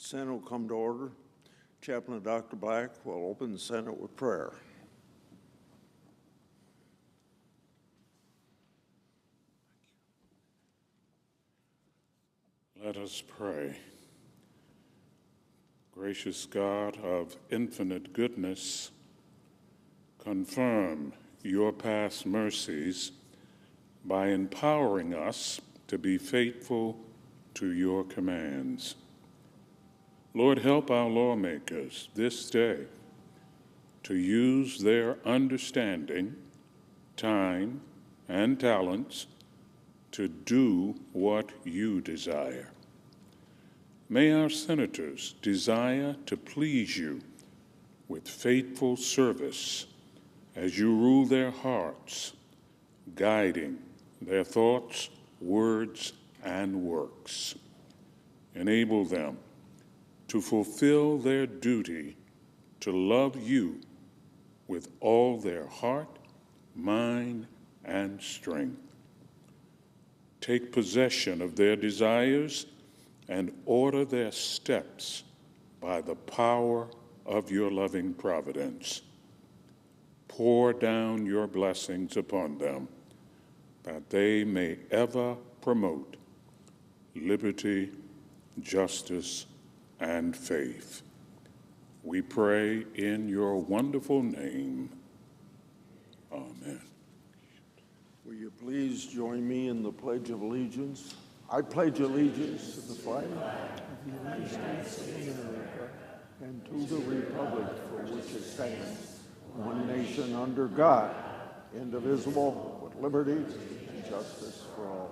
Senate will come to order. Chaplain Dr. Black will open the Senate with prayer. Let us pray. Gracious God of infinite goodness, confirm your past mercies by empowering us to be faithful to your commands. Lord, help our lawmakers this day to use their understanding, time, and talents to do what you desire. May our senators desire to please you with faithful service as you rule their hearts, guiding their thoughts, words, and works. Enable them to fulfill their duty to love you with all their heart, mind, and strength. Take possession of their desires and order their steps by the power of your loving providence. Pour down your blessings upon them, that they may ever promote liberty, justice, and faith. We pray in your wonderful name. Amen. Will you please join me in the Pledge of Allegiance? I pledge allegiance to the flag of the United States of America and to the republic for which it stands, one nation under God, indivisible, with liberty and justice for all.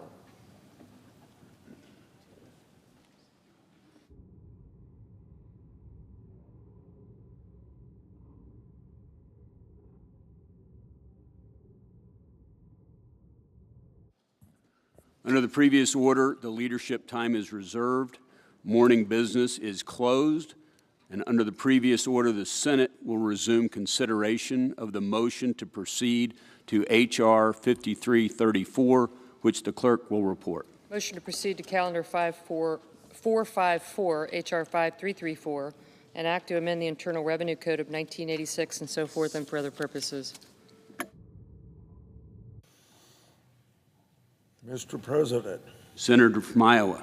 Under the previous order, the leadership time is reserved. Morning business is closed. And under the previous order, the Senate will resume consideration of the motion to proceed to H.R. 5334, which the clerk will report. Motion to proceed to calendar 454, H.R. 5334, an act to amend the Internal Revenue Code of 1986 and so forth and for other purposes. Mr. President, Senator from Iowa.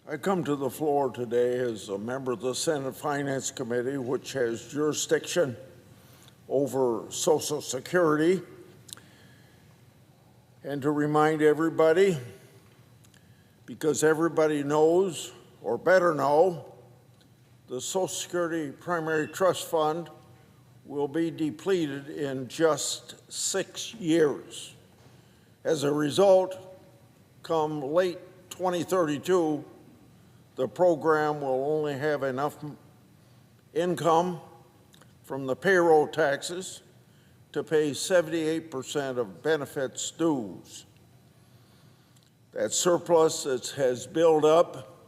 I come to the floor today as a member of the Senate Finance Committee, which has jurisdiction over Social Security, and to remind everybody, because everybody knows, or better know, the Social Security Primary Trust Fund will be depleted in just 6 years. As a result, come late 2032, the program will only have enough income from the payroll taxes to pay 78% of benefits dues. That surplus that has built up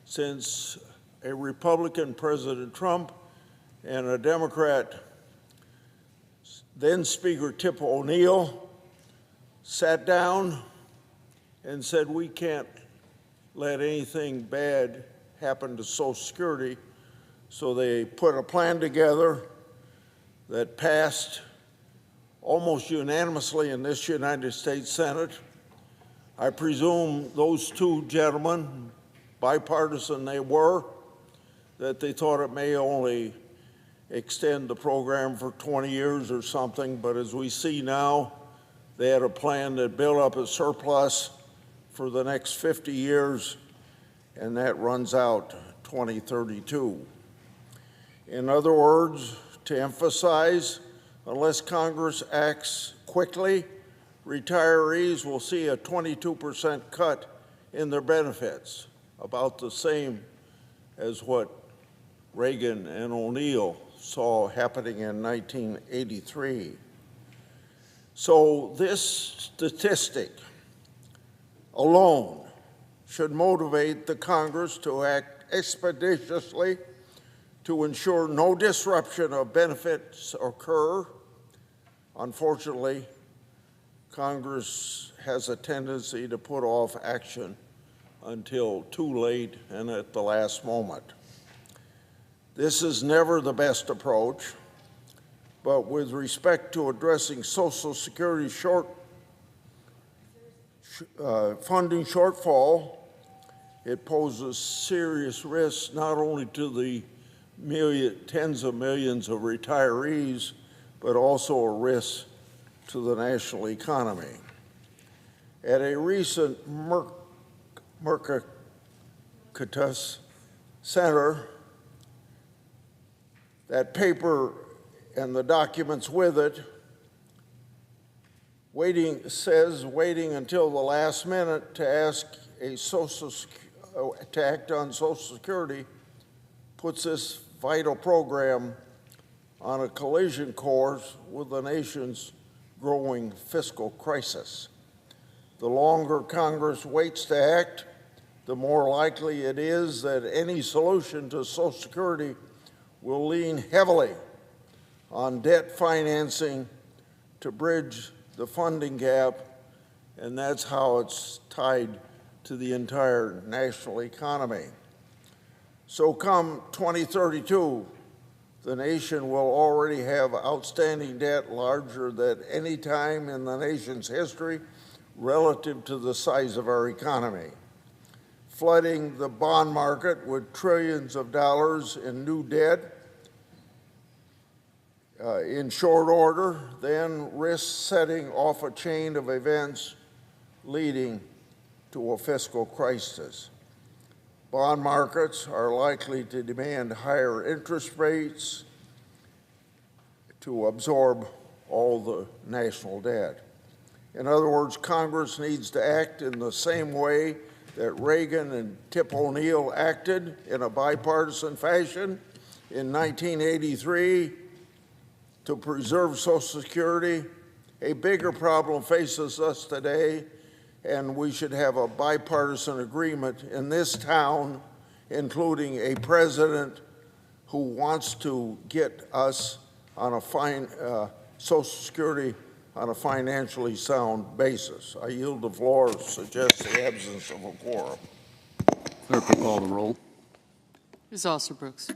since a Republican President Trump and a Democrat then Speaker Tip O'Neill sat down and said, we can't let anything bad happen to Social Security. So they put a plan together that passed almost unanimously in this United States Senate. I presume those two gentlemen, bipartisan they were, that they thought it may only extend the program for 20 years or something, but as we see now, they had a plan that built up a surplus for the next 50 years, and that runs out 2032. In other words, to emphasize, unless Congress acts quickly, retirees will see a 22% cut in their benefits, about the same as what Reagan and O'Neill saw happening in 1983. So this statistic alone should motivate the Congress to act expeditiously to ensure no disruption of benefits occur. Unfortunately, Congress has a tendency to put off action until too late and at the last moment. This is never the best approach, but with respect to addressing Social Security funding shortfall, it poses serious risks not only to the tens of millions of retirees, but also a risk to the national economy. At a recent Mercatus Center, that paper and the documents with it waiting until the last minute to act on Social Security puts this vital program on a collision course with the nation's growing fiscal crisis. The longer Congress waits to act, the more likely it is that any solution to Social Security will lean heavily on debt financing to bridge the funding gap, and that's how it's tied to the entire national economy. So come 2032, the nation will already have outstanding debt larger than any time in the nation's history relative to the size of our economy, flooding the bond market with trillions of dollars in new debt in short order, then risks setting off a chain of events leading to a fiscal crisis. Bond markets are likely to demand higher interest rates to absorb all the national debt. In other words, Congress needs to act in the same way that Reagan and Tip O'Neill acted in a bipartisan fashion in 1983 to preserve Social Security. A bigger problem faces us today, and we should have a bipartisan agreement in this town, including a president who wants to get us on a Social Security on a financially sound basis. I yield the floor, suggest the absence of a quorum. Clerk will call the roll. Ms. Alsterbrooks.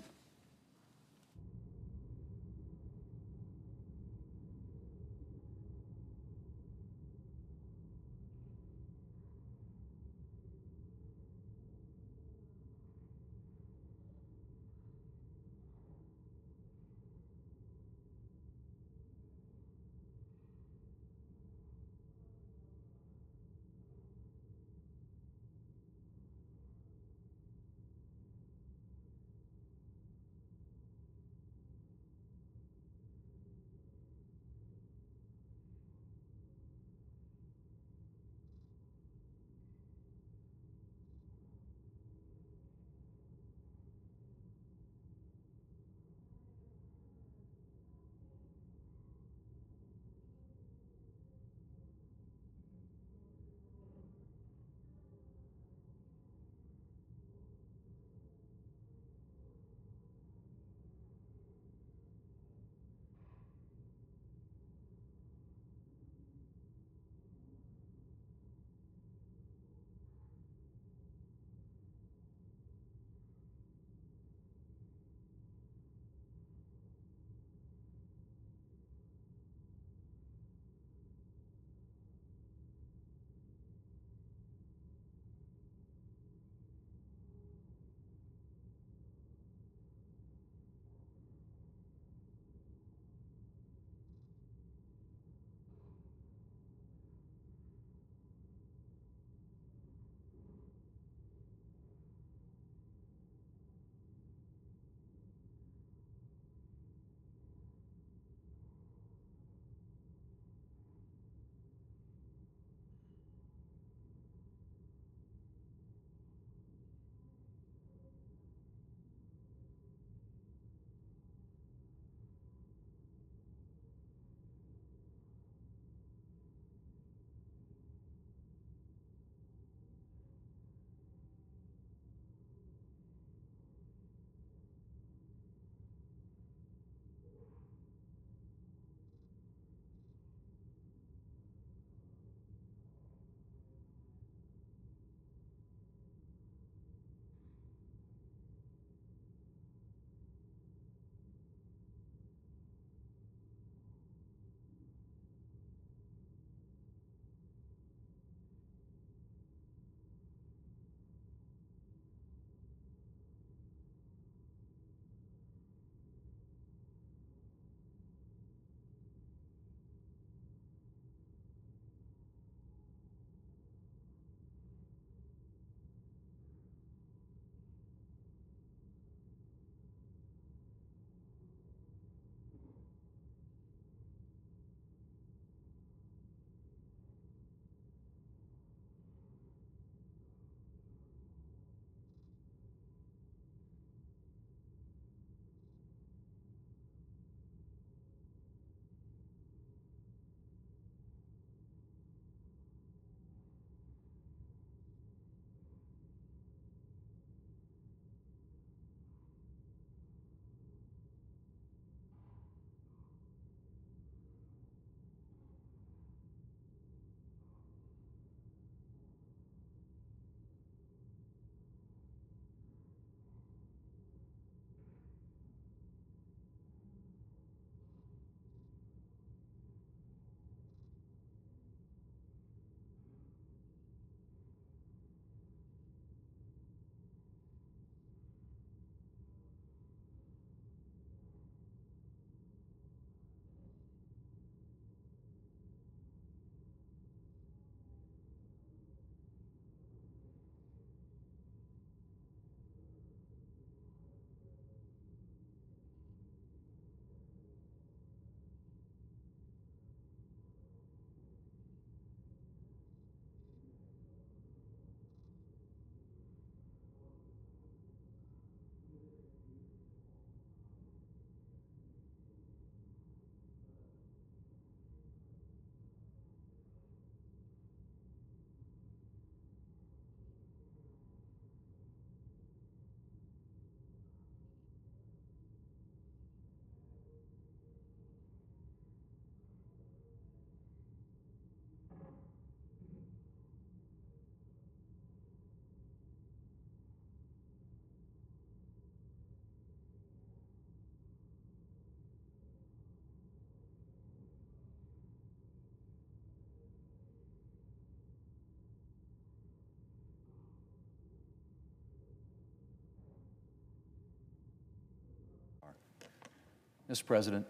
Mr. President.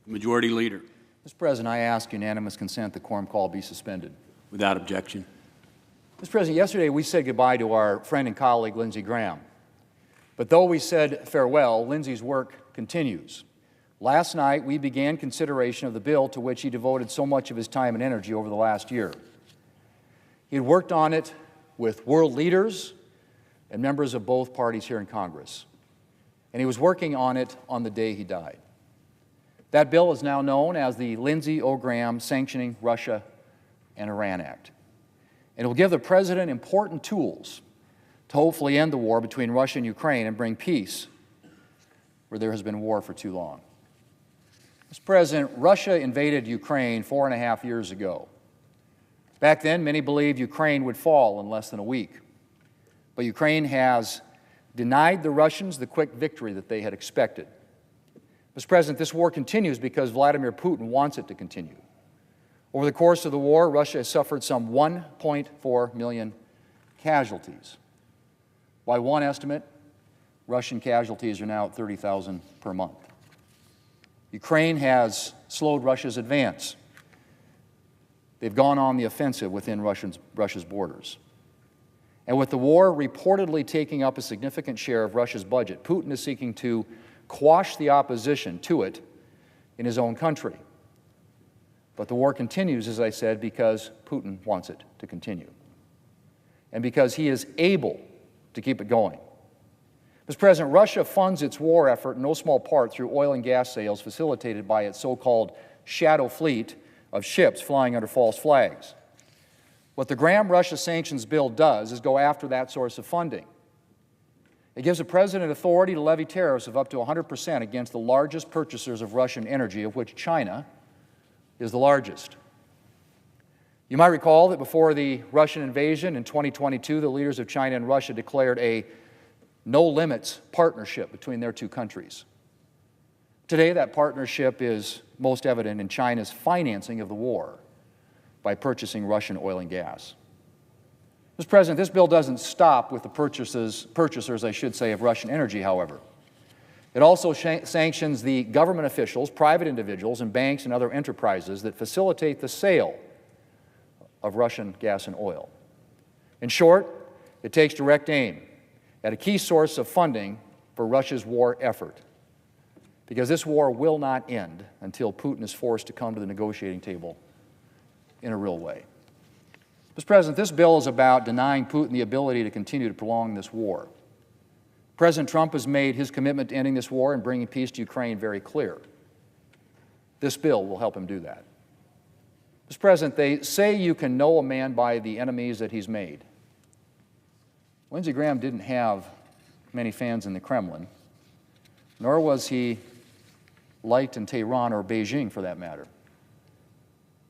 Majority Leader. Mr. President, I ask unanimous consent the quorum call be suspended. Without objection. Mr. President, yesterday we said goodbye to our friend and colleague, Lindsey Graham. But though we said farewell, Lindsey's work continues. Last night, we began consideration of the bill to which he devoted so much of his time and energy over the last year. He had worked on it with world leaders and members of both parties here in Congress. And he was working on it on the day he died. That bill is now known as the Lindsey O. Graham Sanctioning Russia and Iran Act. And it will give the President important tools to hopefully end the war between Russia and Ukraine and bring peace where there has been war for too long. Mr. President, Russia invaded Ukraine 4.5 years ago. Back then, many believed Ukraine would fall in less than a week. But Ukraine has denied the Russians the quick victory that they had expected. Mr. President, this war continues because Vladimir Putin wants it to continue. Over the course of the war, Russia has suffered some 1.4 million casualties. By one estimate, Russian casualties are now at 30,000 per month. Ukraine has slowed Russia's advance. They've gone on the offensive within Russia's borders. And with the war reportedly taking up a significant share of Russia's budget, Putin is seeking to quash the opposition to it in his own country. But the war continues, as I said, because Putin wants it to continue, and because he is able to keep it going. Mr. President, Russia funds its war effort in no small part through oil and gas sales facilitated by its so-called shadow fleet of ships flying under false flags. What the Graham-Russia sanctions bill does is go after that source of funding. It gives the President authority to levy tariffs of up to 100% against the largest purchasers of Russian energy, of which China is the largest. You might recall that before the Russian invasion in 2022, the leaders of China and Russia declared a no-limits partnership between their two countries. Today, that partnership is most evident in China's financing of the war by purchasing Russian oil and gas. Mr. President, this bill doesn't stop with the purchasers, I should say, of Russian energy, however. It also sanctions the government officials, private individuals, and banks and other enterprises that facilitate the sale of Russian gas and oil. In short, it takes direct aim at a key source of funding for Russia's war effort, because this war will not end until Putin is forced to come to the negotiating table in a real way. Mr. President, this bill is about denying Putin the ability to continue to prolong this war. President Trump has made his commitment to ending this war and bringing peace to Ukraine very clear. This bill will help him do that. Mr. President, they say you can know a man by the enemies that he's made. Lindsey Graham didn't have many fans in the Kremlin, nor was he liked in Tehran or Beijing, for that matter.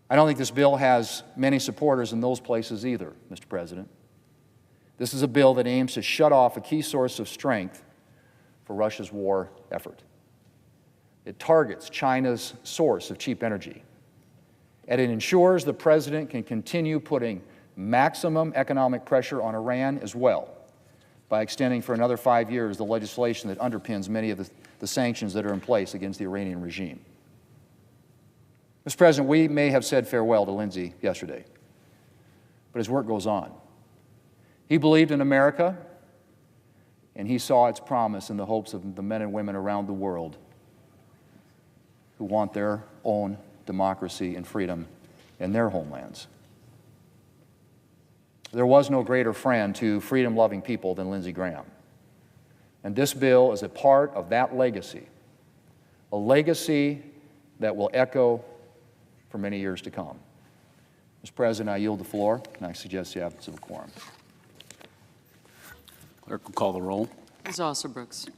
I don't think this bill has many supporters in those places either, Mr. President. This is a bill that aims to shut off a key source of strength for Russia's war effort. It targets China's source of cheap energy, and it ensures the President can continue putting maximum economic pressure on Iran as well by extending for another 5 years the legislation that underpins many of the sanctions that are in place against the Iranian regime. Mr. President, we may have said farewell to Lindsey yesterday, but his work goes on. He believed in America, and he saw its promise in the hopes of the men and women around the world who want their own democracy and freedom in their homelands. There was no greater friend to freedom-loving people than Lindsey Graham. And this bill is a part of that legacy, a legacy that will echo for many years to come. Mr. President, I yield the floor, and I suggest the absence of a quorum. Clerk will call the roll. Ms. Alsobrooks.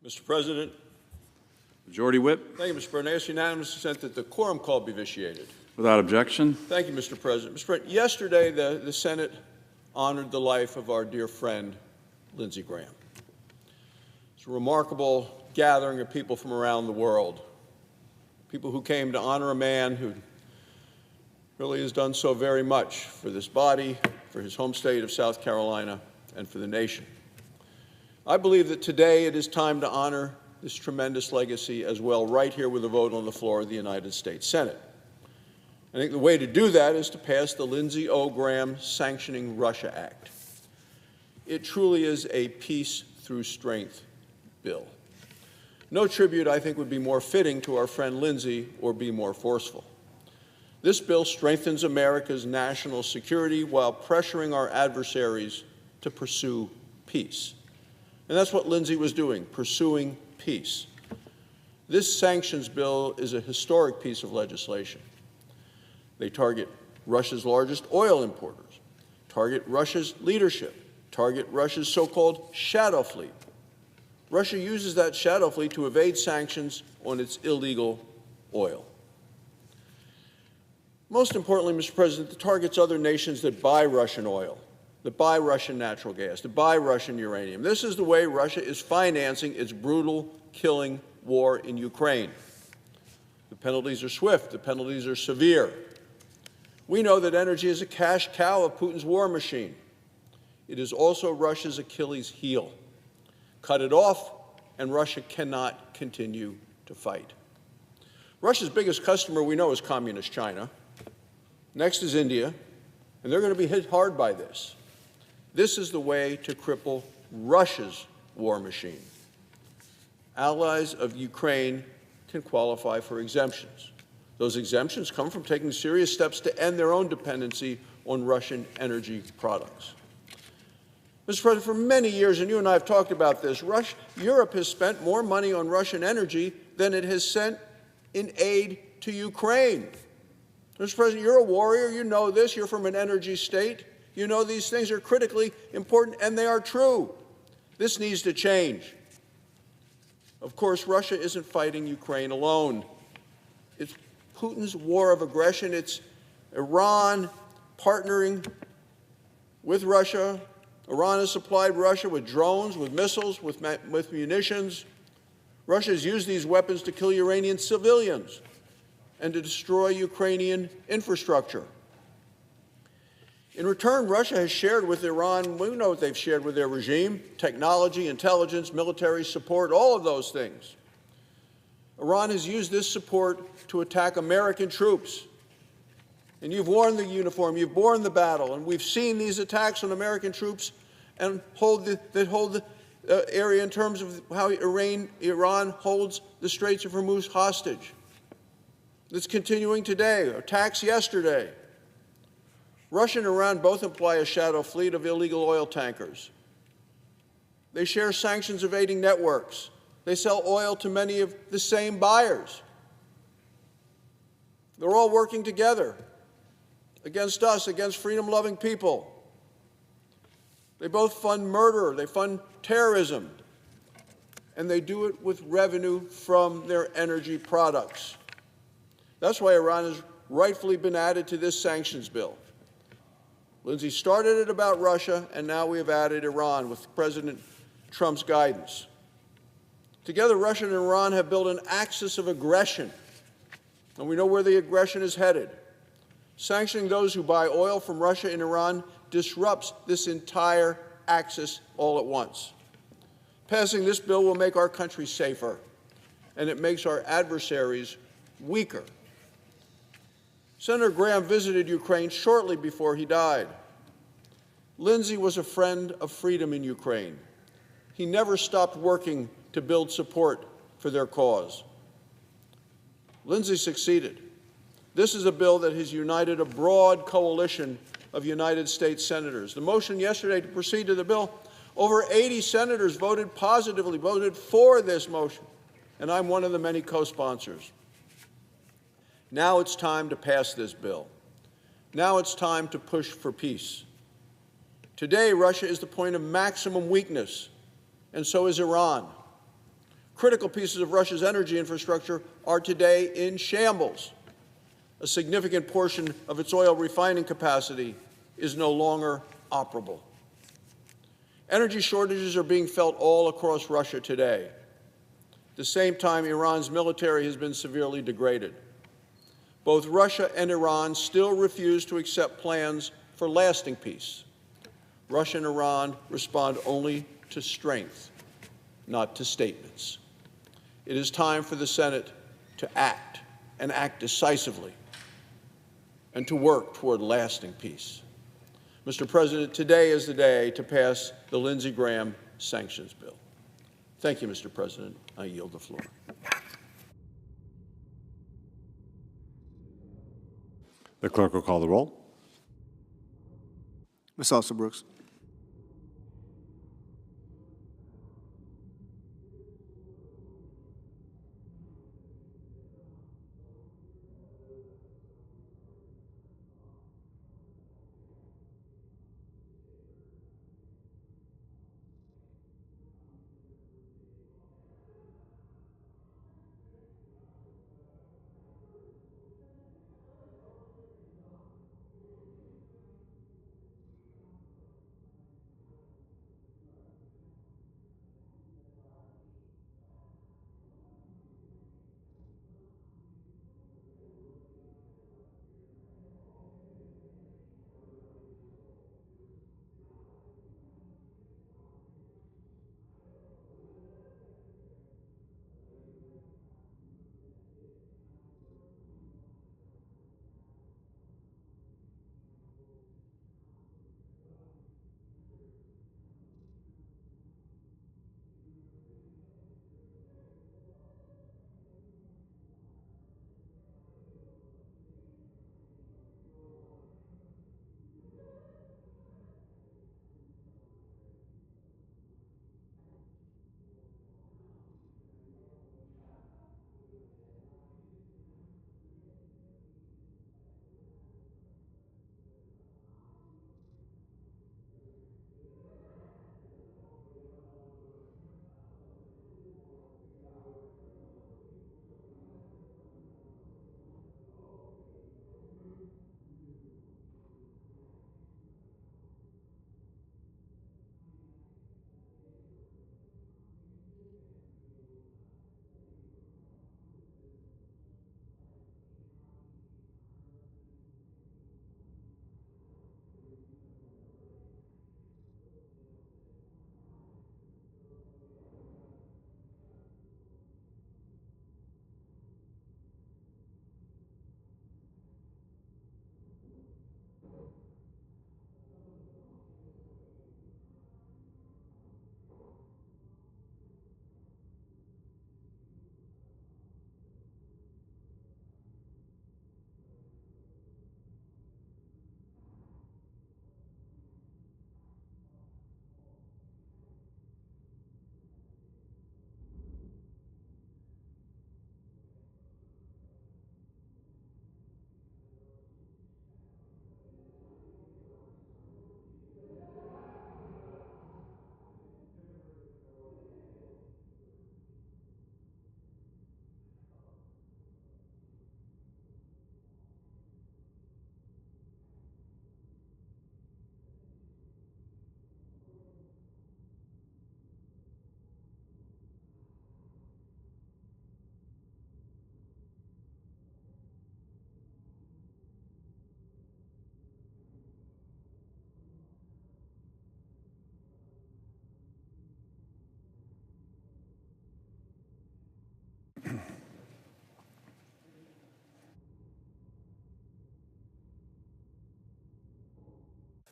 Mr. President, Majority Whip. thank you, Mr. President. I ask unanimous consent that the quorum call be vitiated. Without objection. Thank you, Mr. President. Mr. President, yesterday the Senate honored the life of our dear friend, Lindsey Graham. It's a remarkable gathering of people from around the world, people who came to honor a man who really has done so very much for this body, for his home state of South Carolina, and for the nation. I believe that today it is time to honor this tremendous legacy as well, right here with a vote on the floor of the United States Senate. I think the way to do that is to pass the Lindsey O. Graham Sanctioning Russia Act. It truly is a peace through strength bill. No tribute, I think, would be more fitting to our friend Lindsey or be more forceful. This bill strengthens America's national security while pressuring our adversaries to pursue peace. And that's what Lindsey was doing, pursuing peace. This sanctions bill is a historic piece of legislation. They target Russia's largest oil importers, target Russia's leadership, target Russia's so-called shadow fleet. Russia uses that shadow fleet to evade sanctions on its illegal oil. Most importantly, Mr. President, it targets other nations that buy Russian oil, that buy Russian natural gas, that buy Russian uranium. This is the way Russia is financing its brutal, killing war in Ukraine. The penalties are swift. The penalties are severe. We know that energy is a cash cow of Putin's war machine. It is also Russia's Achilles heel. Cut it off, and Russia cannot continue to fight. Russia's biggest customer, we know, is Communist China. Next is India, and they're going to be hit hard by this. This is the way to cripple Russia's war machine. Allies of Ukraine can qualify for exemptions. Those exemptions come from taking serious steps to end their own dependency on Russian energy products. Mr. President, for many years, and you and I have talked about this, Europe has spent more money on Russian energy than it has sent in aid to Ukraine. Mr. President, you're a warrior. You know this. You're from an energy state. You know these things are critically important, and they are true. This needs to change. Of course, Russia isn't fighting Ukraine alone. It's Putin's war of aggression. It's Iran partnering with Russia. Iran has supplied Russia with drones, with missiles, with munitions. Russia has used these weapons to kill Iranian civilians and to destroy Ukrainian infrastructure. In return, Russia has shared with Iran, we know what they've shared with their regime, technology, intelligence, military support, all of those things. Iran has used this support to attack American troops. And you've worn the uniform, you've borne the battle, and we've seen these attacks on American troops and hold the area in terms of how Iran holds the Straits of Hormuz hostage. It's continuing today, attacks yesterday. Russia and Iran both employ a shadow fleet of illegal oil tankers. They share sanctions evading networks. They sell oil to many of the same buyers. They're all working together against us, against freedom-loving people. They both fund murder, they fund terrorism, and they do it with revenue from their energy products. That's why Iran has rightfully been added to this sanctions bill. Lindsey started it about Russia, and now we have added Iran with President Trump's guidance. Together, Russia and Iran have built an axis of aggression, and we know where the aggression is headed. Sanctioning those who buy oil from Russia and Iran disrupts this entire axis all at once. Passing this bill will make our country safer, and it makes our adversaries weaker. Senator Graham visited Ukraine shortly before he died. Lindsey was a friend of freedom in Ukraine. He never stopped working to build support for their cause. Lindsey succeeded. This is a bill that has united a broad coalition of United States senators. The motion yesterday to proceed to the bill, over 80 senators voted positively, voted for this motion, and I'm one of the many co-sponsors. Now it's time to pass this bill. Now it's time to push for peace. Today, Russia is the point of maximum weakness, and so is Iran. Critical pieces of Russia's energy infrastructure are today in shambles. A significant portion of its oil refining capacity is no longer operable. Energy shortages are being felt all across Russia today. At the same time, Iran's military has been severely degraded. Both Russia and Iran still refuse to accept plans for lasting peace. Russia and Iran respond only to strength, not to statements. It is time for the Senate to act, and act decisively, and to work toward lasting peace. Mr. President, today is the day to pass the Lindsey Graham sanctions bill. Thank you, Mr. President. I yield the floor. The clerk will call the roll. Ms. Alston-Brooks.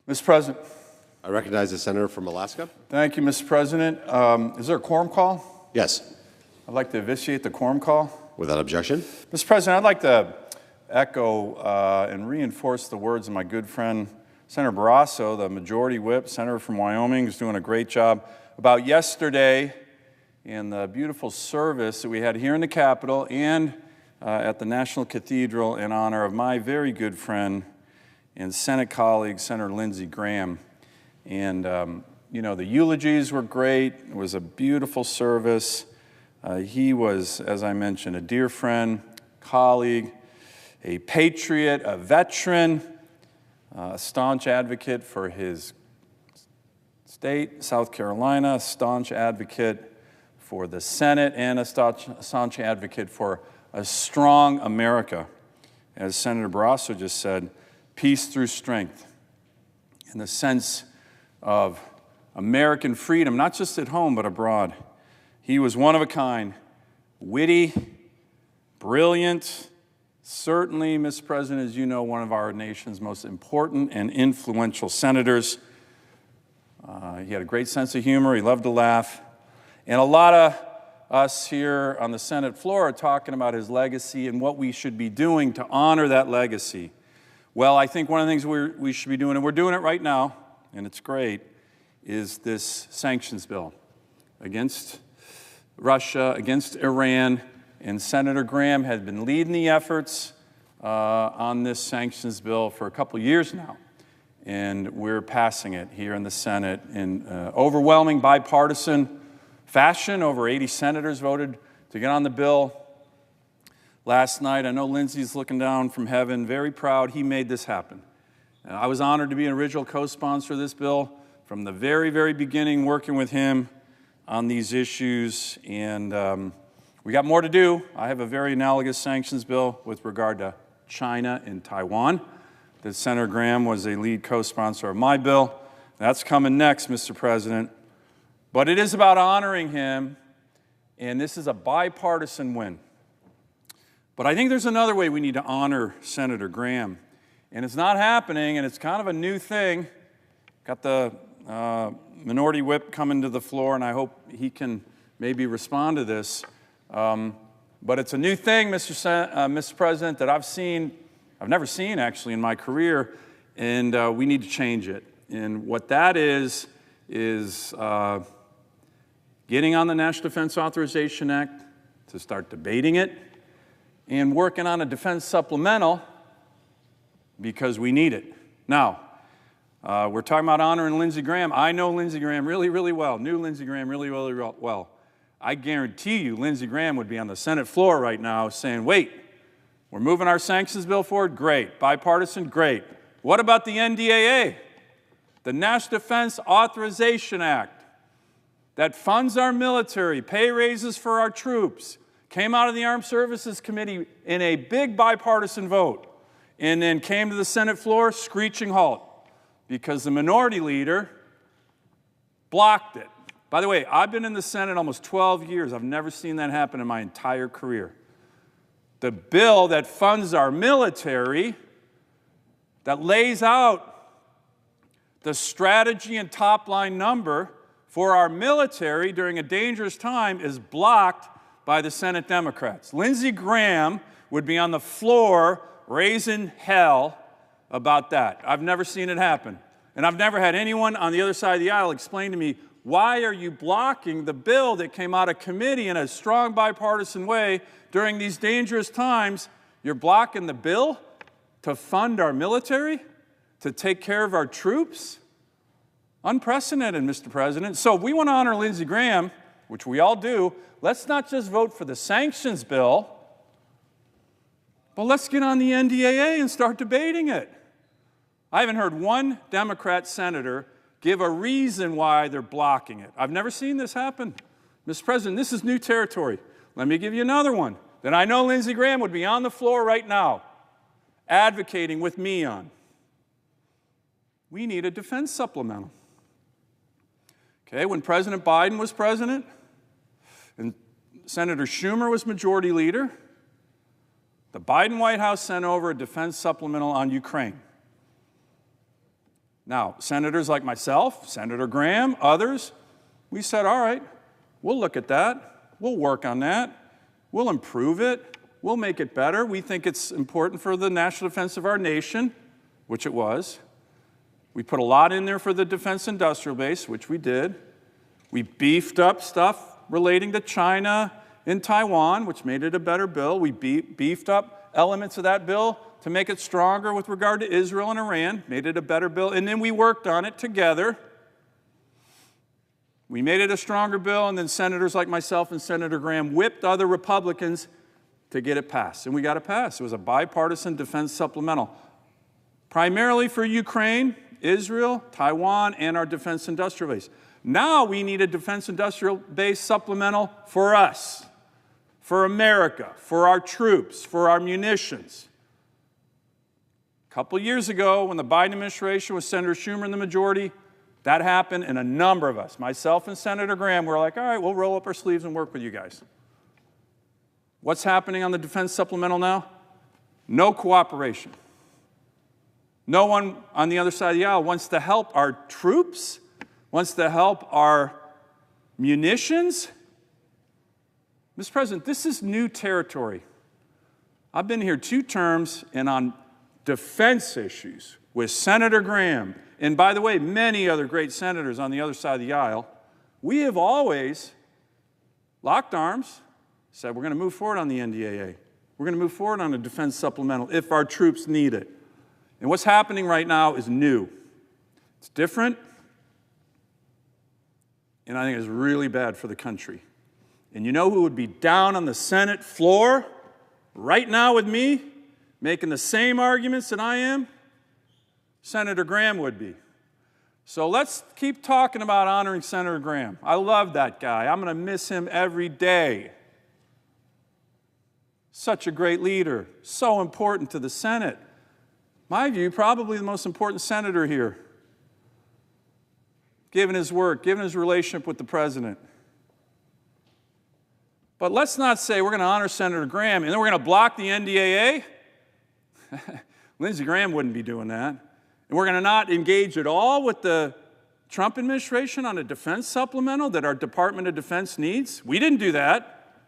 Mr. President. I recognize the senator from Alaska. Thank you, Mr. President. Is there a quorum call? Yes. I'd like to vitiate the quorum call. Without objection. Mr. President, I'd like to echo and reinforce the words of my good friend, Senator Barrasso, the Majority Whip, senator from Wyoming, who's doing a great job, about yesterday and the beautiful service that we had here in the Capitol and at the National Cathedral in honor of my very good friend and Senate colleague, Senator Lindsey Graham. And, you know, the eulogies were great. It was a beautiful service. He was, as I mentioned, a dear friend, colleague, a patriot, a veteran, a staunch advocate for his state, South Carolina, a staunch advocate for the Senate, and a staunch advocate for a strong America. As Senator Barrasso just said, peace through strength, in the sense of American freedom, not just at home, but abroad. He was one of a kind, witty, brilliant, certainly, Mr. President, as you know, one of our nation's most important and influential senators. He had a great sense of humor. He loved to laugh. And a lot of us here on the Senate floor are talking about his legacy and what we should be doing to honor that legacy. Well, I think one of the things we should be doing, and we're doing it right now, and it's great, is this sanctions bill against Russia, against Iran. And Senator Graham had been leading the efforts on this sanctions bill for a couple years now. And we're passing it here in the Senate in overwhelming bipartisan fashion. Over 80 senators voted to get on the bill last night. I know Lindsey's looking down from heaven, very proud. He made this happen. I was honored to be an original co-sponsor of this bill from the very, very beginning, working with him on these issues. And we got more to do. I have a very analogous sanctions bill with regard to China and Taiwan. That Senator Graham was a lead co-sponsor of my bill. That's coming next, Mr. President. But it is about honoring him, and this is a bipartisan win. But I think there's another way we need to honor Senator Graham. And it's not happening, and it's kind of a new thing. Got the minority whip coming to the floor, and I hope he can maybe respond to this. But it's a new thing, Mr. President, that I've never seen actually in my career, and we need to change it. And what that is getting on the National Defense Authorization Act to start debating it and working on a defense supplemental because we need it. Now, we're talking about honoring Lindsey Graham. I know Lindsey Graham really, really well, knew Lindsey Graham really, really well. I guarantee you Lindsey Graham would be on the Senate floor right now saying, wait, we're moving our sanctions bill forward? Great. Bipartisan? Great. What about the NDAA? The National Defense Authorization Act that funds our military, pay raises for our troops, came out of the Armed Services Committee in a big bipartisan vote, and then came to the Senate floor, screeching halt, because the minority leader blocked it. By the way, I've been in the Senate almost 12 years. I've never seen that happen in my entire career. The bill that funds our military, that lays out the strategy and top-line number for our military during a dangerous time, is blocked by the Senate Democrats. Lindsey Graham would be on the floor raising hell about that. I've never seen it happen. And I've never had anyone on the other side of the aisle explain to me, why are you blocking the bill that came out of committee in a strong bipartisan way during these dangerous times? You're blocking the bill to fund our military, to take care of our troops? Unprecedented, Mr. President. So if we want to honor Lindsey Graham, which we all do, let's not just vote for the sanctions bill, but let's get on the NDAA and start debating it. I haven't heard one Democrat senator give a reason why they're blocking it. I've never seen this happen. Mr. President, this is new territory. Let me give you another one that I know Lindsey Graham would be on the floor right now advocating with me on. We need a defense supplemental. Okay, when President Biden was president and Senator Schumer was majority leader, the Biden White House sent over a defense supplemental on Ukraine. Now, senators like myself, Senator Graham, others, we said, all right, we'll look at that. We'll work on that. We'll improve it. We'll make it better. We think it's important for the national defense of our nation, which it was. We put a lot in there for the defense industrial base, which we did. We beefed up stuff relating to China and Taiwan, which made it a better bill. We beefed up elements of that bill to make it stronger with regard to Israel and Iran, made it a better bill, and then we worked on it together We made it a stronger bill, and then senators like myself and Senator Graham whipped other Republicans to get it passed. And we got it passed. It was a bipartisan defense supplemental, primarily for Ukraine, Israel, Taiwan, and our defense industrial base. Now we need a defense industrial base supplemental for us, for America, for our troops, for our munitions. A couple years ago, when the Biden administration with Senator Schumer in the majority, that happened, and a number of us, myself and Senator Graham, were like, all right, we'll roll up our sleeves and work with you guys. What's happening on the defense supplemental now? No cooperation. No one on the other side of the aisle wants to help our troops, wants to help our munitions. Mr. President, this is new territory. I've been here 2 terms, and on defense issues with Senator Graham, and by the way, many other great senators on the other side of the aisle, we have always locked arms, said we're going to move forward on the NDAA. We're going to move forward on a defense supplemental if our troops need it. And what's happening right now is new. It's different, and I think it's really bad for the country. And you know who would be down on the Senate floor right now with me, making the same arguments that I am? Senator Graham would be. So let's keep talking about honoring Senator Graham. I love that guy. I'm going to miss him every day. Such a great leader, so important to the Senate. My view, probably the most important senator here, given his work, given his relationship with the president. But let's not say we're going to honor Senator Graham and then we're going to block the NDAA. Lindsey Graham wouldn't be doing that. And we're going to not engage at all with the Trump administration on a defense supplemental that our Department of Defense needs. We didn't do that.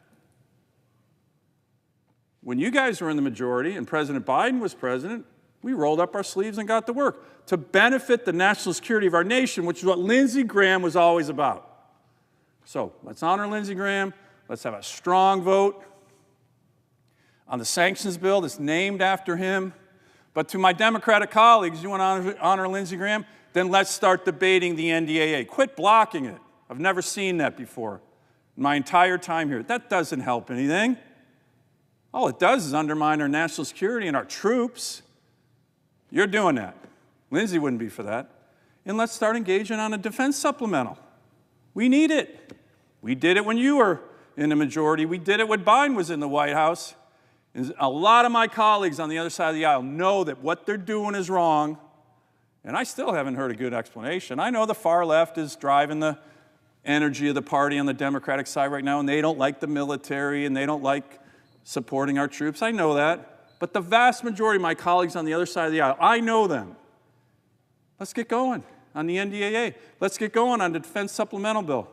When you guys were in the majority and President Biden was president, we rolled up our sleeves and got to work to benefit the national security of our nation, which is what Lindsey Graham was always about. So let's honor Lindsey Graham. Let's have a strong vote on the sanctions bill that's named after him. But to my Democratic colleagues, you want to honor Lindsey Graham? Then let's start debating the NDAA. Quit blocking it. I've never seen that before in my entire time here. That doesn't help anything. All it does is undermine our national security and our troops. You're doing that. Lindsey wouldn't be for that. And let's start engaging on a defense supplemental. We need it. We did it when you were in the majority. We did it when Biden was in the White House. And a lot of my colleagues on the other side of the aisle know that what they're doing is wrong, and I still haven't heard a good explanation. I know the far left is driving the energy of the party on the Democratic side right now, and they don't like the military, and they don't like supporting our troops. I know that. But the vast majority of my colleagues on the other side of the aisle, I know them. Let's get going on the NDAA. Let's get going on the defense supplemental bill.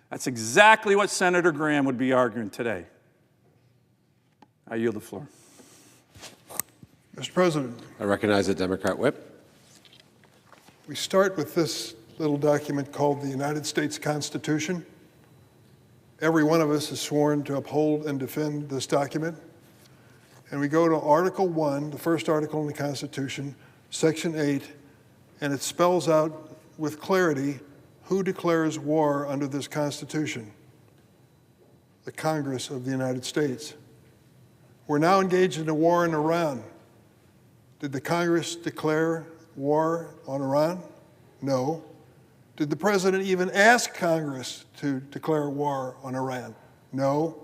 That's exactly what Senator Graham would be arguing today. I yield the floor. Mr. President. I recognize the Democrat whip. We start with this little document called the United States Constitution. Every one of us is sworn to uphold and defend this document. And we go to Article 1, the first article in the Constitution, Section 8, and it spells out with clarity who declares war under this Constitution: the Congress of the United States. We're now engaged in a war in Iran. Did the Congress declare war on Iran? No. Did the President even ask Congress to declare war on Iran? No.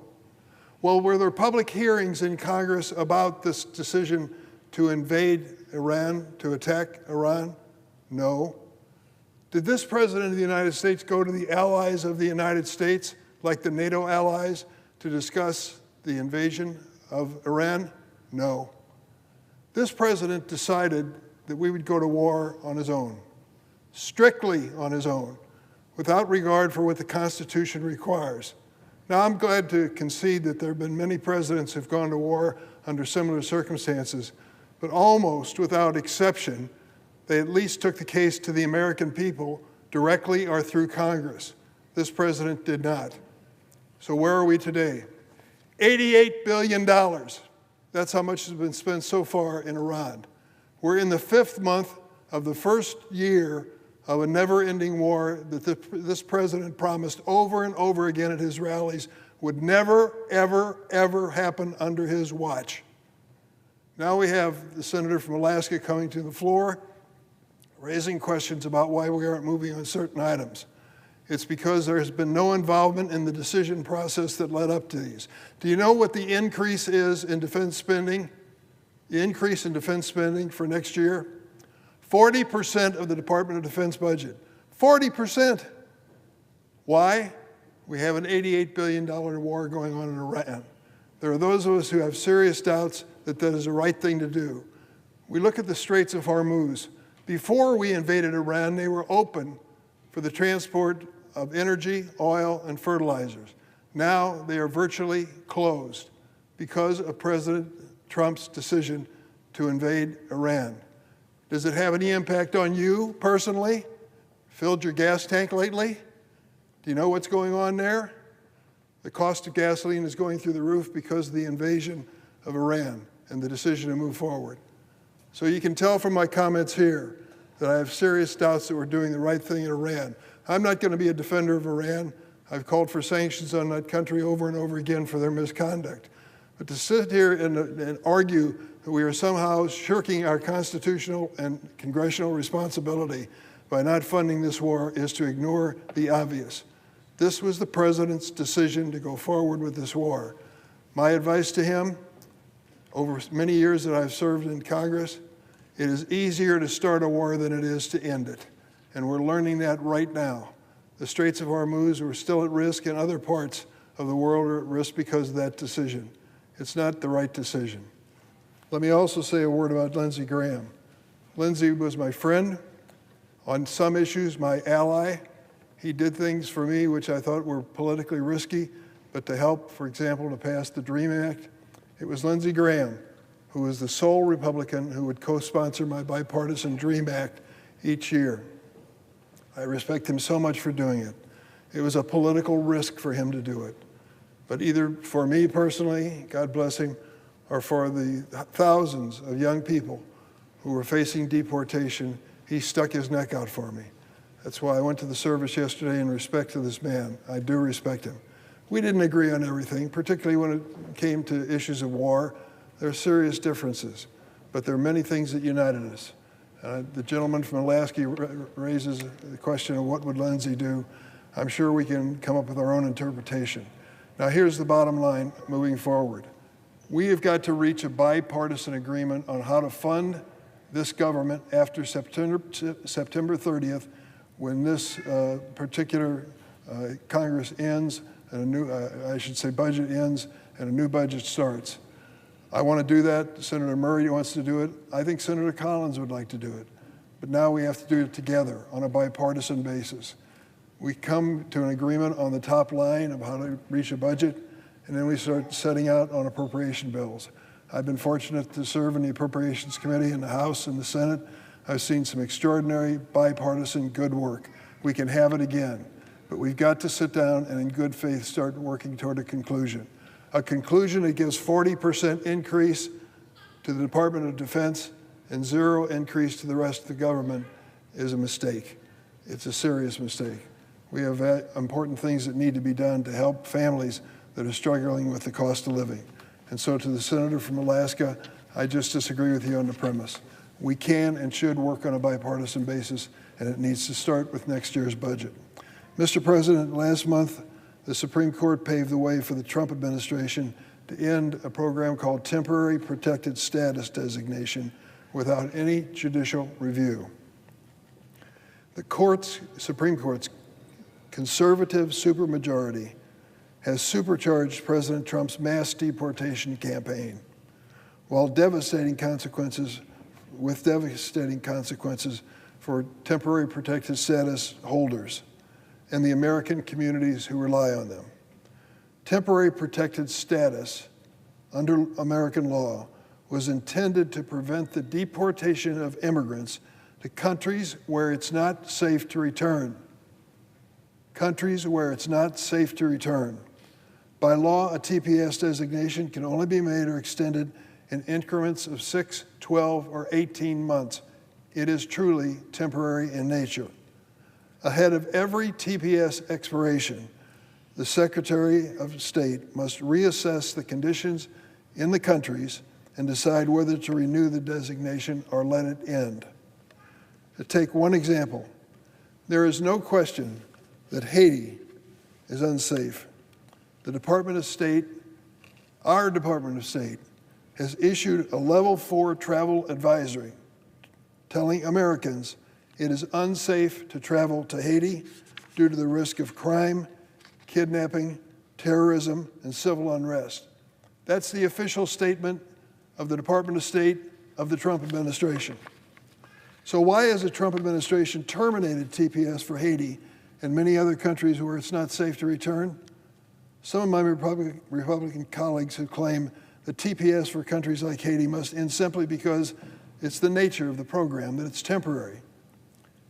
Well, were there public hearings in Congress about this decision to invade Iran, to attack Iran? No. Did this President of the United States go to the allies of the United States, like the NATO allies, to discuss the invasion of Iran? No. This President decided that we would go to war on his own, strictly on his own, without regard for what the Constitution requires. Now, I'm glad to concede that there have been many presidents who've gone to war under similar circumstances, but almost without exception, they at least took the case to the American people directly or through Congress. This president did not. So where are we today? $88 billion. That's how much has been spent so far in Iran. We're in the 5th month of the first year of a never-ending war that this president promised over and over again at his rallies would never, ever, ever happen under his watch. Now we have the senator from Alaska coming to the floor, raising questions about why we aren't moving on certain items. It's because there has been no involvement in the decision process that led up to these. Do you know what the increase is in defense spending? The increase in defense spending for next year? 40% of the Department of Defense budget. 40%. Why? We have an $88 billion war going on in Iran. There are those of us who have serious doubts that that is the right thing to do. We look at the Straits of Hormuz. Before we invaded Iran, they were open for the transport of energy, oil, and fertilizers. Now they are virtually closed because of President Trump's decision to invade Iran. Does it have any impact on you personally? Filled your gas tank lately? Do you know what's going on there? The cost of gasoline is going through the roof because of the invasion of Iran and the decision to move forward. So you can tell from my comments here that I have serious doubts that we're doing the right thing in Iran. I'm not going to be a defender of Iran. I've called for sanctions on that country over and over again for their misconduct. But to sit here and argue that we are somehow shirking our constitutional and congressional responsibility by not funding this war is to ignore the obvious. This was the president's decision to go forward with this war. My advice to him, over many years that I've served in Congress, it is easier to start a war than it is to end it. And we're learning that right now. The Straits of Hormuz are still at risk, and other parts of the world are at risk because of that decision. It's not the right decision. Let me also say a word about Lindsey Graham. Lindsey was my friend, on some issues my ally. He did things for me which I thought were politically risky, but to help, for example, to pass the DREAM Act. It was Lindsey Graham who was the sole Republican who would co-sponsor my bipartisan DREAM Act each year. I respect him so much for doing it. It was a political risk for him to do it. But either for me personally, God bless him, or for the thousands of young people who were facing deportation, he stuck his neck out for me. That's why I went to the service yesterday in respect to this man. I do respect him. We didn't agree on everything, particularly when it came to issues of war. There are serious differences, but there are many things that united us. The gentleman from Alaska raises the question of what would Lindsey do. I'm sure we can come up with our own interpretation. Now here's the bottom line moving forward. We have got to reach a bipartisan agreement on how to fund this government after September 30th, when this particular Congress ends and a new, budget ends and a new budget starts. I want to do that. Senator Murray wants to do it. I think Senator Collins would like to do it. But now we have to do it together on a bipartisan basis. We come to an agreement on the top line of how to reach a budget, and then we start setting out on appropriation bills. I've been fortunate to serve in the Appropriations Committee in the House and the Senate. I've seen some extraordinary bipartisan good work. We can have it again, but we've got to sit down and in good faith start working toward a conclusion. A conclusion that gives 40% increase to the Department of Defense and 0 increase to the rest of the government is a mistake. It's a serious mistake. We have important things that need to be done to help families that are struggling with the cost of living. And so to the senator from Alaska, I just disagree with you on the premise. We can and should work on a bipartisan basis, and it needs to start with next year's budget. Mr. President, last month, the Supreme Court paved the way for the Trump administration to end a program called Temporary Protected Status designation without any judicial review. The Supreme Court's conservative supermajority has supercharged President Trump's mass deportation campaign, with devastating consequences for temporary protected status holders and the American communities who rely on them. Temporary protected status under American law was intended to prevent the deportation of immigrants to countries where it's not safe to return. Countries where it's not safe to return. By law, a TPS designation can only be made or extended in increments of 6, 12, or 18 months. It is truly temporary in nature. Ahead of every TPS expiration, the Secretary of State must reassess the conditions in the countries and decide whether to renew the designation or let it end. To take one example, there is no question that Haiti is unsafe. The Department of State, our Department of State, has issued a level 4 travel advisory telling Americans it is unsafe to travel to Haiti due to the risk of crime, kidnapping, terrorism, and civil unrest. That's the official statement of the Department of State of the Trump administration. So why has the Trump administration terminated TPS for Haiti and many other countries where it's not safe to return? Some of my Republican colleagues have claimed that TPS for countries like Haiti must end simply because it's the nature of the program, that it's temporary.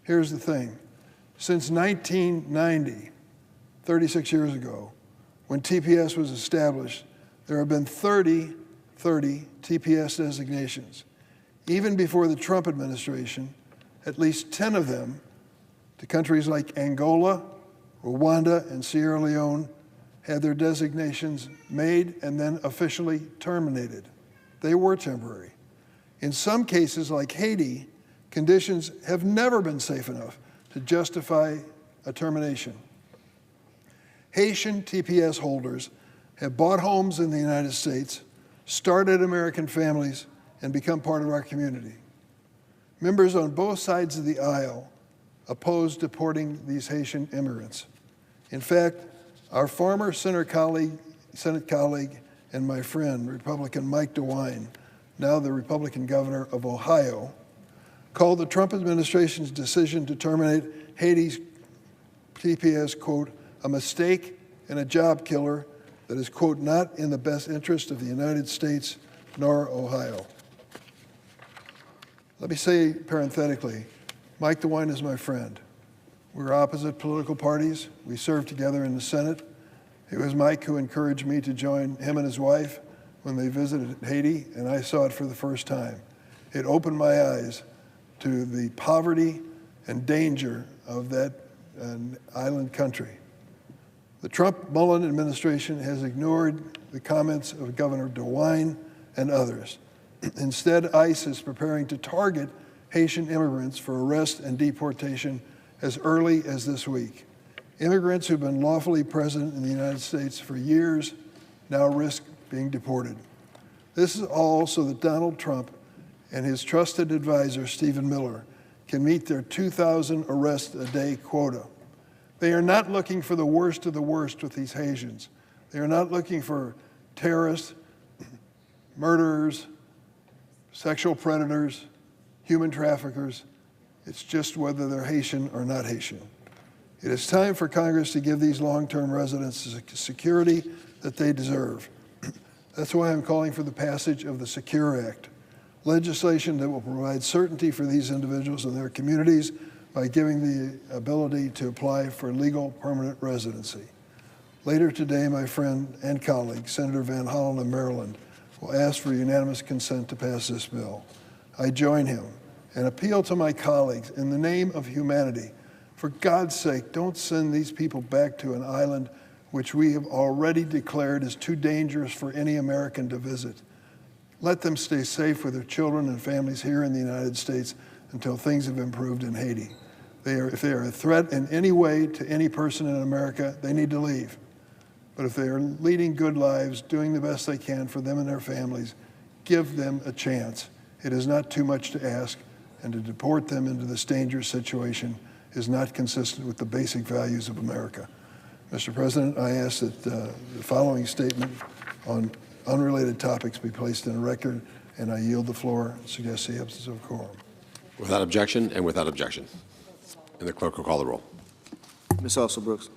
Here's the thing. Since 1990, 36 years ago, when TPS was established, there have been 30 TPS designations. Even before the Trump administration, at least 10 of them to countries like Angola, Rwanda, and Sierra Leone had their designations made and then officially terminated. They were temporary. In some cases, like Haiti, conditions have never been safe enough to justify a termination. Haitian TPS holders have bought homes in the United States, started American families, and become part of our community. Members on both sides of the aisle oppose deporting these Haitian immigrants. In fact, our former Senate colleague, and my friend, Republican Mike DeWine, now the Republican governor of Ohio, called the Trump administration's decision to terminate Haiti's TPS, quote, a mistake and a job killer that is, quote, not in the best interest of the United States nor Ohio. Let me say parenthetically, Mike DeWine is my friend. We're opposite political parties. We served together in the Senate. It was Mike who encouraged me to join him and his wife when they visited Haiti, and I saw it for the first time. It opened my eyes to the poverty and danger of that island country. The Trump-Mullen administration has ignored the comments of Governor DeWine and others. Instead, ICE is preparing to target Haitian immigrants for arrest and deportation as early as this week. Immigrants who've been lawfully present in the United States for years now risk being deported. This is all so that Donald Trump and his trusted advisor, Stephen Miller, can meet their 2,000 arrests a day quota. They are not looking for the worst of the worst with these Haitians. They are not looking for terrorists, murderers, sexual predators, human traffickers. It's just whether they're Haitian or not Haitian. It is time for Congress to give these long-term residents the security that they deserve. That's why I'm calling for the passage of the Secure Act, legislation that will provide certainty for these individuals and their communities by giving the ability to apply for legal permanent residency. Later today, my friend and colleague, Senator Van Hollen of Maryland, will ask for unanimous consent to pass this bill. I join him and appeal to my colleagues in the name of humanity. For God's sake, don't send these people back to an island which we have already declared is too dangerous for any American to visit. Let them stay safe with their children and families here in the United States until things have improved in Haiti. If they are a threat in any way to any person in America, they need to leave. But if they are leading good lives, doing the best they can for them and their families, give them a chance. It is not too much to ask, and to deport them into this dangerous situation is not consistent with the basic values of America. Mr. President, I ask that the following statement on unrelated topics be placed in a record, and I yield the floor and suggest the absence of quorum. Without objection and without objection. And the clerk will call the roll. Ms. Alston-Brooks.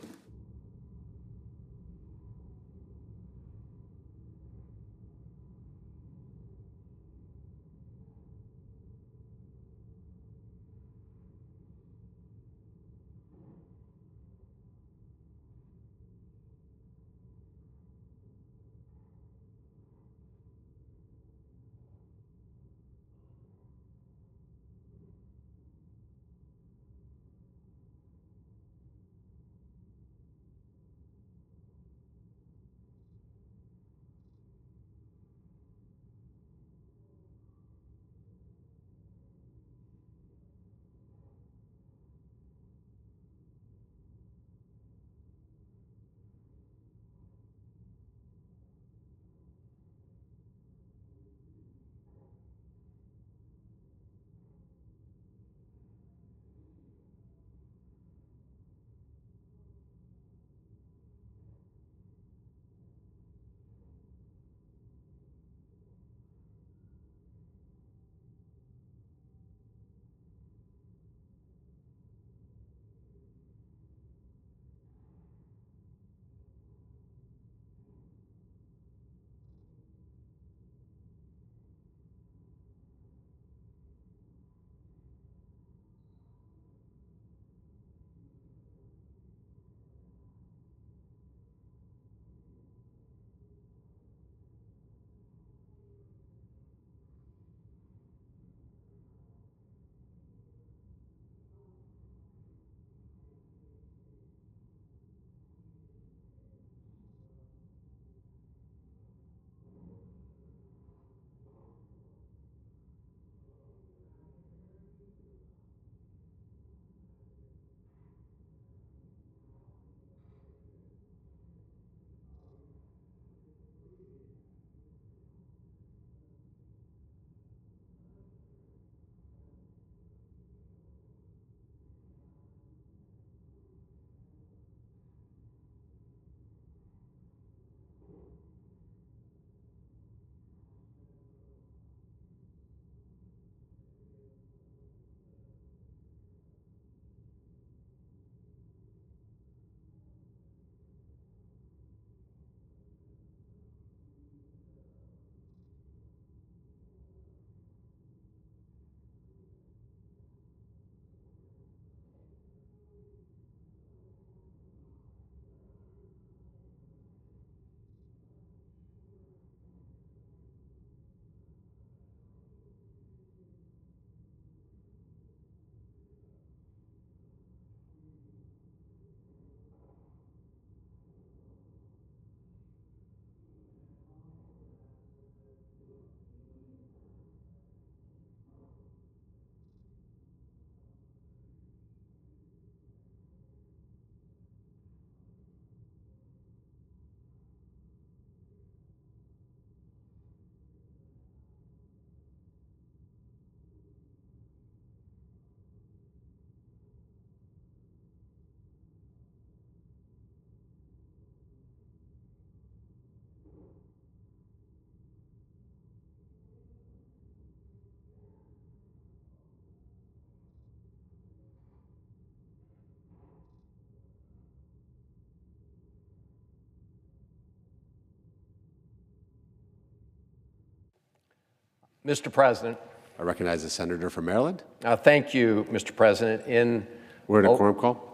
Mr. President. I recognize the senator from Maryland. Thank you, Mr. President. We're in a quorum call.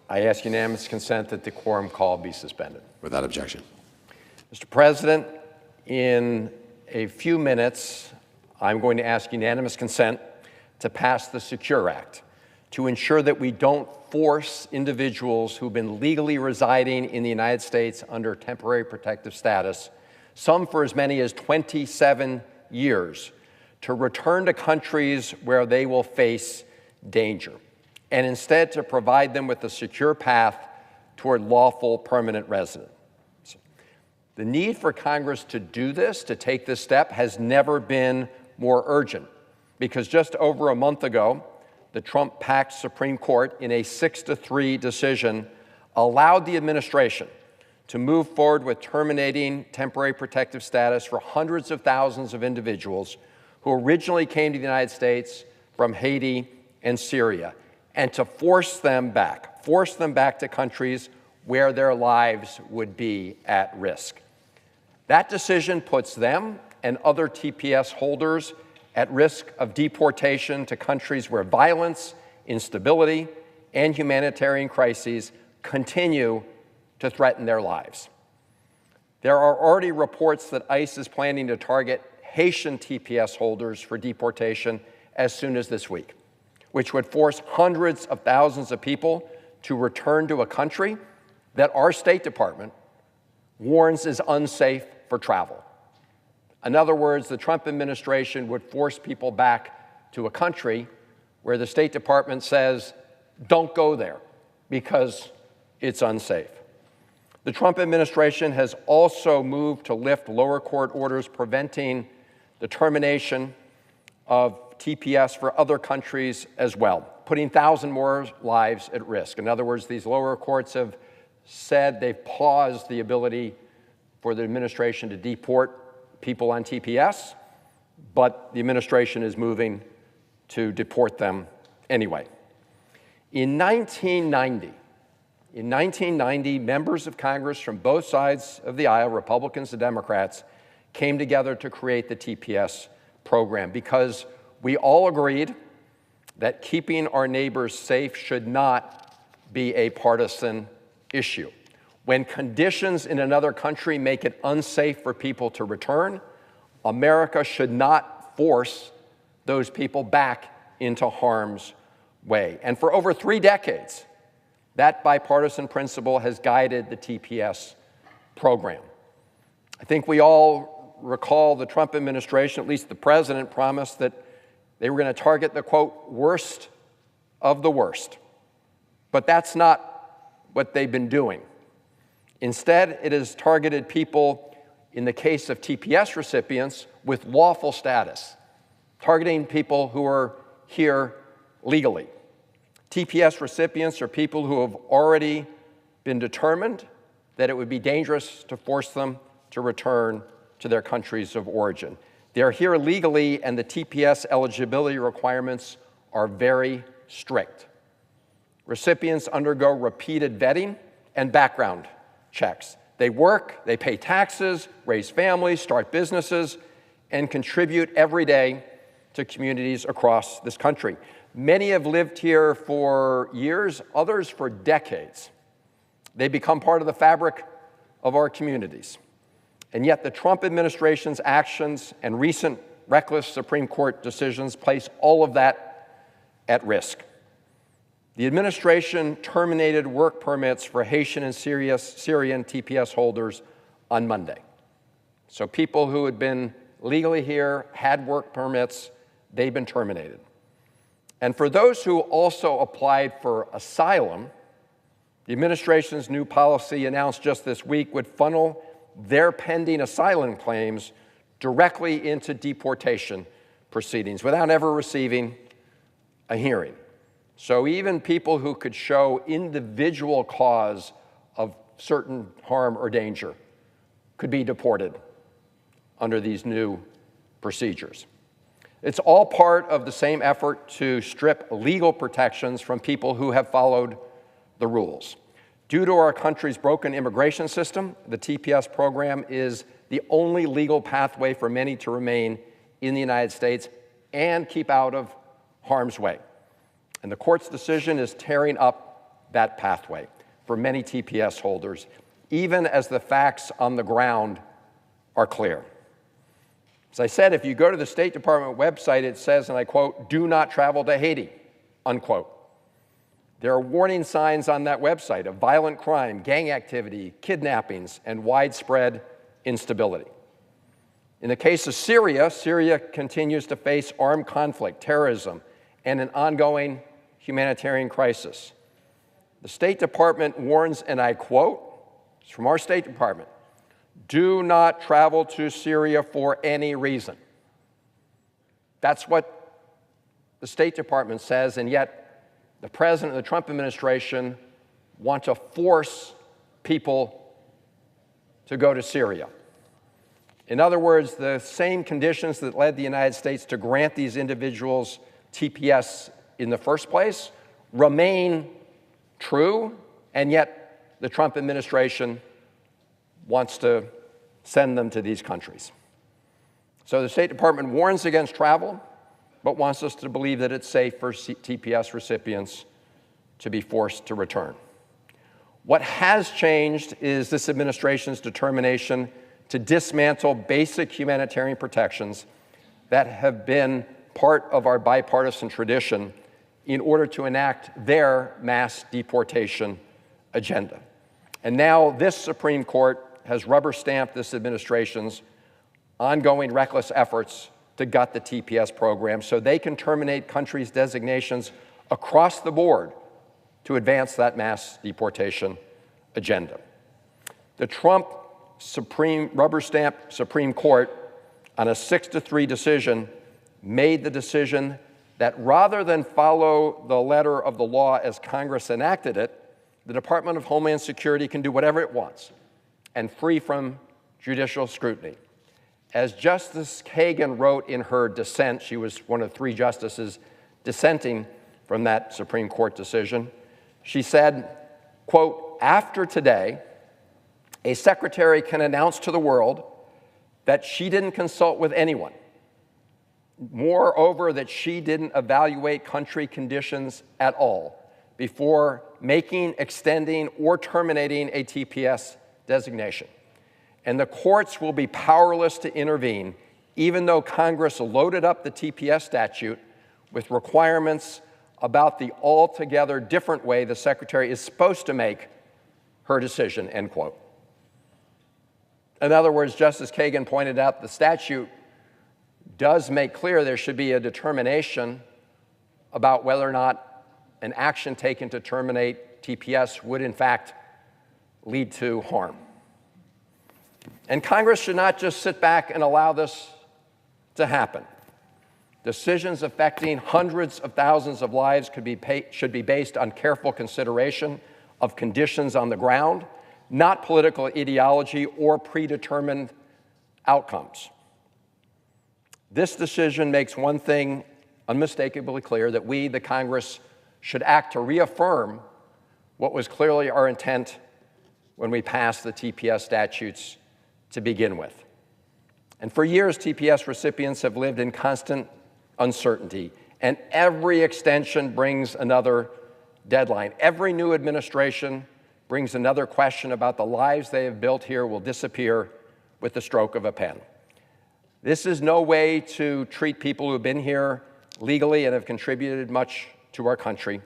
I ask unanimous consent that the quorum call be suspended. Without objection. Mr. President, in a few minutes, I'm going to ask unanimous consent to pass the Secure Act to ensure that we don't force individuals who've been legally residing in the United States under temporary protective status, some for as many as 27 years, to return to countries where they will face danger, and instead to provide them with a secure path toward lawful permanent residence. The need for Congress to do this, to take this step, has never been more urgent, because just over a month ago, the Trump-packed Supreme Court, in a 6-3 decision, allowed the administration to move forward with terminating temporary protective status for hundreds of thousands of individuals who originally came to the United States from Haiti and Syria, and to force them back to countries where their lives would be at risk. That decision puts them and other TPS holders at risk of deportation to countries where violence, instability, and humanitarian crises continue to threaten their lives. There are already reports that ICE is planning to target Haitian TPS holders for deportation as soon as this week, which would force hundreds of thousands of people to return to a country that our State Department warns is unsafe for travel. In other words, the Trump administration would force people back to a country where the State Department says, don't go there because it's unsafe. The Trump administration has also moved to lift lower court orders preventing the termination of TPS for other countries as well, putting 1,000 more lives at risk. In other words, these lower courts have said they've paused the ability for the administration to deport people on TPS, but the administration is moving to deport them anyway. In 1990, members of Congress from both sides of the aisle, Republicans and Democrats, came together to create the TPS program because we all agreed that keeping our neighbors safe should not be a partisan issue. When conditions in another country make it unsafe for people to return, America should not force those people back into harm's way. And for over 3 decades, that bipartisan principle has guided the TPS program. I think we all recall the Trump administration, at least the president, promised that they were going to target the, quote, worst of the worst. But that's not what they've been doing. Instead, it has targeted people, in the case of TPS recipients, with lawful status, targeting people who are here legally. TPS recipients are people who have already been determined that it would be dangerous to force them to return to their countries of origin. They're here legally, and the TPS eligibility requirements are very strict. Recipients undergo repeated vetting and background checks. They work, they pay taxes, raise families, start businesses, and contribute every day to communities across this country. Many have lived here for years, others for decades. They become part of the fabric of our communities. And yet the Trump administration's actions and recent reckless Supreme Court decisions place all of that at risk. The administration terminated work permits for Haitian and Syrian TPS holders on Monday. So people who had been legally here, had work permits, they've been terminated. And for those who also applied for asylum, the administration's new policy announced just this week would funnel their pending asylum claims directly into deportation proceedings without ever receiving a hearing. So even people who could show individual cause of certain harm or danger could be deported under these new procedures. It's all part of the same effort to strip legal protections from people who have followed the rules. Due to our country's broken immigration system, the TPS program is the only legal pathway for many to remain in the United States and keep out of harm's way. And the court's decision is tearing up that pathway for many TPS holders, even as the facts on the ground are clear. As I said, if you go to the State Department website, it says, and I quote, "Do not travel to Haiti," unquote. There are warning signs on that website of violent crime, gang activity, kidnappings, and widespread instability. In the case of Syria, Syria continues to face armed conflict, terrorism, and an ongoing humanitarian crisis. The State Department warns, and I quote, it's from our State Department, "Do not travel to Syria for any reason." That's what the State Department says, and yet the President and the Trump administration want to force people to go to Syria. In other words, the same conditions that led the United States to grant these individuals TPS in the first place remain true, and yet the Trump administration wants to send them to these countries. So the State Department warns against travel, but wants us to believe that it's safe for TPS recipients to be forced to return. What has changed is this administration's determination to dismantle basic humanitarian protections that have been part of our bipartisan tradition in order to enact their mass deportation agenda. And now this Supreme Court has rubber-stamped this administration's ongoing reckless efforts to gut the TPS program so they can terminate countries' designations across the board to advance that mass deportation agenda. The Trump rubber-stamp Supreme Court, on a 6-3 decision, made the decision that rather than follow the letter of the law as Congress enacted it, the Department of Homeland Security can do whatever it wants and free from judicial scrutiny. As Justice Kagan wrote in her dissent, she was one of 3 justices dissenting from that Supreme Court decision, she said, quote, "After today, a secretary can announce to the world that she didn't consult with anyone. Moreover, that she didn't evaluate country conditions at all before making, extending, or terminating a TPS designation. And the courts will be powerless to intervene, even though Congress loaded up the TPS statute with requirements about the altogether different way the secretary is supposed to make her decision," end quote. In other words, Justice Kagan pointed out the statute does make clear there should be a determination about whether or not an action taken to terminate TPS would in fact lead to harm. And Congress should not just sit back and allow this to happen. Decisions affecting hundreds of thousands of lives should be based on careful consideration of conditions on the ground, not political ideology or predetermined outcomes. This decision makes one thing unmistakably clear, that we, the Congress, should act to reaffirm what was clearly our intent when we passed the TPS statutes to begin with. And for years, TPS recipients have lived in constant uncertainty, and every extension brings another deadline. Every new administration brings another question about the lives they have built here will disappear with the stroke of a pen. This is no way to treat people who have been here legally and have contributed much to our country.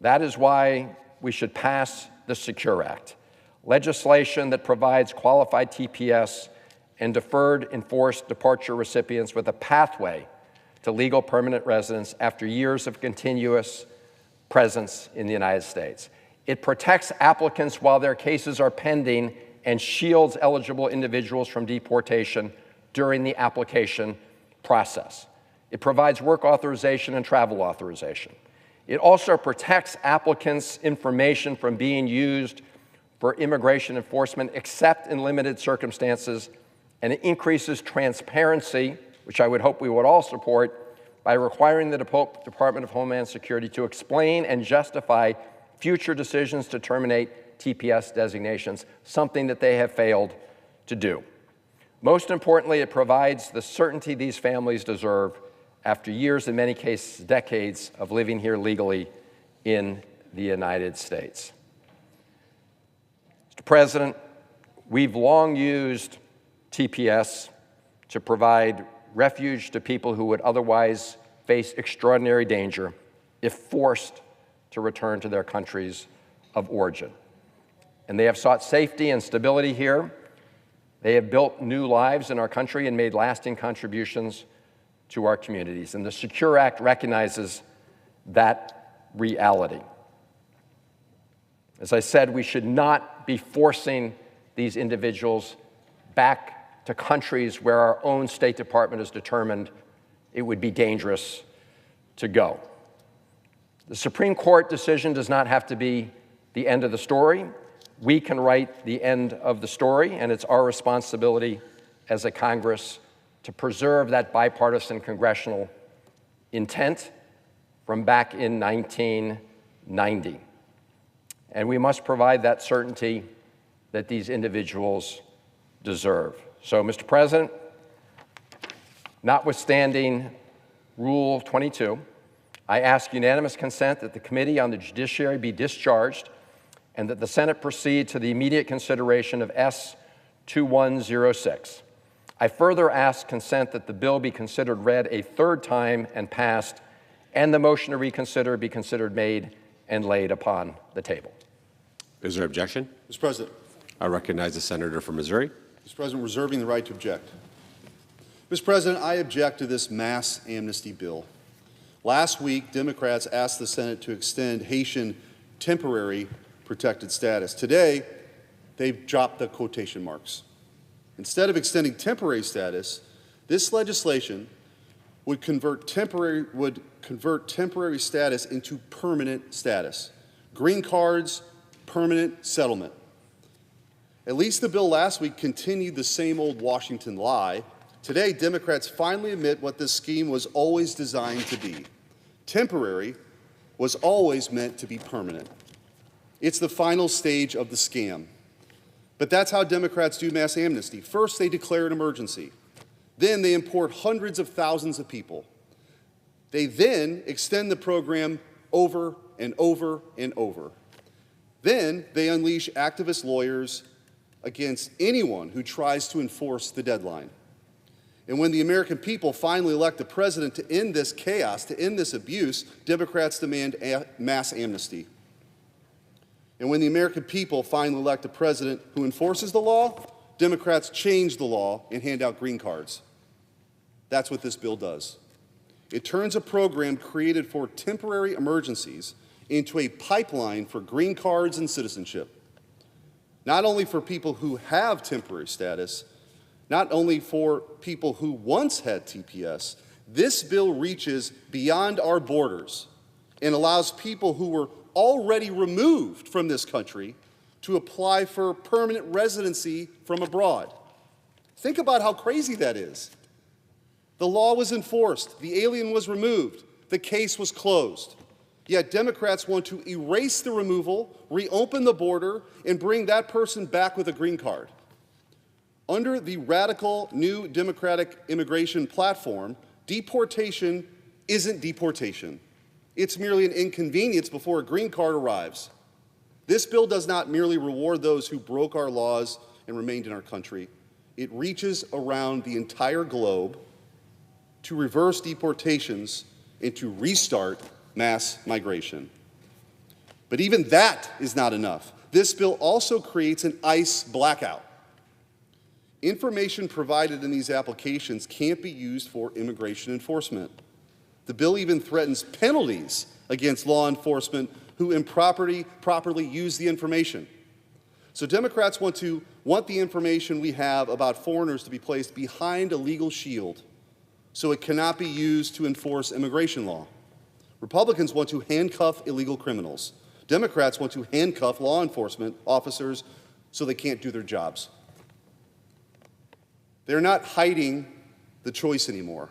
That is why we should pass the Secure Act, legislation that provides qualified TPS and deferred enforced departure recipients with a pathway to legal permanent residence after years of continuous presence in the United States. It protects applicants while their cases are pending and shields eligible individuals from deportation during the application process. It provides work authorization and travel authorization. It also protects applicants' information from being used for immigration enforcement except in limited circumstances, and it increases transparency, which I would hope we would all support, by requiring the Department of Homeland Security to explain and justify future decisions to terminate TPS designations, something that they have failed to do. Most importantly, it provides the certainty these families deserve after years, in many cases decades, of living here legally in the United States. Mr. President, we've long used TPS to provide refuge to people who would otherwise face extraordinary danger if forced to return to their countries of origin. And they have sought safety and stability here. They have built new lives in our country and made lasting contributions to our communities. And the Secure Act recognizes that reality. As I said, we should not be forcing these individuals back to countries where our own State Department has determined it would be dangerous to go. The Supreme Court decision does not have to be the end of the story. We can write the end of the story, and it's our responsibility as a Congress to preserve that bipartisan congressional intent from back in 1990. And we must provide that certainty that these individuals deserve. So, Mr. President, notwithstanding Rule 22, I ask unanimous consent that the Committee on the Judiciary be discharged and that the Senate proceed to the immediate consideration of S-2106. I further ask consent that the bill be considered read a third time and passed, and the motion to reconsider be considered made and laid upon the table. Is there objection? Mr. President. I recognize the senator from Missouri. Mr. President, reserving the right to object. Mr. President, I object to this mass amnesty bill. Last week, Democrats asked the Senate to extend Haitian temporary protected status. Today, they've dropped the quotation marks. Instead of extending temporary status, this legislation would convert temporary status into permanent status. Green cards, permanent settlement. At least the bill last week continued the same old Washington lie. Today, Democrats finally admit what this scheme was always designed to be. Temporary was always meant to be permanent. It's the final stage of the scam. But that's how Democrats do mass amnesty. First, they declare an emergency. Then they import hundreds of thousands of people. They then extend the program over and over and over. Then they unleash activist lawyers against anyone who tries to enforce the deadline. And when the American people finally elect a president to end this chaos, to end this abuse, Democrats demand mass amnesty. And when the American people finally elect a president who enforces the law, Democrats change the law and hand out green cards. That's what this bill does. It turns a program created for temporary emergencies into a pipeline for green cards and citizenship. Not only for people who have temporary status, not only for people who once had TPS, this bill reaches beyond our borders and allows people who were already removed from this country to apply for permanent residency from abroad. Think about how crazy that is. The law was enforced, the alien was removed, the case was closed. Yet Democrats want to erase the removal, reopen the border, and bring that person back with a green card. Under the radical new Democratic immigration platform, deportation isn't deportation. It's merely an inconvenience before a green card arrives. This bill does not merely reward those who broke our laws and remained in our country. It reaches around the entire globe to reverse deportations and to restart mass migration. But even that is not enough. This bill also creates an ICE blackout. Information provided in these applications can't be used for immigration enforcement. The bill even threatens penalties against law enforcement who improperly use the information. So Democrats want the information we have about foreigners to be placed behind a legal shield so it cannot be used to enforce immigration law. Republicans want to handcuff illegal criminals. Democrats want to handcuff law enforcement officers so they can't do their jobs. They're not hiding the choice anymore.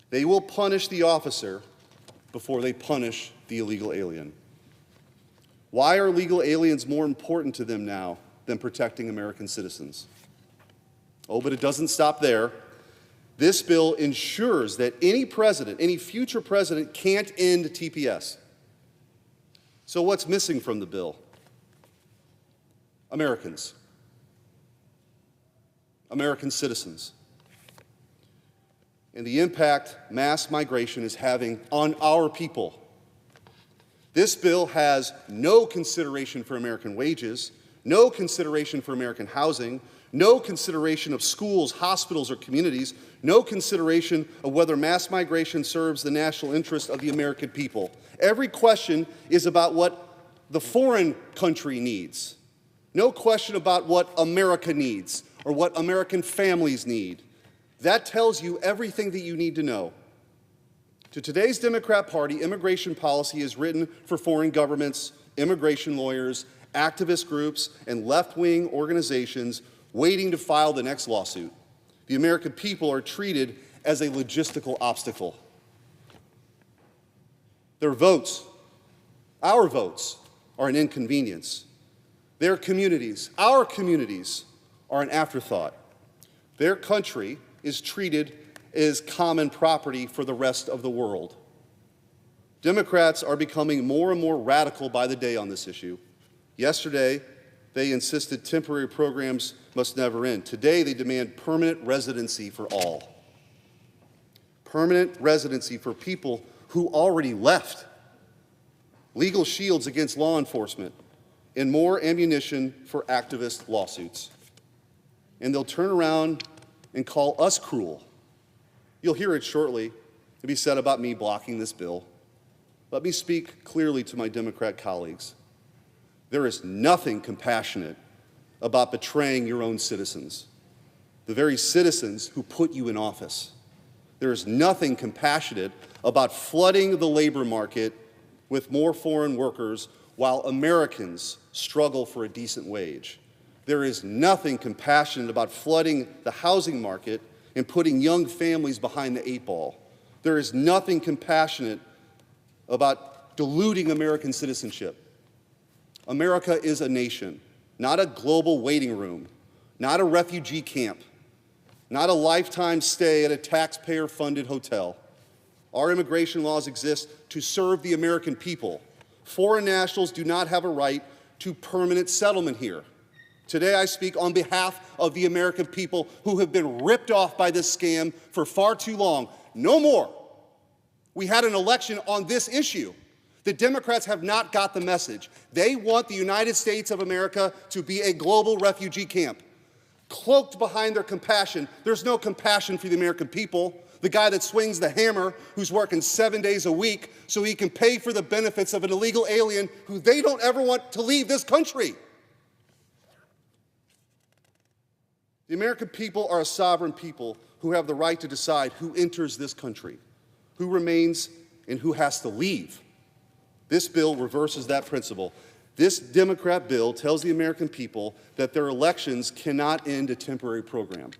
They will punish the officer before they punish the illegal alien. Why are legal aliens more important to them now than protecting American citizens? Oh, but it doesn't stop there. This bill ensures that any president, any future president, can't end TPS. So what's missing from the bill? Americans. American citizens. And the impact mass migration is having on our people. This bill has no consideration for American wages, no consideration for American housing, no consideration of schools, hospitals, or communities, no consideration of whether mass migration serves the national interest of the American people. Every question is about what the foreign country needs. No question about what America needs or what American families need. That tells you everything that you need to know. To today's Democrat Party, immigration policy is written for foreign governments, immigration lawyers, activist groups, and left-wing organizations waiting to file the next lawsuit. The American people are treated as a logistical obstacle. Their votes, our votes, are an inconvenience. Their communities, our communities, are an afterthought. Their country is treated as common property for the rest of the world. Democrats are becoming more and more radical by the day on this issue. Yesterday, they insisted temporary programs must never end. Today, they demand permanent residency for all. Permanent residency for people who already left. Legal shields against law enforcement, and more ammunition for activist lawsuits. And they'll turn around and call us cruel. You'll hear it shortly to be said about me blocking this bill. Let me speak clearly to my Democrat colleagues. There is nothing compassionate about betraying your own citizens, the very citizens who put you in office. There is nothing compassionate about flooding the labor market with more foreign workers while Americans struggle for a decent wage. There is nothing compassionate about flooding the housing market and putting young families behind the eight ball. There is nothing compassionate about diluting American citizenship. America is a nation, not a global waiting room, not a refugee camp, not a lifetime stay at a taxpayer-funded hotel. Our immigration laws exist to serve the American people. Foreign nationals do not have a right to permanent settlement here. Today, I speak on behalf of the American people who have been ripped off by this scam for far too long. No more. We had an election on this issue. The Democrats have not got the message. They want the United States of America to be a global refugee camp. Cloaked behind their compassion, there's no compassion for the American people. The guy that swings the hammer, who's working 7 days a week so he can pay for the benefits of an illegal alien who they don't ever want to leave this country. The American people are a sovereign people who have the right to decide who enters this country, who remains, and who has to leave. This bill reverses that principle. This Democrat bill tells the American people that their elections cannot end a temporary program,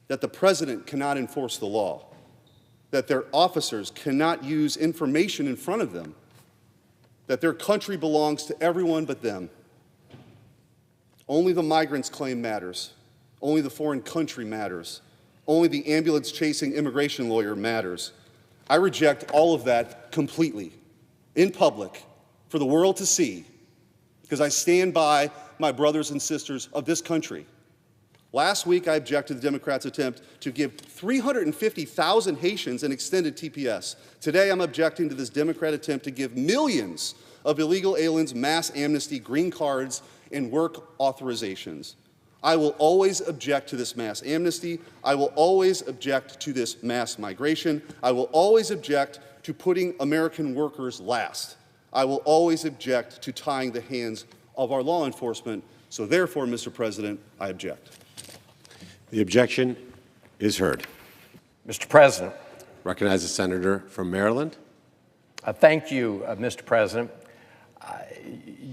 that the president cannot enforce the law, that their officers cannot use information in front of them, that their country belongs to everyone but them. Only the migrants' claim matters. Only the foreign country matters. Only the ambulance-chasing immigration lawyer matters. I reject all of that completely, in public, for the world to see, because I stand by my brothers and sisters of this country. Last week, I objected to the Democrats' attempt to give 350,000 Haitians an extended TPS. Today, I'm objecting to this Democrat attempt to give millions of illegal aliens mass amnesty, green cards, and work authorizations. I will always object to this mass amnesty. I will always object to this mass migration. I will always object to putting American workers last. I will always object to tying the hands of our law enforcement. So therefore, Mr. President, I object. The objection is heard. Mr. President. Recognize the senator from Maryland. Thank you, Mr. President.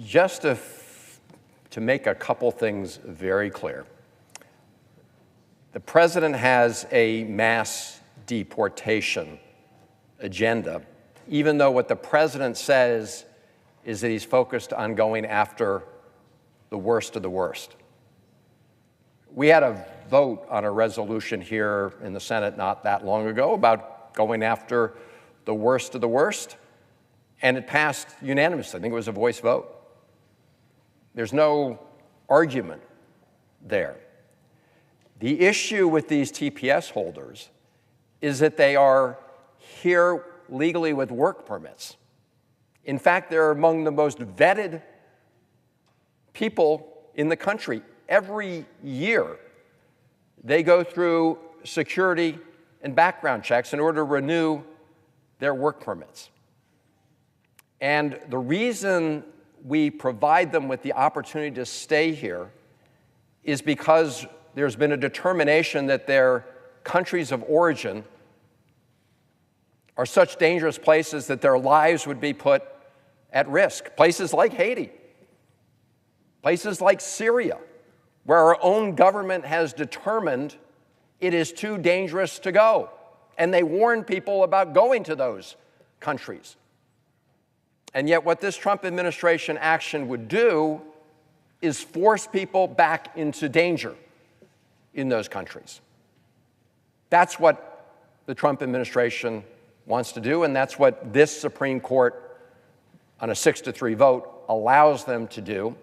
Just to make a couple things very clear. The president has a mass deportation agenda, even though what the president says is that he's focused on going after the worst of the worst. We had a vote on a resolution here in the Senate not that long ago about going after the worst of the worst, and it passed unanimously. I think it was a voice vote. There's no argument there. The issue with these TPS holders is that they are here legally with work permits. In fact, they're among the most vetted people in the country. Every year, they go through security and background checks in order to renew their work permits. And the reason we provide them with the opportunity to stay here is because there's been a determination that their countries of origin are such dangerous places that their lives would be put at risk. Places like Haiti, places like Syria, where our own government has determined it is too dangerous to go. And they warn people about going to those countries. And yet what this Trump administration action would do is force people back into danger in those countries. That's what the Trump administration wants to do, and that's what this Supreme Court, on a 6-3 vote, allows them to do.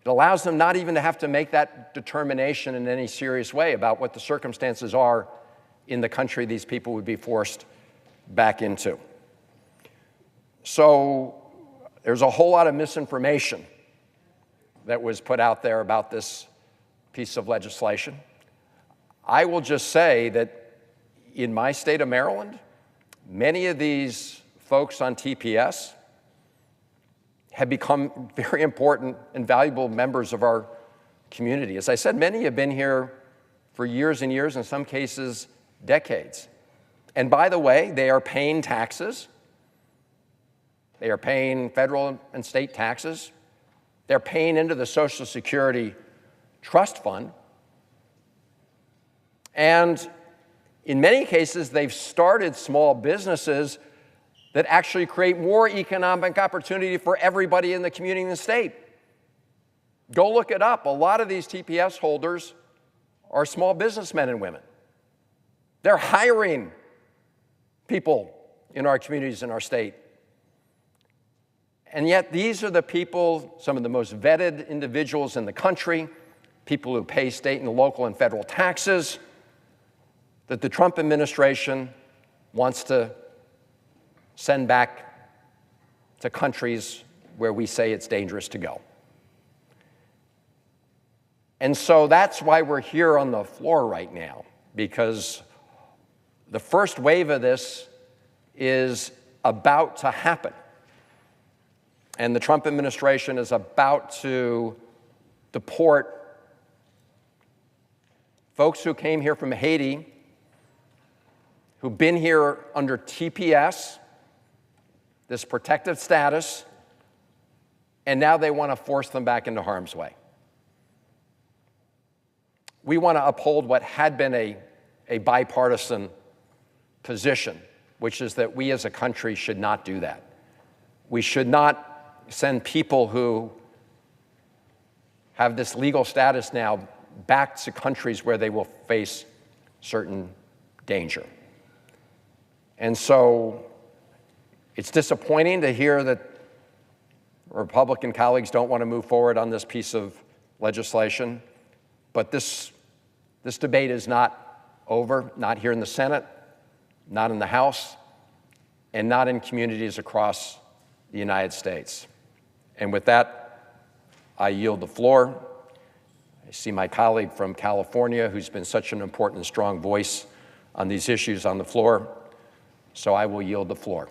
It allows them not even to have to make that determination in any serious way about what the circumstances are in the country these people would be forced back into. So there's a whole lot of misinformation that was put out there about this piece of legislation. I will just say that in my state of Maryland, many of these folks on TPS have become very important and valuable members of our community. As I said, many have been here for years and years, in some cases, decades. And by the way, they are paying taxes. They are paying federal and state taxes. They're paying into the Social Security Trust Fund. And in many cases, they've started small businesses that actually create more economic opportunity for everybody in the community and the state. Go look it up. A lot of these TPS holders are small businessmen and women. They're hiring people in our communities in our state. And yet these are the people, some of the most vetted individuals in the country, people who pay state and local and federal taxes, that the Trump administration wants to send back to countries where we say it's dangerous to go. And so that's why we're here on the floor right now, because the first wave of this is about to happen. And the Trump administration is about to deport folks who came here from Haiti, who've been here under TPS, this protective status, and now they want to force them back into harm's way. We want to uphold what had been a bipartisan position, which is that we as a country should not do that. We should not send people who have this legal status now back to countries where they will face certain danger. And so it's disappointing to hear that Republican colleagues don't want to move forward on this piece of legislation, but this debate is not over, not here in the Senate, not in the House, and not in communities across the United States. And with that, I yield the floor. I see my colleague from California, who's been such an important and strong voice on these issues, on the floor, so I will yield the floor.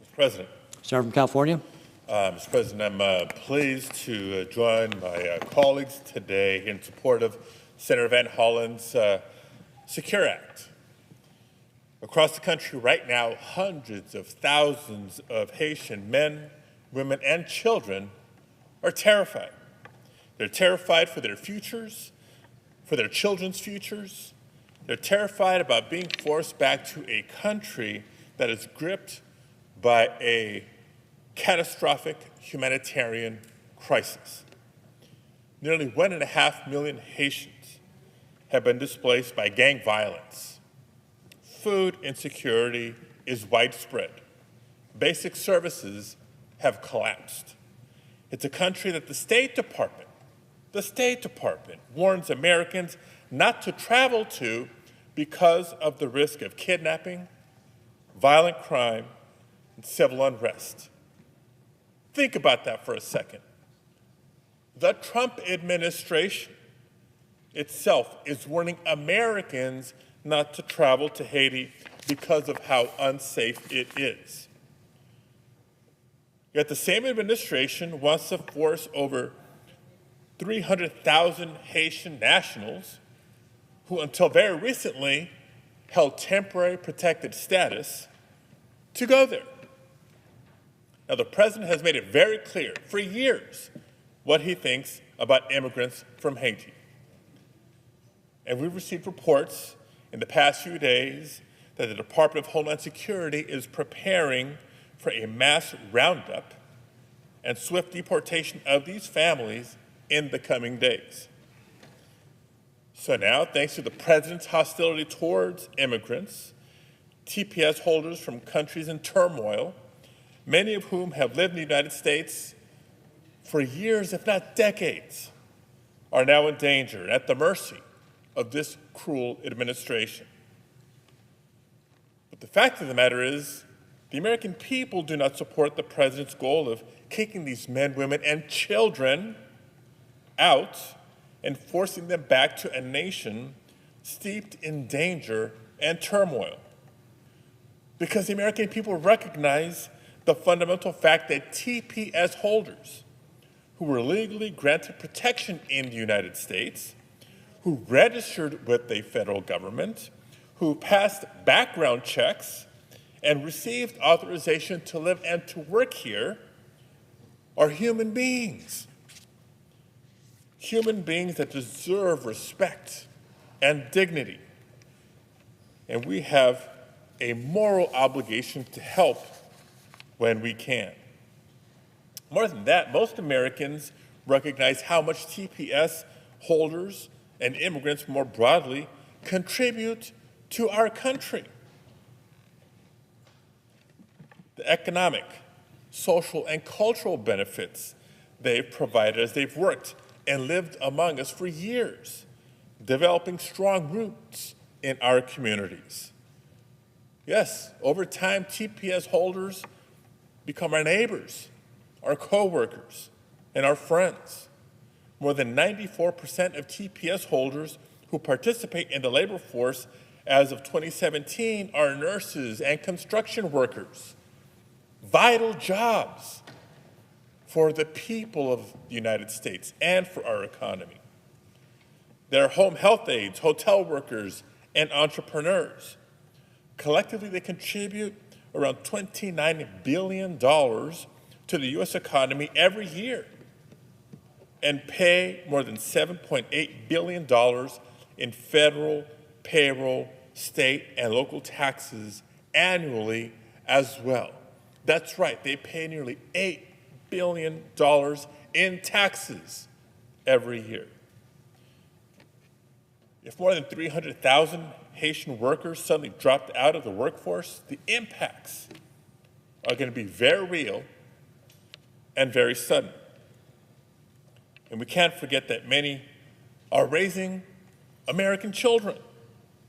Mr. President. Senator from California. Mr. President, I'm pleased to join my colleagues today in support of Senator Van Hollen's Secure Act. Across the country right now, hundreds of thousands of Haitian men, women, and children are terrified. They're terrified for their futures, for their children's futures. They're terrified about being forced back to a country that is gripped by a catastrophic humanitarian crisis. nearly 1.5 million Haitians have been displaced by gang violence. Food insecurity is widespread. Basic services have collapsed. It's a country that the State Department warns Americans not to travel to because of the risk of kidnapping, violent crime, and civil unrest. Think about that for a second. The Trump administration itself is warning Americans not to travel to Haiti because of how unsafe it is. Yet the same administration wants to force over 300,000 Haitian nationals who until very recently held temporary protected status to go there. Now, the president has made it very clear for years what he thinks about immigrants from Haiti. And we've received reports in the past few days that the Department of Homeland Security is preparing for a mass roundup and swift deportation of these families in the coming days. So now, thanks to the president's hostility towards immigrants, TPS holders from countries in turmoil, many of whom have lived in the United States for years, if not decades, are now in danger and at the mercy of this cruel administration. But the fact of the matter is, the American people do not support the president's goal of kicking these men, women, and children out and forcing them back to a nation steeped in danger and turmoil. Because the American people recognize the fundamental fact that TPS holders who were legally granted protection in the United States, who registered with the federal government, who passed background checks and received authorization to live and to work here, are human beings. Human beings that deserve respect and dignity. And we have a moral obligation to help when we can. More than that, most Americans recognize how much TPS holders and immigrants more broadly contribute to our country. The economic, social, and cultural benefits they've provided as they've worked and lived among us for years, developing strong roots in our communities. Yes, over time, TPS holders become our neighbors, our co-workers, and our friends. More than 94% of TPS holders who participate in the labor force as of 2017 are nurses and construction workers, vital jobs for the people of the United States and for our economy. They're home health aides, hotel workers, and entrepreneurs. Collectively, they contribute around $29 billion to the U.S. economy every year and pay more than $7.8 billion in federal, payroll, state, and local taxes annually as well. That's right, they pay nearly $8 billion in taxes every year. If more than 300,000 Haitian workers suddenly dropped out of the workforce, the impacts are going to be very real and very sudden. And we can't forget that many are raising American children,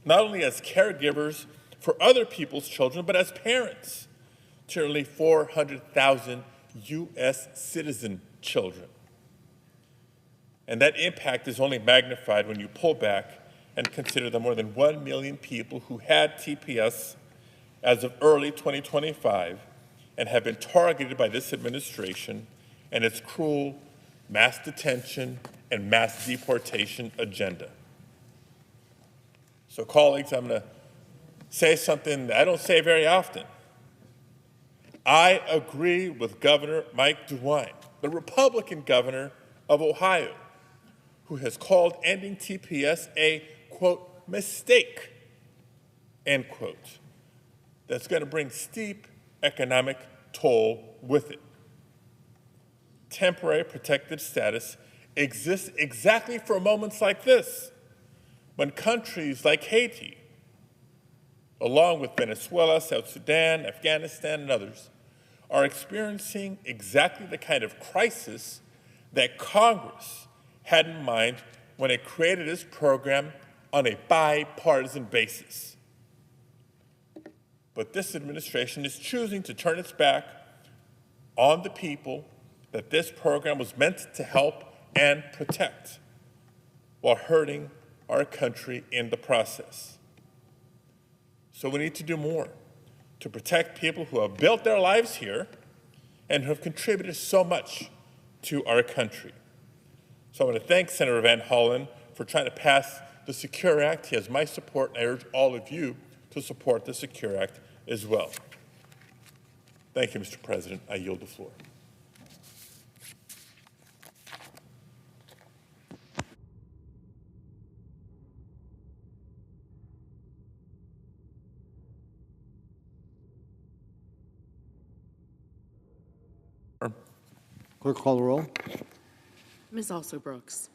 not only as caregivers for other people's children, but as parents to nearly 400,000 U.S. citizen children. And that impact is only magnified when you pull back and consider the more than 1 million people who had TPS as of early 2025 and have been targeted by this administration and its cruel mass detention and mass deportation agenda. So, colleagues, I'm going to say something that I don't say very often. I agree with Governor Mike DeWine, the Republican governor of Ohio, who has called ending TPS a, quote, mistake, end quote, that's going to bring steep economic toll with it. Temporary protected status exists exactly for moments like this, when countries like Haiti, along with Venezuela, South Sudan, Afghanistan, and others, are experiencing exactly the kind of crisis that Congress had in mind when it created this program on a bipartisan basis. But this administration is choosing to turn its back on the people that this program was meant to help and protect, while hurting our country in the process. So we need to do more to protect people who have built their lives here and who have contributed so much to our country. So I want to thank Senator Van Hollen for trying to pass the Secure Act. He has my support, and I urge all of you to support the Secure Act as well. Thank you, Mr. President. I yield the floor. Clerk, call the roll. Ms. Also Brooks.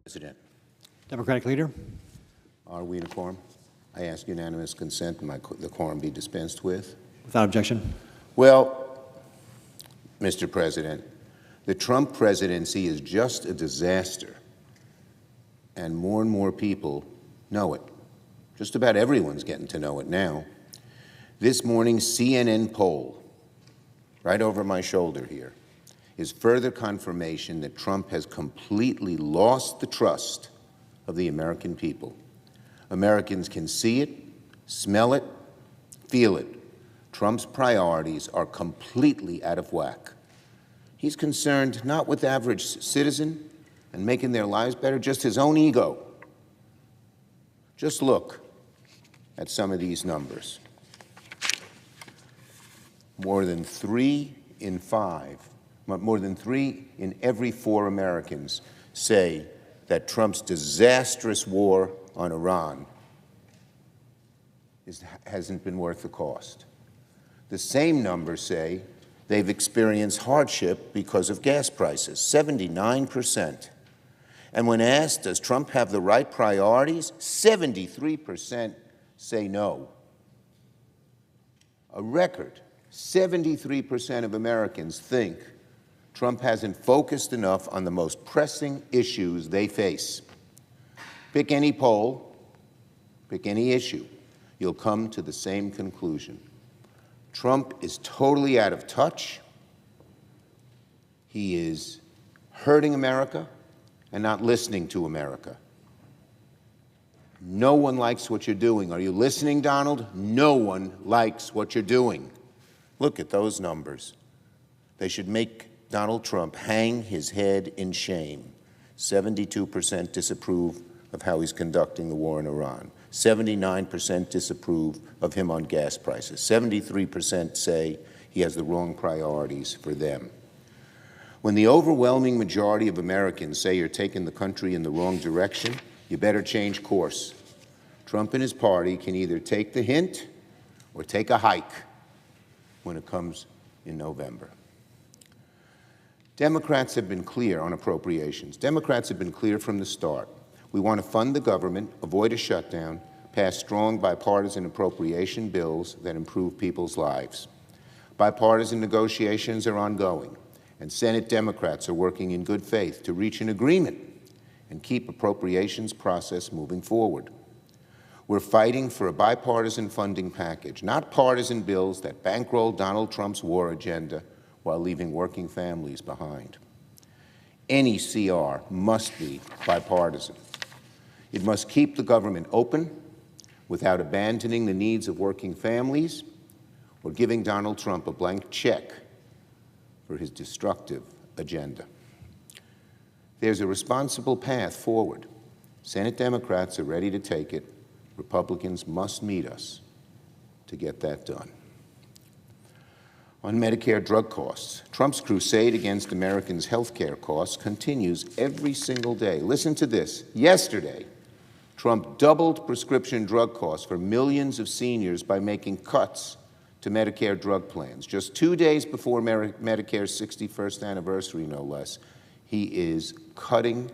President. Democratic Leader. Are we in a quorum? I ask unanimous consent and the quorum be dispensed with. Without objection. Well, Mr. President, the Trump presidency is just a disaster, and more people know it. Just about everyone's getting to know it now. This morning's CNN poll, right over my shoulder here, is further confirmation that Trump has completely lost the trust of the American people. Americans can see it, smell it, feel it. Trump's priorities are completely out of whack. He's concerned not with the average citizen and making their lives better, just his own ego. Just look at some of these numbers. More than 3 in every 4 Americans say that Trump's disastrous war on Iran hasn't been worth the cost. The same numbers say they've experienced hardship because of gas prices, 79%. And when asked, does Trump have the right priorities, 73% say no. A record 73% of Americans think Trump hasn't focused enough on the most pressing issues they face. Pick any poll, pick any issue, you'll come to the same conclusion. Trump is totally out of touch. He is hurting America and not listening to America. No one likes what you're doing. Are you listening, Donald? No one likes what you're doing. Look at those numbers. They should make Donald Trump hang his head in shame. 72% disapprove of how he's conducting the war in Iran. 79% disapprove of him on gas prices. 73% say he has the wrong priorities for them. When the overwhelming majority of Americans say you're taking the country in the wrong direction, you better change course. Trump and his party can either take the hint or take a hike when it comes in November. Democrats have been clear on appropriations. Democrats have been clear from the start. We want to fund the government, avoid a shutdown, pass strong bipartisan appropriation bills that improve people's lives. Bipartisan negotiations are ongoing, and Senate Democrats are working in good faith to reach an agreement and keep appropriations process moving forward. We're fighting for a bipartisan funding package, not partisan bills that bankroll Donald Trump's war agenda while leaving working families behind. Any CR must be bipartisan. It must keep the government open without abandoning the needs of working families or giving Donald Trump a blank check for his destructive agenda. There's a responsible path forward. Senate Democrats are ready to take it. Republicans must meet us to get that done. On Medicare drug costs, Trump's crusade against Americans' health care costs continues every single day. Listen to this. Yesterday, Trump doubled prescription drug costs for millions of seniors by making cuts to Medicare drug plans. Just 2 days before Medicare's 61st anniversary, no less, he is cutting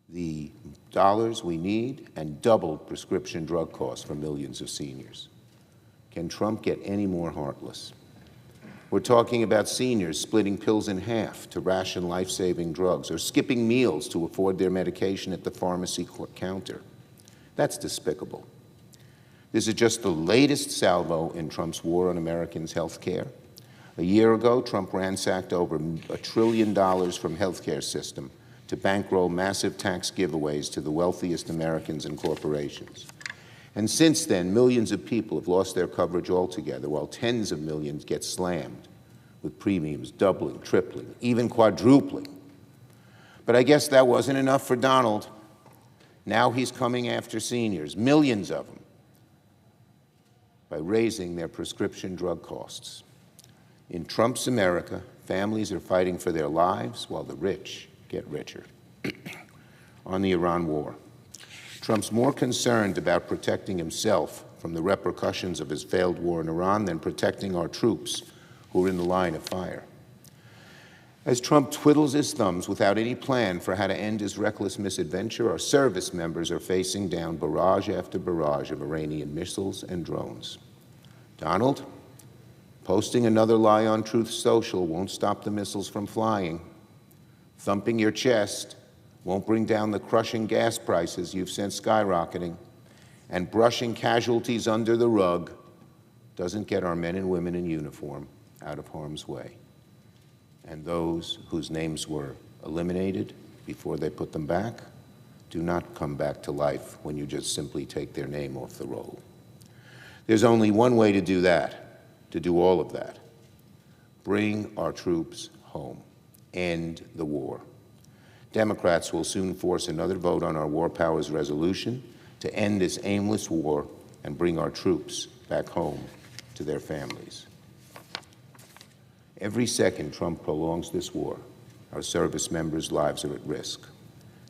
the dollars we need and doubled prescription drug costs for millions of seniors. Can Trump get any more heartless? We're talking about seniors splitting pills in half to ration life-saving drugs or skipping meals to afford their medication at the pharmacy counter. That's despicable. This is just the latest salvo in Trump's war on Americans' health care. A year ago, Trump ransacked over $1 trillion from health care system to bankroll massive tax giveaways to the wealthiest Americans and corporations. And since then, millions of people have lost their coverage altogether, while tens of millions get slammed, with premiums doubling, tripling, even quadrupling. But I guess that wasn't enough for Donald. Now he's coming after seniors, millions of them, by raising their prescription drug costs. In Trump's America, families are fighting for their lives while the rich get richer. On the Iran war, Trump's more concerned about protecting himself from the repercussions of his failed war in Iran than protecting our troops who are in the line of fire. As Trump twiddles his thumbs without any plan for how to end his reckless misadventure, our service members are facing down barrage after barrage of Iranian missiles and drones. Donald, posting another lie on Truth Social won't stop the missiles from flying. Thumping your chest won't bring down the crushing gas prices you've sent skyrocketing. And brushing casualties under the rug doesn't get our men and women in uniform out of harm's way. And those whose names were eliminated before they put them back do not come back to life when you just simply take their name off the roll. There's only one way to do that, to do all of that. Bring our troops home. End the war. Democrats will soon force another vote on our War Powers Resolution to end this aimless war and bring our troops back home to their families. Every second Trump prolongs this war, our service members' lives are at risk.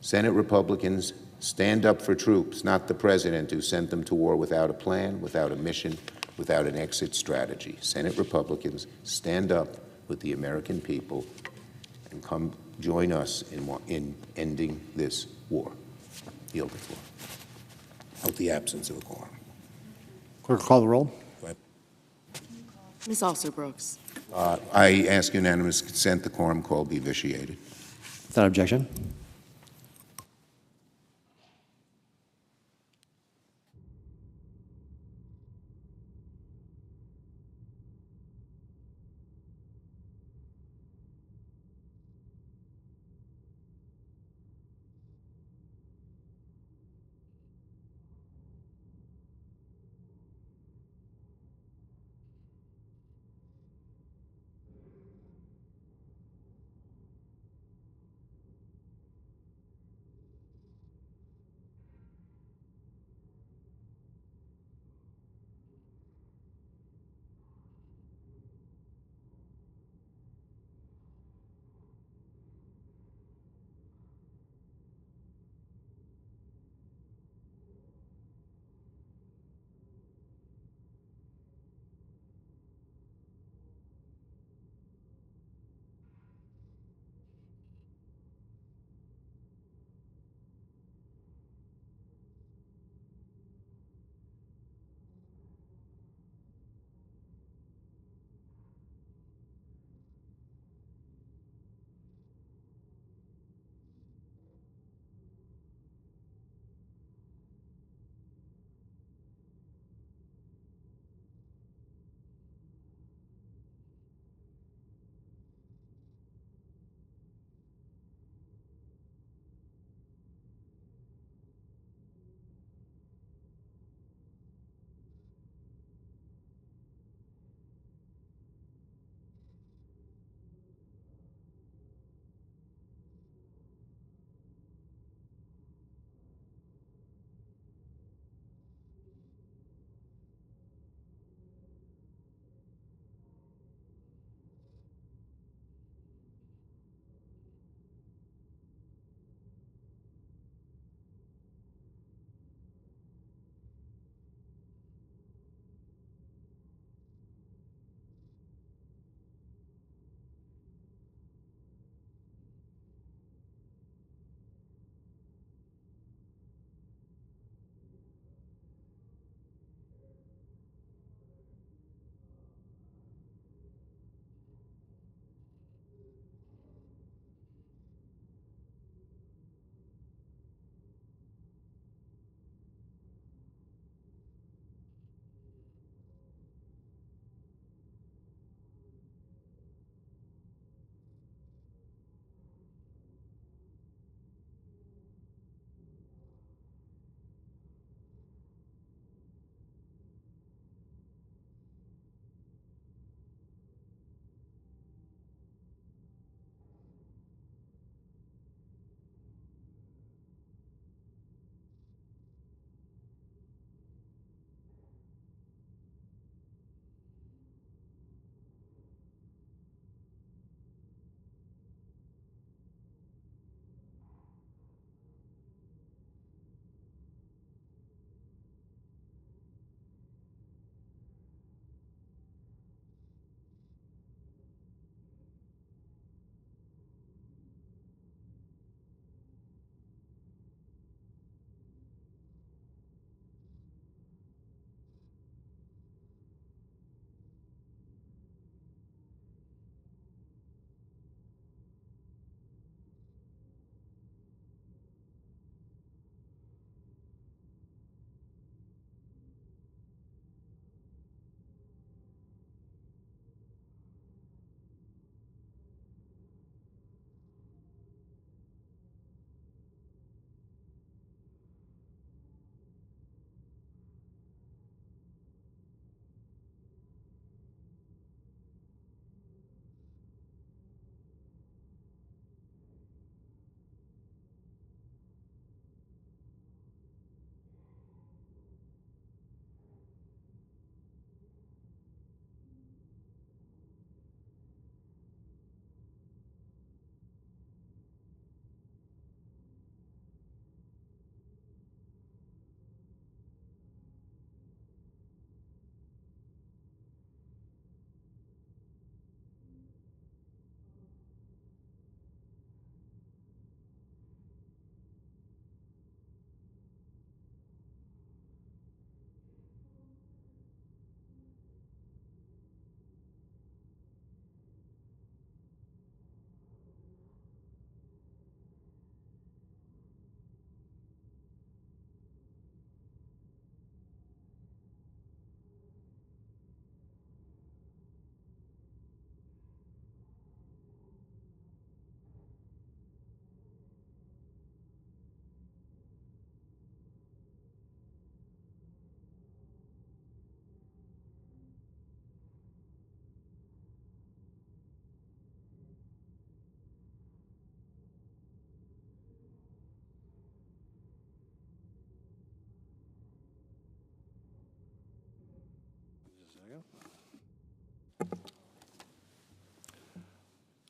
Senate Republicans, stand up for troops, not the president who sent them to war without a plan, without a mission, without an exit strategy. Senate Republicans, stand up with the American people and come join us in ending this war. Yield the floor. Out the absence of a quorum. Clerk, call the roll. Ms. Also Brooks. I ask unanimous consent the quorum call be vitiated. Without objection.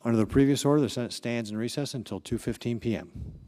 Under the previous order, the Senate stands in recess until 2:15 p.m.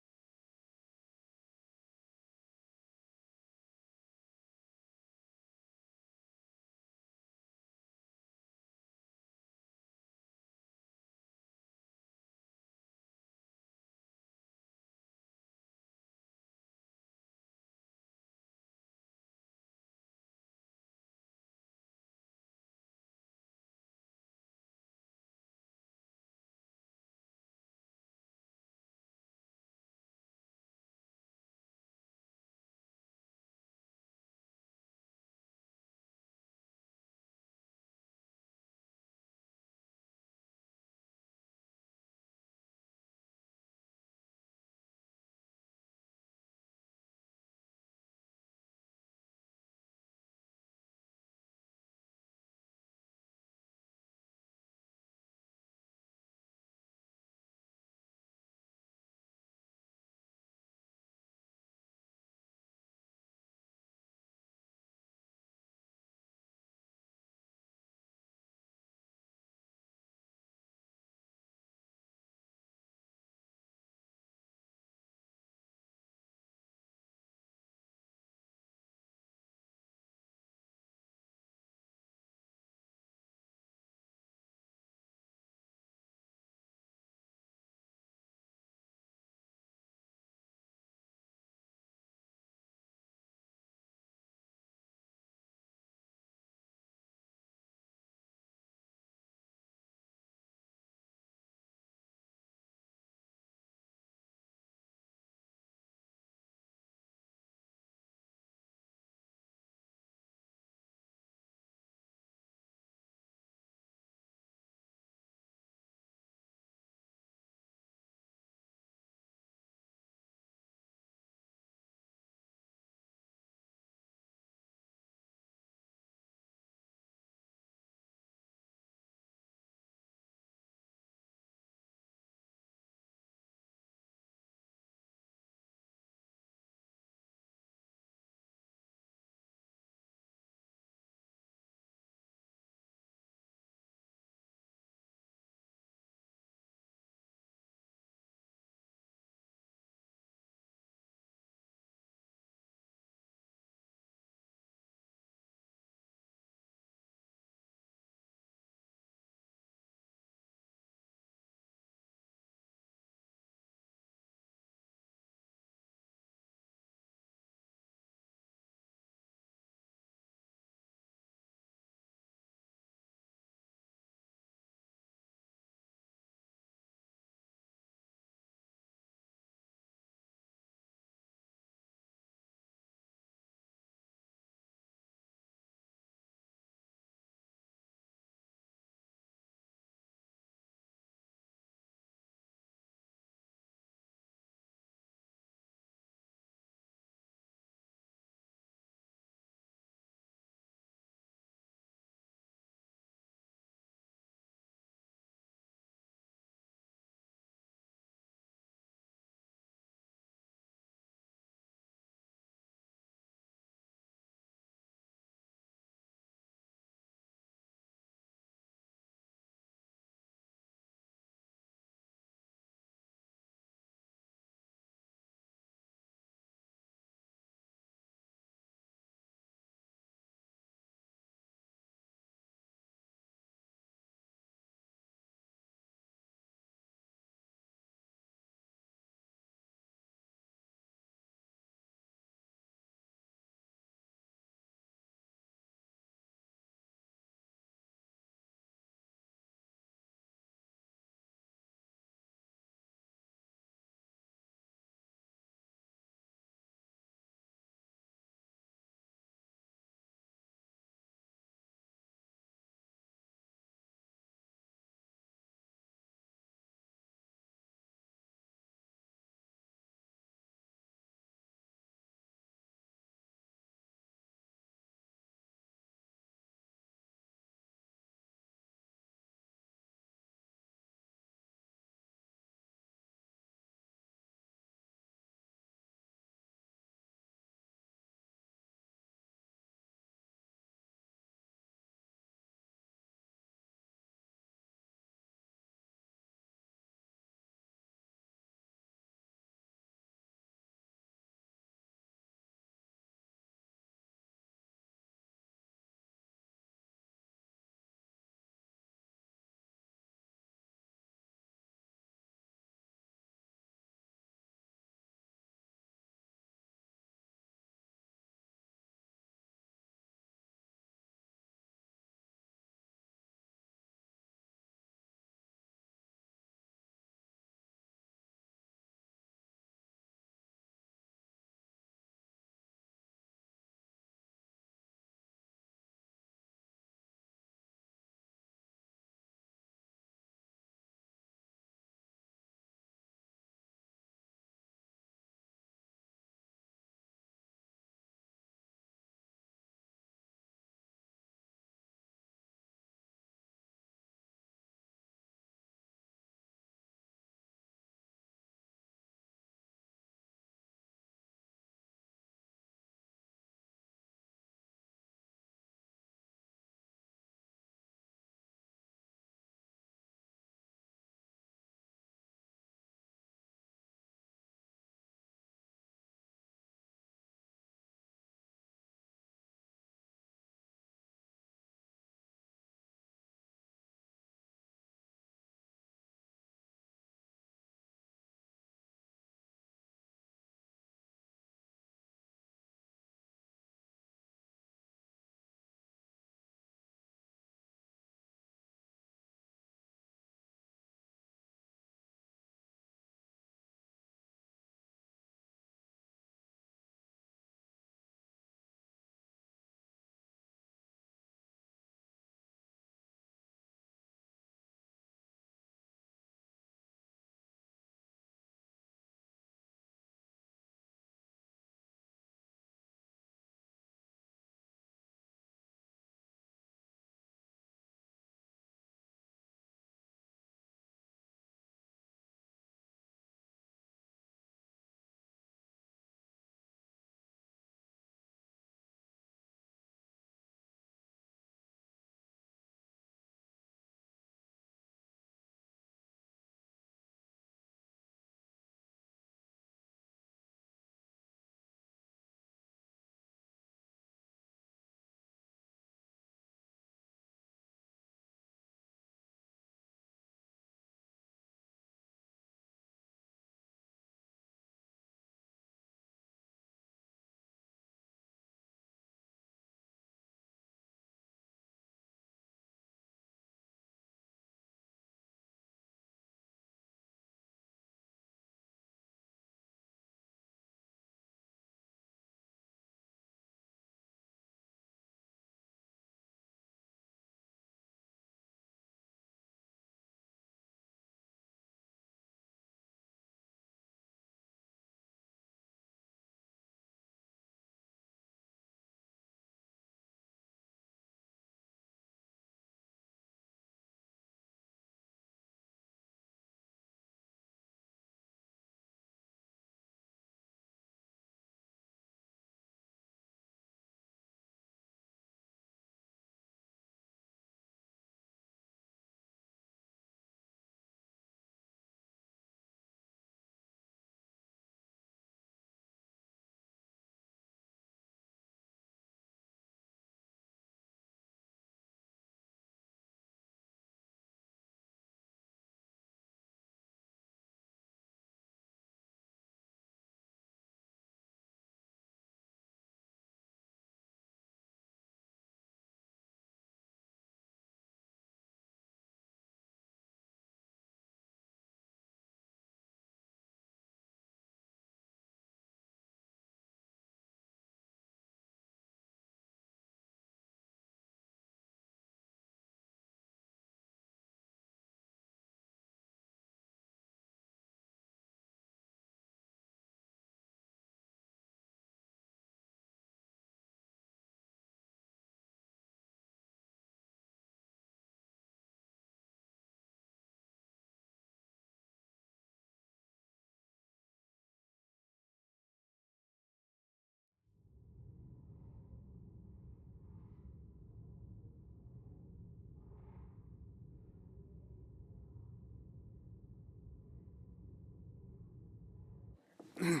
The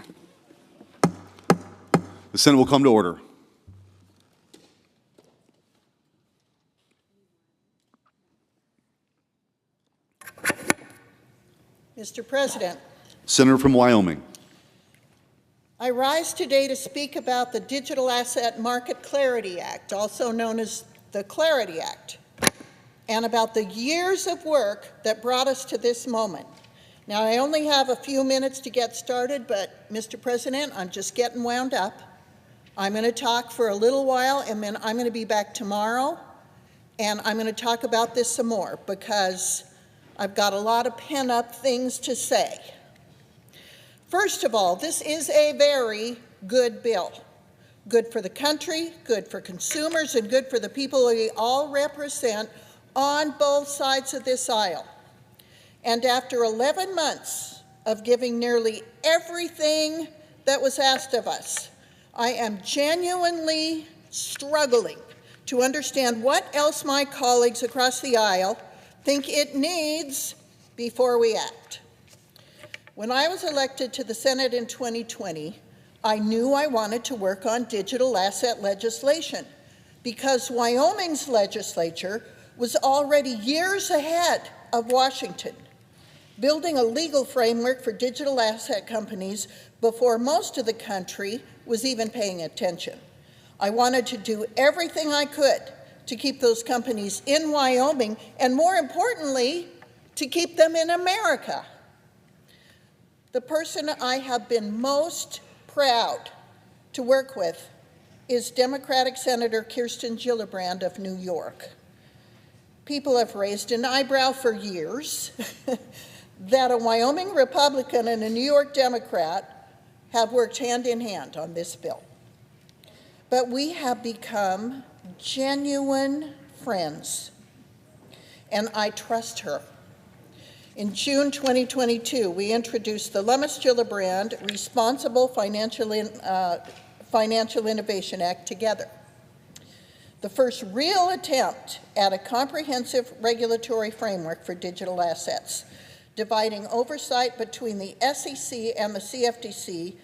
Senate will come to order. Mr. President, Senator from Wyoming. I rise today to speak about the Digital Asset Market Clarity Act, also known as the Clarity Act, and about the years of work that brought us to this moment. Now, I only have a few minutes to get started, but Mr. President, I'm just getting wound up. I'm going to talk for a little while, and then I'm going to be back tomorrow, and I'm going to talk about this some more because I've got a lot of pent-up things to say. First of all, this is a very good bill. Good for the country, good for consumers, and good for the people we all represent on both sides of this aisle. And after 11 months of giving nearly everything that was asked of us, I am genuinely struggling to understand what else my colleagues across the aisle think it needs before we act. When I was elected to the Senate in 2020, I knew I wanted to work on digital asset legislation because Wyoming's legislature was already years ahead of Washington, building a legal framework for digital asset companies before most of the country was even paying attention. I wanted to do everything I could to keep those companies in Wyoming, and more importantly, to keep them in America. The person I have been most proud to work with is Democratic Senator Kirsten Gillibrand of New York. People have raised an eyebrow for years that a Wyoming Republican and a New York Democrat have worked hand in hand on this bill. But we have become genuine friends, and I trust her. In June 2022, we introduced the Lummis-Gillibrand Responsible Financial Innovation Act together, the first real attempt at a comprehensive regulatory framework for digital assets, dividing oversight between the SEC and the CFTC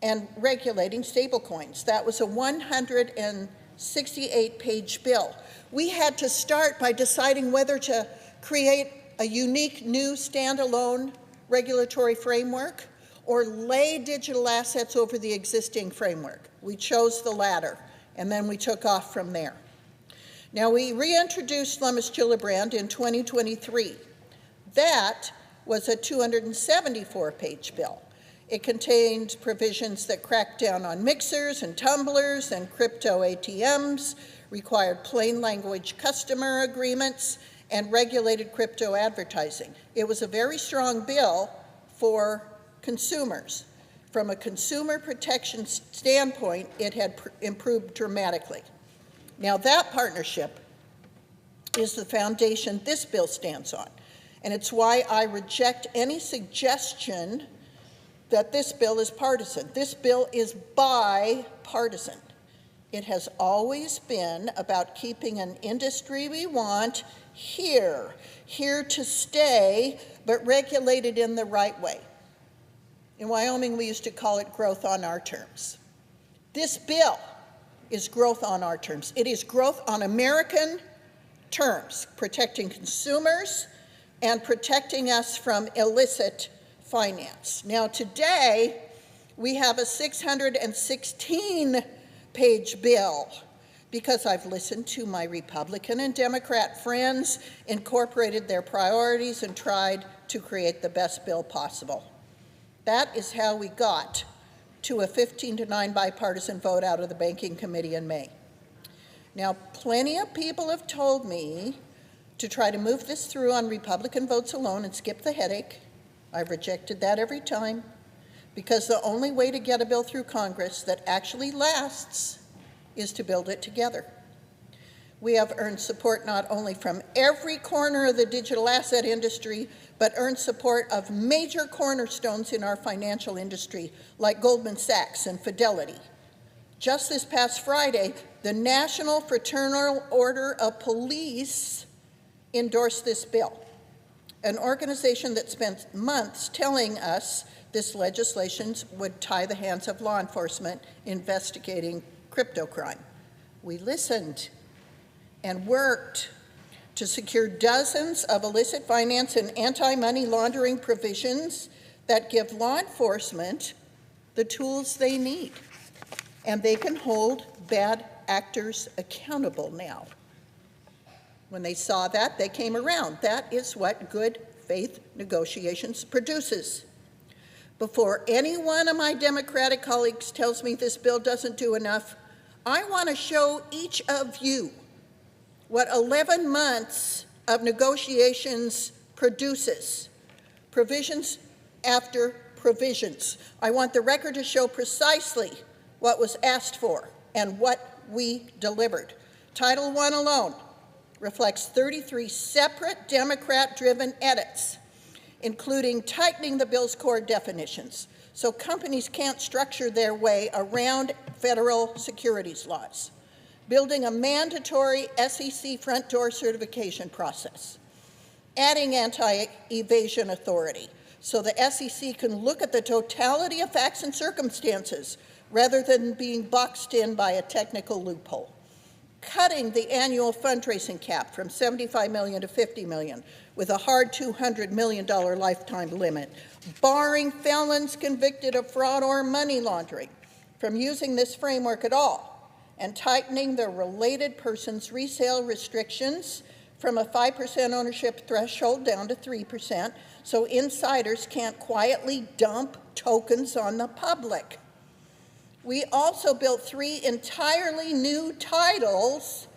and regulating stablecoins. That was a 168-page bill. We had to start by deciding whether to create a unique new standalone regulatory framework or lay digital assets over the existing framework. We chose the latter, and then we took off from there. Now, we reintroduced Lummis-Gillibrand in 2023. That was a 274-page bill. It contained provisions that cracked down on mixers and tumblers and crypto ATMs, required plain language customer agreements, and regulated crypto advertising. It was a very strong bill for consumers. From a consumer protection standpoint, it had improved dramatically. Now, that partnership is the foundation this bill stands on, and it's why I reject any suggestion that this bill is partisan. This bill is bipartisan. It has always been about keeping an industry we want here to stay, but regulated in the right way. In Wyoming, we used to call it growth on our terms. This bill is growth on our terms. It is growth on American terms, protecting consumers and protecting us from illicit finance. Now, today, we have a 616-page bill because I've listened to my Republican and Democrat friends, incorporated their priorities, and tried to create the best bill possible. That is how we got to a 15-9 bipartisan vote out of the Banking Committee in May. Now, plenty of people have told me to try to move this through on Republican votes alone and skip the headache. I've rejected that every time, because the only way to get a bill through Congress that actually lasts is to build it together. We have earned support not only from every corner of the digital asset industry, but earned support of major cornerstones in our financial industry, like Goldman Sachs and Fidelity. Just this past Friday, the National Fraternal Order of Police endorsed this bill. an organization that spent months telling us this legislation would tie the hands of law enforcement investigating crypto crime. We listened and worked to secure dozens of illicit finance and anti-money laundering provisions that give law enforcement the tools they need, and they can hold bad actors accountable now. When they saw that, they came around. That is what good faith negotiations produces. Before any one of my Democratic colleagues tells me this bill doesn't do enough, I want to show each of you what 11 months of negotiations produces, provisions after provisions. I want the record to show precisely what was asked for and what we delivered. Title I alone reflects 33 separate Democrat-driven edits, including tightening the bill's core definitions so companies can't structure their way around federal securities laws, building a mandatory SEC front door certification process, adding anti-evasion authority so the SEC can look at the totality of facts and circumstances rather than being boxed in by a technical loophole, cutting the annual fundraising cap from $75 million to $50 million with a hard $200 million lifetime limit, barring felons convicted of fraud or money laundering from using this framework at all, and tightening the related persons resale restrictions from a 5% ownership threshold down to 3%, so insiders can't quietly dump tokens on the public. We also built 3 entirely new titles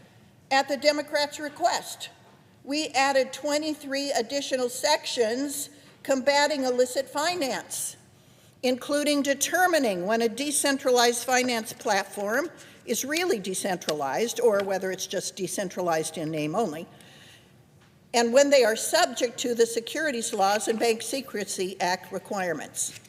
at the Democrats' request. We added 23 additional sections combating illicit finance, including determining when a decentralized finance platform is really decentralized or whether it's just decentralized in name only, and when they are subject to the securities laws and Bank Secrecy Act requirements.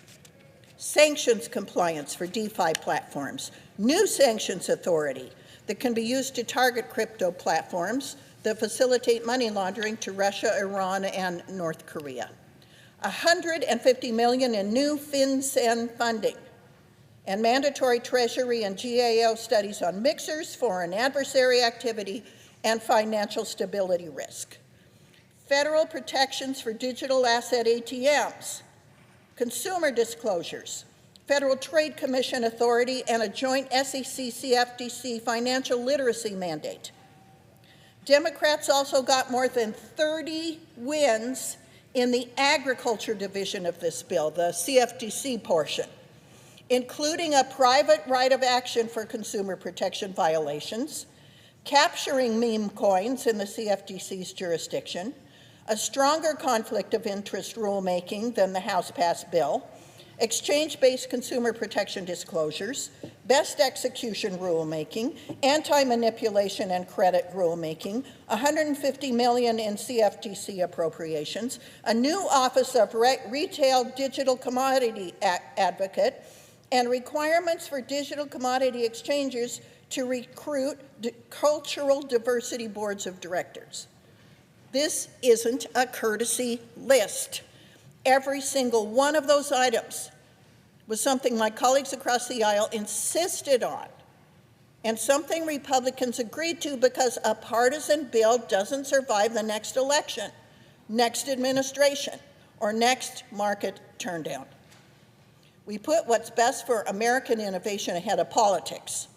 Sanctions compliance for DeFi platforms, new sanctions authority that can be used to target crypto platforms that facilitate money laundering to Russia, Iran, and North Korea. $150 million in new FinCEN funding and mandatory Treasury and GAO studies on mixers, foreign adversary activity, and financial stability risk. Federal protections for digital asset ATMs, consumer disclosures, Federal Trade Commission authority, and a joint SEC-CFTC financial literacy mandate. Democrats also got more than 30 wins in the agriculture division of this bill, the CFTC portion, including a private right of action for consumer protection violations, capturing meme coins in the CFTC's jurisdiction, a stronger conflict of interest rulemaking than the House-passed bill, exchange-based consumer protection disclosures, best execution rulemaking, anti-manipulation and credit rulemaking, $150 million in CFTC appropriations, a new Office of Retail Digital Commodity Advocate, and requirements for digital commodity exchanges to recruit cultural diversity boards of directors. This isn't a courtesy list. Every single one of those items was something my colleagues across the aisle insisted on, and something Republicans agreed to because a partisan bill doesn't survive the next election, next administration, or next market turndown. We put what's best for American innovation ahead of politics,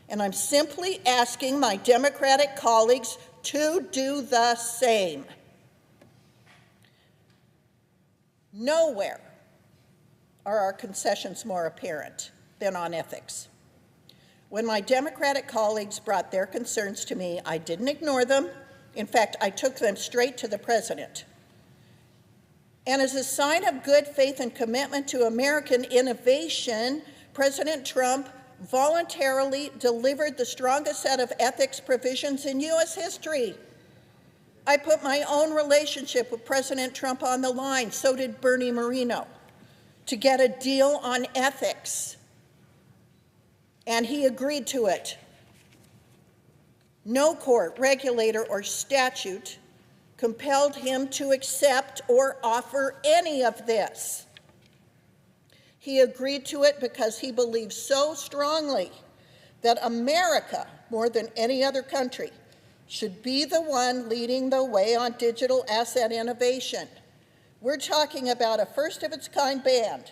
and I'm simply asking my Democratic colleagues to do the same. Nowhere are our concessions more apparent than on ethics. When my Democratic colleagues brought their concerns to me, I didn't ignore them. In fact, I took them straight to the president. And as a sign of good faith and commitment to American innovation, President Trump voluntarily delivered the strongest set of ethics provisions in U.S. history. I put my own relationship with President Trump on the line, so did Bernie Moreno, to get a deal on ethics. And he agreed to it. No court, regulator, or statute compelled him to accept or offer any of this. He agreed to it because he believes so strongly that America, more than any other country, should be the one leading the way on digital asset innovation. We're talking about a first-of-its-kind ban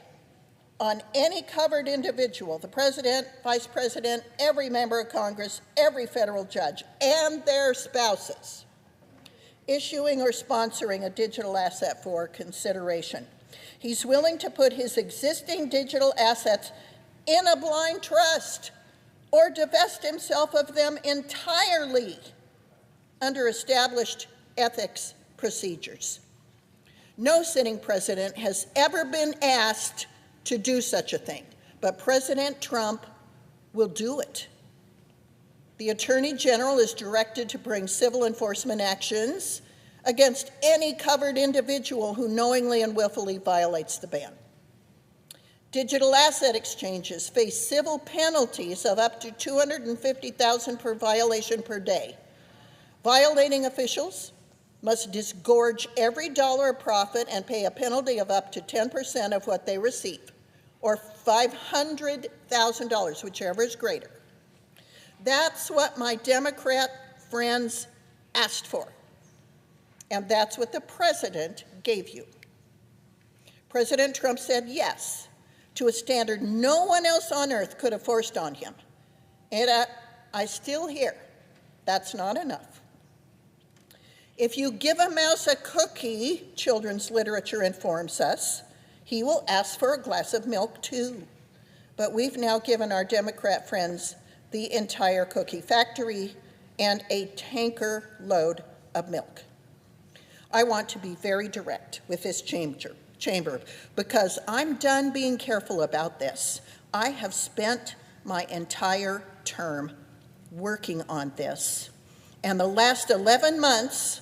on any covered individual, the president, vice president, every member of Congress, every federal judge, and their spouses, issuing or sponsoring a digital asset for consideration. He's willing to put his existing digital assets in a blind trust or divest himself of them entirely under established ethics procedures. No sitting president has ever been asked to do such a thing, but President Trump will do it. The Attorney General is directed to bring civil enforcement actions against any covered individual who knowingly and willfully violates the ban. Digital asset exchanges face civil penalties of up to $250,000 per violation per day. Violating officials must disgorge every dollar of profit and pay a penalty of up to 10% of what they receive, or $500,000, whichever is greater. That's what my Democrat friends asked for, and that's what the president gave you. President Trump said yes to a standard no one else on earth could have forced on him. And I still hear that's not enough. If you give a mouse a cookie, children's literature informs us, he will ask for a glass of milk too. But we've now given our Democrat friends the entire cookie factory and a tanker load of milk. I want to be very direct with this chamber because I'm done being careful about this. I have spent my entire term working on this. And the last 11 months,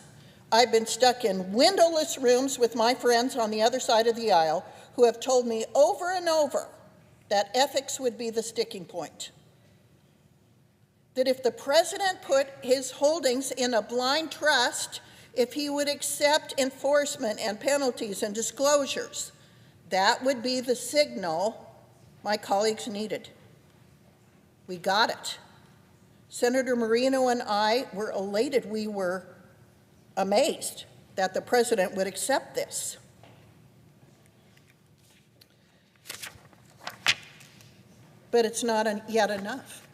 I've been stuck in windowless rooms with my friends on the other side of the aisle who have told me over and over that ethics would be the sticking point. That if the president put his holdings in a blind trust, if he would accept enforcement and penalties and disclosures, that would be the signal my colleagues needed. We got it. Senator Moreno and I were elated. We were amazed that the president would accept this. But it's not yet enough.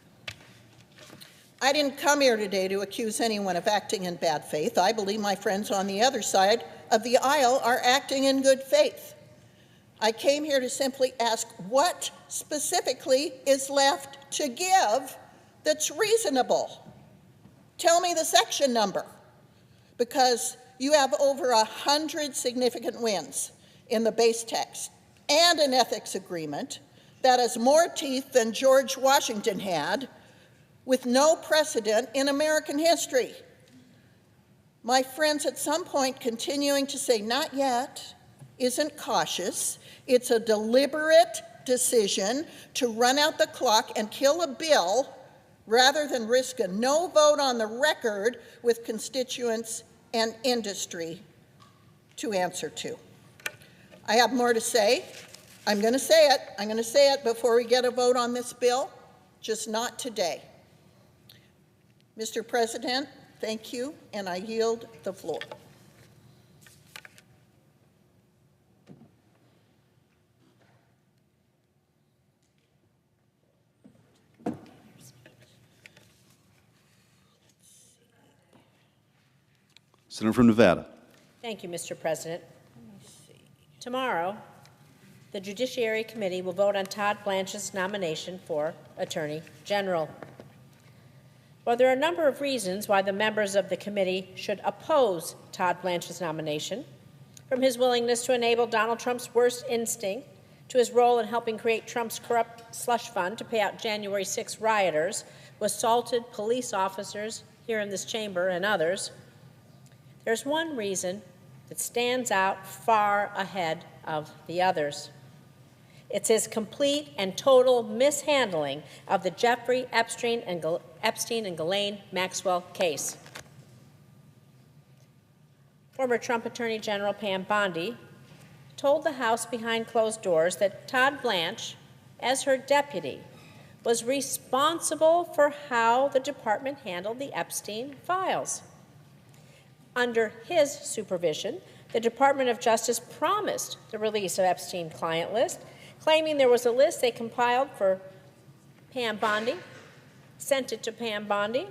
I didn't come here today to accuse anyone of acting in bad faith. I believe my friends on the other side of the aisle are acting in good faith. I came here to simply ask what specifically is left to give that's reasonable. Tell me the section number, because you have over 100 significant wins in the base text and an ethics agreement that has more teeth than George Washington had, with no precedent in American history. My friends, at some point, continuing to say not yet isn't cautious. It's a deliberate decision to run out the clock and kill a bill rather than risk a no vote on the record with constituents and industry to answer to. I have more to say. I'm going to say it. I'm going to say it before we get a vote on this bill, just not today. Mr. President, thank you, and I yield the floor. Senator from Nevada. Thank you, Mr. President. Tomorrow, the Judiciary Committee will vote on Todd Blanche's nomination for Attorney General. While there are a number of reasons why the members of the committee should oppose Todd Blanche's nomination, from his willingness to enable Donald Trump's worst instinct to his role in helping create Trump's corrupt slush fund to pay out January 6 rioters who assaulted police officers here in this chamber and others, there's one reason that stands out far ahead of the others. It's his complete and total mishandling of the Jeffrey Epstein and Ghislaine Maxwell case. Former Trump Attorney General Pam Bondi told the House behind closed doors that Todd Blanche, as her deputy, was responsible for how the department handled the Epstein files. Under his supervision, the Department of Justice promised the release of Epstein client list, claiming there was a list they compiled for Pam Bondi, sent it to Pam Bondi,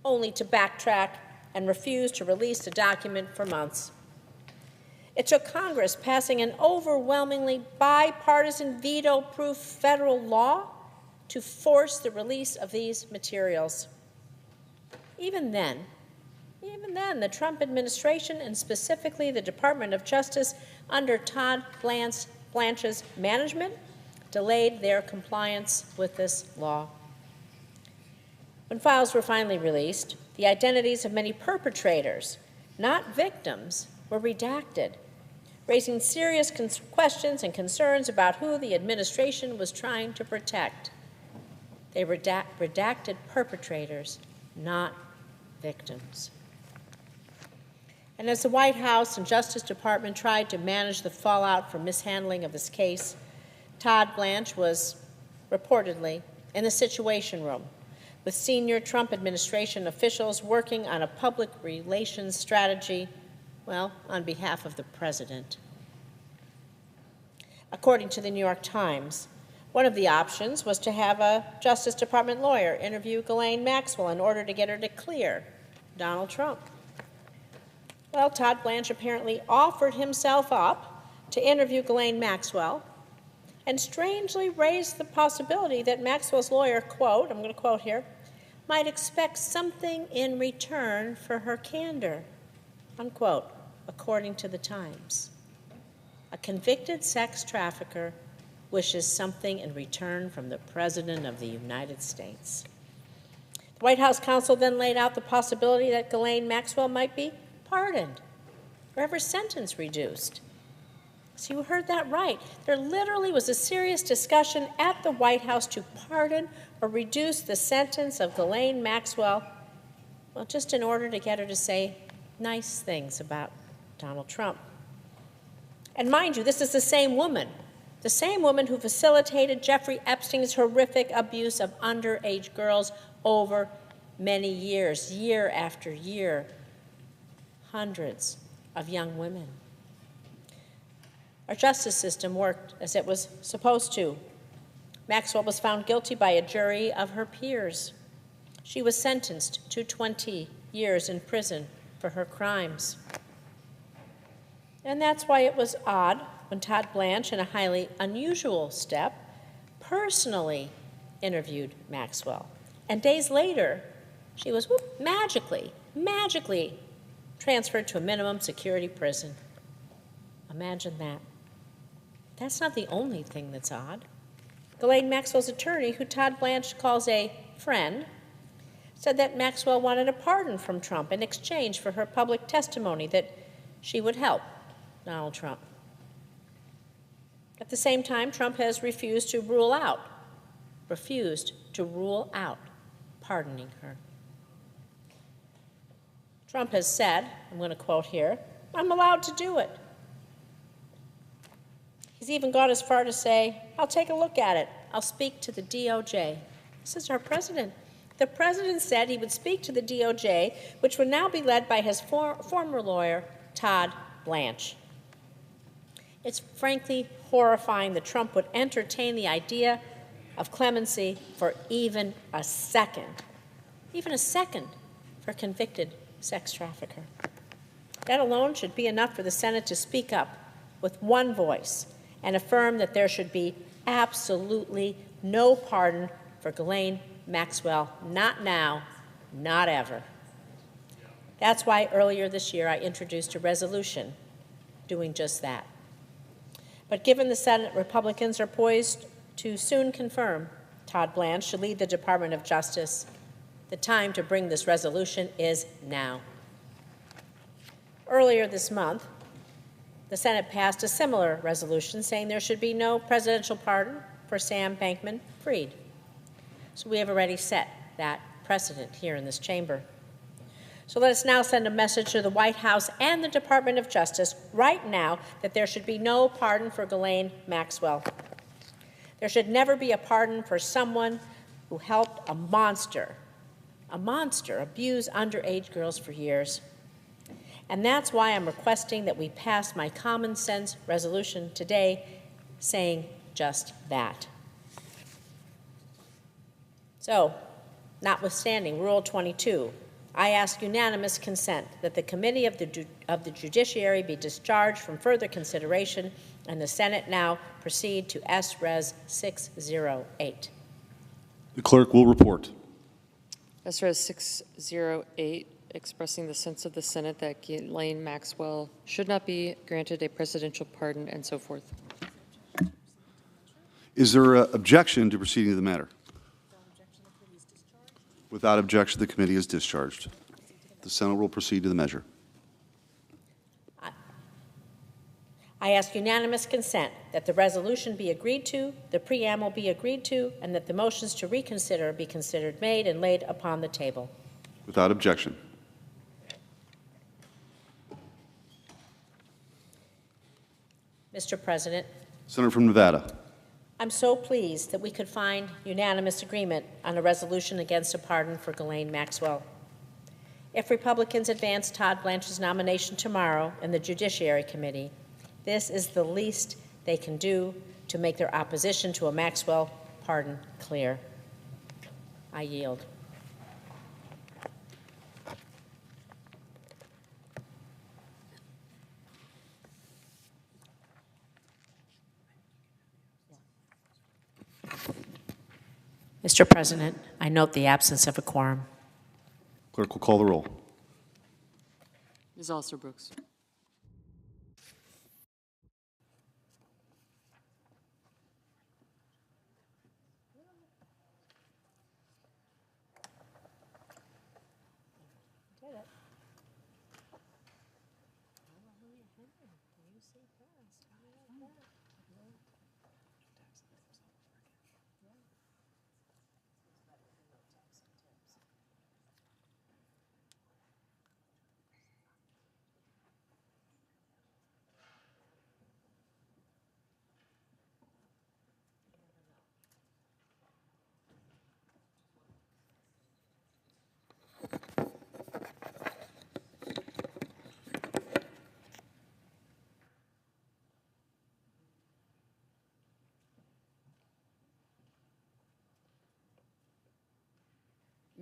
only to backtrack and refuse to release the document for months. It took Congress passing an overwhelmingly bipartisan veto-proof federal law to force the release of these materials. Even then, the Trump administration, and specifically the Department of Justice under Todd Blanche's management, delayed their compliance with this law. When files were finally released, the identities of many perpetrators, not victims, were redacted, raising serious questions and concerns about who the administration was trying to protect. They redacted perpetrators, not victims. And as the White House and Justice Department tried to manage the fallout from mishandling of this case, Todd Blanche was reportedly in the Situation Room with senior Trump administration officials working on a public relations strategy, well, on behalf of the president. According to the New York Times, one of the options was to have a Justice Department lawyer interview Ghislaine Maxwell in order to get her to clear Donald Trump. Well, Todd Blanche apparently offered himself up to interview Ghislaine Maxwell and strangely raised the possibility that Maxwell's lawyer, quote, I'm going to quote here, might expect something in return for her candor, unquote, according to the Times. A convicted sex trafficker wishes something in return from the President of the United States. The White House counsel then laid out the possibility that Ghislaine Maxwell might be pardoned or have her sentence reduced. So you heard that right. There literally was a serious discussion at the White House to pardon or reduce the sentence of Ghislaine Maxwell, well, just in order to get her to say nice things about Donald Trump. And mind you, this is the same woman who facilitated Jeffrey Epstein's horrific abuse of underage girls over many years, year after year. Hundreds of young women. Our justice system worked as it was supposed to. Maxwell was found guilty by a jury of her peers. She was sentenced to 20 years in prison for her crimes. And that's why it was odd when Todd Blanche, in a highly unusual step, personally interviewed Maxwell. And days later, she was magically transferred to a minimum security prison. Imagine that. That's not the only thing that's odd. Ghislaine Maxwell's attorney, who Todd Blanche calls a friend, said that Maxwell wanted a pardon from Trump in exchange for her public testimony that she would help Donald Trump. At the same time, Trump has refused to rule out pardoning her. Trump has said, I'm going to quote here, "I'm allowed to do it." He's even gone as far to say, "I'll take a look at it. I'll speak to the DOJ." This is our president. The president said he would speak to the DOJ, which would now be led by his former lawyer, Todd Blanche. It's frankly horrifying that Trump would entertain the idea of clemency for even a second for a convicted sex trafficker. That alone should be enough for the Senate to speak up with one voice and affirm that there should be absolutely no pardon for Ghislaine Maxwell, not now, not ever. That's why earlier this year I introduced a resolution doing just that. But given the Senate Republicans are poised to soon confirm Todd Blanche should lead the Department of Justice, the time to bring this resolution is now. Earlier this month, the Senate passed a similar resolution saying there should be no presidential pardon for Sam Bankman-Fried. So we have already set that precedent here in this chamber. So let us now send a message to the White House and the Department of Justice right now that there should be no pardon for Ghislaine Maxwell. There should never be a pardon for someone who helped a monster, abuse underage girls for years. And that's why I'm requesting that we pass my common sense resolution today saying just that. So, notwithstanding Rule 22, I ask unanimous consent that the Committee of the Judiciary be discharged from further consideration and the Senate now proceed to S-Res 608. The clerk will report. S-Res 608, expressing the sense of the Senate that Ghislaine Maxwell should not be granted a presidential pardon and so forth. Is there an objection to proceeding to the matter? Without objection, the committee is discharged. The Senate will proceed to the measure. I ask unanimous consent that the resolution be agreed to, the preamble be agreed to, and that the motions to reconsider be considered made and laid upon the table. Without objection. Mr. President, Senator from Nevada. I'm so pleased that we could find unanimous agreement on a resolution against a pardon for Ghislaine Maxwell. If Republicans advance Todd Blanche's nomination tomorrow in the Judiciary Committee, this is the least they can do to make their opposition to a Maxwell pardon clear. I yield. Mr. President, I note the absence of a quorum. Clerk will call the roll. Ms. Alsobrooks.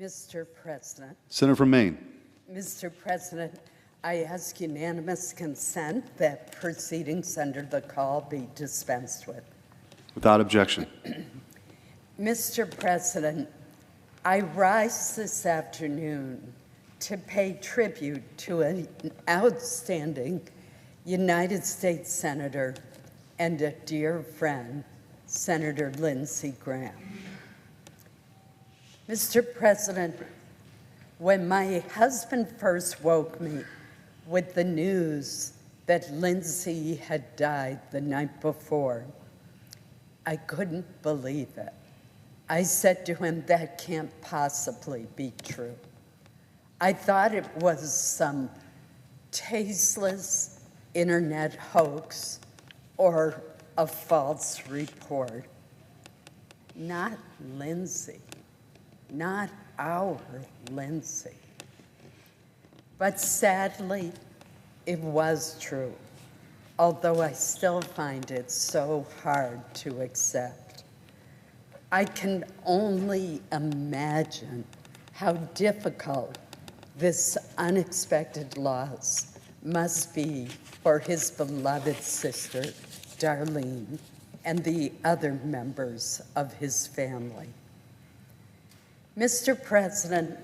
Mr. President. Senator from Maine. Mr. President, I ask unanimous consent that proceedings under the call be dispensed with. Without objection. Mr. President, I rise this afternoon to pay tribute to an outstanding United States Senator and a dear friend, Senator Lindsey Graham. Mr. President, when my husband first woke me with the news that Lindsey had died the night before, I couldn't believe it. I said to him, that can't possibly be true. I thought it was some tasteless internet hoax or a false report. Not Lindsey. Not our Lindsey. But sadly, it was true, although I still find it so hard to accept. I can only imagine how difficult this unexpected loss must be for his beloved sister, Darlene, and the other members of his family. Mr. President,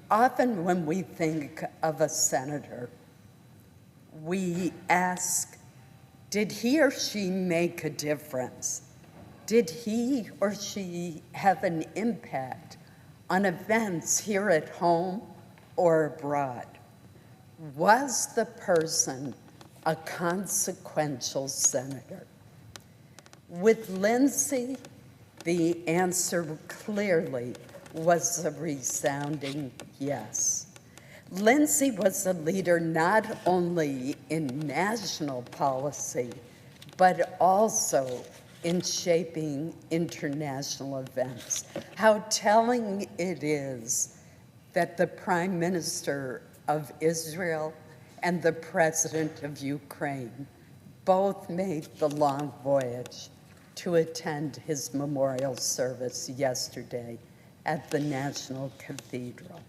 often when we think of a senator, we ask, did he or she make a difference? Did he or she have an impact on events here at home or abroad? Was the person a consequential senator? With Lindsey, the answer clearly was a resounding yes. Lindsay was a leader not only in national policy, but also in shaping international events. How telling it is that the Prime Minister of Israel and the President of Ukraine both made the long voyage to attend his memorial service yesterday at the National Cathedral.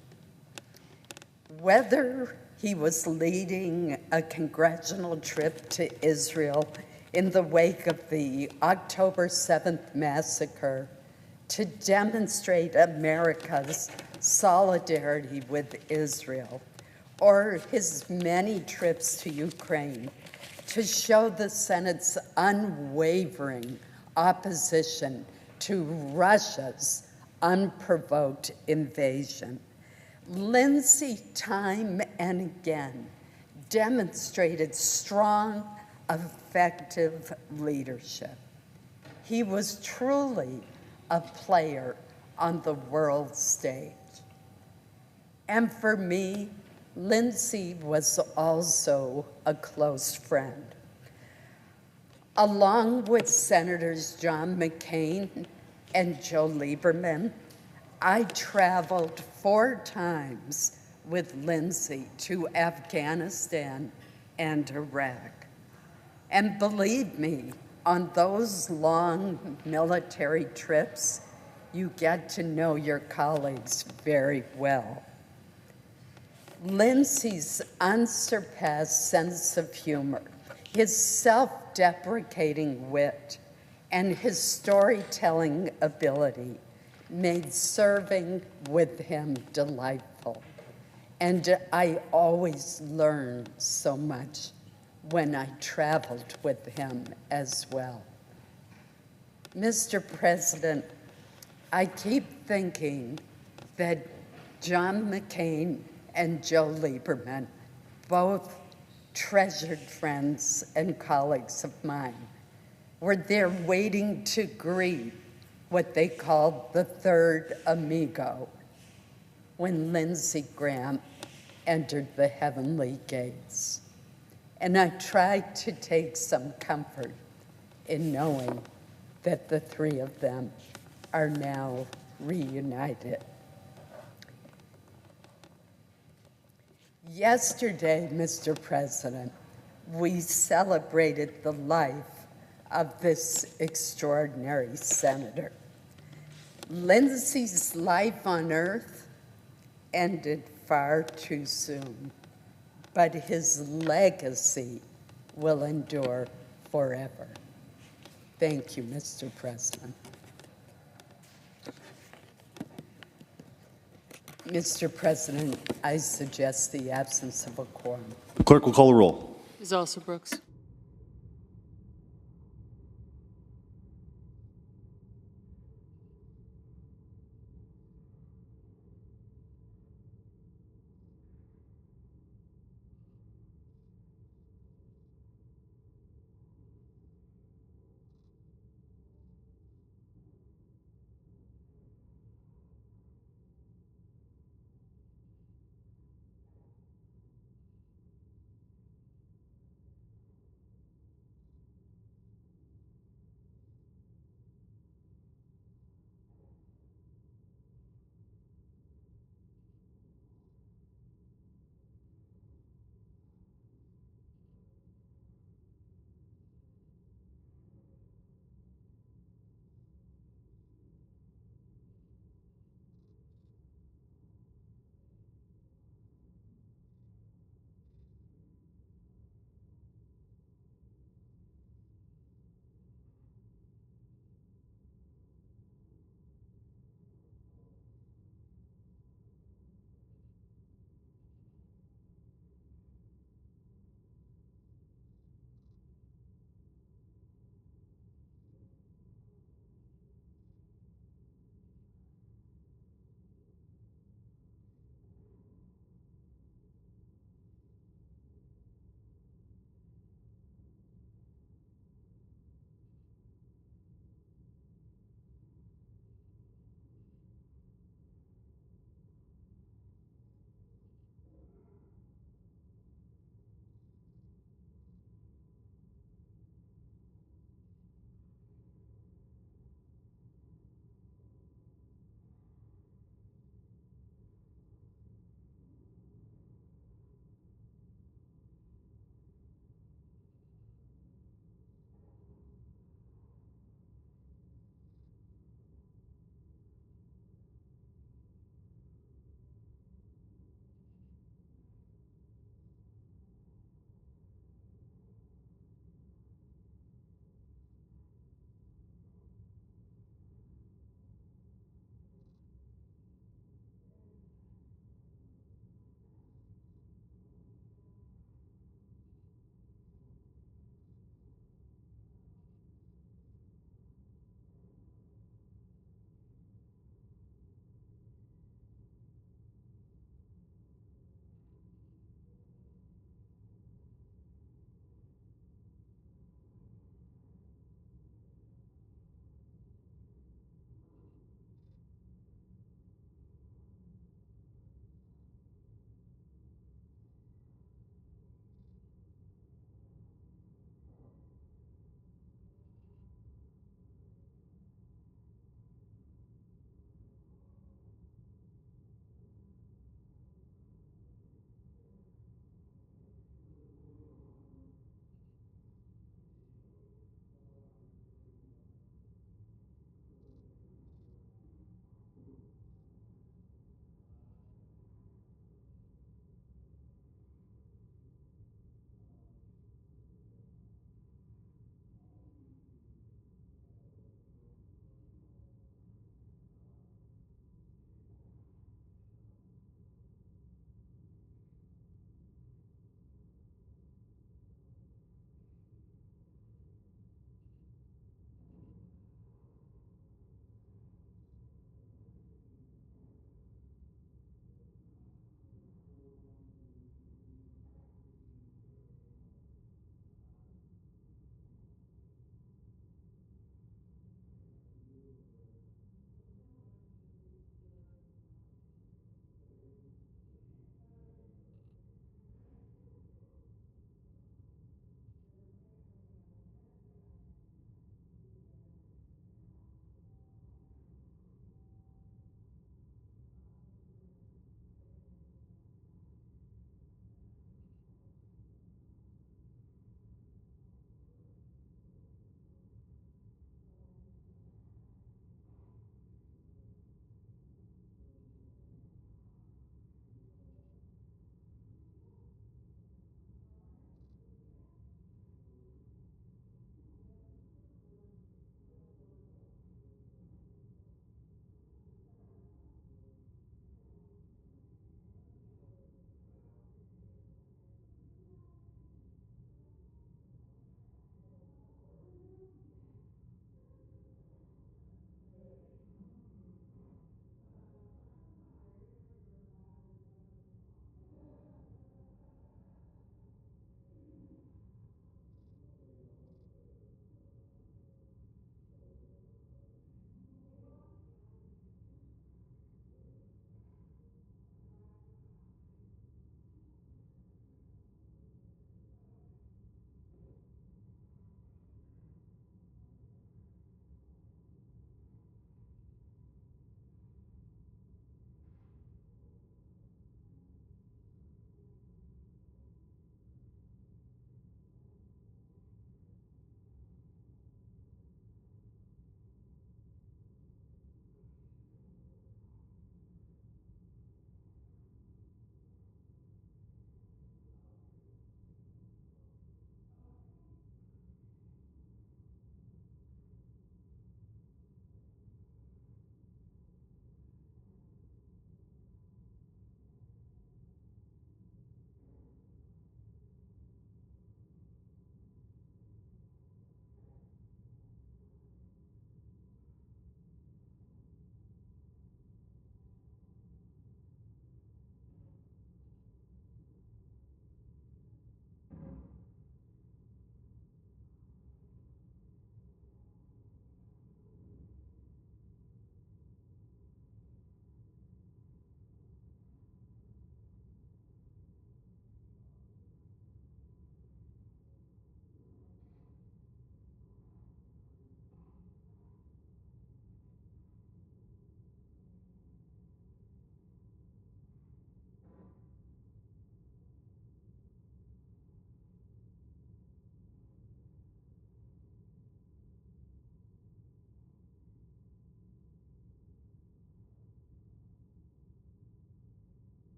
Whether he was leading a congressional trip to Israel in the wake of the October 7th massacre to demonstrate America's solidarity with Israel, or his many trips to Ukraine to show the Senate's unwavering opposition to Russia's unprovoked invasion, Lindsay time and again demonstrated strong, effective leadership. He was truly a player on the world stage. And for me, Lindsay was also a close friend. Along with Senators John McCain and Joe Lieberman, I traveled 4 times with Lindsay to Afghanistan and Iraq. And believe me, on those long military trips, you get to know your colleagues very well. Lindsay's unsurpassed sense of humor, his self-deprecating wit, and his storytelling ability made serving with him delightful. And I always learned so much when I traveled with him as well. Mr. President, I keep thinking that John McCain and Joe Lieberman, both treasured friends and colleagues of mine, were there waiting to greet what they called the third amigo when Lindsey Graham entered the heavenly gates. And I tried to take some comfort in knowing that the 3 of them are now reunited. Yesterday, Mr. President, we celebrated the life of this extraordinary senator. Lindsay's life on earth ended far too soon, but his legacy will endure forever. Thank you, Mr. President. Mr. President, I suggest the absence of a quorum. Clerk will call the roll. Ms. Also Brooks.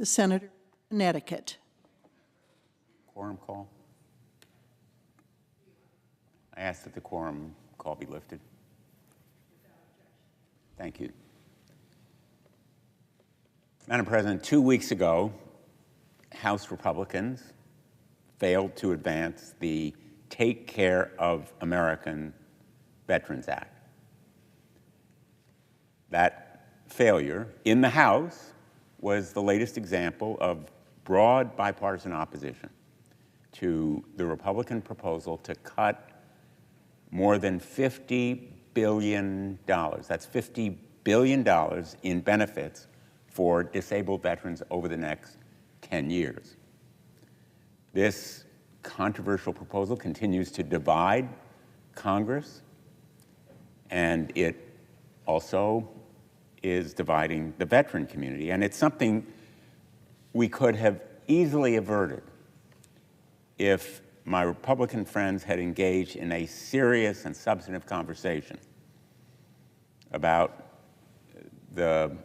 The senator from Connecticut. Quorum call. I ask that the quorum call be lifted. Thank you. Madam President, 2 weeks ago, House Republicans failed to advance the Take Care of American Veterans Act. That failure in the House was the latest example of broad bipartisan opposition to the Republican proposal to cut more than $50 billion. That's $50 billion in benefits for disabled veterans over the next 10 years. This controversial proposal continues to divide Congress, and it also is dividing the veteran community. And it's something we could have easily averted if my Republican friends had engaged in a serious and substantive conversation about the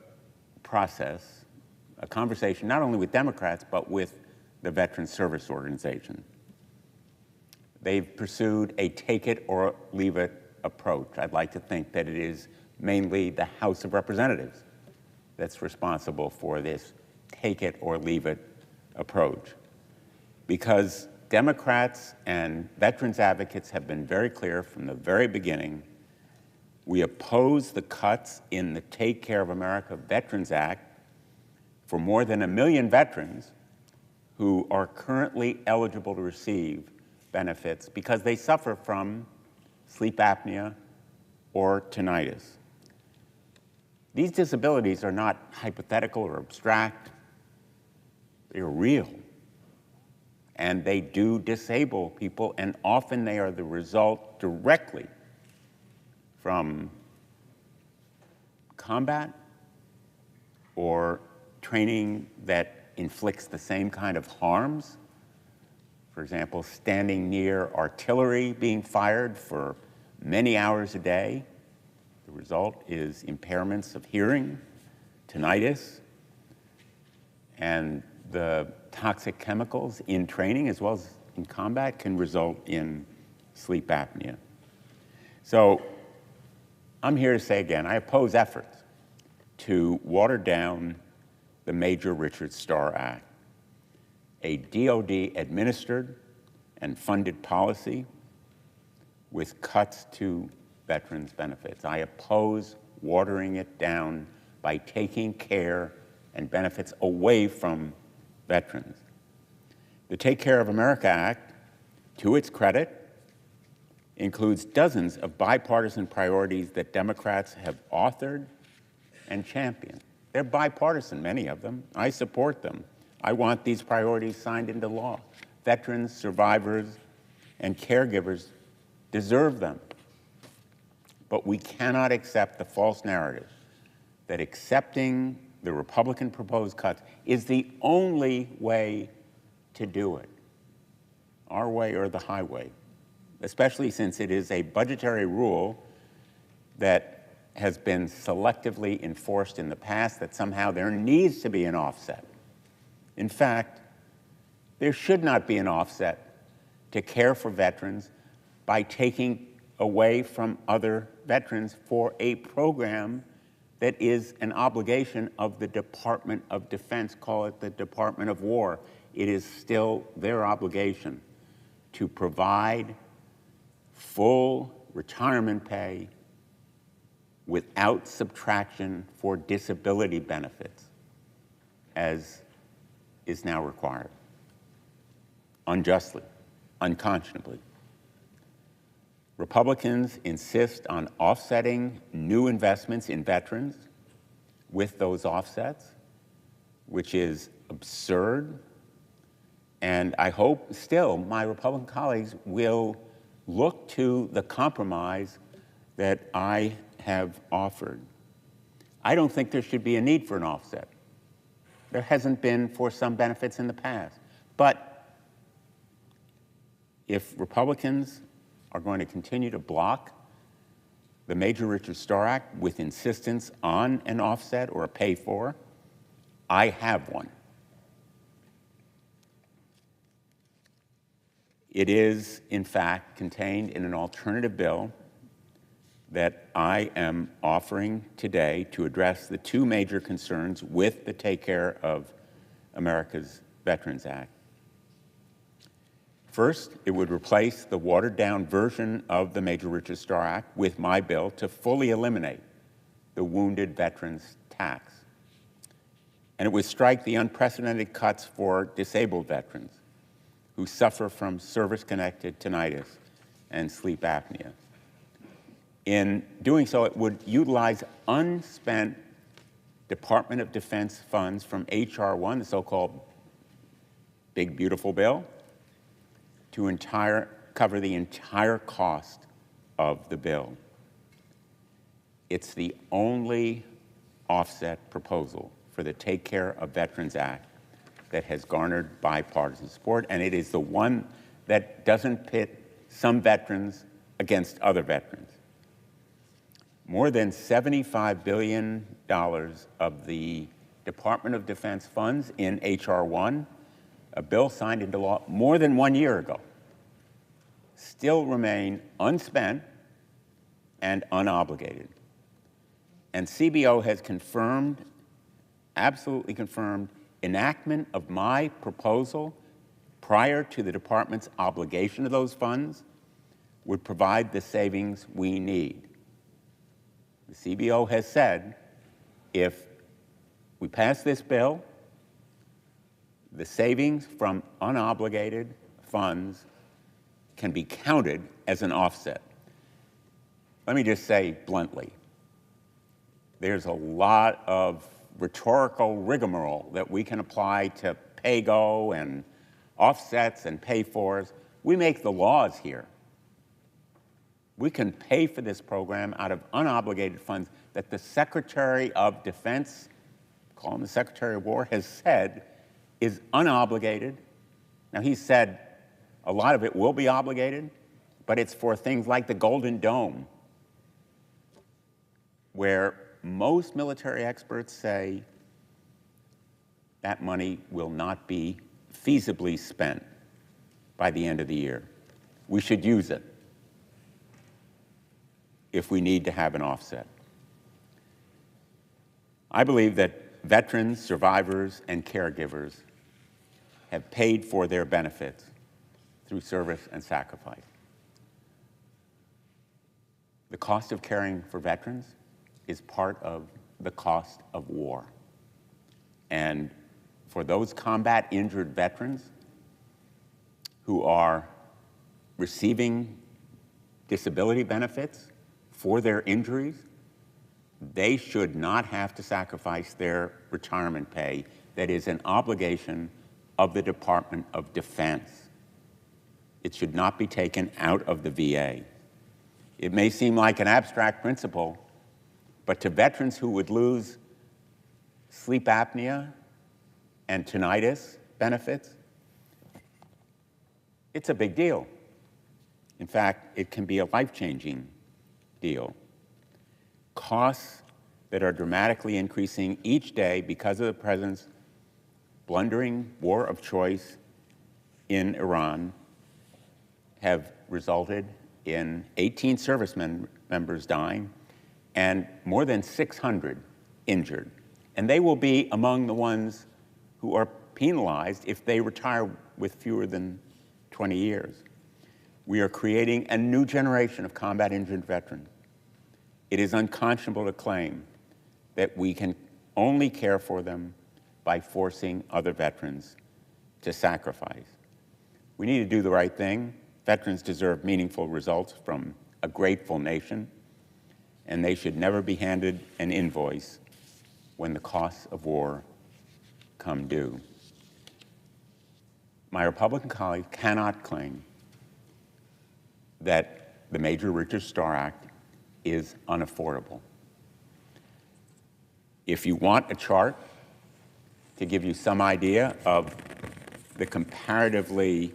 process, a conversation not only with Democrats, but with the Veteran Service Organization. They've pursued a take-it-or-leave-it approach. I'd like to think that it is mainly the House of Representatives that's responsible for this take-it-or-leave-it approach, because Democrats and veterans advocates have been very clear from the very beginning. We oppose the cuts in the Take Care of America Veterans Act for more than 1 million veterans who are currently eligible to receive benefits because they suffer from sleep apnea or tinnitus. These disabilities are not hypothetical or abstract. They're real. And they do disable people, and often they are the result directly from combat or training that inflicts the same kind of harms. For example, standing near artillery being fired for many hours a day. The result is impairments of hearing, tinnitus, and the toxic chemicals in training as well as in combat can result in sleep apnea. So I'm here to say again, I oppose efforts to water down the Major Richard Starr Act, a DOD-administered and funded policy with cuts to veterans' benefits. I oppose watering it down by taking care and benefits away from veterans. The Take Care of America Act, to its credit, includes dozens of bipartisan priorities that Democrats have authored and championed. They're bipartisan, many of them. I support them. I want these priorities signed into law. Veterans, survivors, and caregivers deserve them. But we cannot accept the false narrative that accepting the Republican proposed cuts is the only way to do it, our way or the highway, especially since it is a budgetary rule that has been selectively enforced in the past, that somehow there needs to be an offset. In fact, there should not be an offset to care for veterans by taking away from other veterans for a program that is an obligation of the Department of Defense, call it the Department of War. It is still their obligation to provide full retirement pay without subtraction for disability benefits, as is now required, unjustly, unconscionably. Republicans insist on offsetting new investments in veterans with those offsets, which is absurd. And I hope still my Republican colleagues will look to the compromise that I have offered. I don't think there should be a need for an offset. There hasn't been for some benefits in the past. But if Republicans are going to continue to block the Major Richard Starr Act with insistence on an offset or a pay-for, I have one. It is, in fact, contained in an alternative bill that I am offering today to address the two major concerns with the Take Care of America's Veterans Act. First, it would replace the watered-down version of the Major Richard Starr Act with my bill to fully eliminate the wounded veterans tax. And it would strike the unprecedented cuts for disabled veterans who suffer from service-connected tinnitus and sleep apnea. In doing so, it would utilize unspent Department of Defense funds from H.R. 1, the so-called Big Beautiful Bill, to cover the entire cost of the bill. It's the only offset proposal for the Take Care of Veterans Act that has garnered bipartisan support, and it is the one that doesn't pit some veterans against other veterans. More than $75 billion of the Department of Defense funds in H.R. 1, a bill signed into law more than 1 year ago, still remain unspent and unobligated. And CBO has confirmed, absolutely confirmed, enactment of my proposal prior to the department's obligation of those funds would provide the savings we need. The CBO has said if we pass this bill, the savings from unobligated funds can be counted as an offset. Let me just say bluntly, there's a lot of rhetorical rigmarole that we can apply to pay-go and offsets and pay-fors. We make the laws here. We can pay for this program out of unobligated funds that the Secretary of Defense, call him the Secretary of War, has said is unobligated. Now, he said a lot of it will be obligated, but it's for things like the Golden Dome, where most military experts say that money will not be feasibly spent by the end of the year. We should use it if we need to have an offset. I believe that veterans, survivors, and caregivers have paid for their benefits through service and sacrifice. The cost of caring for veterans is part of the cost of war. And for those combat injured veterans who are receiving disability benefits for their injuries, they should not have to sacrifice their retirement pay that is an obligation of the Department of Defense. It should not be taken out of the VA. It may seem like an abstract principle, but to veterans who would lose sleep apnea and tinnitus benefits, it's a big deal. In fact, it can be a life-changing deal. Costs that are dramatically increasing each day because of the president's blundering war of choice in Iran have resulted in 18 service members dying and more than 600 injured. And they will be among the ones who are penalized if they retire with fewer than 20 years. We are creating a new generation of combat injured veterans. It is unconscionable to claim that we can only care for them by forcing other veterans to sacrifice. We need to do the right thing. Veterans deserve meaningful results from a grateful nation, and they should never be handed an invoice when the costs of war come due. My Republican colleagues cannot claim that the Major Richard Starr Act is unaffordable. If you want a chart to give you some idea of the comparatively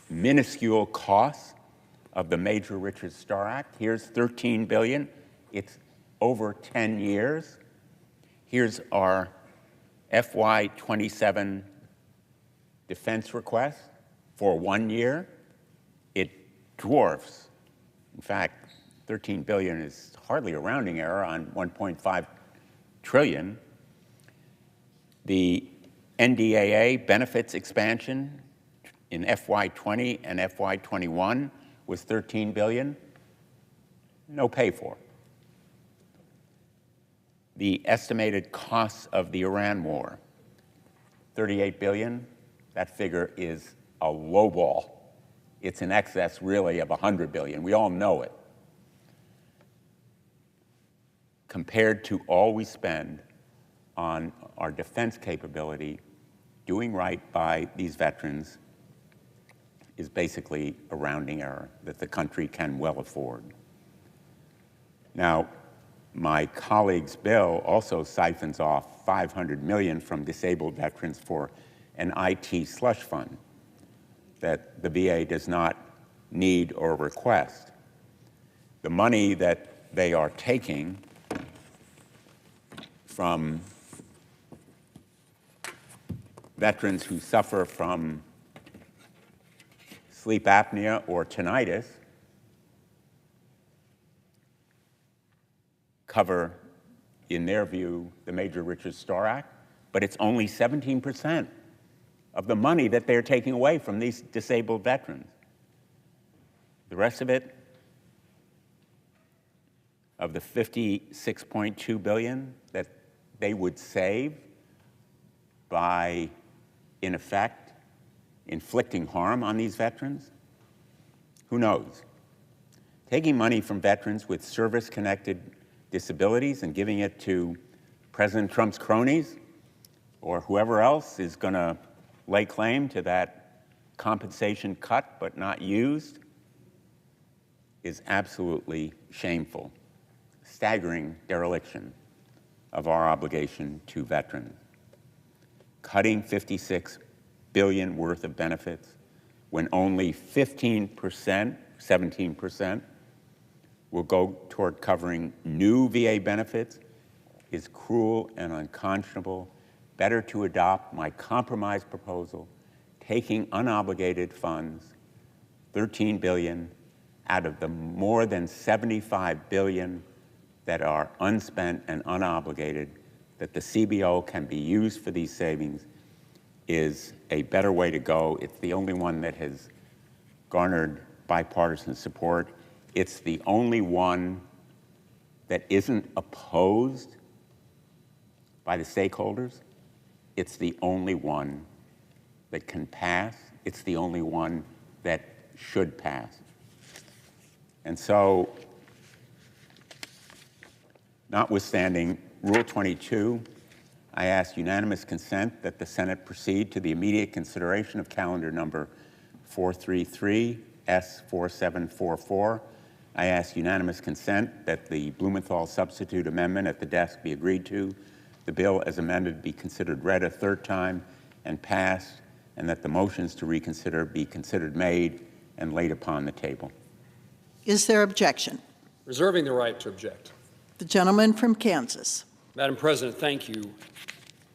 minuscule costs of the Major Richard Starr Act, here's $13 billion. It's over 10 years. Here's our FY27 defense request. For 1 year, it dwarfs. In fact, $13 billion is hardly a rounding error on $1.5 trillion. The NDAA benefits expansion in FY20 and FY21 was $13 billion. No pay for. The estimated costs of the Iran war, $38 billion. That figure is a low ball. It's in excess, really, of $100 billion. We all know it. Compared to all we spend on our defense capability, doing right by these veterans is basically a rounding error that the country can well afford. Now, my colleague's bill also siphons off $500 million from disabled veterans for an IT slush fund that the VA does not need or request. The money that they are taking from veterans who suffer from sleep apnea or tinnitus cover, in their view, the Major Richard Starr Act, but it's only 17% of the money that they're taking away from these disabled veterans. The rest of it, of the $56.2 billion that they would save by, in effect, inflicting harm on these veterans, who knows? Taking money from veterans with service-connected disabilities and giving it to President Trump's cronies or whoever else is going to lay claim to that compensation cut but not used is absolutely shameful, staggering dereliction of our obligation to veterans. Cutting $56 billion worth of benefits when only 15%, 17% will go toward covering new VA benefits is cruel and unconscionable. Better to adopt my compromise proposal, taking unobligated funds, $13 billion, out of the more than $75 billion that are unspent and unobligated, that the CBO can be used for these savings, is a better way to go. It's the only one that has garnered bipartisan support. It's the only one that isn't opposed by the stakeholders. It's the only one that can pass. It's the only one that should pass. And so, notwithstanding Rule 22, I ask unanimous consent that the Senate proceed to the immediate consideration of calendar number 433 S4744. I ask unanimous consent that the Blumenthal substitute amendment at the desk be agreed to, the bill as amended be considered read a third time and passed, and that the motions to reconsider be considered made and laid upon the table. Is there objection? Reserving the right to object. The gentleman from Kansas. Madam President, thank you.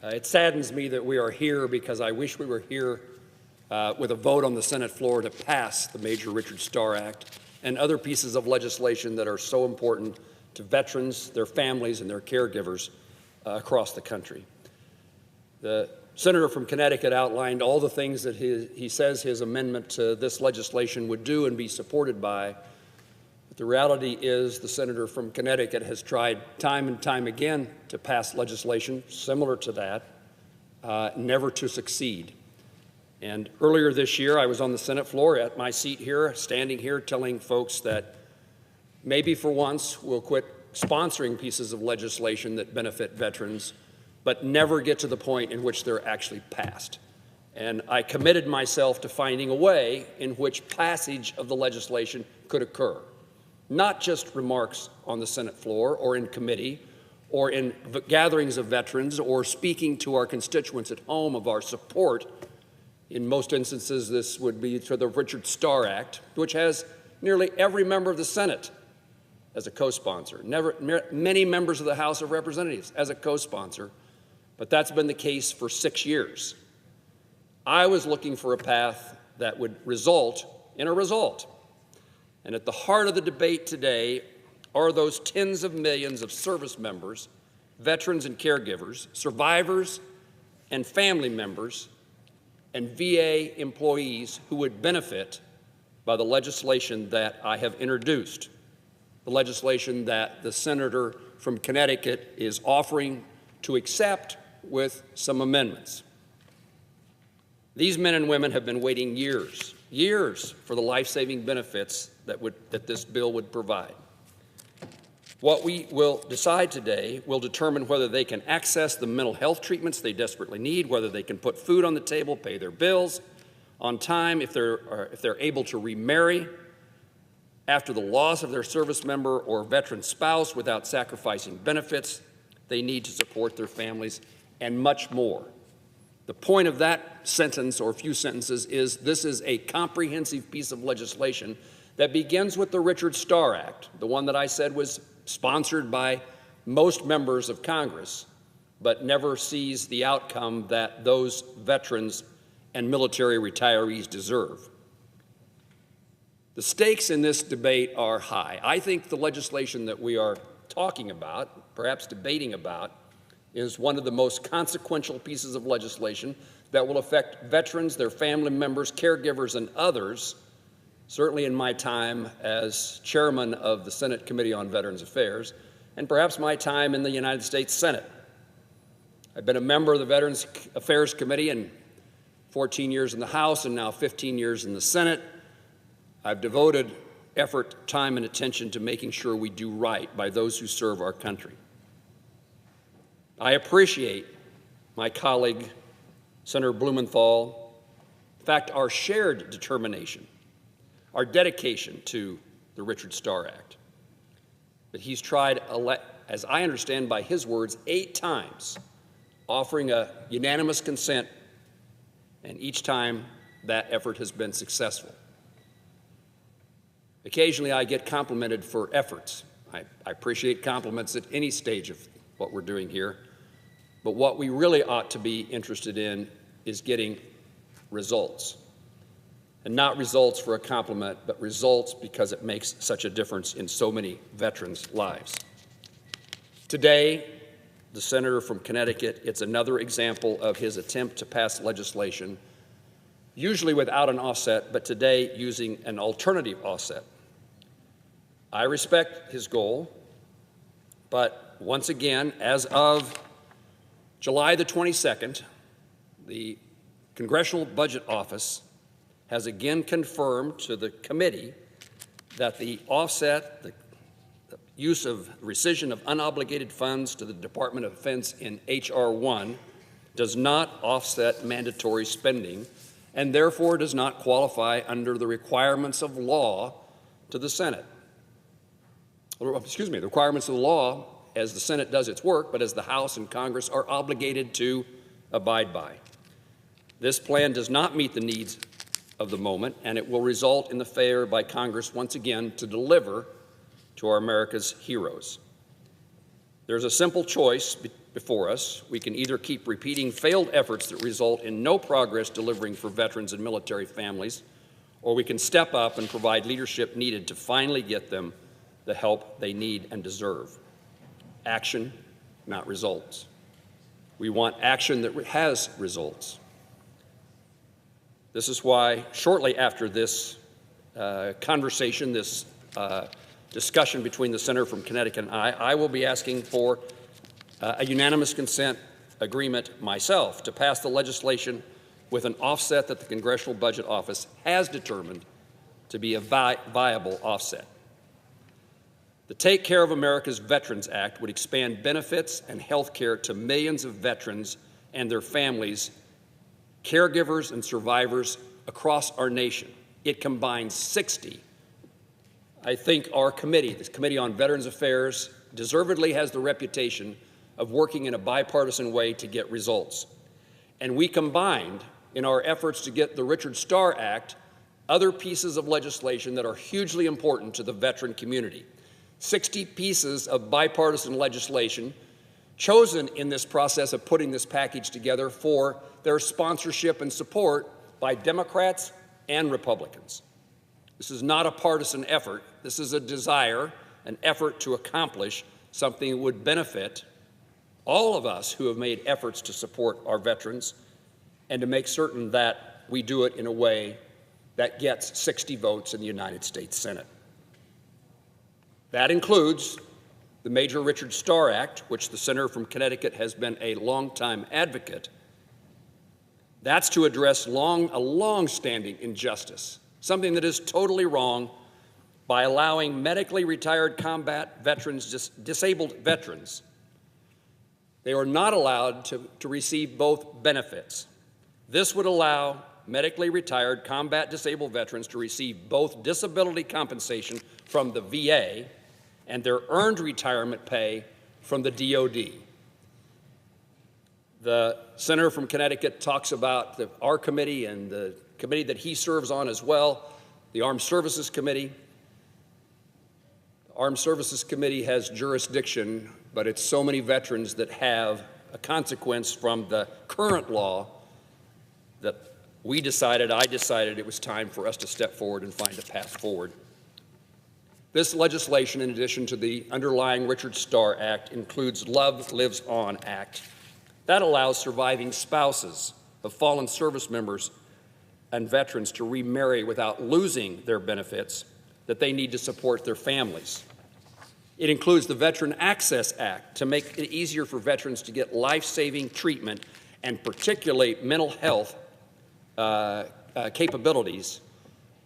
It saddens me that we are here because I wish we were here with a vote on the Senate floor to pass the Major Richard Starr Act and other pieces of legislation that are so important to veterans, their families, and their caregivers across the country. The senator from Connecticut outlined all the things that he says his amendment to this legislation would do and be supported by. But the reality is the senator from Connecticut has tried time and time again to pass legislation similar to that, never to succeed. And earlier this year, I was on the Senate floor at my seat here, standing here, telling folks that maybe for once we'll quit sponsoring pieces of legislation that benefit veterans, but never get to the point in which they're actually passed. And I committed myself to finding a way in which passage of the legislation could occur. Not just remarks on the Senate floor or in committee or in gatherings of veterans or speaking to our constituents at home of our support. In most instances, this would be for the Richard Starr Act, which has nearly every member of the Senate as a co-sponsor, many members of the House of Representatives as a co-sponsor, but that's been the case for 6 years. I was looking for a path that would result in a result. And at the heart of the debate today are those tens of millions of service members, veterans and caregivers, survivors and family members, and VA employees who would benefit by the legislation that I have introduced, the legislation that the senator from Connecticut is offering to accept with some amendments. These men and women have been waiting years for the life-saving benefits that this bill would provide. What we will decide today will determine whether they can access the mental health treatments they desperately need, whether they can put food on the table, pay their bills on time, if they're able to remarry after the loss of their service member or veteran spouse without sacrificing benefits they need to support their families, and much more. The point of that sentence or few sentences is this is a comprehensive piece of legislation that begins with the Richard Starr Act, the one that I said was sponsored by most members of Congress, but never sees the outcome that those veterans and military retirees deserve. The stakes in this debate are high. I think the legislation that we are talking about, perhaps debating about, is one of the most consequential pieces of legislation that will affect veterans, their family members, caregivers, and others, certainly in my time as chairman of the Senate Committee on Veterans Affairs, and perhaps my time in the United States Senate. I've been a member of the Veterans Affairs Committee and 14 years in the House and now 15 years in the Senate. I've devoted effort, time, and attention to making sure we do right by those who serve our country. I appreciate my colleague, Senator Blumenthal, in fact, our shared determination, our dedication to the Richard Starr Act. But he's tried, as I understand by his words, 8 times, offering a unanimous consent, and each time that effort has been successful. Occasionally I get complimented for efforts. I appreciate compliments at any stage of what we're doing here. But what we really ought to be interested in is getting results. And not results for a compliment, but results because it makes such a difference in so many veterans' lives. Today, the senator from Connecticut, it's another example of his attempt to pass legislation, usually without an offset, but today using an alternative offset. I respect his goal, but once again, as of July the 22nd, the Congressional Budget Office has again confirmed to the committee that the offset, the use of rescission of unobligated funds to the Department of Defense in H.R. 1 does not offset mandatory spending and therefore does not qualify under the requirements of law to the Senate. The requirements of the law as the Senate does its work, but as the House and Congress are obligated to abide by. This plan does not meet the needs of the moment, and it will result in the failure by Congress once again to deliver to our America's heroes. There's a simple choice before us. We can either keep repeating failed efforts that result in no progress delivering for veterans and military families, or we can step up and provide leadership needed to finally get them the help they need and deserve. Action, not results. We want action that has results. This is why, shortly after this conversation, this discussion between the senator from Connecticut and I will be asking for a unanimous consent agreement myself to pass the legislation with an offset that the Congressional Budget Office has determined to be a viable offset. The Take Care of America's Veterans Act would expand benefits and health care to millions of veterans and their families, caregivers and survivors across our nation. It combines 60. I think our committee, this Committee on Veterans Affairs, deservedly has the reputation of working in a bipartisan way to get results. And we combined, in our efforts to get the Richard Starr Act, other pieces of legislation that are hugely important to the veteran community. 60 pieces of bipartisan legislation chosen in this process of putting this package together for their sponsorship and support by Democrats and Republicans. This is not a partisan effort. This is a desire, an effort to accomplish something that would benefit all of us who have made efforts to support our veterans and to make certain that we do it in a way that gets 60 votes in the United States Senate. That includes the Major Richard Starr Act, which the senator from Connecticut has been a longtime advocate. That's to address a long-standing injustice, something that is totally wrong, by allowing medically retired combat veterans, disabled veterans, they are not allowed to receive both benefits. This would allow medically retired combat disabled veterans to receive both disability compensation from the VA and their earned retirement pay from the DOD. The senator from Connecticut talks about our committee and the committee that he serves on as well, the Armed Services Committee. The Armed Services Committee has jurisdiction, but it's so many veterans that have a consequence from the current law that I decided it was time for us to step forward and find a path forward. This legislation, in addition to the underlying Richard Starr Act, includes Love Lives On Act. That allows surviving spouses of fallen service members and veterans to remarry without losing their benefits that they need to support their families. It includes the Veteran Access Act to make it easier for veterans to get life-saving treatment and particularly mental health capabilities,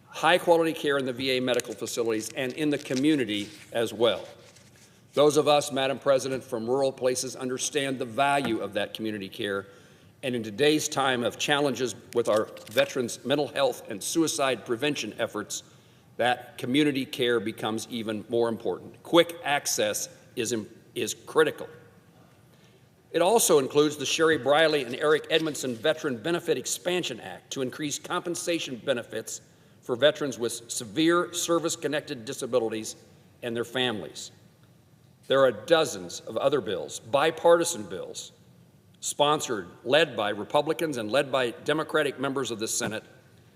high-quality care in the VA medical facilities and in the community as well. Those of us, Madam President, from rural places understand the value of that community care, and in today's time of challenges with our veterans' mental health and suicide prevention efforts, that community care becomes even more important. Quick access is critical. It also includes the Sherry Briley and Eric Edmondson Veteran Benefit Expansion Act to increase compensation benefits for veterans with severe service-connected disabilities and their families. There are dozens of other bills, bipartisan bills, sponsored, led by Republicans and led by Democratic members of the Senate.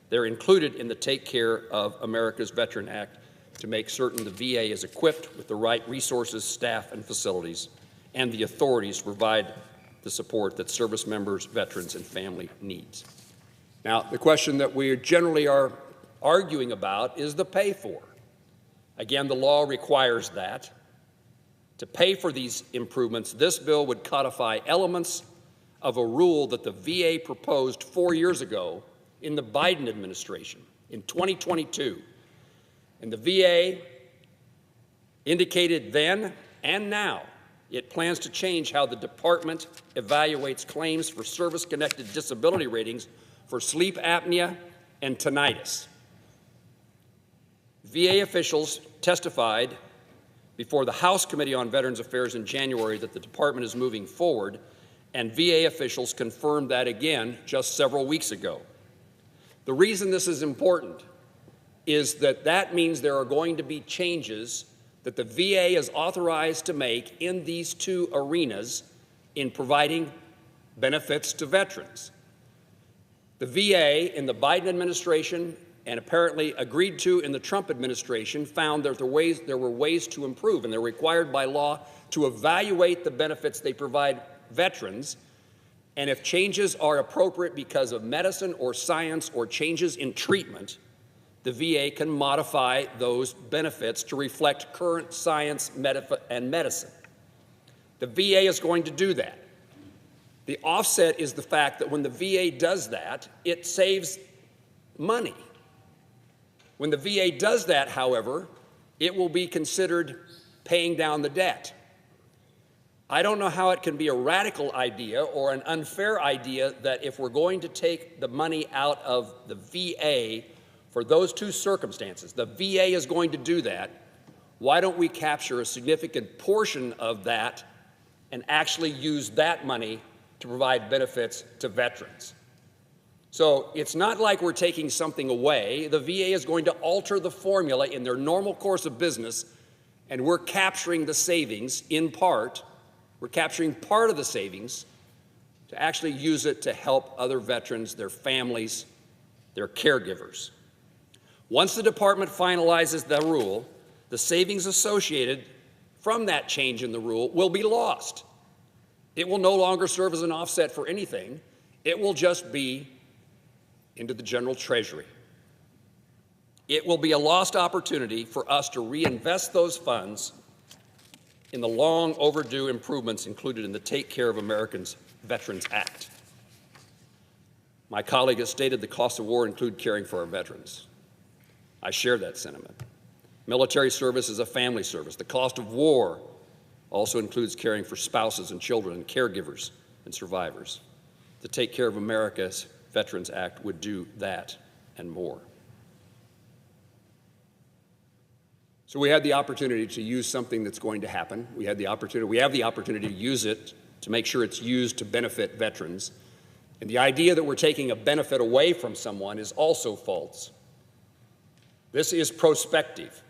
They're included in the Take Care of America's Veteran Act to make certain the VA is equipped with the right resources, staff, and facilities, and the authorities to provide the support that service members, veterans, and family needs. Now, the question that we generally are arguing about is the pay for. Again, the law requires that. To pay for these improvements, this bill would codify elements of a rule that the VA proposed 4 years ago in the Biden administration in 2022. And the VA indicated then and now it plans to change how the department evaluates claims for service-connected disability ratings for sleep apnea and tinnitus. VA officials testified before the House Committee on Veterans Affairs in January that the department is moving forward, and VA officials confirmed that again just several weeks ago. The reason this is important is that that means there are going to be changes that the VA is authorized to make in these two arenas in providing benefits to veterans. The VA in the Biden administration and apparently agreed to in the Trump administration found that there were ways to improve, and they're required by law to evaluate the benefits they provide veterans, and if changes are appropriate because of medicine or science or changes in treatment, the VA can modify those benefits to reflect current science and medicine. The VA is going to do that. The offset is the fact that when the VA does that, it saves money. When the VA does that, however, it will be considered paying down the debt. I don't know how it can be a radical idea or an unfair idea that if we're going to take the money out of the VA for those two circumstances, the VA is going to do that, why don't we capture a significant portion of that and actually use that money to provide benefits to veterans? So it's not like we're taking something away. The VA is going to alter the formula in their normal course of business, and we're capturing the savings in part. We're capturing part of the savings to actually use it to help other veterans, their families, their caregivers. Once the department finalizes the rule, the savings associated from that change in the rule will be lost. It will no longer serve as an offset for anything. It will just be into the general treasury. It will be a lost opportunity for us to reinvest those funds in the long overdue improvements included in the Take Care of Americans Veterans Act. My colleague has stated the costs of war include caring for our veterans. I share that sentiment. Military service is a family service. The cost of war also includes caring for spouses and children and caregivers and survivors. The Take Care of America's Veterans Act would do that and more. So we had the opportunity to use something that's going to happen. We have the opportunity to use it to make sure it's used to benefit veterans. And the idea that we're taking a benefit away from someone is also false. This is prospective.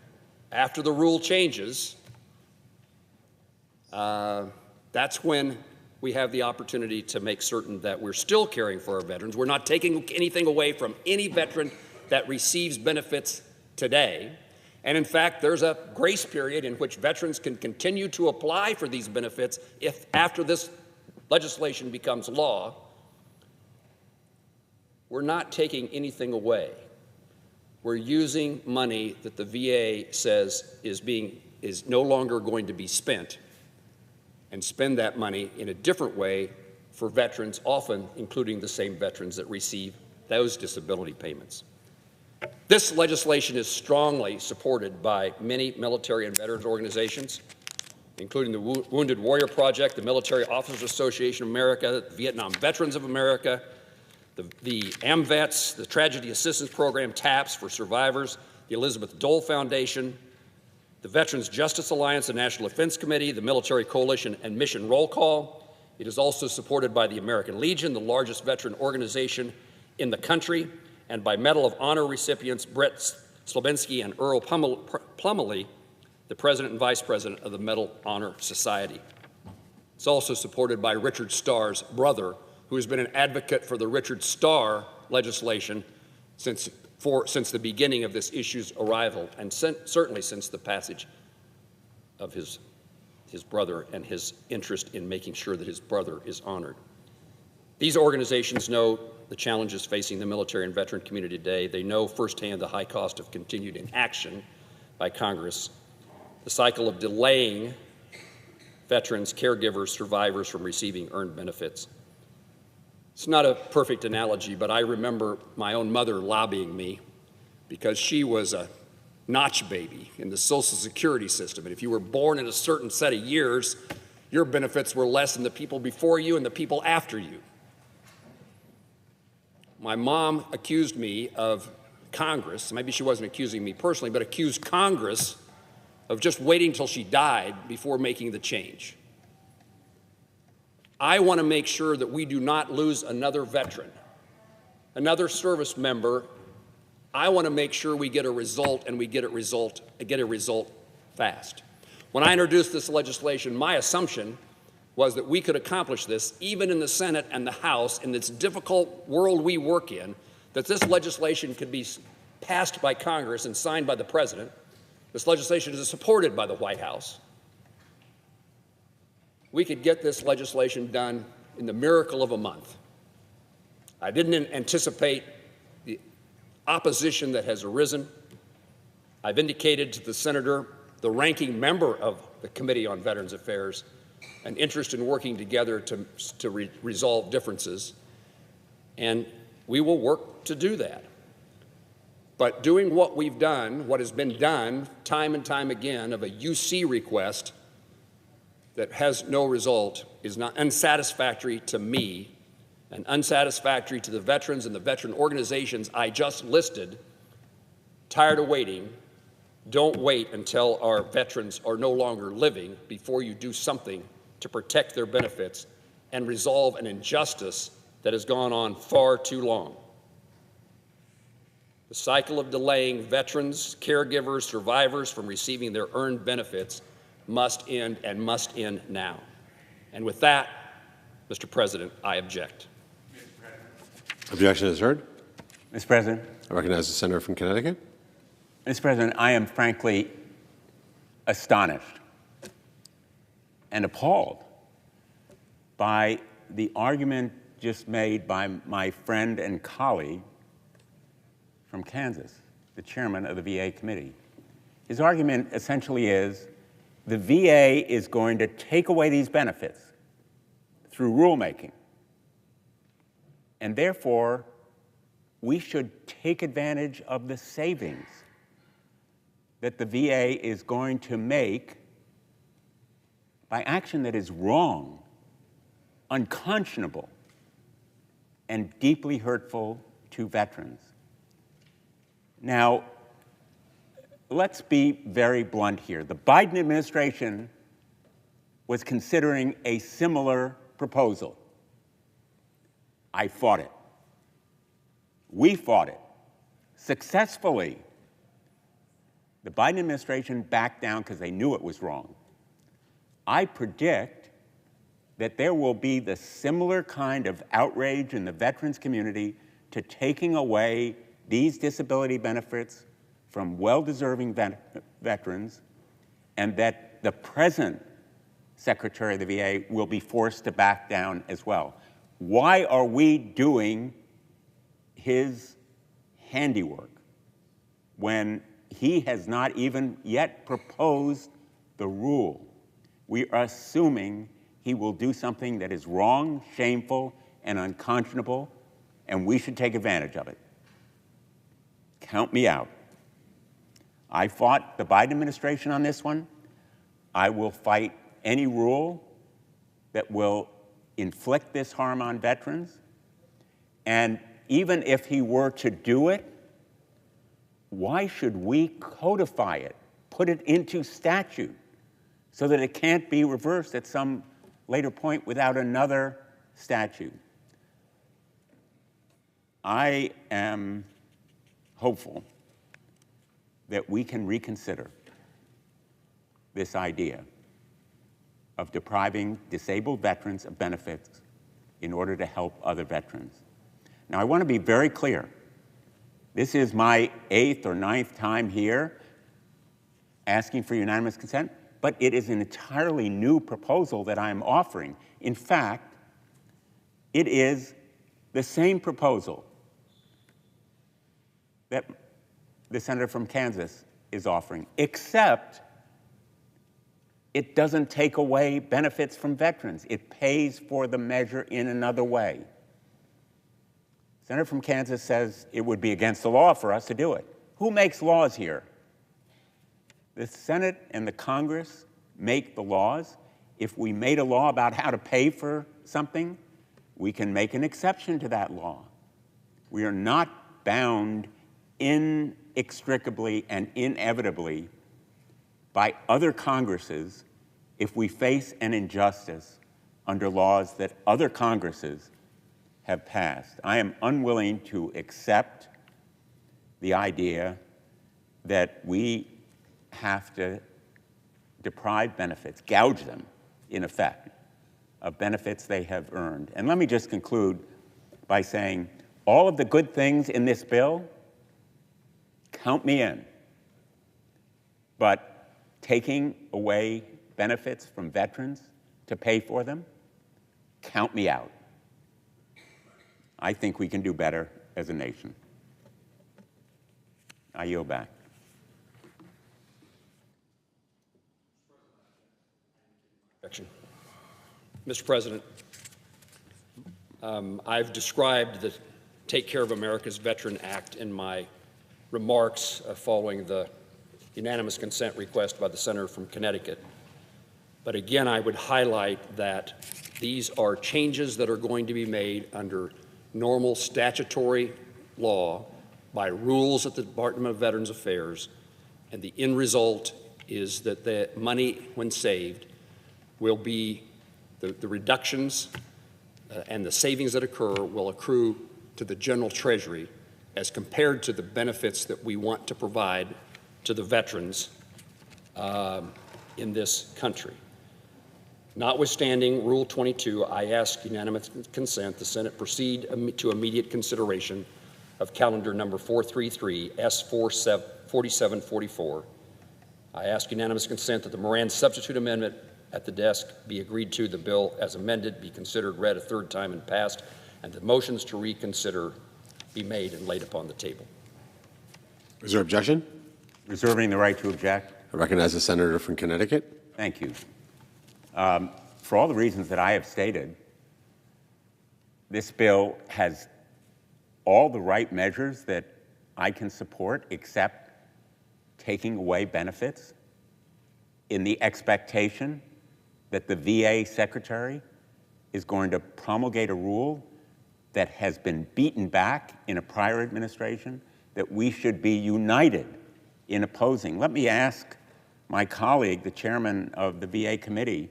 After the rule changes, that's when we have the opportunity to make certain that we're still caring for our veterans. We're not taking anything away from any veteran that receives benefits today. And in fact, there's a grace period in which veterans can continue to apply for these benefits if after this legislation becomes law. We're not taking anything away. We're using money that the VA says is no longer going to be spent, and spend that money in a different way for veterans, often including the same veterans that receive those disability payments. This legislation is strongly supported by many military and veterans organizations, including the Wounded Warrior Project, the Military Officers Association of America, the Vietnam Veterans of America, the AMVETS, the Tragedy Assistance Program, TAPS for survivors, the Elizabeth Dole Foundation, the Veterans Justice Alliance, the National Defense Committee, the Military Coalition, and Mission Roll Call. It is also supported by the American Legion, the largest veteran organization in the country, and by Medal of Honor recipients Brett Slobinski and Earl Plumley, the President and Vice President of the Medal Honor Society. It's also supported by Richard Starr's brother, who has been an advocate for the Richard Starr legislation since the beginning of this issue's arrival, and certainly since the passage of his brother and his interest in making sure that his brother is honored. These organizations know the challenges facing the military and veteran community today. They know firsthand the high cost of continued inaction by Congress, the cycle of delaying veterans, caregivers, survivors from receiving earned benefits. It's not a perfect analogy, but I remember my own mother lobbying me because she was a notch baby in the Social Security system. And if you were born in a certain set of years, your benefits were less than the people before you and the people after you. My mom accused me of Congress, maybe she wasn't accusing me personally, but accused Congress of just waiting till she died before making the change. I want to make sure that we do not lose another veteran, another service member. I want to make sure we get a result, and we get a result fast. When I introduced this legislation, my assumption was that we could accomplish this even in the Senate and the House, in this difficult world we work in, that this legislation could be passed by Congress and signed by the President. This legislation is supported by the White House. We could get this legislation done in the miracle of a month. I didn't anticipate the opposition that has arisen. I've indicated to the senator, the ranking member of the Committee on Veterans Affairs, an interest in working together to resolve differences, and we will work to do that. But doing what we've done, what has been done time and time again, of a UC request that has no result, is not unsatisfactory to me and unsatisfactory to the veterans and the veteran organizations I just listed. Tired of waiting. Don't wait until our veterans are no longer living before you do something to protect their benefits and resolve an injustice that has gone on far too long. The cycle of delaying veterans, caregivers, survivors from receiving their earned benefits must end, and must end now. And with that, Mr. President, I object. Objection is heard. Mr. President. I recognize the senator from Connecticut. Mr. President, I am frankly astonished and appalled by the argument just made by my friend and colleague from Kansas, the chairman of the VA committee. His argument essentially is the VA is going to take away these benefits through rulemaking, and therefore we should take advantage of the savings that the VA is going to make by action that is wrong, unconscionable, and deeply hurtful to veterans. Now, let's be very blunt here. The Biden administration was considering a similar proposal. I fought it. We fought it successfully. The Biden administration backed down because they knew it was wrong. I predict that there will be the similar kind of outrage in the veterans community to taking away these disability benefits from well-deserving veterans, and that the present Secretary of the VA will be forced to back down as well. Why are we doing his handiwork when he has not even yet proposed the rule? We are assuming he will do something that is wrong, shameful, and unconscionable, and we should take advantage of it. Count me out. I fought the Biden administration on this one. I will fight any rule that will inflict this harm on veterans. And even if he were to do it, why should we codify it, put it into statute, so that it can't be reversed at some later point without another statute? I am hopeful that we can reconsider this idea of depriving disabled veterans of benefits in order to help other veterans. Now, I want to be very clear. This is my 8th or 9th time here asking for unanimous consent, but it is an entirely new proposal that I am offering. In fact, it is the same proposal that the senator from Kansas is offering, except it doesn't take away benefits from veterans. It pays for the measure in another way. The senator from Kansas says it would be against the law for us to do it. Who makes laws here? The Senate and the Congress make the laws. If we made a law about how to pay for something, we can make an exception to that law. We are not bound inextricably and inevitably by other Congresses if we face an injustice under laws that other Congresses have passed. I am unwilling to accept the idea that we have to deprive benefits, gouge them, in effect, of benefits they have earned. And let me just conclude by saying all of the good things in this bill, count me in. But taking away benefits from veterans to pay for them, count me out. I think we can do better as a nation. I yield back. Mr. President, I've described the Take Care of America's Veteran Act in my remarks following the unanimous consent request by the senator from Connecticut. But again, I would highlight that these are changes that are going to be made under normal statutory law by rules at the Department of Veterans Affairs, and the end result is that the money, when saved, will be the reductions and the savings that occur will accrue to the general treasury as compared to the benefits that we want to provide to the veterans in this country. Notwithstanding Rule 22, I ask unanimous consent the Senate proceed to immediate consideration of calendar number 433 S4744. I ask unanimous consent that the Moran substitute amendment at the desk be agreed to, the bill as amended be considered, read a third time and passed, and the motions to reconsider be made and laid upon the table. Is there objection? Reserving the right to object. I recognize the senator from Connecticut. Thank you. For all the reasons that I have stated, this bill has all the right measures that I can support, except taking away benefits in the expectation that the VA secretary is going to promulgate a rule that has been beaten back in a prior administration that we should be united in opposing. Let me ask my colleague, the chairman of the VA committee,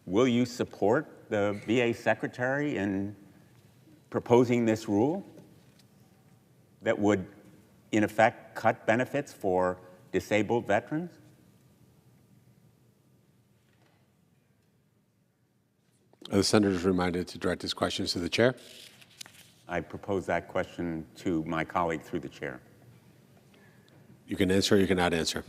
will you support the VA secretary in proposing this rule that would, in effect, cut benefits for disabled veterans? The senator is reminded to direct his questions to the chair. I propose that question to my colleague through the chair. You can answer or you cannot answer.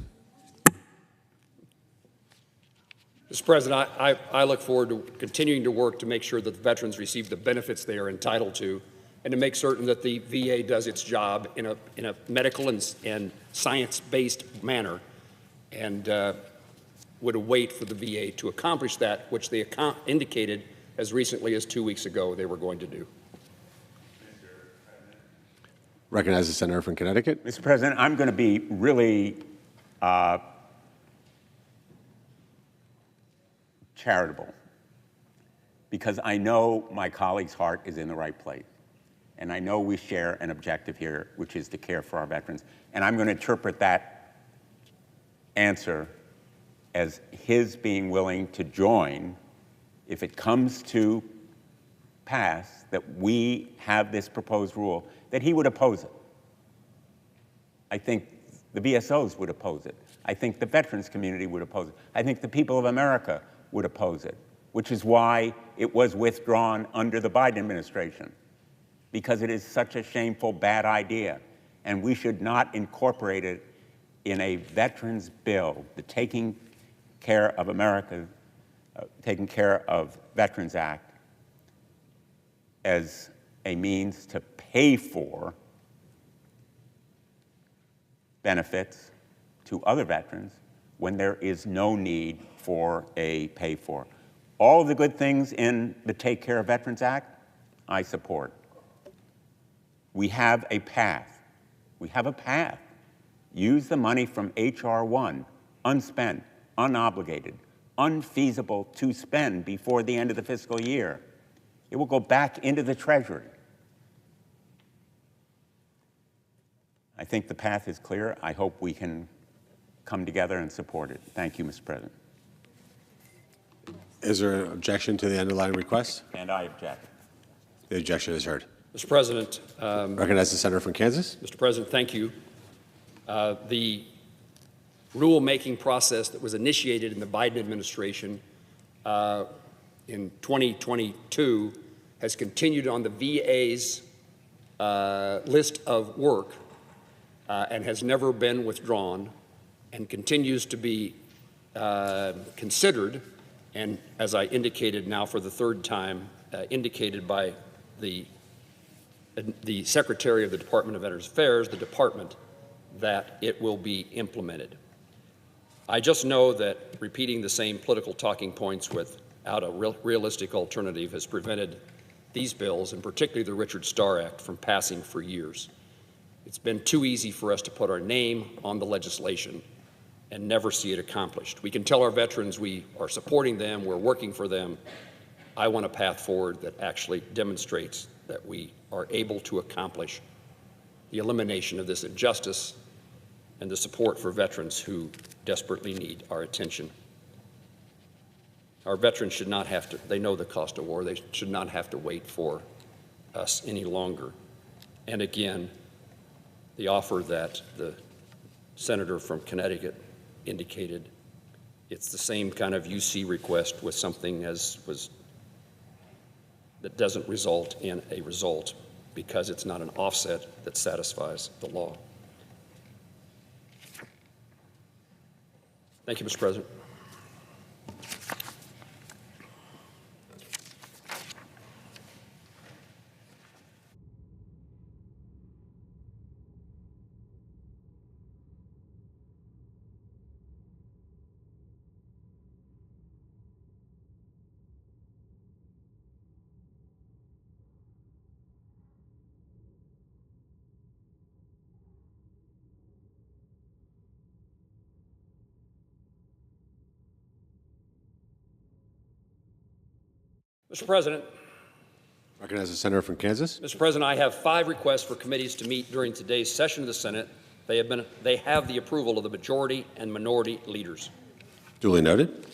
Mr. President, I look forward to continuing to work to make sure that the veterans receive the benefits they are entitled to, and to make certain that the VA does its job in a medical and science-based manner, and would await for the VA to accomplish that, which they indicated as recently as 2 weeks ago they were going to do. Recognize the senator from Connecticut. Mr. President, I'm going to be really charitable, because I know my colleague's heart is in the right place. And I know we share an objective here, which is to care for our veterans. And I'm going to interpret that answer as his being willing to join, if it comes to pass, that we have this proposed rule, that he would oppose it. I think the VSOs would oppose it. I think the veterans community would oppose it. I think the people of America would oppose it, which is why it was withdrawn under the Biden administration, because it is such a shameful, bad idea. And we should not incorporate it in a veterans bill, the Taking Care of America, Taking Care of Veterans Act, as a means to pay for benefits to other veterans when there is no need for a pay for. All of the good things in the Take Care of Veterans Act, I support. We have a path. We have a path. Use the money from H.R. 1, unspent, unobligated, unfeasible to spend before the end of the fiscal year. It will go back into the Treasury. I think the path is clear. I hope we can come together and support it. Thank you, Mr. President. Is there an objection to the underlying request? And I object. The objection is heard. Mr. President. Recognize the senator from Kansas. Mr. President, thank you. The rulemaking process that was initiated in the Biden administration in 2022 has continued on the VA's list of work and has never been withdrawn, and continues to be considered, and as I indicated now for the third time, indicated by the Secretary of the Department of Veterans Affairs, the department, that it will be implemented. I just know that repeating the same political talking points without a realistic alternative has prevented these bills, and particularly the Richard Starr Act, from passing for years. It's been too easy for us to put our name on the legislation and never see it accomplished. We can tell our veterans we are supporting them, we're working for them. I want a path forward that actually demonstrates that we are able to accomplish the elimination of this injustice and the support for veterans who desperately need our attention. Our veterans should not have to, they know the cost of war, they should not have to wait for us any longer. And again, the offer that the senator from Connecticut indicated, it's the same kind of UC request with something that doesn't result in a result. because it's not an offset that satisfies the law. Thank you, Mr. President. Mr. President. Recognize the senator from Kansas. Mr. President, I have 5 requests for committees to meet during today's session of the Senate. They have the approval of the majority and minority leaders. Duly noted.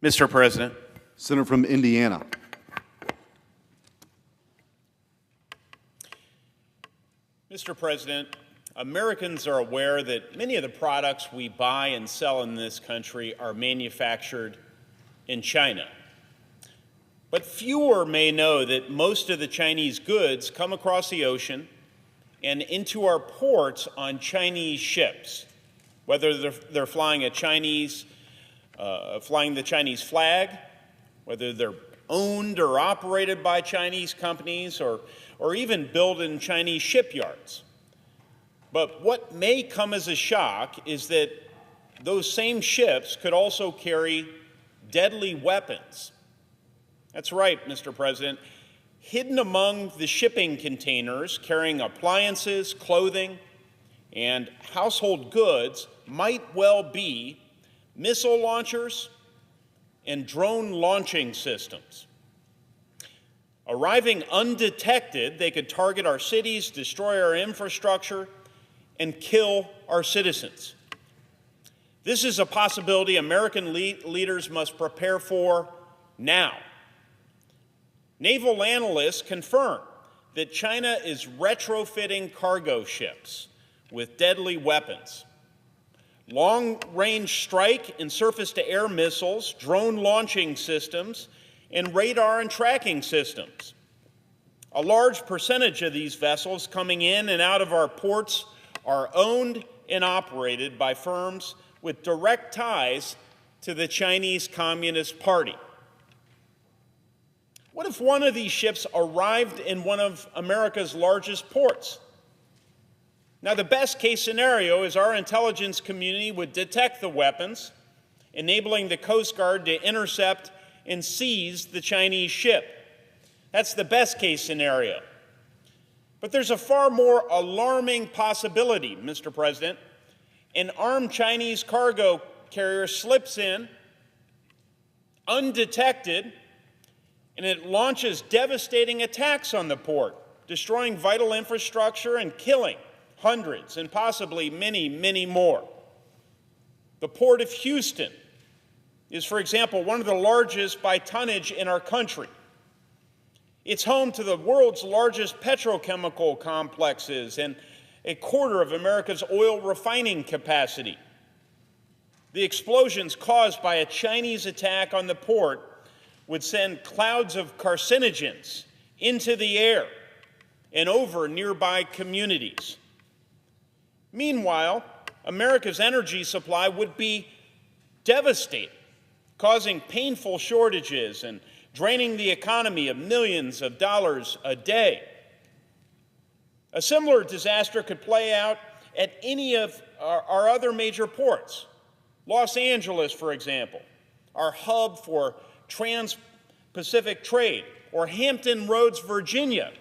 Mr. President. Senator from Indiana. Mr. President, Americans are aware that many of the products we buy and sell in this country are manufactured in China. But fewer may know that most of the Chinese goods come across the ocean and into our ports on Chinese ships, whether they're flying the Chinese flag, whether they're owned or operated by Chinese companies, or even built in Chinese shipyards. But what may come as a shock is that those same ships could also carry deadly weapons. That's right, Mr. President. Hidden among the shipping containers carrying appliances, clothing, and household goods might well be missile launchers and drone launching systems. Arriving undetected, they could target our cities, destroy our infrastructure, and kill our citizens. This is a possibility American leaders must prepare for now. Naval analysts confirm that China is retrofitting cargo ships with deadly weapons. Long-range strike and surface-to-air missiles, drone launching systems, and radar and tracking systems. A large percentage of these vessels coming in and out of our ports are owned and operated by firms with direct ties to the Chinese Communist Party. What if one of these ships arrived in one of America's largest ports? Now, the best case scenario is our intelligence community would detect the weapons, enabling the Coast Guard to intercept and seize the Chinese ship. That's the best case scenario. But there's a far more alarming possibility, Mr. President. An armed Chinese cargo carrier slips in undetected, and it launches devastating attacks on the port, destroying vital infrastructure and killing hundreds and possibly many, many more. The Port of Houston is, for example, one of the largest by tonnage in our country. It's home to the world's largest petrochemical complexes and a quarter of America's oil refining capacity. The explosions caused by a Chinese attack on the port would send clouds of carcinogens into the air and over nearby communities. Meanwhile, America's energy supply would be devastated, causing painful shortages and draining the economy of millions of dollars a day. A similar disaster could play out at any of our other major ports. Los Angeles, for example, our hub for trans-Pacific trade, or Hampton Roads, Virginia,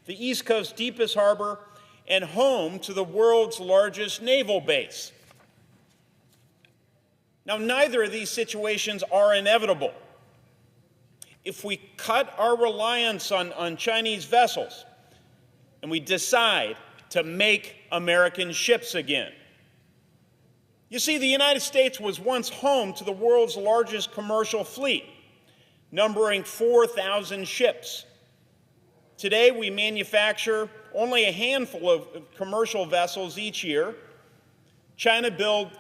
the East Coast's deepest harbor and home to the world's largest naval base. Now, neither of these situations are inevitable. If we cut our reliance on Chinese vessels and we decide to make American ships again. You see, the United States was once home to the world's largest commercial fleet, numbering 4,000 ships. Today, we manufacture only a handful of commercial vessels each year. China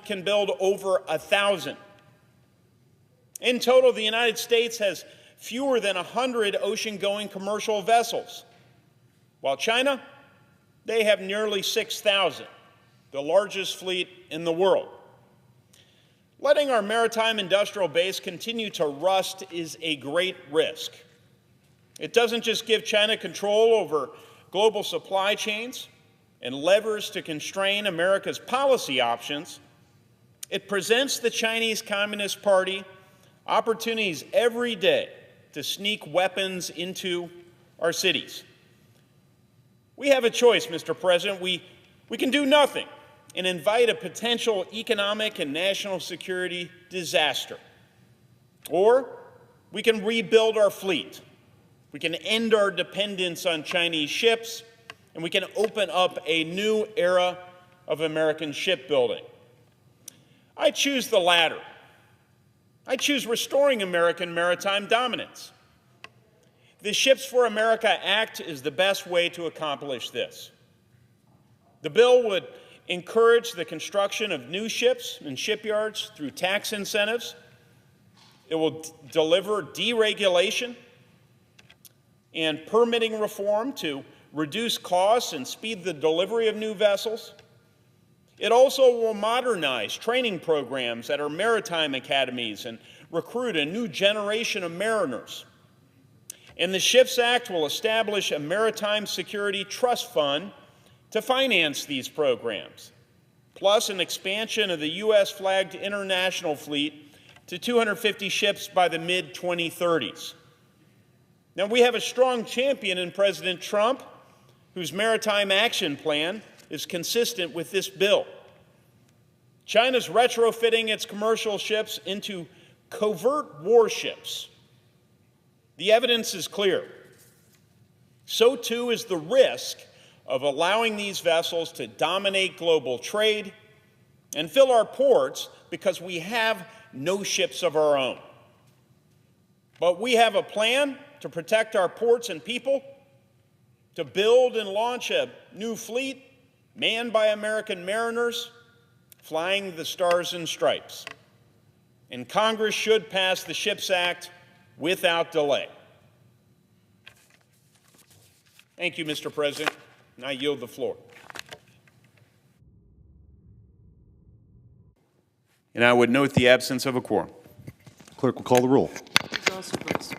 can build over 1,000. In total, the United States has fewer than 100 ocean-going commercial vessels, while China, they have nearly 6,000, the largest fleet in the world. Letting our maritime industrial base continue to rust is a great risk. It doesn't just give China control over global supply chains and levers to constrain America's policy options. It presents the Chinese Communist Party opportunities every day to sneak weapons into our cities. We have a choice, Mr. President. We can do nothing and invite a potential economic and national security disaster. Or we can rebuild our fleet. We can end our dependence on Chinese ships, and we can open up a new era of American shipbuilding. I choose the latter. I choose restoring American maritime dominance. The Ships for America Act is the best way to accomplish this. The bill would encourage the construction of new ships in shipyards through tax incentives. It will deliver deregulation and permitting reform to reduce costs and speed the delivery of new vessels. It also will modernize training programs at our maritime academies and recruit a new generation of mariners. And the Ships Act will establish a maritime security trust fund to finance these programs, plus an expansion of the U.S.-flagged international fleet to 250 ships by the mid-2030s. Now, we have a strong champion in President Trump, whose maritime action plan is consistent with this bill. China's retrofitting its commercial ships into covert warships. The evidence is clear. So too is the risk of allowing these vessels to dominate global trade and fill our ports because we have no ships of our own. But we have a plan to protect our ports and people, to build and launch a new fleet manned by American mariners, flying the stars and stripes. And Congress should pass the Ships Act without delay. Thank you, Mr. President, and I yield the floor. And I would note the absence of a quorum. Clerk will call the roll. Ms. Also Brooks.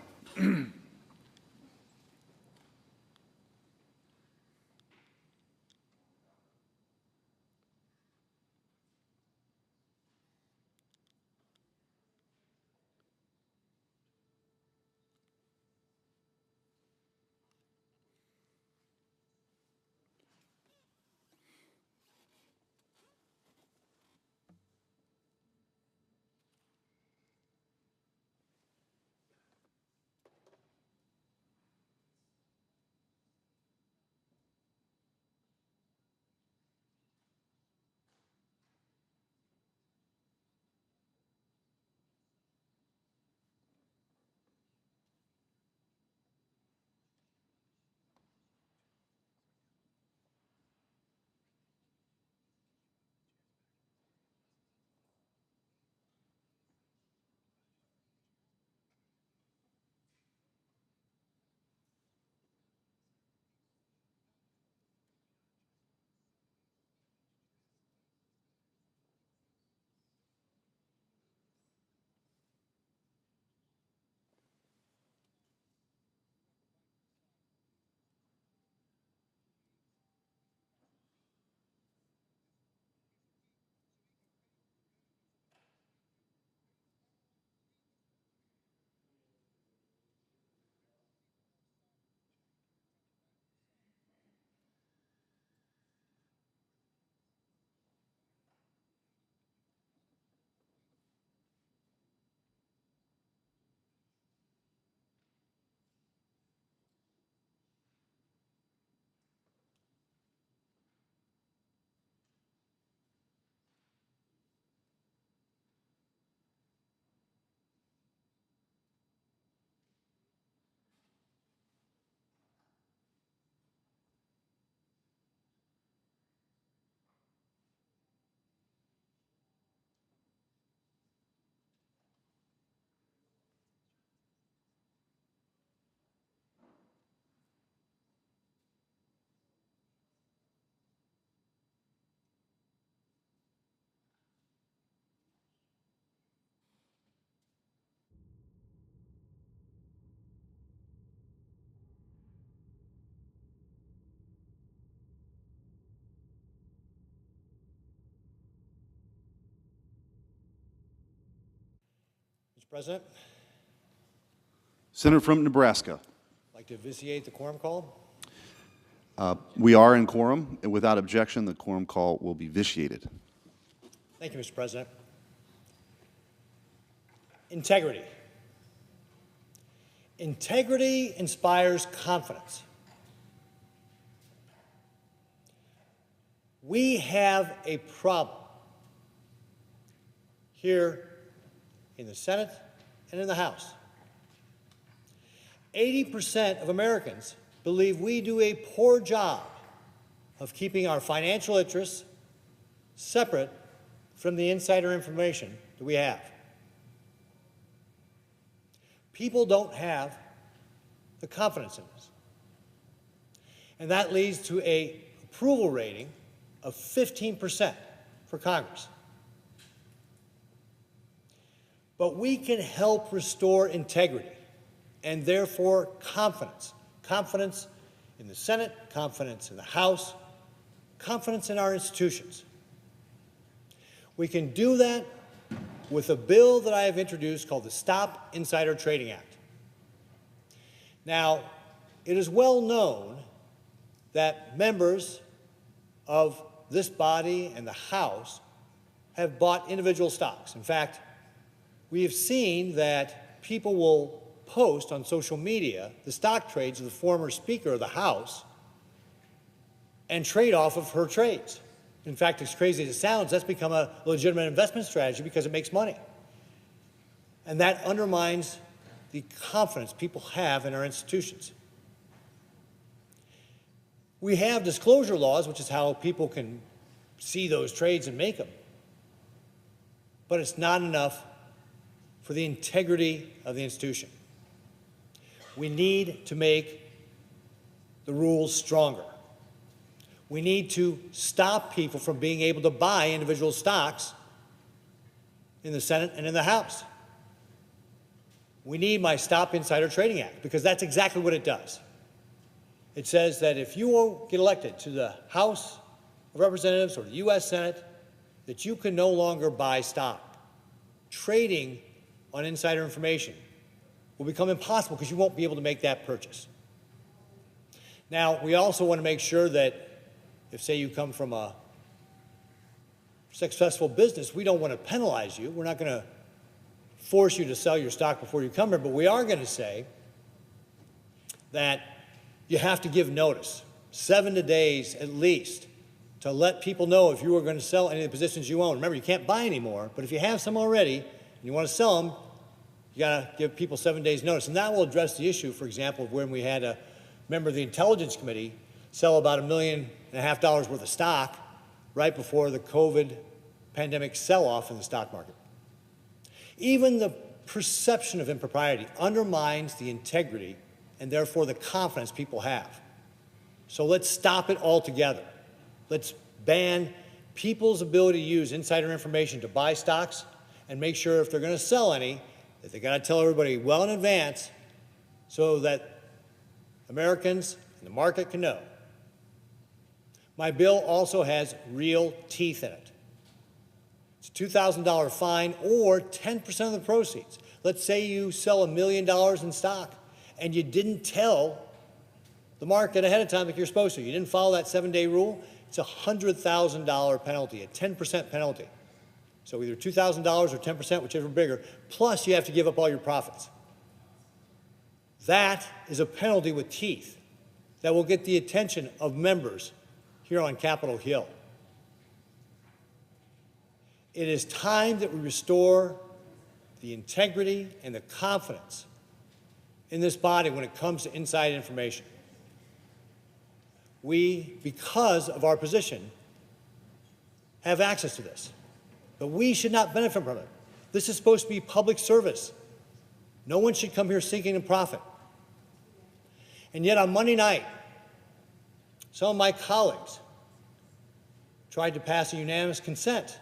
Mr. President, Senator from Nebraska. I'd like to vitiate the quorum call. We are in quorum, and without objection, the quorum call will be vitiated. Thank you, Mr. President. Integrity. Integrity inspires confidence. We have a problem here in the Senate and in the House. 80% of Americans believe we do a poor job of keeping our financial interests separate from the insider information that we have. People don't have the confidence in us. And that leads to an approval rating of 15% for Congress. But we can help restore integrity and therefore confidence. Confidence in the Senate, confidence in the House, confidence in our institutions. We can do that with a bill that I have introduced called the Stop Insider Trading Act. Now, it is well known that members of this body and the House have bought individual stocks. In fact, we have seen that people will post on social media the stock trades of the former Speaker of the House and trade off of her trades. In fact, as crazy as it sounds, that's become a legitimate investment strategy because it makes money. And that undermines the confidence people have in our institutions. We have disclosure laws, which is how people can see those trades and make them. But it's not enough for the integrity of the institution. We need to make the rules stronger. We need to stop people from being able to buy individual stocks in the Senate and in the House. We need my Stop Insider Trading Act because that's exactly what it does. It says that if you won't get elected to the House of Representatives or the U.S. Senate, that you can no longer buy stock. Trading on insider information will become impossible because you won't be able to make that purchase. Now, we also want to make sure that if, say, you come from a successful business, we don't want to penalize you. We're not going to force you to sell your stock before you come here, but we are going to say that you have to give notice, 7 days at least, to let people know if you are going to sell any of the positions you own. Remember, you can't buy anymore, but if you have some already and you want to sell them, you got to give people 7 days notice. And that will address the issue, for example, of when we had a member of the Intelligence Committee sell about $1.5 million worth of stock right before the COVID pandemic sell-off in the stock market. Even the perception of impropriety undermines the integrity and therefore the confidence people have. So let's stop it altogether. Let's ban people's ability to use insider information to buy stocks and make sure if they're going to sell any, that they got to tell everybody well in advance so that Americans and the market can know. My bill also has real teeth in it. It's a $2,000 fine or 10% of the proceeds. Let's say you sell $1 million in stock and you didn't tell the market ahead of time like you're supposed to. You didn't follow that 7-day rule. It's a $100,000 penalty, a 10% penalty. So either $2,000 or 10%, whichever bigger, plus you have to give up all your profits. That is a penalty with teeth that will get the attention of members here on Capitol Hill. It is time that we restore the integrity and the confidence in this body when it comes to inside information. We, because of our position, have access to this, but we should not benefit from it. This is supposed to be public service. No one should come here seeking a profit. And yet on Monday night, some of my colleagues tried to pass a unanimous consent,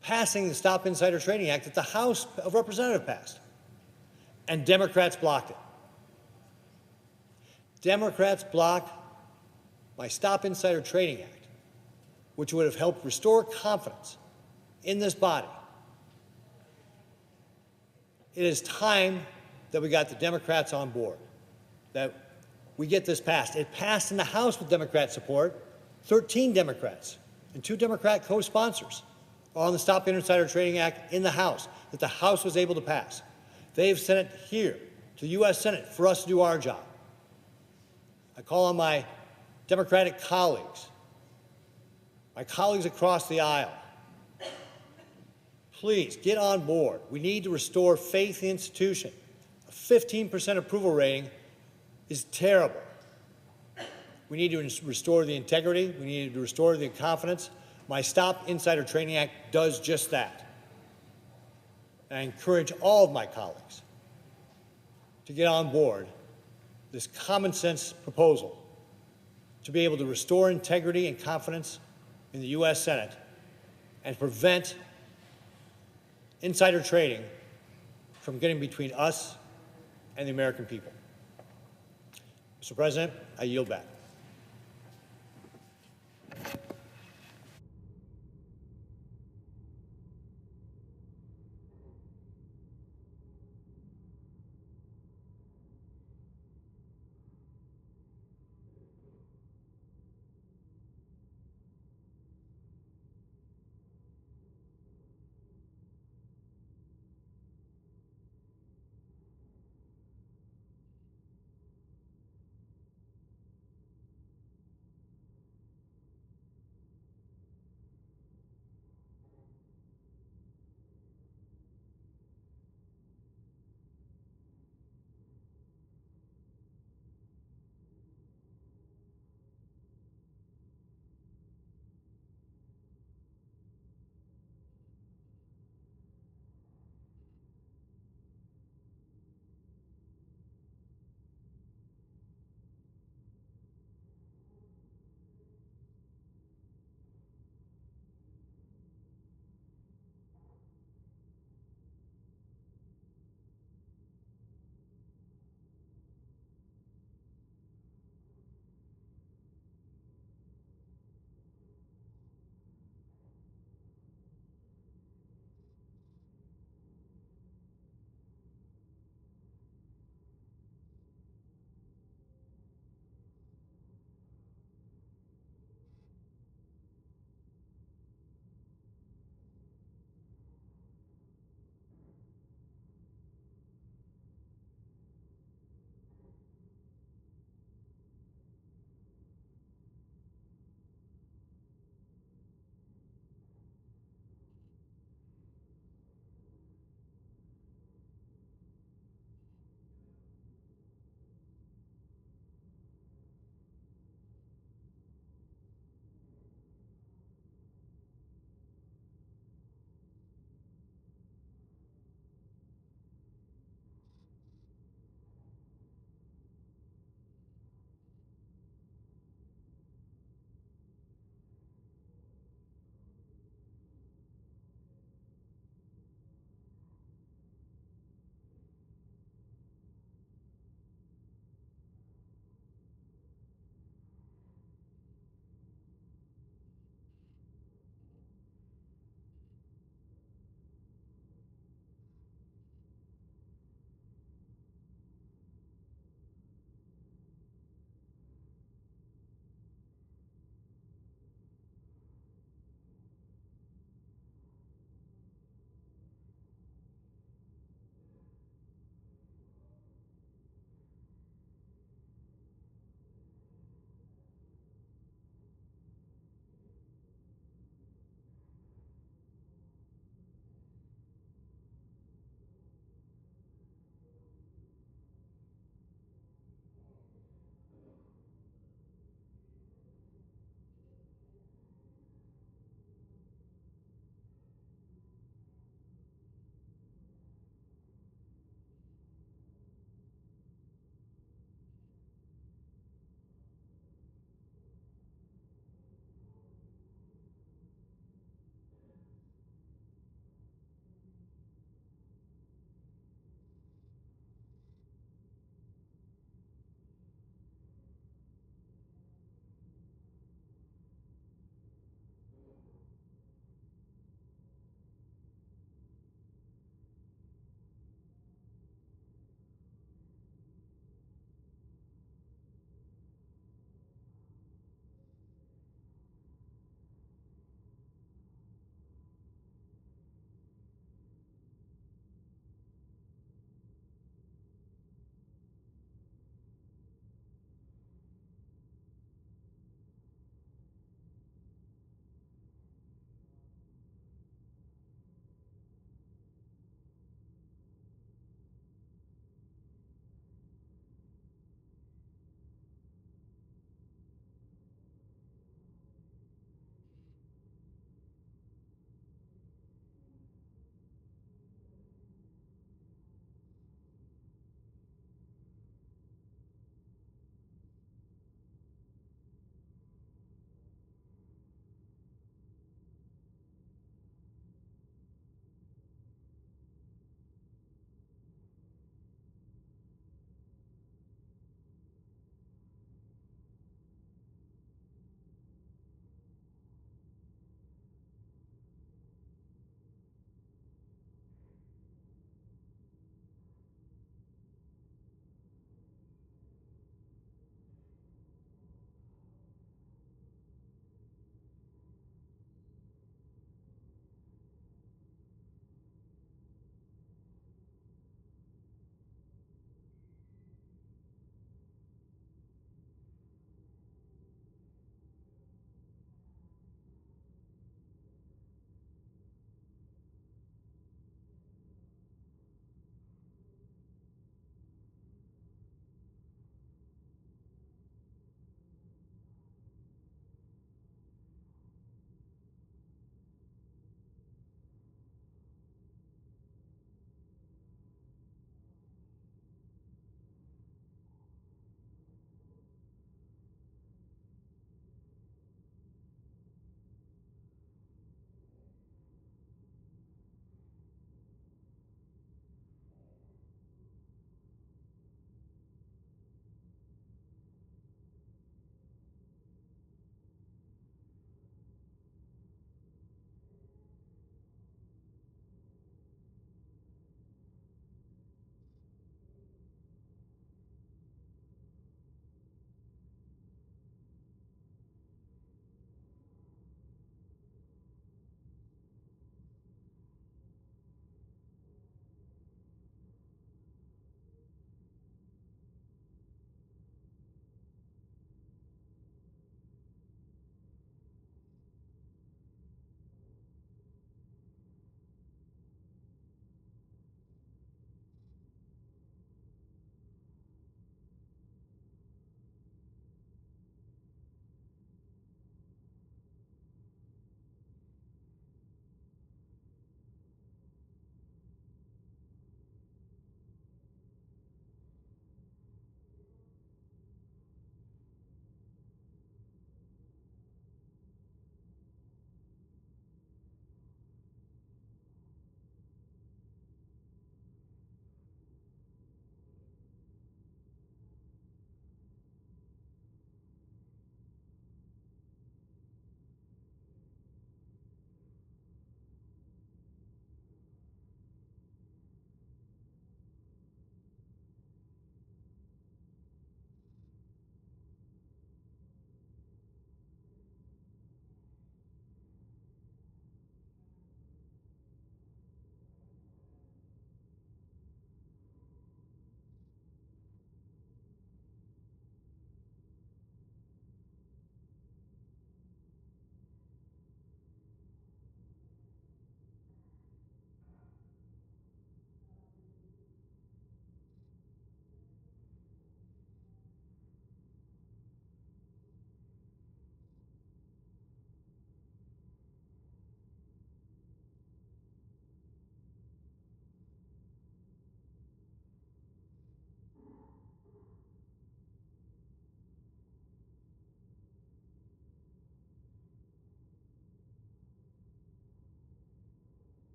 passing the Stop Insider Trading Act that the House of Representatives passed, and Democrats blocked it. Democrats blocked my Stop Insider Trading Act, which would have helped restore confidence in this body. It is time that we got the Democrats on board, that we get this passed. It passed in the House with Democrat support. 13 Democrats and 2 Democrat co-sponsors are on the Stop Insider Trading Act in the House that the House was able to pass. They've sent it here to the U.S. Senate for us to do our job. I call on my Democratic colleagues, my colleagues across the aisle, please get on board. We need to restore faith in the institution. A 15% approval rating is terrible. We need to restore the integrity. We need to restore the confidence. My Stop Insider Trading Act does just that. And I encourage all of my colleagues to get on board this common sense proposal to be able to restore integrity and confidence in the U.S. Senate and prevent insider trading from getting between us and the American people. Mr. President, I yield back.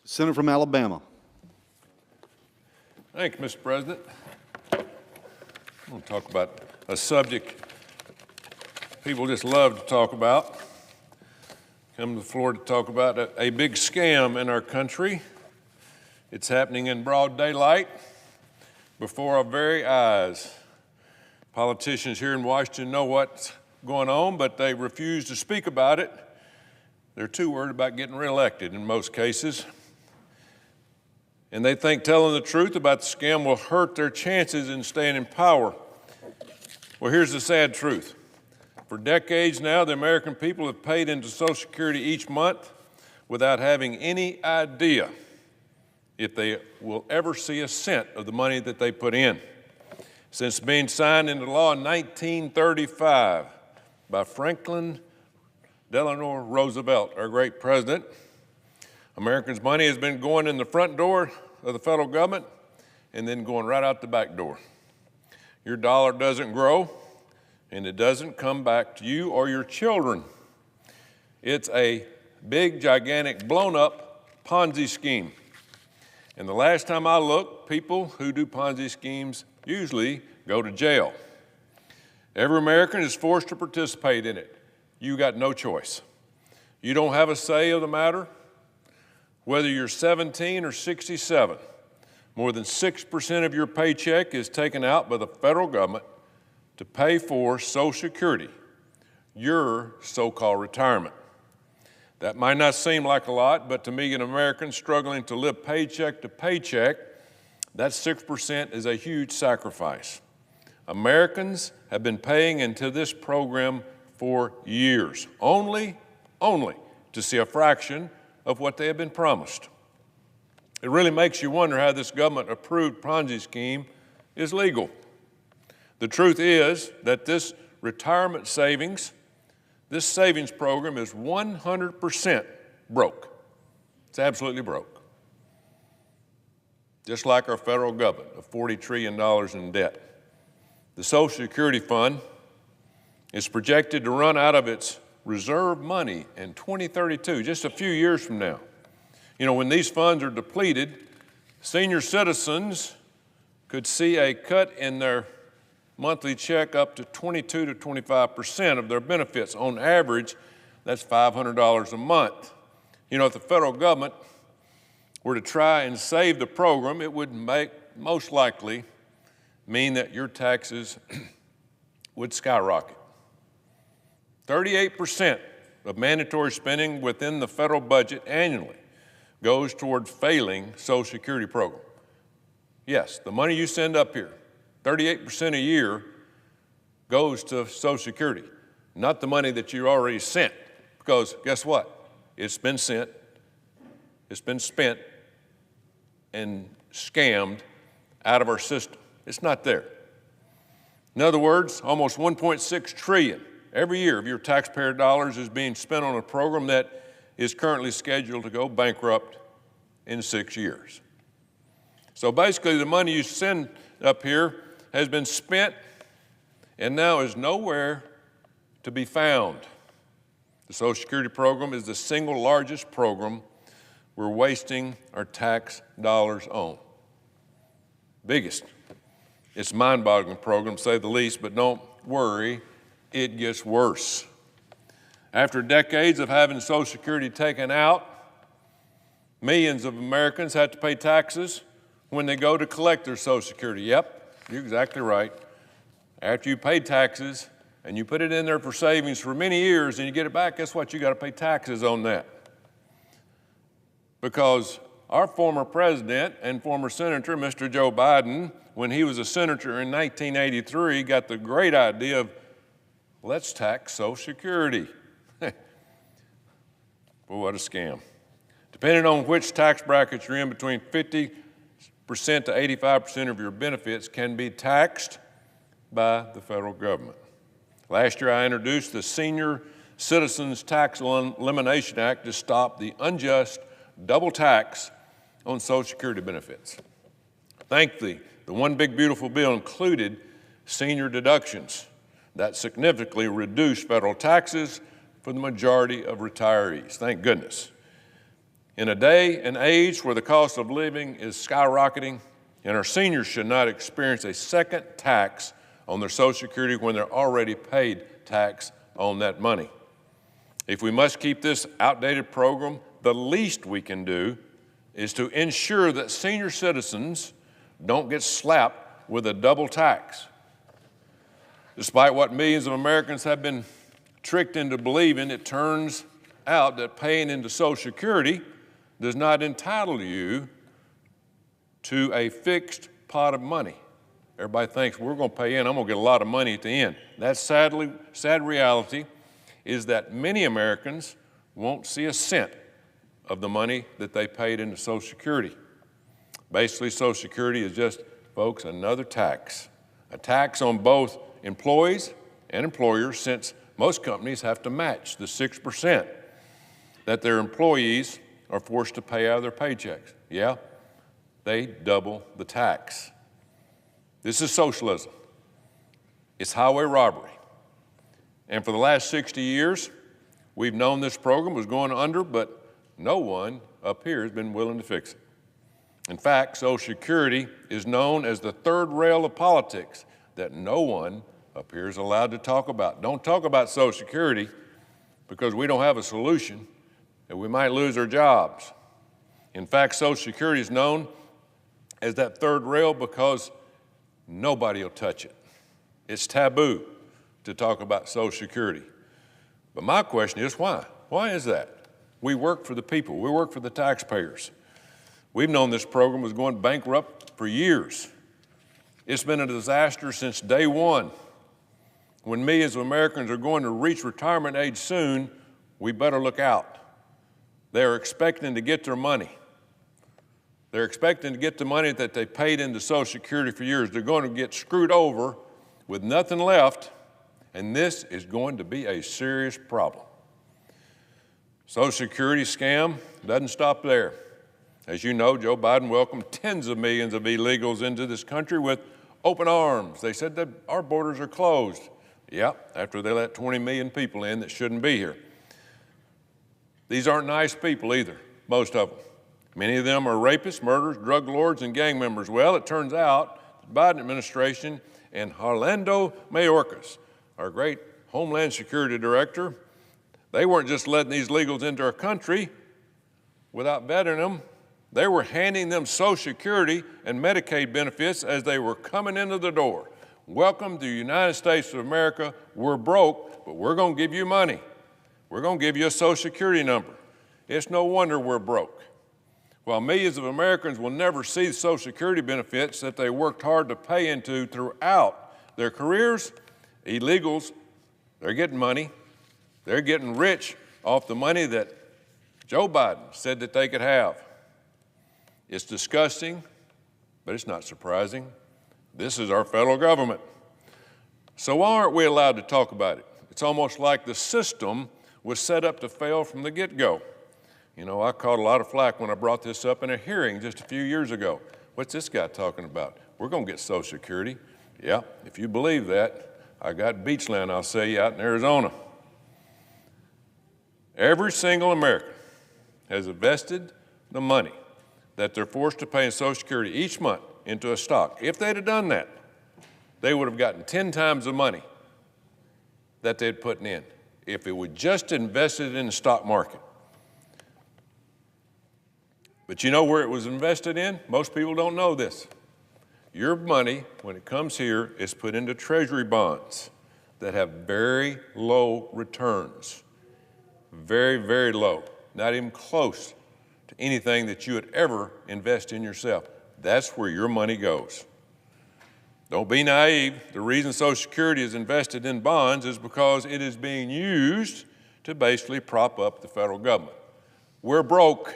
Senator from Alabama. Thank you, Mr. President. I'm going to talk about a subject people just love to talk about. Come to the floor to talk about a big scam in our country. It's happening in broad daylight before our very eyes. Politicians here in Washington know what's going on, but they refuse to speak about it. They're too worried about getting reelected in most cases. And they think telling the truth about the scam will hurt their chances in staying in power. Well, here's the sad truth. For decades now, the American people have paid into Social Security each month without having any idea if they will ever see a cent of the money that they put in. Since being signed into law in 1935 by Franklin Delano Roosevelt, our great president, Americans' money has been going in the front door of the federal government and then going right out the back door. Your dollar doesn't grow, and it doesn't come back to you or your children. It's a big, gigantic, blown-up Ponzi scheme. And the last time I looked, people who do Ponzi schemes usually go to jail. Every American is forced to participate in it. You got no choice. You don't have a say of the matter. Whether you're 17 or 67, more than 6% of your paycheck is taken out by the federal government to pay for Social Security, your so-called retirement. That might not seem like a lot, but to me, an American struggling to live paycheck to paycheck, that 6% is a huge sacrifice. Americans have been paying into this program for years, only to see a fraction of what they have been promised. It really makes you wonder how this government-approved Ponzi scheme is legal. The truth is that this retirement savings, this savings program is 100% broke. It's absolutely broke. Just like our federal government of $40 trillion in debt. The Social Security Fund is projected to run out of its reserve money in 2032, just a few years from now. You know, when these funds are depleted, senior citizens could see a cut in their monthly check up to 22 to 25% of their benefits. On average, that's $500 a month. You know, if the federal government were to try and save the program, it would most likely mean that your taxes would skyrocket. 38% of mandatory spending within the federal budget annually goes toward failing Social Security program. Yes, the money you send up here, 38% a year goes to Social Security, not the money that you already sent, because guess what? It's been sent, it's been spent and scammed out of our system. It's not there. In other words, almost $1.6 trillion every year of your taxpayer dollars is being spent on a program that is currently scheduled to go bankrupt in 6 years. So basically, the money you send up here has been spent and now is nowhere to be found. The Social Security program is the single largest program we're wasting our tax dollars on. Biggest. It's a mind-boggling program, to say the least, but don't worry, it gets worse. After decades of having Social Security taken out, millions of Americans have to pay taxes when they go to collect their Social Security. Yep, you're exactly right. After you pay taxes and you put it in there for savings for many years and you get it back, guess what? You got to pay taxes on that. Because our former president and former senator, Mr. Joe Biden, when he was a senator in 1983, got the great idea of, let's tax Social Security. Boy, what a scam. Depending on which tax brackets you're in, between 50% to 85% of your benefits can be taxed by the federal government. Last year, I introduced the Senior Citizens Tax Elimination Act to stop the unjust double tax on Social Security benefits. Thankfully, the One Big Beautiful Bill included senior deductions that significantly reduced federal taxes for the majority of retirees. Thank goodness. In a day and age where the cost of living is skyrocketing and our seniors should not experience a second tax on their Social Security when they're already paid tax on that money. If we must keep this outdated program, the least we can do is to ensure that senior citizens don't get slapped with a double tax. Despite what millions of Americans have been tricked into believing, it turns out that paying into Social Security does not entitle you to a fixed pot of money. Everybody thinks we're going to pay in, I'm going to get a lot of money at the end. That sad reality is that many Americans won't see a cent of the money that they paid into Social Security. Basically, Social Security is just, folks, another tax. A tax on both employees and employers, since most companies have to match the 6% that their employees are forced to pay out of their paychecks. Yeah, they double the tax. This is socialism. It's highway robbery. And for the last 60 years, we've known this program was going under, but no one up here has been willing to fix it. In fact, Social Security is known as the third rail of politics that no one up here is allowed to talk about. Don't talk about Social Security because we don't have a solution and we might lose our jobs. In fact, Social Security is known as that third rail because nobody will touch it. It's taboo to talk about Social Security. But my question is why? Why is that? We work for the people. We work for the taxpayers. We've known this program was going bankrupt for years. It's been a disaster since day one. When millions of Americans are going to reach retirement age soon, we better look out. They're expecting to get their money. They're expecting to get the money that they paid into Social Security for years. They're going to get screwed over with nothing left, and this is going to be a serious problem. Social Security scam doesn't stop there. As you know, Joe Biden welcomed tens of millions of illegals into this country with open arms. They said that our borders are closed. Yeah, after they let 20 million people in that shouldn't be here. These aren't nice people either, most of them. Many of them are rapists, murderers, drug lords, and gang members. Well, it turns out the Biden administration and Orlando Mayorkas, our great Homeland Security Director, they weren't just letting these illegals into our country without vetting them. They were handing them Social Security and Medicaid benefits as they were coming into the door. Welcome to the United States of America. We're broke, but we're going to give you money. We're going to give you a Social Security number. It's no wonder we're broke. While millions of Americans will never see the Social Security benefits that they worked hard to pay into throughout their careers, illegals, they're getting money. They're getting rich off the money that Joe Biden said that they could have. It's disgusting, but it's not surprising. This is our federal government. So why aren't we allowed to talk about it? It's almost like the system was set up to fail from the get-go. You know, I caught a lot of flack when I brought this up in a hearing just a few years ago. What's this guy talking about? We're going to get Social Security. Yeah, if you believe that, I got beach land, I'll say you, out in Arizona. Every single American has invested the money that they're forced to pay in Social Security each month into a stock. If they'd have done that, they would have gotten 10 times the money that they'd put in if it would just invested in the stock market. But you know where it was invested in? Most people don't know this. Your money, when it comes here, is put into Treasury bonds that have very low returns. Very, very low. Not even close to anything that you would ever invest in yourself. That's where your money goes. Don't be naive. The reason Social Security is invested in bonds is because it is being used to basically prop up the federal government. We're broke.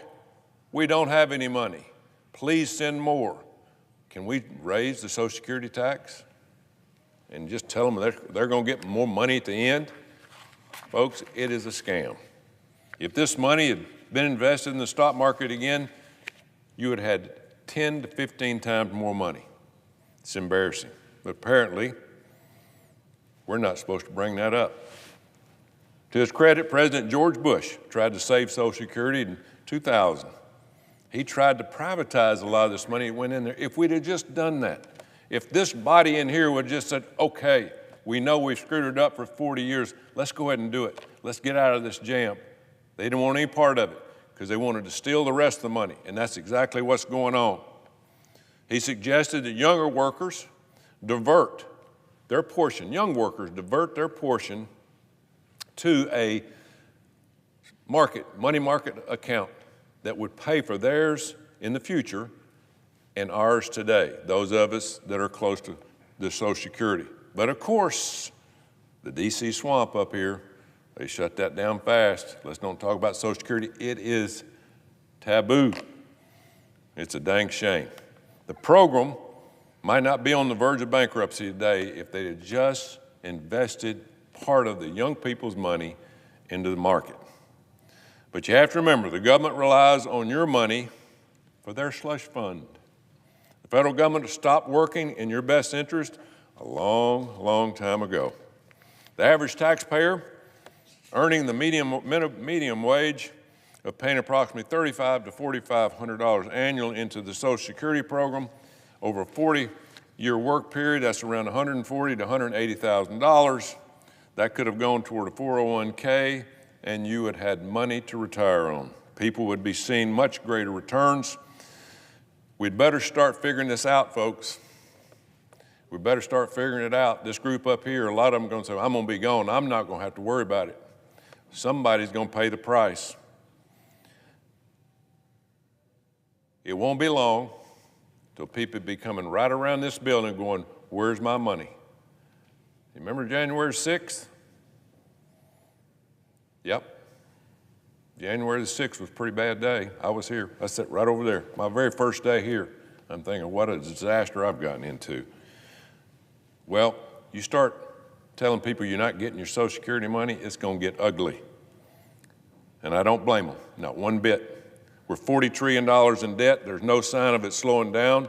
We don't have any money. Please send more. Can we raise the Social Security tax and just tell them they're going to get more money at the end? Folks, it is a scam. If this money had been invested in the stock market again, you would have had 10 to 15 times more money. It's embarrassing. But apparently, we're not supposed to bring that up. To his credit, President George Bush tried to save Social Security in 2000. He tried to privatize a lot of this money. It went in there. If we'd have just done that, if this body in here would have just said, okay, we know we've screwed it up for 40 years, let's go ahead and do it. Let's get out of this jam. They didn't want any part of it because they wanted to steal the rest of the money, and that's exactly what's going on. He suggested that younger workers divert their portion, divert their portion to a money market account that would pay for theirs in the future and ours today, those of us that are close to the Social Security. But of course, the DC swamp up here, they shut that down fast. Let's don't talk about Social Security. It is taboo. It's a dang shame. The program might not be on the verge of bankruptcy today if they had just invested part of the young people's money into the market. But you have to remember, the government relies on your money for their slush fund. The federal government has stopped working in your best interest a long, long time ago. The average taxpayer earning the medium wage of paying approximately $3,500 to $4,500 annually into the Social Security program over a 40-year work period, that's around $140,000 to $180,000. That could have gone toward a 401k, and you had had money to retire on. People would be seeing much greater returns. We'd better start figuring this out, folks. We better start figuring it out. This group up here, a lot of them are going to say, I'm going to be gone. I'm not going to have to worry about it. Somebody's going to pay the price. It won't be long till people be coming right around this building going, where's my money? You remember January 6th? Yep. January the 6th was a pretty bad day. I was here. I sat right over there. My very first day here. I'm thinking, what a disaster I've gotten into. Well, you start telling people you're not getting your Social Security money, it's going to get ugly. And I don't blame them, not one bit. We're $40 trillion in debt. There's no sign of it slowing down.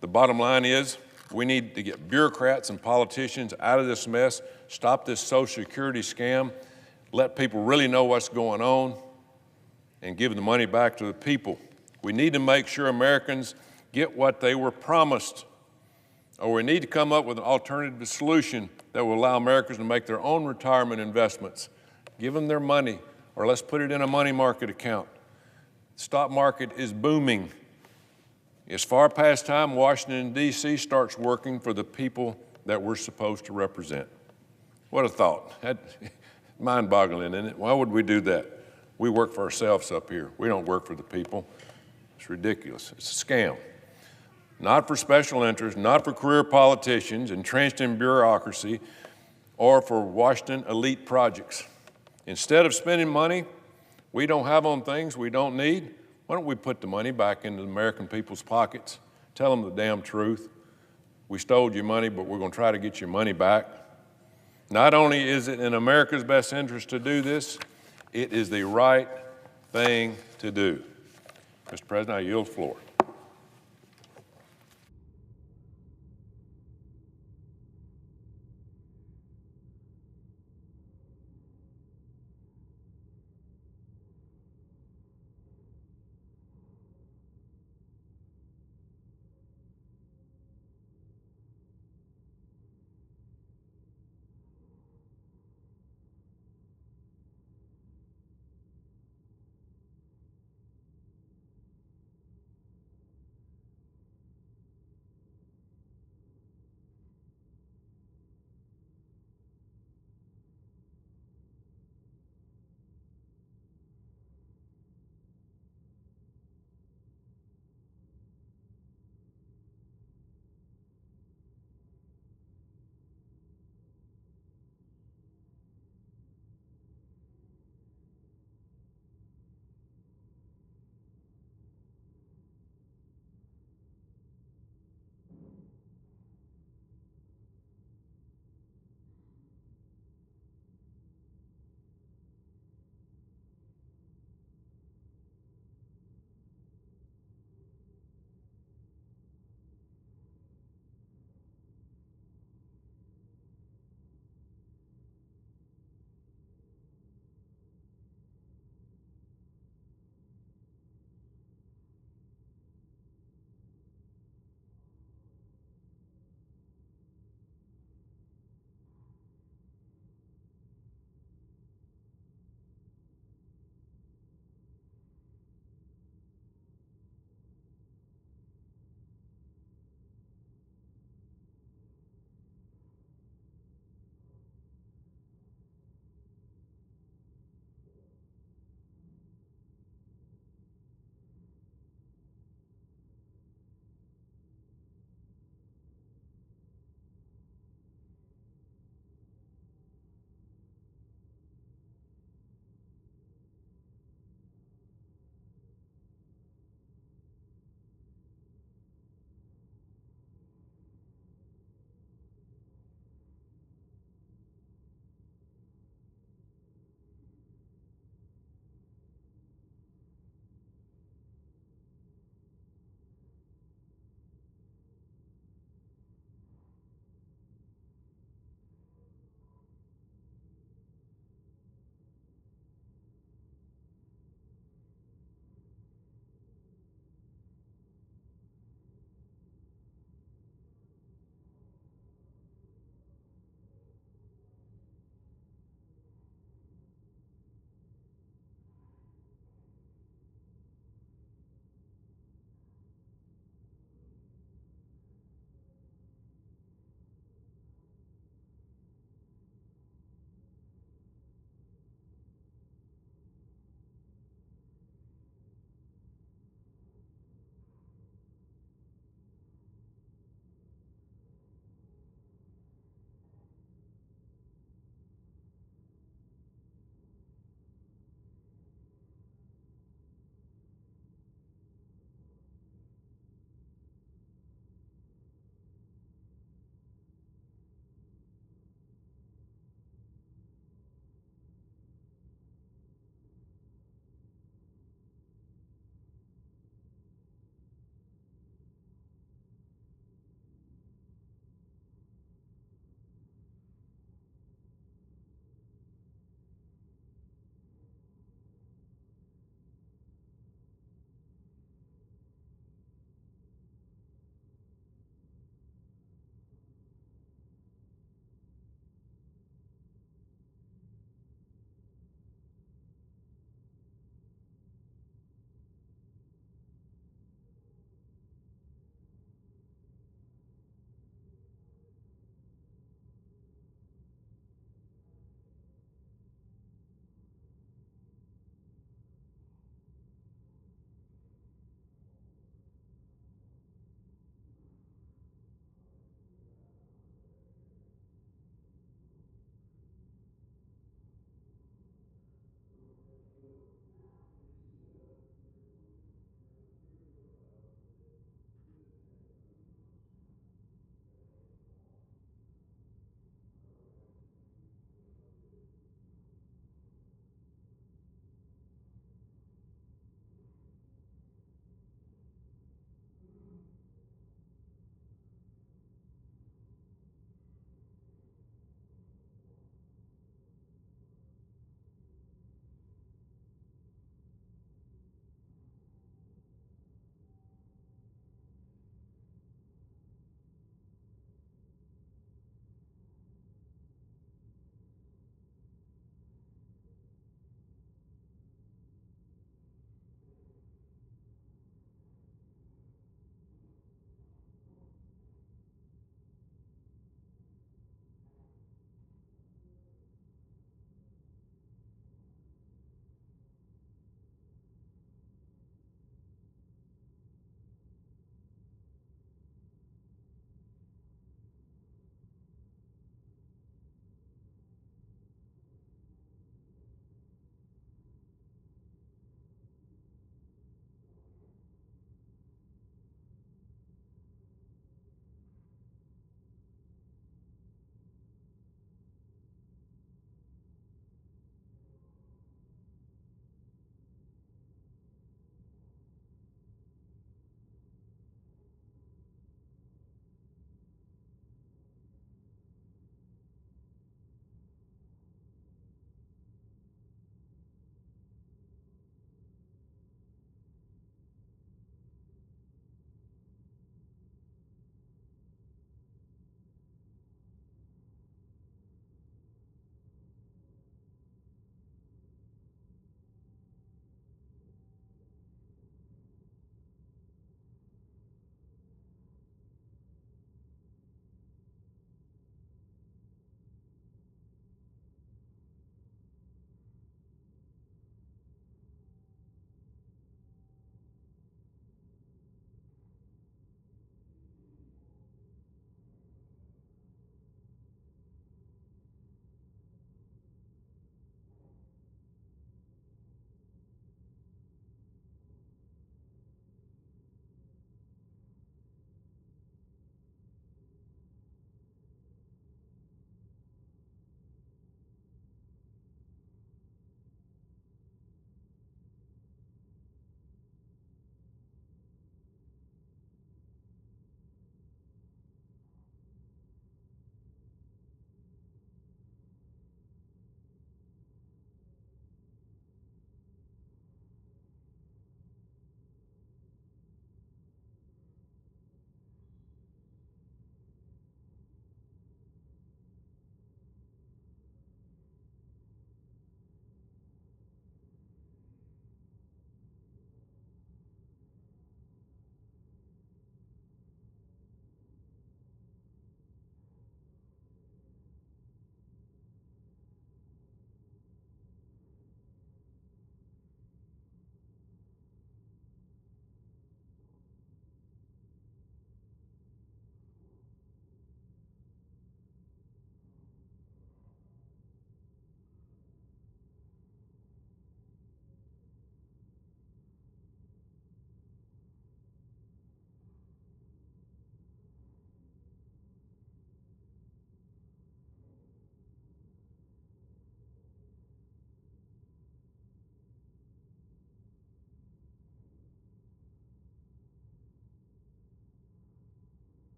The bottom line is we need to get bureaucrats and politicians out of this mess, stop this Social Security scam, let people really know what's going on, and give the money back to the people. We need to make sure Americans get what they were promised, or we need to come up with an alternative solution that will allow Americans to make their own retirement investments. Give them their money, or let's put it in a money market account. The stock market is booming. It's far past time Washington, D.C. starts working for the people that we're supposed to represent. What a thought. Mind-boggling, isn't it? Why would we do that? We work for ourselves up here. We don't work for the people. It's ridiculous. It's a scam. Not for special interests, not for career politicians entrenched in bureaucracy, or for Washington elite projects. Instead of spending money we don't have on things we don't need, why don't we put the money back into the American people's pockets? Tell them the damn truth. We stole your money, but we're going to try to get your money back. Not only is it in America's best interest to do this, it is the right thing to do. Mr. President, I yield the floor.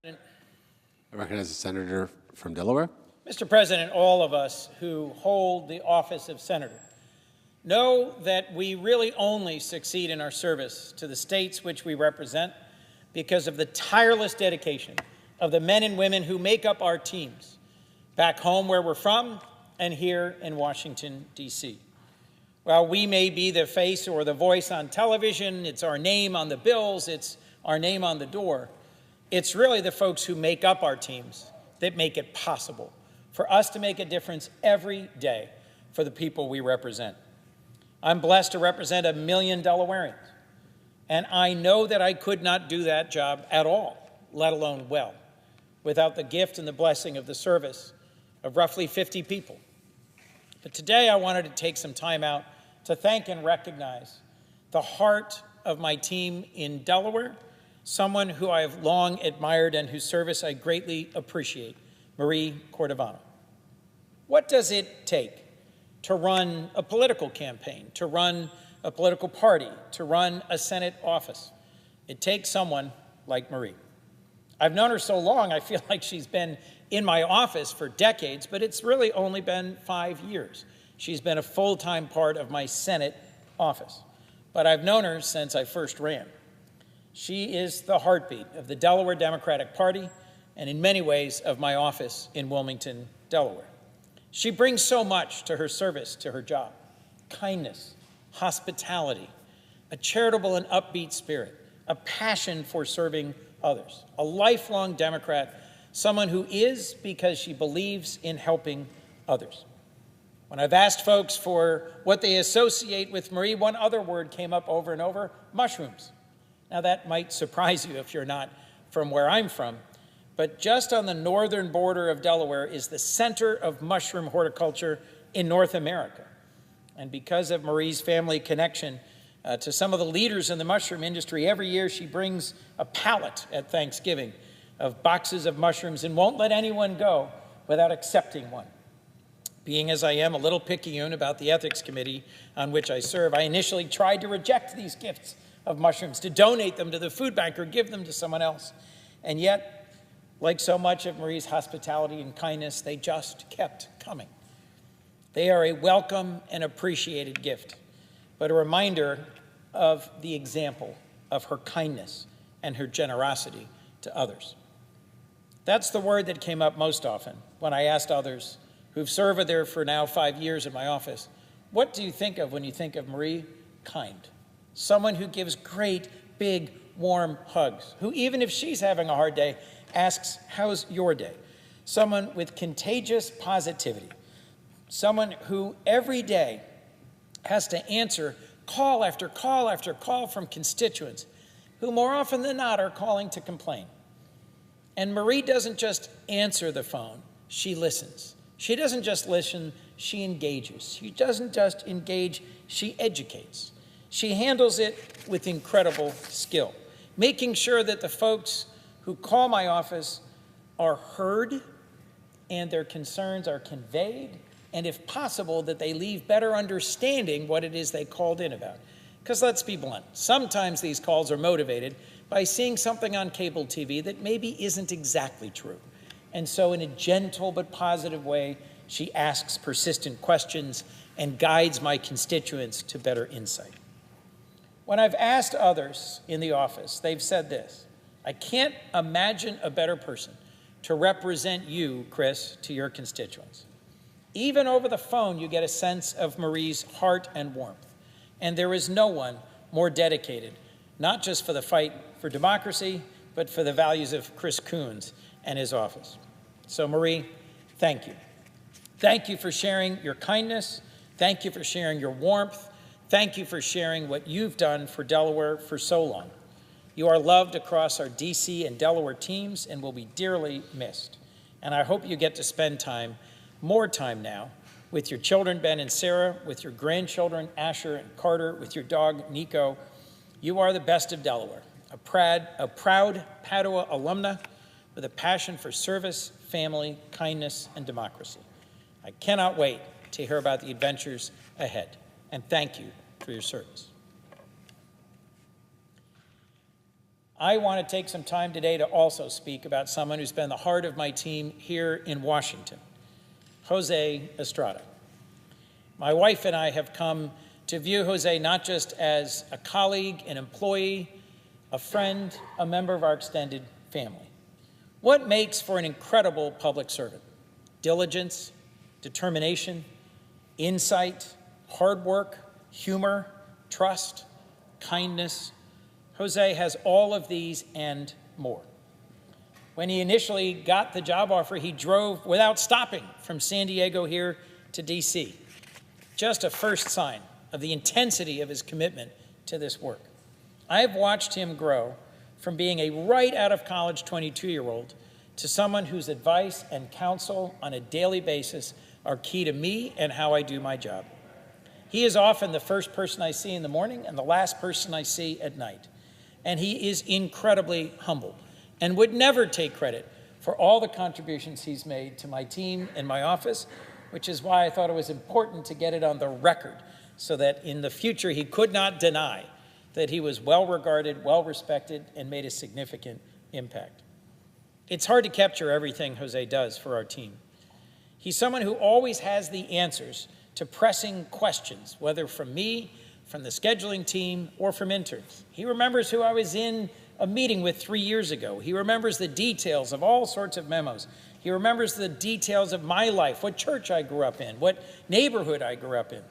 I recognize the senator from Delaware. Mr. President, all of us who hold the office of senator know that we really only succeed in our service to the states which we represent because of the tireless dedication of the men and women who make up our teams back home where we're from and here in Washington, D.C. While we may be the face or the voice on television, it's our name on the bills, it's our name on the door, it's really the folks who make up our teams that make it possible for us to make a difference every day for the people we represent. I'm blessed to represent 1 million Delawareans, and I know that I could not do that job at all, let alone well, without the gift and the blessing of the service of roughly 50 people. But today I wanted to take some time out to thank and recognize the heart of my team in Delaware, someone who I have long admired and whose service I greatly appreciate, Marie Cordovano. What does it take to run a political campaign, to run a political party, to run a Senate office? It takes someone like Marie. I've known her so long, I feel like she's been in my office for decades, but it's really only been 5 years. She's been a full-time part of my Senate office, but I've known her since I first ran. She is the heartbeat of the Delaware Democratic Party and in many ways of my office in Wilmington, Delaware. She brings so much to her service, to her job: kindness, hospitality, a charitable and upbeat spirit, a passion for serving others, a lifelong Democrat, someone who is because she believes in helping others. When I've asked folks for what they associate with Marie, one other word came up over and over: mushrooms. Now that might surprise you if you're not from where I'm from, but just on the northern border of Delaware is the center of mushroom horticulture in North America. And because of Marie's family connection to some of the leaders in the mushroom industry, every year she brings a pallet at Thanksgiving of boxes of mushrooms and won't let anyone go without accepting one. Being as I am a little picayune about the ethics committee on which I serve, I initially tried to reject these gifts of mushrooms, to donate them to the food bank or give them to someone else. And yet, like so much of Marie's hospitality and kindness, they just kept coming. They are a welcome and appreciated gift, but a reminder of the example of her kindness and her generosity to others. That's the word that came up most often when I asked others who've served there for now 5 years in my office, what do you think of when you think of Marie? Kind. Someone who gives great, big, warm hugs, who even if she's having a hard day, asks, how's your day? Someone with contagious positivity. Someone who every day has to answer call after call after call from constituents who more often than not are calling to complain. And Marie doesn't just answer the phone, she listens. She doesn't just listen, she engages. She doesn't just engage, she educates. She handles it with incredible skill, making sure that the folks who call my office are heard and their concerns are conveyed, and if possible, that they leave better understanding what it is they called in about. Because let's be blunt, sometimes these calls are motivated by seeing something on cable TV that maybe isn't exactly true. And so in a gentle but positive way, she asks persistent questions and guides my constituents to better insight. When I've asked others in the office, they've said this: I can't imagine a better person to represent you, Chris, to your constituents. Even over the phone, you get a sense of Marie's heart and warmth. And there is no one more dedicated, not just for the fight for democracy, but for the values of Chris Coons and his office. So Marie, thank you. Thank you for sharing your kindness. Thank you for sharing your warmth. Thank you for sharing what you've done for Delaware for so long. You are loved across our DC and Delaware teams and will be dearly missed. And I hope you get to spend more time now, with your children, Ben and Sarah, with your grandchildren, Asher and Carter, with your dog, Nico. You are the best of Delaware, a proud Padua alumna with a passion for service, family, kindness, and democracy. I cannot wait to hear about the adventures ahead, and thank you for your service. I want to take some time today to also speak about someone who's been the heart of my team here in Washington, Jose Estrada. My wife and I have come to view Jose not just as a colleague, an employee, a friend, a member of our extended family. What makes for an incredible public servant? Diligence, determination, insight, hard work, humor, trust, kindness. Jose has all of these and more. When he initially got the job offer, he drove without stopping from San Diego here to DC. Just a first sign of the intensity of his commitment to this work. I have watched him grow from being a right out of college 22-year-old to someone whose advice and counsel on a daily basis are key to me and how I do my job. He is often the first person I see in the morning and the last person I see at night. And he is incredibly humble and would never take credit for all the contributions he's made to my team and my office, which is why I thought it was important to get it on the record so that in the future he could not deny that he was well-regarded, well-respected, and made a significant impact. It's hard to capture everything Jose does for our team. He's someone who always has the answers to pressing questions, whether from me, from the scheduling team, or from interns. He remembers who I was in a meeting with 3 years ago. He remembers the details of all sorts of memos. He remembers the details of my life, what church I grew up in, what neighborhood I grew up in.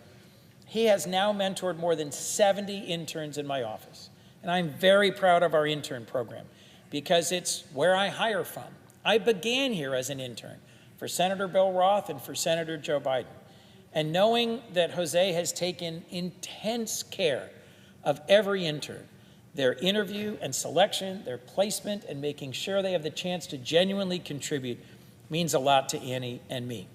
He has now mentored more than 70 interns in my office. And I'm very proud of our intern program because it's where I hire from. I began here as an intern for Senator Bill Roth and for Senator Joe Biden. And knowing that Jose has taken intense care of every intern, their interview and selection, their placement, and making sure they have the chance to genuinely contribute means a lot to Annie and me.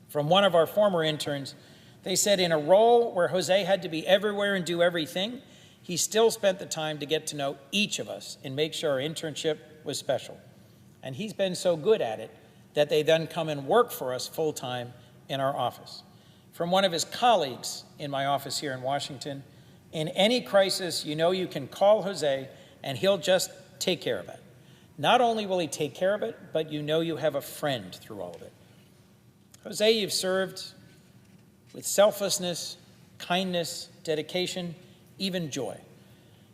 From one of our former interns, they said in a role where Jose had to be everywhere and do everything, he still spent the time to get to know each of us and make sure our internship was special. And he's been so good at it that they then come and work for us full-time in our office. From one of his colleagues in my office here in Washington, in any crisis, you know you can call Jose and he'll just take care of it. Not only will he take care of it, but you know you have a friend through all of it. Jose, you've served with selflessness, kindness, dedication, even joy.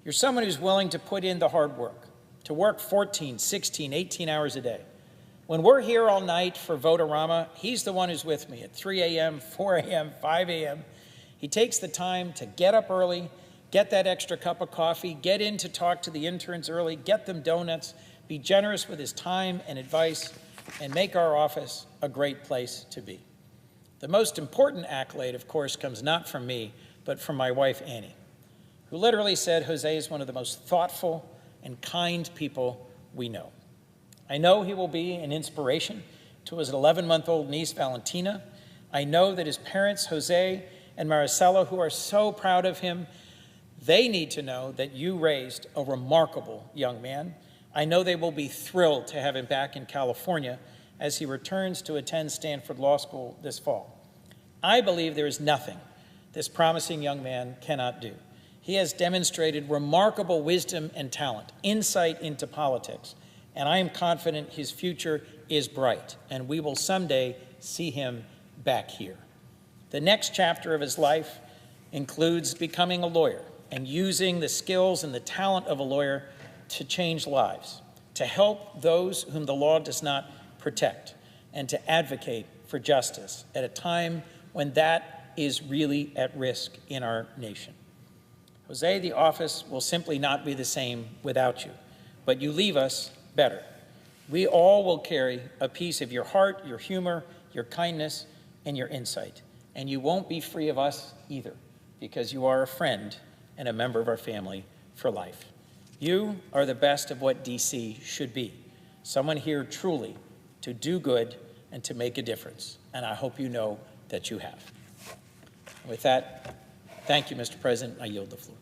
You're someone who's willing to put in the hard work, to work 14, 16, 18 hours a day. When we're here all night for Votorama, he's the one who's with me at 3 a.m., 4 a.m., 5 a.m. He takes the time to get up early, get that extra cup of coffee, get in to talk to the interns early, get them donuts, be generous with his time and advice, and make our office a great place to be. The most important accolade, of course, comes not from me, but from my wife, Annie, who literally said Jose is one of the most thoughtful and kind people we know. I know he will be an inspiration to his 11-month-old niece, Valentina. I know that his parents, Jose and Maricela, who are so proud of him, they need to know that you raised a remarkable young man. I know they will be thrilled to have him back in California as he returns to attend Stanford Law School this fall. I believe there is nothing this promising young man cannot do. He has demonstrated remarkable wisdom and talent, insight into politics, and I am confident his future is bright, and we will someday see him back here. The next chapter of his life includes becoming a lawyer and using the skills and the talent of a lawyer to change lives, to help those whom the law does not protect, and to advocate for justice at a time when that is really at risk in our nation. Jose, the office will simply not be the same without you, but you leave us better. We all will carry a piece of your heart, your humor, your kindness, and your insight. And you won't be free of us either, because you are a friend and a member of our family for life. You are the best of what DC should be, someone here truly to do good and to make a difference. And I hope you know that you have. With that, thank you, Mr. President. I yield the floor.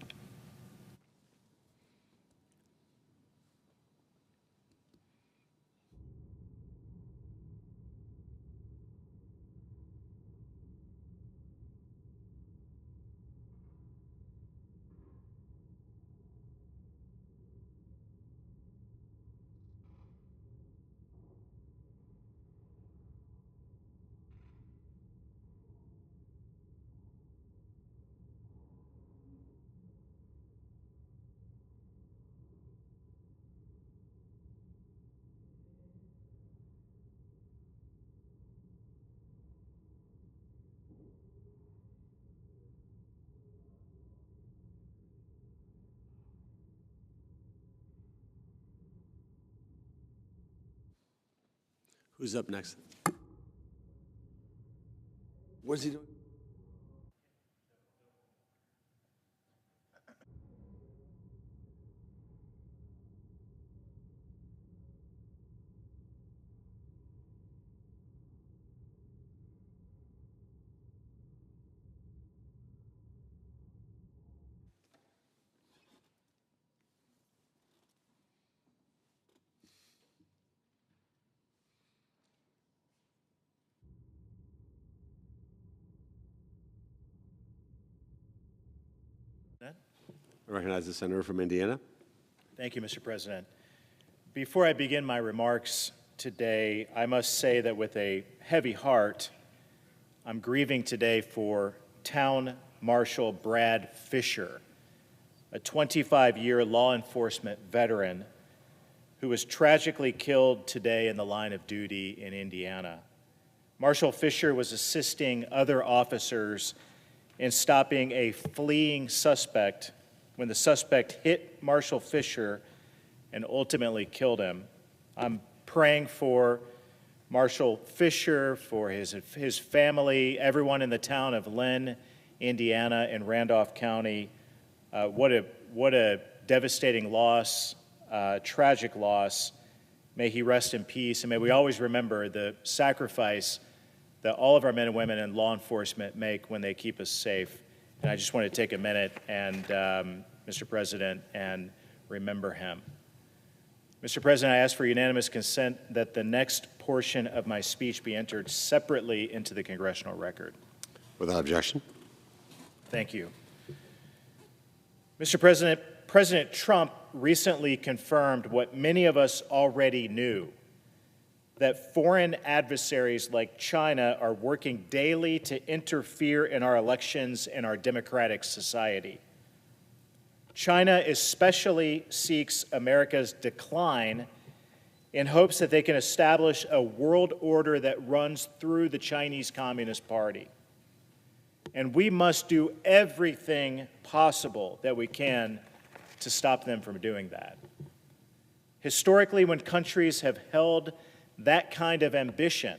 Who's up next? What's he doing? I recognize the senator from Indiana. Thank you, Mr. President. Before I begin my remarks today, I must say that with a heavy heart, I'm grieving today for Town Marshal Brad Fisher, a 25-year law enforcement veteran who was tragically killed today in the line of duty in Indiana. Marshal Fisher was assisting other officers in stopping a fleeing suspect when the suspect hit Marshal Fisher and ultimately killed him. I'm praying for Marshal Fisher, for his family, everyone in the town of Lynn, Indiana, and Randolph County. What a devastating loss, tragic loss. May he rest in peace, and may we always remember the sacrifice that all of our men and women in law enforcement make when they keep us safe. And I just want to take a minute and, Mr. President, and remember him. Mr. President, I ask for unanimous consent that the next portion of my speech be entered separately into the congressional record. Without objection. Thank you. Mr. President, President Trump recently confirmed what many of us already knew, that foreign adversaries like China are working daily to interfere in our elections and our democratic society. China especially seeks America's decline in hopes that they can establish a world order that runs through the Chinese Communist Party. And we must do everything possible that we can to stop them from doing that. Historically, when countries have held that kind of ambition,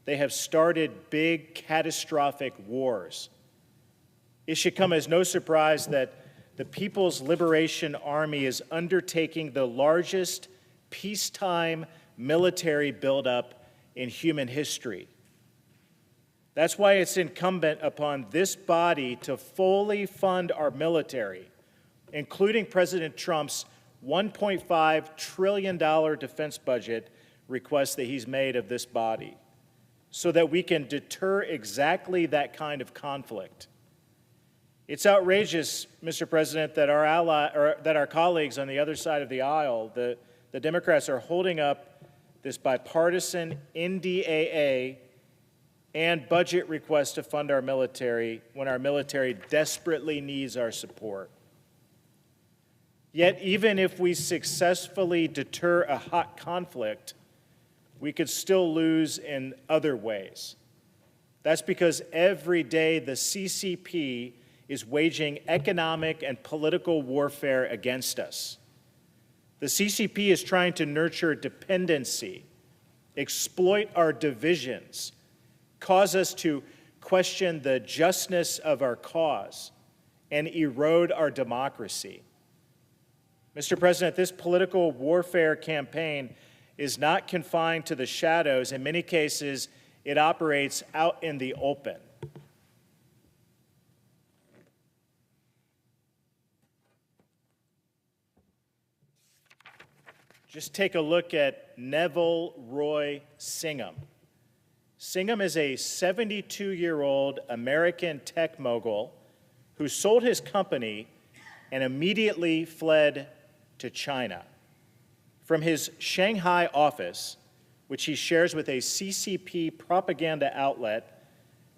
they have started big, catastrophic wars. It should come as no surprise that the People's Liberation Army is undertaking the largest peacetime military buildup in human history. That's why it's incumbent upon this body to fully fund our military, including President Trump's $1.5 trillion defense budget request that he's made of this body, so that we can deter exactly that kind of conflict. It's outrageous, Mr. President, that our colleagues on the other side of the aisle, the Democrats, are holding up this bipartisan NDAA and budget request to fund our military when our military desperately needs our support. Yet, even if we successfully deter a hot conflict, we could still lose in other ways. That's because every day the CCP is waging economic and political warfare against us. The CCP is trying to nurture dependency, exploit our divisions, cause us to question the justness of our cause, and erode our democracy. Mr. President, this political warfare campaign is not confined to the shadows. In many cases, it operates out in the open. Just take a look at Neville Roy Singham. Singham is a 72-year-old American tech mogul who sold his company and immediately fled to China. From his Shanghai office, which he shares with a CCP propaganda outlet,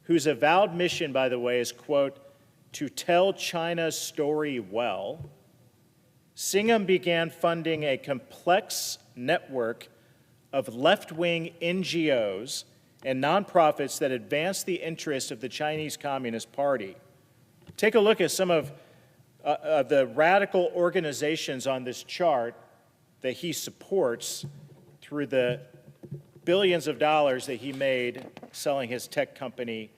whose avowed mission, by the way, is, quote, to tell China's story well, Singham began funding a complex network of left-wing NGOs and nonprofits that advance the interests of the Chinese Communist Party. Take a look at some of the radical organizations on this chart that he supports through the billions of dollars that he made selling his tech company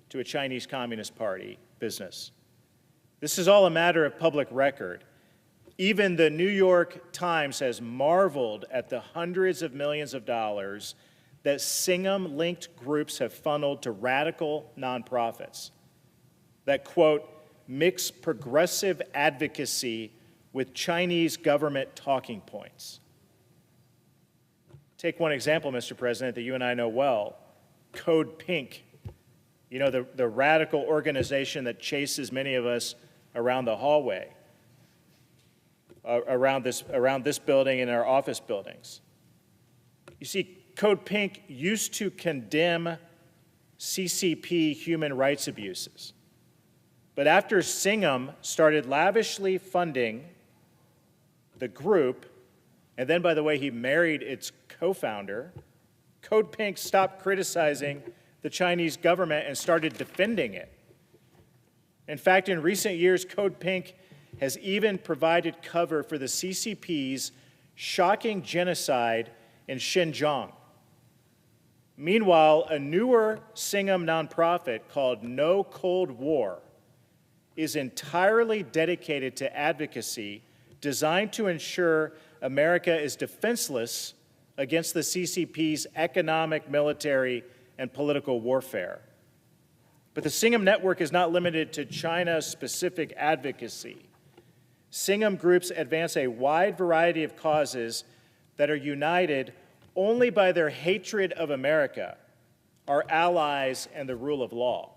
to a Chinese Communist Party business. This is all a matter of public record. Even the New York Times has marveled at the hundreds of millions of dollars that Singham-linked groups have funneled to radical nonprofits that, quote, mix progressive advocacy with Chinese government talking points. Take one example, Mr. President, that you and I know well, Code Pink. You know, the radical organization that chases many of us around the hallway, around this building and our office buildings. You see, Code Pink used to condemn CCP human rights abuses. But after Singham started lavishly funding the group, and then, by the way, he married its co-founder, Code Pink stopped criticizing the Chinese government and started defending it. In fact, in recent years, Code Pink has even provided cover for the CCP's shocking genocide in Xinjiang. Meanwhile, a newer Singham nonprofit called No Cold War is entirely dedicated to advocacy designed to ensure America is defenseless against the CCP's economic, military, and political warfare. But the Singham network is not limited to China-specific advocacy. Singham groups advance a wide variety of causes that are united only by their hatred of America, our allies, and the rule of law.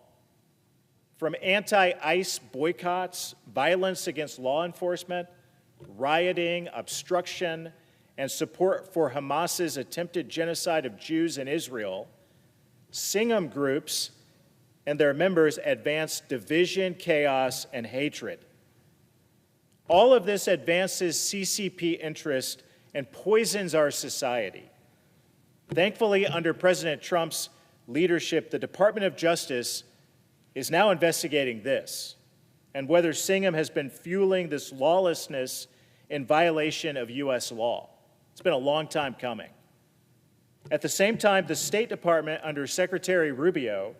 From anti-ICE boycotts, violence against law enforcement, rioting, obstruction, and support for Hamas's attempted genocide of Jews in Israel, Singham groups and their members advance division, chaos, and hatred. All of this advances CCP interest and poisons our society. Thankfully, under President Trump's leadership, the Department of Justice is now investigating this and whether Singham has been fueling this lawlessness in violation of U.S. law. It's been a long time coming. At the same time, the State Department under Secretary Rubio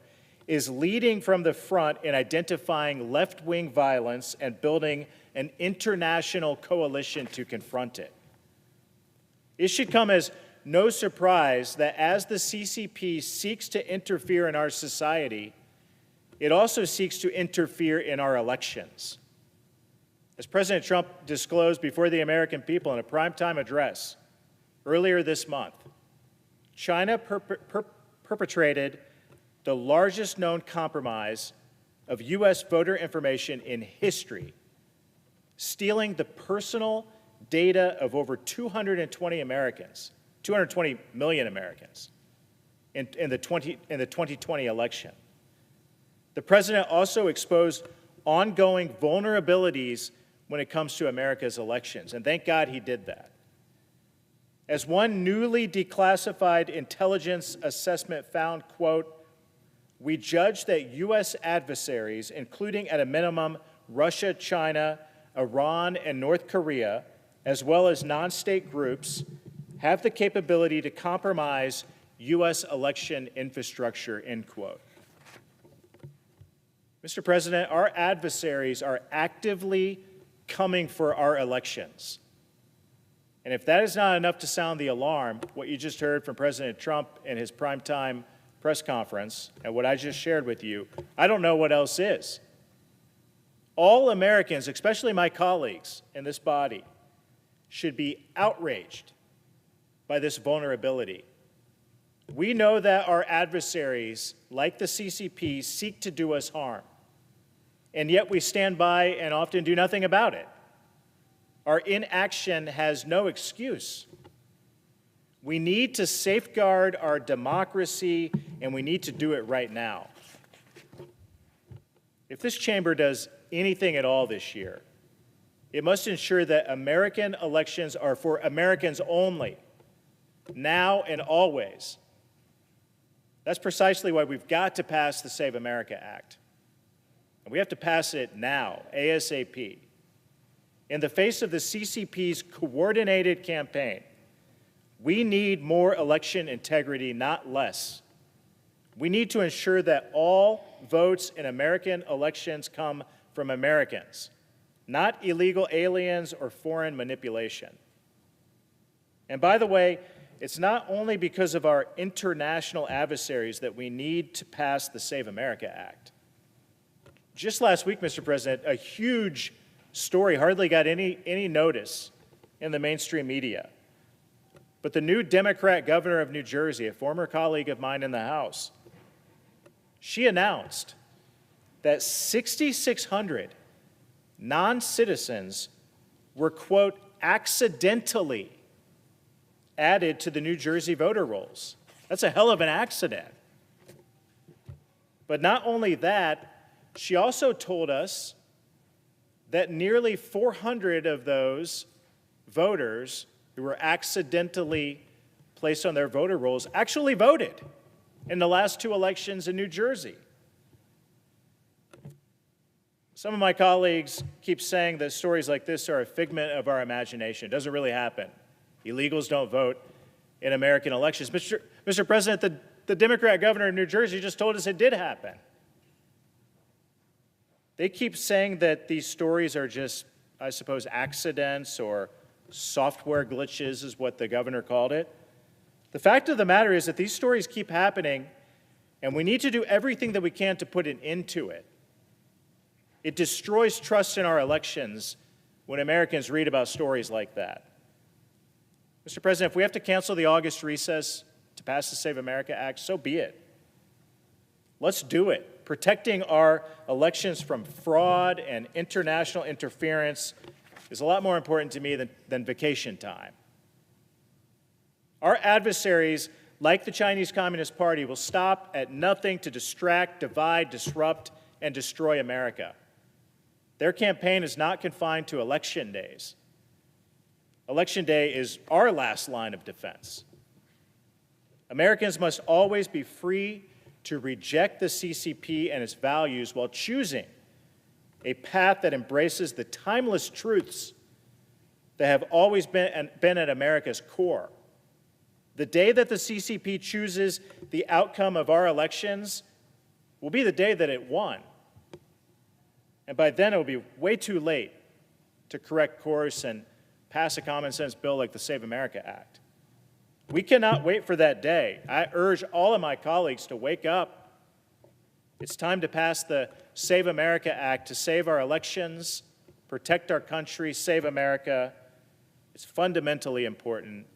is leading from the front in identifying left-wing violence and building an international coalition to confront it. It should come as no surprise that as the CCP seeks to interfere in our society, it also seeks to interfere in our elections. As President Trump disclosed before the American people in a primetime address earlier this month, China perpetrated the largest known compromise of U.S. voter information in history, stealing the personal data of over 220 million Americans in the 2020 election. The president also exposed ongoing vulnerabilities when it comes to America's elections, and thank God he did that. As one newly declassified intelligence assessment found, quote, we judge that U.S. adversaries, including at a minimum Russia, China, Iran, and North Korea, as well as non-state groups, have the capability to compromise U.S. election infrastructure, end quote. Mr. President, our adversaries are actively coming for our elections. And if that is not enough to sound the alarm, what you just heard from President Trump in his primetime press conference and what I just shared with you, I don't know what else is. All Americans, especially my colleagues in this body, should be outraged by this vulnerability. We know that our adversaries, like the CCP, seek to do us harm, and yet we stand by and often do nothing about it. Our inaction has no excuse. We need to safeguard our democracy, and we need to do it right now. If this chamber does anything at all this year, it must ensure that American elections are for Americans only, now and always. That's precisely why we've got to pass the Save America Act. And we have to pass it now, ASAP. In the face of the CCP's coordinated campaign, We need more election integrity, not less. We need to ensure that all votes in American elections come from Americans, not illegal aliens or foreign manipulation. And by the way, it's not only because of our international adversaries that we need to pass the Save America Act. Just last week, Mr. President, a huge story hardly got any notice in the mainstream media. But the new Democrat governor of New Jersey, a former colleague of mine in the House, she announced that 6,600 non-citizens were, quote, accidentally added to the New Jersey voter rolls. That's a hell of an accident. But not only that, she also told us that nearly 400 of those voters who were accidentally placed on their voter rolls actually voted in the last 2 elections in New Jersey. Some of my colleagues keep saying that stories like this are a figment of our imagination. It doesn't really happen. Illegals don't vote in American elections. Mr. President, the Democrat governor of New Jersey just told us it did happen. They keep saying that these stories are just, I suppose, accidents or software glitches is what the governor called it. The fact of the matter is that these stories keep happening, and we need to do everything that we can to put an end to it. It destroys trust in our elections when Americans read about stories like that. Mr. President, if we have to cancel the August recess to pass the Save America Act, so be it. Let's do it. Protecting our elections from fraud and international interference is a lot more important to me than vacation time. Our adversaries, like the Chinese Communist Party, will stop at nothing to distract, divide, disrupt, and destroy America. Their campaign is not confined to election days. Election day is our last line of defense. Americans must always be free to reject the CCP and its values while choosing a path that embraces the timeless truths that have always been at America's core. The day that the CCP chooses the outcome of our elections will be the day that it won. And by then, it will be way too late to correct course and pass a common-sense bill like the Save America Act. We cannot wait for that day. I urge all of my colleagues to wake up. It's time to pass the Save America Act to save our elections, protect our country, save America. It's fundamentally important.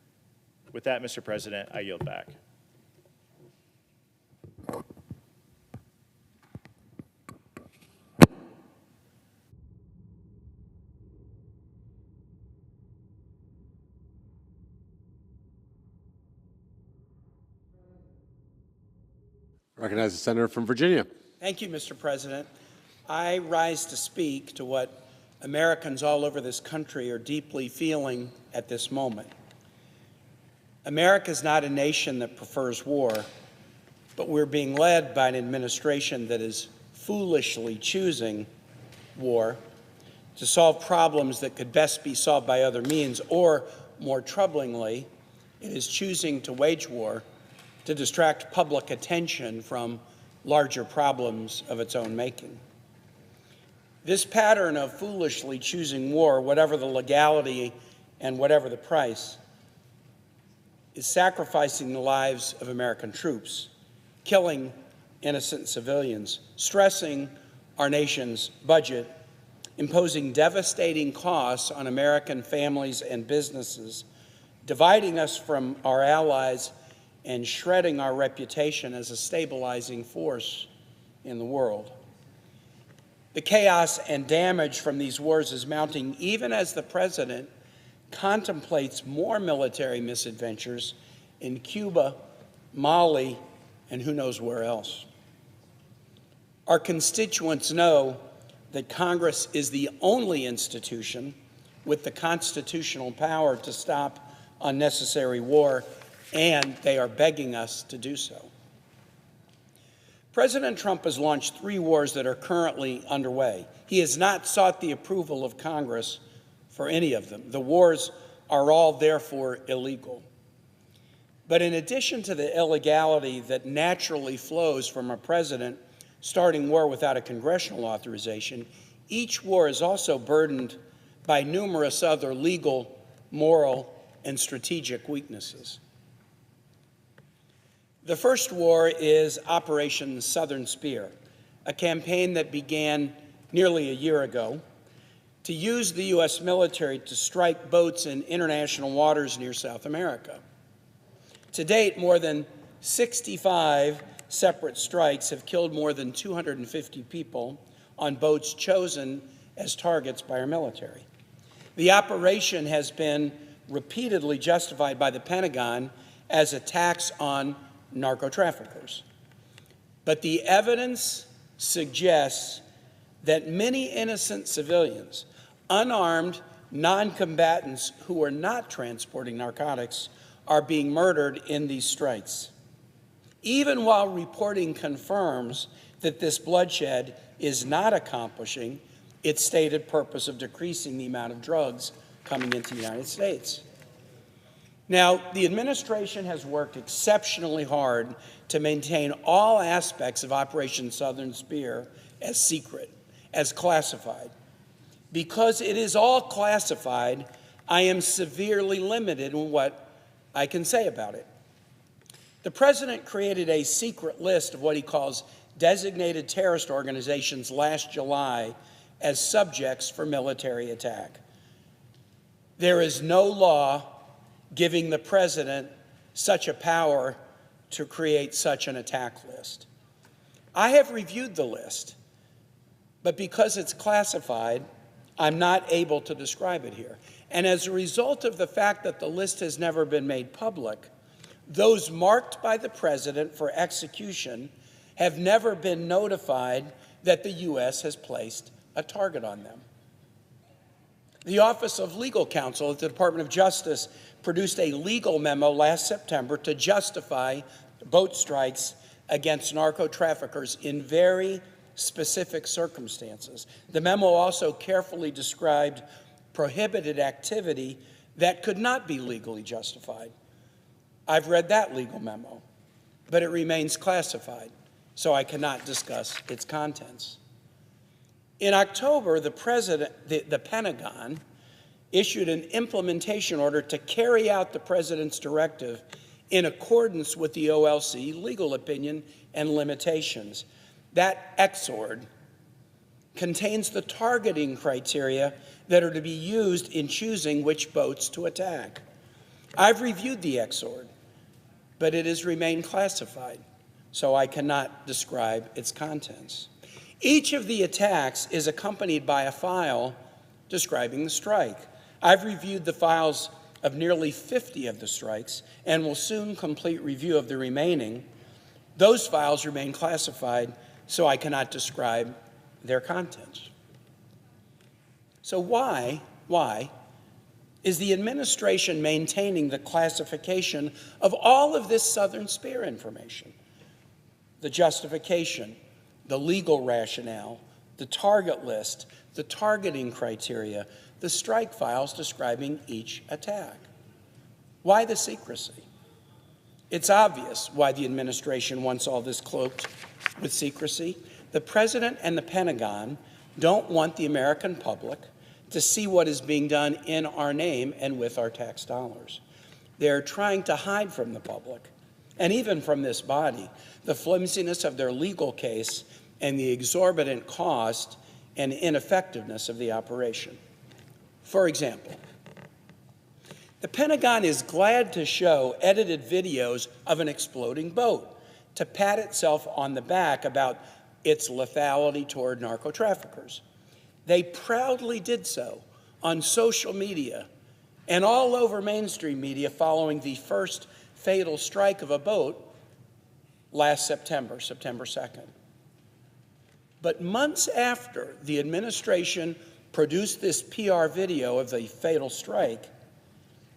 With that, Mr. President, I yield back. Recognize the senator from Virginia. Thank you, Mr. President. I rise to speak to what Americans all over this country are deeply feeling at this moment. America is not a nation that prefers war, but we're being led by an administration that is foolishly choosing war to solve problems that could best be solved by other means, or, more troublingly, it is choosing to wage war to distract public attention from larger problems of its own making. This pattern of foolishly choosing war, whatever the legality and whatever the price, is sacrificing the lives of American troops, killing innocent civilians, stressing our nation's budget, imposing devastating costs on American families and businesses, dividing us from our allies, and shredding our reputation as a stabilizing force in the world. The chaos and damage from these wars is mounting even as the President contemplates more military misadventures in Cuba, Mali, and who knows where else. Our constituents know that Congress is the only institution with the constitutional power to stop unnecessary war, and they are begging us to do so. President Trump has launched 3 wars that are currently underway. He has not sought the approval of Congress for any of them. The wars are all therefore illegal. But in addition to the illegality that naturally flows from a president starting war without a congressional authorization, each war is also burdened by numerous other legal, moral, and strategic weaknesses. The first war is Operation Southern Spear, a campaign that began nearly a year ago to use the U.S. military to strike boats in international waters near South America. To date, more than 65 separate strikes have killed more than 250 people on boats chosen as targets by our military. The operation has been repeatedly justified by the Pentagon as attacks on narco-traffickers. But the evidence suggests that many innocent civilians, unarmed non-combatants who are not transporting narcotics, are being murdered in these strikes. Even while reporting confirms that this bloodshed is not accomplishing its stated purpose of decreasing the amount of drugs coming into the United States. Now, the administration has worked exceptionally hard to maintain all aspects of Operation Southern Spear as secret, as classified. Because it is all classified, I am severely limited in what I can say about it. The president created a secret list of what he calls designated terrorist organizations last July as subjects for military attack. There is no law giving the president such a power to create such an attack list. I have reviewed the list, but because it's classified, I'm not able to describe it here. And as a result of the fact that the list has never been made public, those marked by the president for execution have never been notified that the U.S. has placed a target on them. The Office of Legal Counsel at the Department of Justice produced a legal memo last September to justify boat strikes against narco-traffickers in very specific circumstances. The memo also carefully described prohibited activity that could not be legally justified. I've read that legal memo, but it remains classified, so I cannot discuss its contents. In October, the Pentagon issued an implementation order to carry out the president's directive in accordance with the OLC legal opinion and limitations. That exord contains the targeting criteria that are to be used in choosing which boats to attack. I've reviewed the exord, but it has remained classified, so I cannot describe its contents. Each of the attacks is accompanied by a file describing the strike. I've reviewed the files of nearly 50 of the strikes and will soon complete review of the remaining. Those files remain classified, so I cannot describe their contents. So why is the administration maintaining the classification of all of this Southern Spear information? The justification, the legal rationale, the target list, the targeting criteria, the strike files describing each attack. Why the secrecy? It's obvious why the administration wants all this cloaked with secrecy. The president and the Pentagon don't want the American public to see what is being done in our name and with our tax dollars. They're trying to hide from the public, and even from this body, the flimsiness of their legal case and the exorbitant cost and ineffectiveness of the operation. For example, the Pentagon is glad to show edited videos of an exploding boat to pat itself on the back about its lethality toward narco-traffickers. They proudly did so on social media and all over mainstream media following the first fatal strike of a boat last September, September 2nd. But months after the administration produced this PR video of the fatal strike,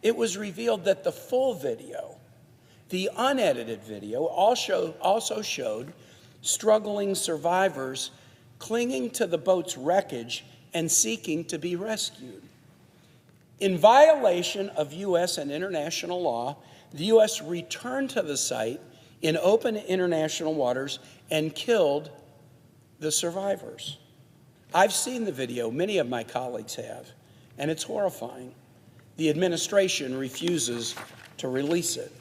it was revealed that the full video, the unedited video, also showed struggling survivors clinging to the boat's wreckage and seeking to be rescued. In violation of U.S. and international law, the U.S. returned to the site in open international waters and killed the survivors. I've seen the video, many of my colleagues have, and it's horrifying. The administration refuses to release it.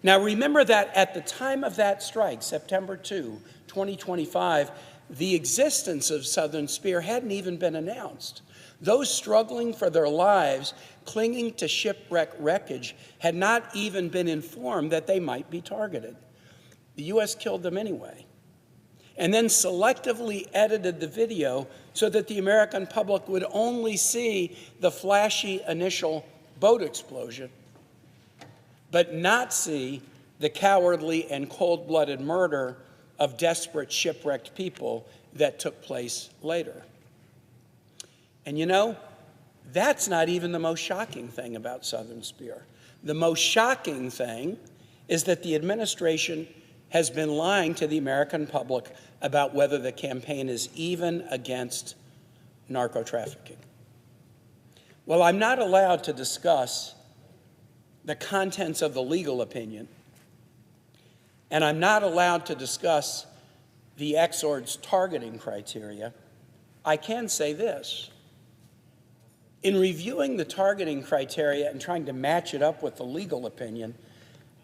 Now remember that at the time of that strike, September 2, 2025, the existence of Southern Spear hadn't even been announced. Those struggling for their lives, clinging to shipwreck wreckage, had not even been informed that they might be targeted. The U.S. killed them anyway, and then selectively edited the video so that the American public would only see the flashy initial boat explosion, but not see the cowardly and cold-blooded murder of desperate shipwrecked people that took place later. And you know, that's not even the most shocking thing about Southern Spear. The most shocking thing is that the administration has been lying to the American public about whether the campaign is even against narco-trafficking. Well, I'm not allowed to discuss the contents of the legal opinion, and I'm not allowed to discuss the exord's targeting criteria. I can say this. In reviewing the targeting criteria and trying to match it up with the legal opinion,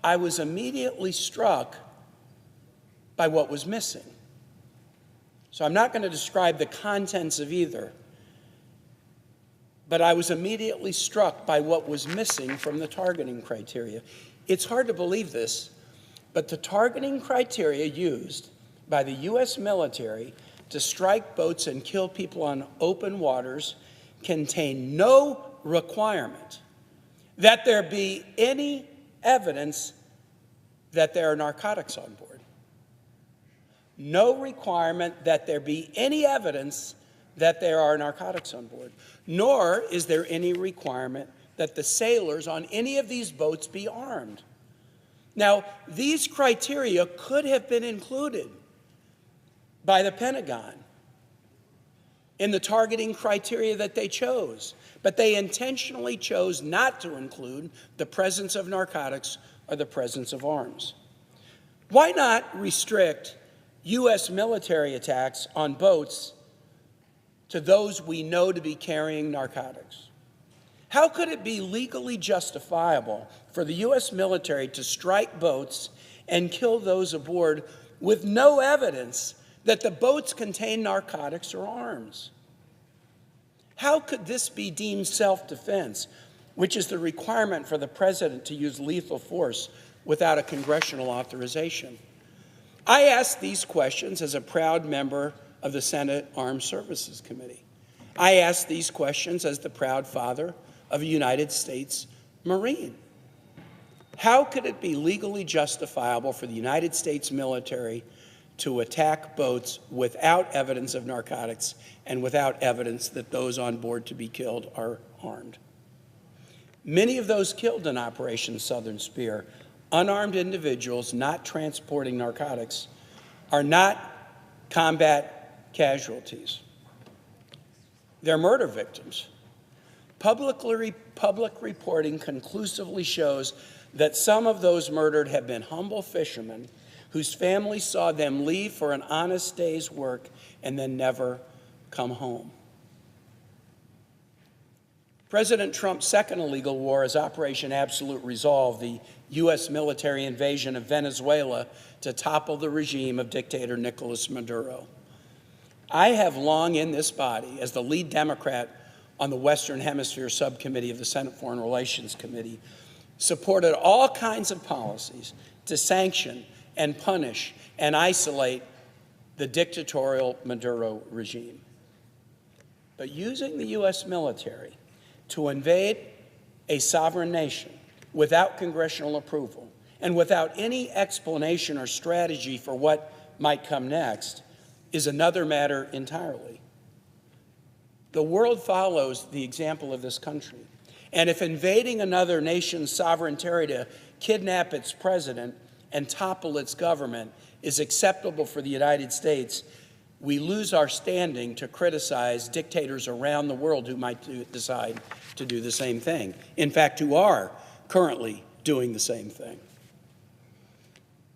I was immediately struck by what was missing. So I'm not going to describe the contents of either, but I was immediately struck by what was missing from the targeting criteria. It's hard to believe this, but the targeting criteria used by the U.S. military to strike boats and kill people on open waters contain no requirement that there be any evidence that there are narcotics on board. No requirement that there be any evidence that there are narcotics on board, nor is there any requirement that the sailors on any of these boats be armed. Now, these criteria could have been included by the Pentagon in the targeting criteria that they chose, but they intentionally chose not to include the presence of narcotics or the presence of arms. Why not restrict U.S. military attacks on boats to those we know to be carrying narcotics? How could it be legally justifiable for the U.S. military to strike boats and kill those aboard with no evidence that the boats contain narcotics or arms? How could this be deemed self-defense, which is the requirement for the president to use lethal force without a congressional authorization? I ask these questions as a proud member of the Senate Armed Services Committee. I ask these questions as the proud father of a United States Marine. How could it be legally justifiable for the United States military to attack boats without evidence of narcotics and without evidence that those on board to be killed are armed? Many of those killed in Operation Southern Spear, unarmed individuals not transporting narcotics, are not combat casualties. They're murder victims. Public reporting conclusively shows that some of those murdered have been humble fishermen whose families saw them leave for an honest day's work and then never come home. President Trump's second illegal war is Operation Absolute Resolve, the U.S. military invasion of Venezuela to topple the regime of dictator Nicolas Maduro. I have long in this body, as the lead Democrat on the Western Hemisphere Subcommittee of the Senate Foreign Relations Committee, supported all kinds of policies to sanction and punish and isolate the dictatorial Maduro regime. But using the U.S. military to invade a sovereign nation without congressional approval and without any explanation or strategy for what might come next is another matter entirely. The world follows the example of this country. And if invading another nation's sovereign territory to kidnap its president and topple its government is acceptable for the United States, we lose our standing to criticize dictators around the world who might decide to do the same thing. In fact, who are currently doing the same thing.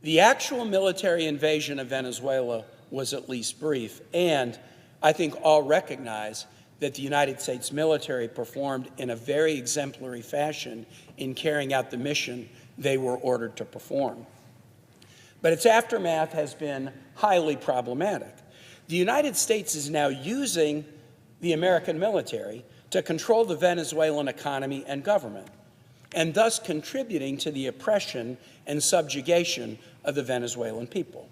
The actual military invasion of Venezuela was at least brief, and I think all recognize that the United States military performed in a very exemplary fashion in carrying out the mission they were ordered to perform. But its aftermath has been highly problematic. The United States is now using the American military to control the Venezuelan economy and government, and thus contributing to the oppression and subjugation of the Venezuelan people.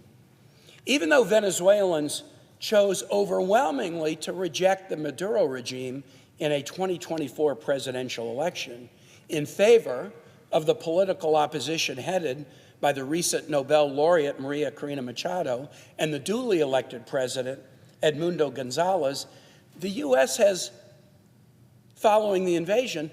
Even though Venezuelans chose overwhelmingly to reject the Maduro regime in a 2024 presidential election in favor of the political opposition headed by the recent Nobel laureate Maria Corina Machado and the duly elected president Edmundo Gonzalez, the U.S. has, following the invasion,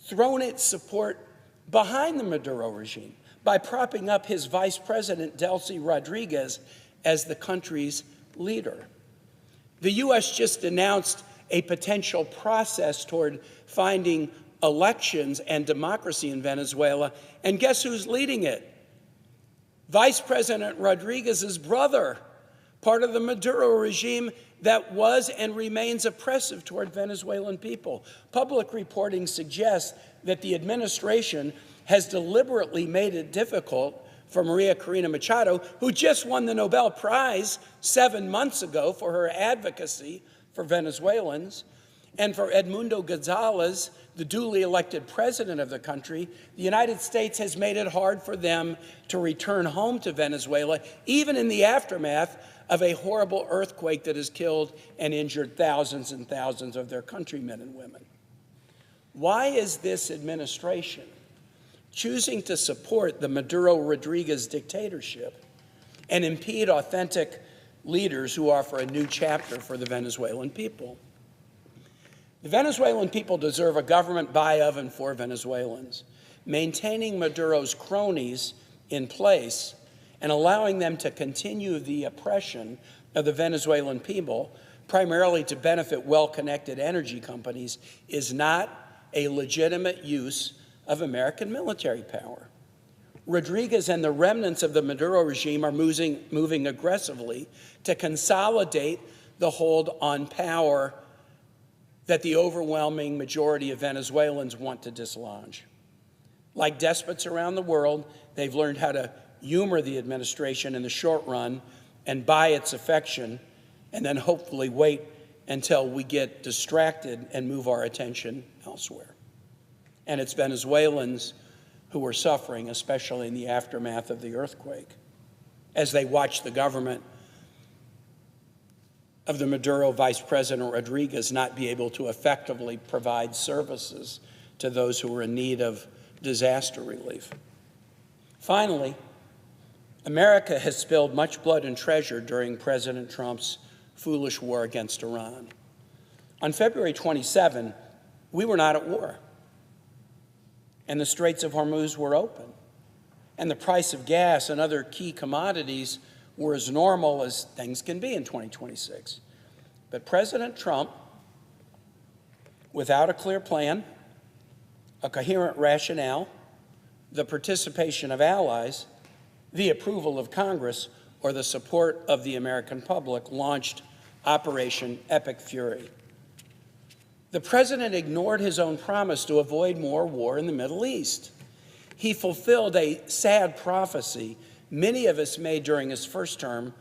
thrown its support behind the Maduro regime by propping up his vice president, Delcy Rodriguez, as the country's leader. The U.S. just announced a potential process toward finding elections and democracy in Venezuela, and guess who's leading it? Vice President Rodriguez's brother, part of the Maduro regime that was and remains oppressive toward Venezuelan people. Public reporting suggests that the administration has deliberately made it difficult for Maria Corina Machado, who just won the Nobel Prize 7 months ago for her advocacy for Venezuelans, and for Edmundo Gonzalez, the duly elected president of the country. The United States has made it hard for them to return home to Venezuela, even in the aftermath of a horrible earthquake that has killed and injured thousands and thousands of their countrymen and women. Why is this administration choosing to support the Maduro-Rodriguez dictatorship and impede authentic leaders who offer a new chapter for the Venezuelan people? The Venezuelan people deserve a government by, of, and for Venezuelans. Maintaining Maduro's cronies in place and allowing them to continue the oppression of the Venezuelan people, primarily to benefit well-connected energy companies, is not a legitimate use of American military power. Rodriguez and the remnants of the Maduro regime are moving aggressively to consolidate the hold on power that the overwhelming majority of Venezuelans want to dislodge. Like despots around the world, they've learned how to humor the administration in the short run and buy its affection, and then hopefully wait until we get distracted and move our attention elsewhere. And it's Venezuelans who are suffering, especially in the aftermath of the earthquake, as they watch the government of the Maduro Vice President Rodriguez not be able to effectively provide services to those who are in need of disaster relief. Finally, America has spilled much blood and treasure during President Trump's foolish war against Iran. On February 27, we were not at war, and the Straits of Hormuz were open, and the price of gas and other key commodities were as normal as things can be in 2026. But President Trump, without a clear plan, a coherent rationale, the participation of allies, the approval of Congress, or the support of the American public, launched Operation Epic Fury. The president ignored his own promise to avoid more war in the Middle East. He fulfilled a sad prophecy many of us made during his first term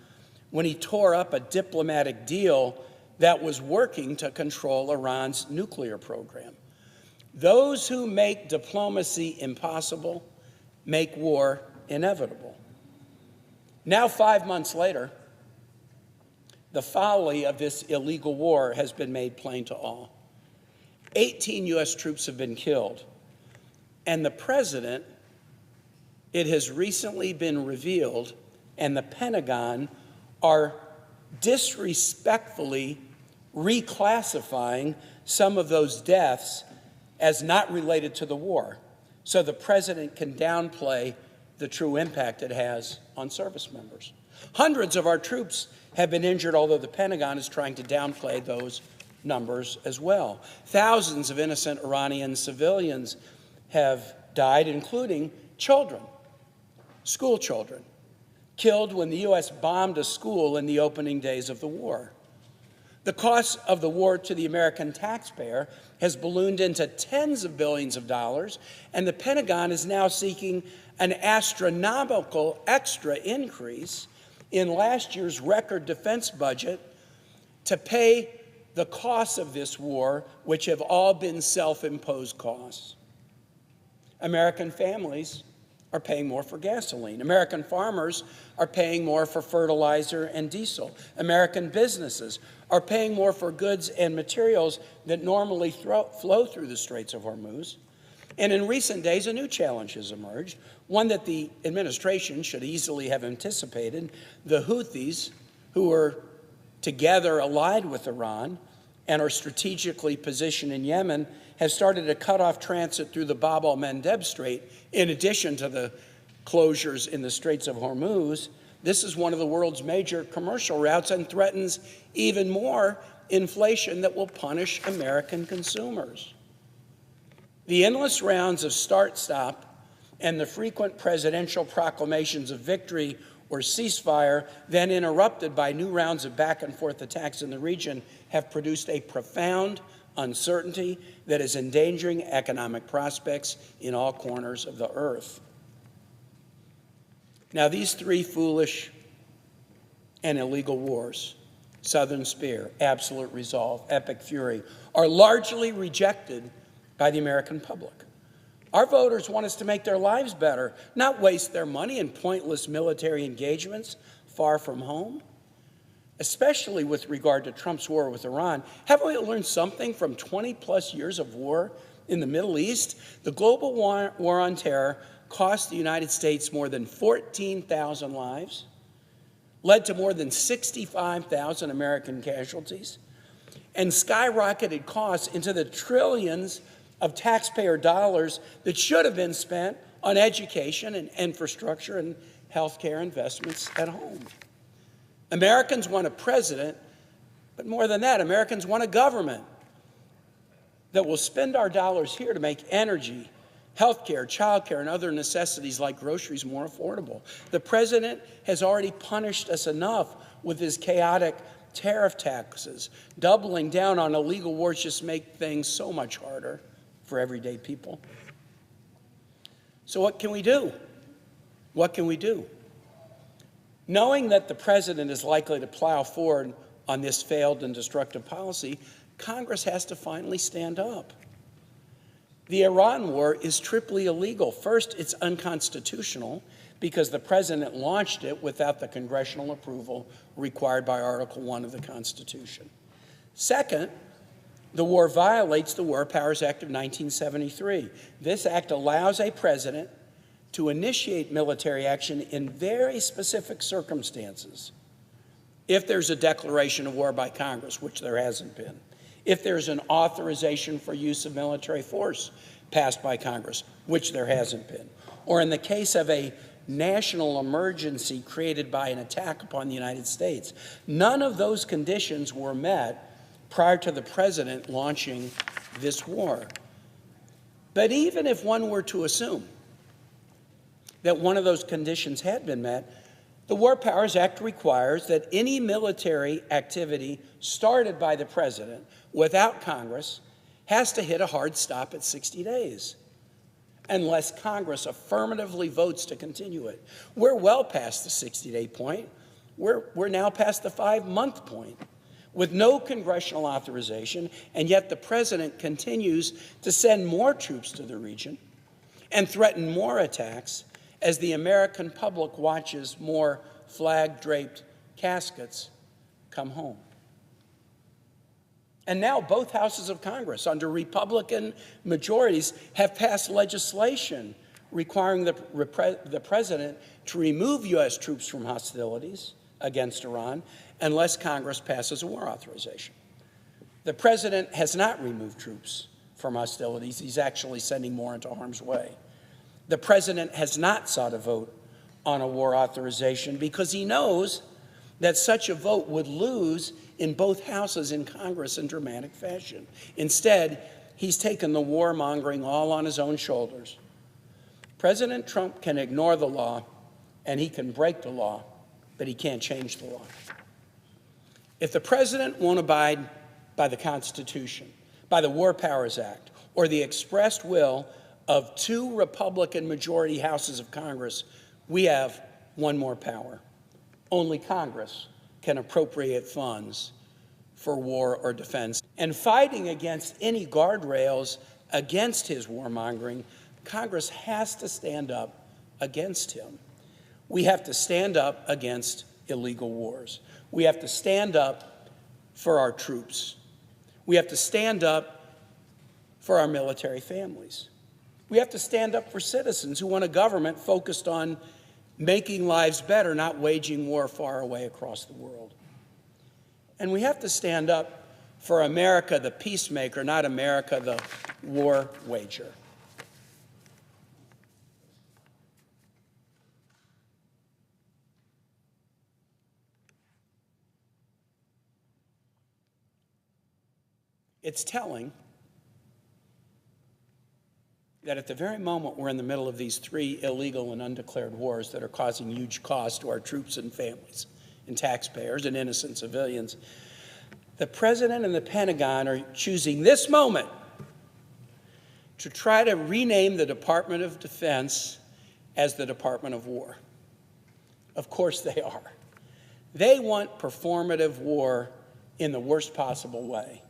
when he tore up a diplomatic deal that was working to control Iran's nuclear program. Those who make diplomacy impossible make war inevitable. Now, 5 months later, the folly of this illegal war has been made plain to all. 18 U.S. troops have been killed, and the president, it has recently been revealed, and the Pentagon are disrespectfully reclassifying some of those deaths as not related to the war, so the president can downplay the true impact it has on service members. Hundreds of our troops have been injured, although the Pentagon is trying to downplay those numbers as well. Thousands of innocent Iranian civilians have died, including children, school children, killed when the U.S. bombed a school in the opening days of the war. The cost of the war to the American taxpayer has ballooned into tens of billions of dollars, and the Pentagon is now seeking an astronomical extra increase in last year's record defense budget to pay the costs of this war, which have all been self-imposed costs. American families are paying more for gasoline. American farmers are paying more for fertilizer and diesel. American businesses are paying more for goods and materials that normally flow through the Straits of Hormuz. And in recent days, a new challenge has emerged, one that the administration should easily have anticipated. The Houthis, who are together allied with Iran and are strategically positioned in Yemen, have started to cut off transit through the Bab el-Mandeb Strait, in addition to the closures in the Straits of Hormuz. This is one of the world's major commercial routes and threatens even more inflation that will punish American consumers. The endless rounds of start-stop and the frequent presidential proclamations of victory or ceasefire, then interrupted by new rounds of back-and-forth attacks in the region, have produced a profound uncertainty that is endangering economic prospects in all corners of the earth. Now, these three foolish and illegal wars, Southern Spear, Absolute Resolve, Epic Fury, are largely rejected by the American public. Our voters want us to make their lives better, not waste their money in pointless military engagements far from home. Especially with regard to Trump's war with Iran, haven't we learned something from 20-plus years of war in the Middle East? The global war on terror cost the United States more than 14,000 lives, led to more than 65,000 American casualties, and skyrocketed costs into the trillions of taxpayer dollars that should have been spent on education and infrastructure and healthcare investments at home. Americans want a president, but more than that, Americans want a government that will spend our dollars here to make energy, healthcare, childcare, and other necessities like groceries more affordable. The president has already punished us enough with his chaotic tariff taxes. Doubling down on illegal wars just make things so much harder for everyday people. So what can we do? What can we do? Knowing that the president is likely to plow forward on this failed and destructive policy, Congress has to finally stand up. The Iran war is triply illegal. First, it's unconstitutional because the president launched it without the congressional approval required by Article 1 of the Constitution. Second, the war violates the War Powers Act of 1973. This act allows a president to initiate military action in very specific circumstances. If there's a declaration of war by Congress, which there hasn't been, if there's an authorization for use of military force passed by Congress, which there hasn't been, or in the case of a national emergency created by an attack upon the United States. None of those conditions were met prior to the president launching this war. But even if one were to assume that one of those conditions had been met, the War Powers Act requires that any military activity started by the president without Congress has to hit a hard stop at 60 days, unless Congress affirmatively votes to continue it. We're well past the 60-day point. We're now past the 5-month point with no congressional authorization, and yet the president continues to send more troops to the region and threaten more attacks as the American public watches more flag-draped caskets come home. And now both houses of Congress, under Republican majorities, have passed legislation requiring the president to remove U.S. troops from hostilities against Iran unless Congress passes a war authorization. The president has not removed troops from hostilities. He's actually sending more into harm's way. The president has not sought a vote on a war authorization because he knows that such a vote would lose in both houses in Congress in dramatic fashion. Instead, he's taken the warmongering all on his own shoulders. President Trump can ignore the law and he can break the law, but he can't change the law. If the president won't abide by the Constitution, by the War Powers Act, or the expressed will of 2 Republican majority houses of Congress, we have one more power. Only Congress can appropriate funds for war or defense. And fighting against any guardrails against his warmongering, Congress has to stand up against him. We have to stand up against illegal wars. We have to stand up for our troops. We have to stand up for our military families. We have to stand up for citizens who want a government focused on making lives better, not waging war far away across the world. And we have to stand up for America, the peacemaker, not America, the war wager. It's telling that at the very moment we're in the middle of these 3 illegal and undeclared wars that are causing huge costs to our troops and families and taxpayers and innocent civilians, the president and the Pentagon are choosing this moment to try to rename the Department of Defense as the Department of War. Of course they are. They want performative war in the worst possible way.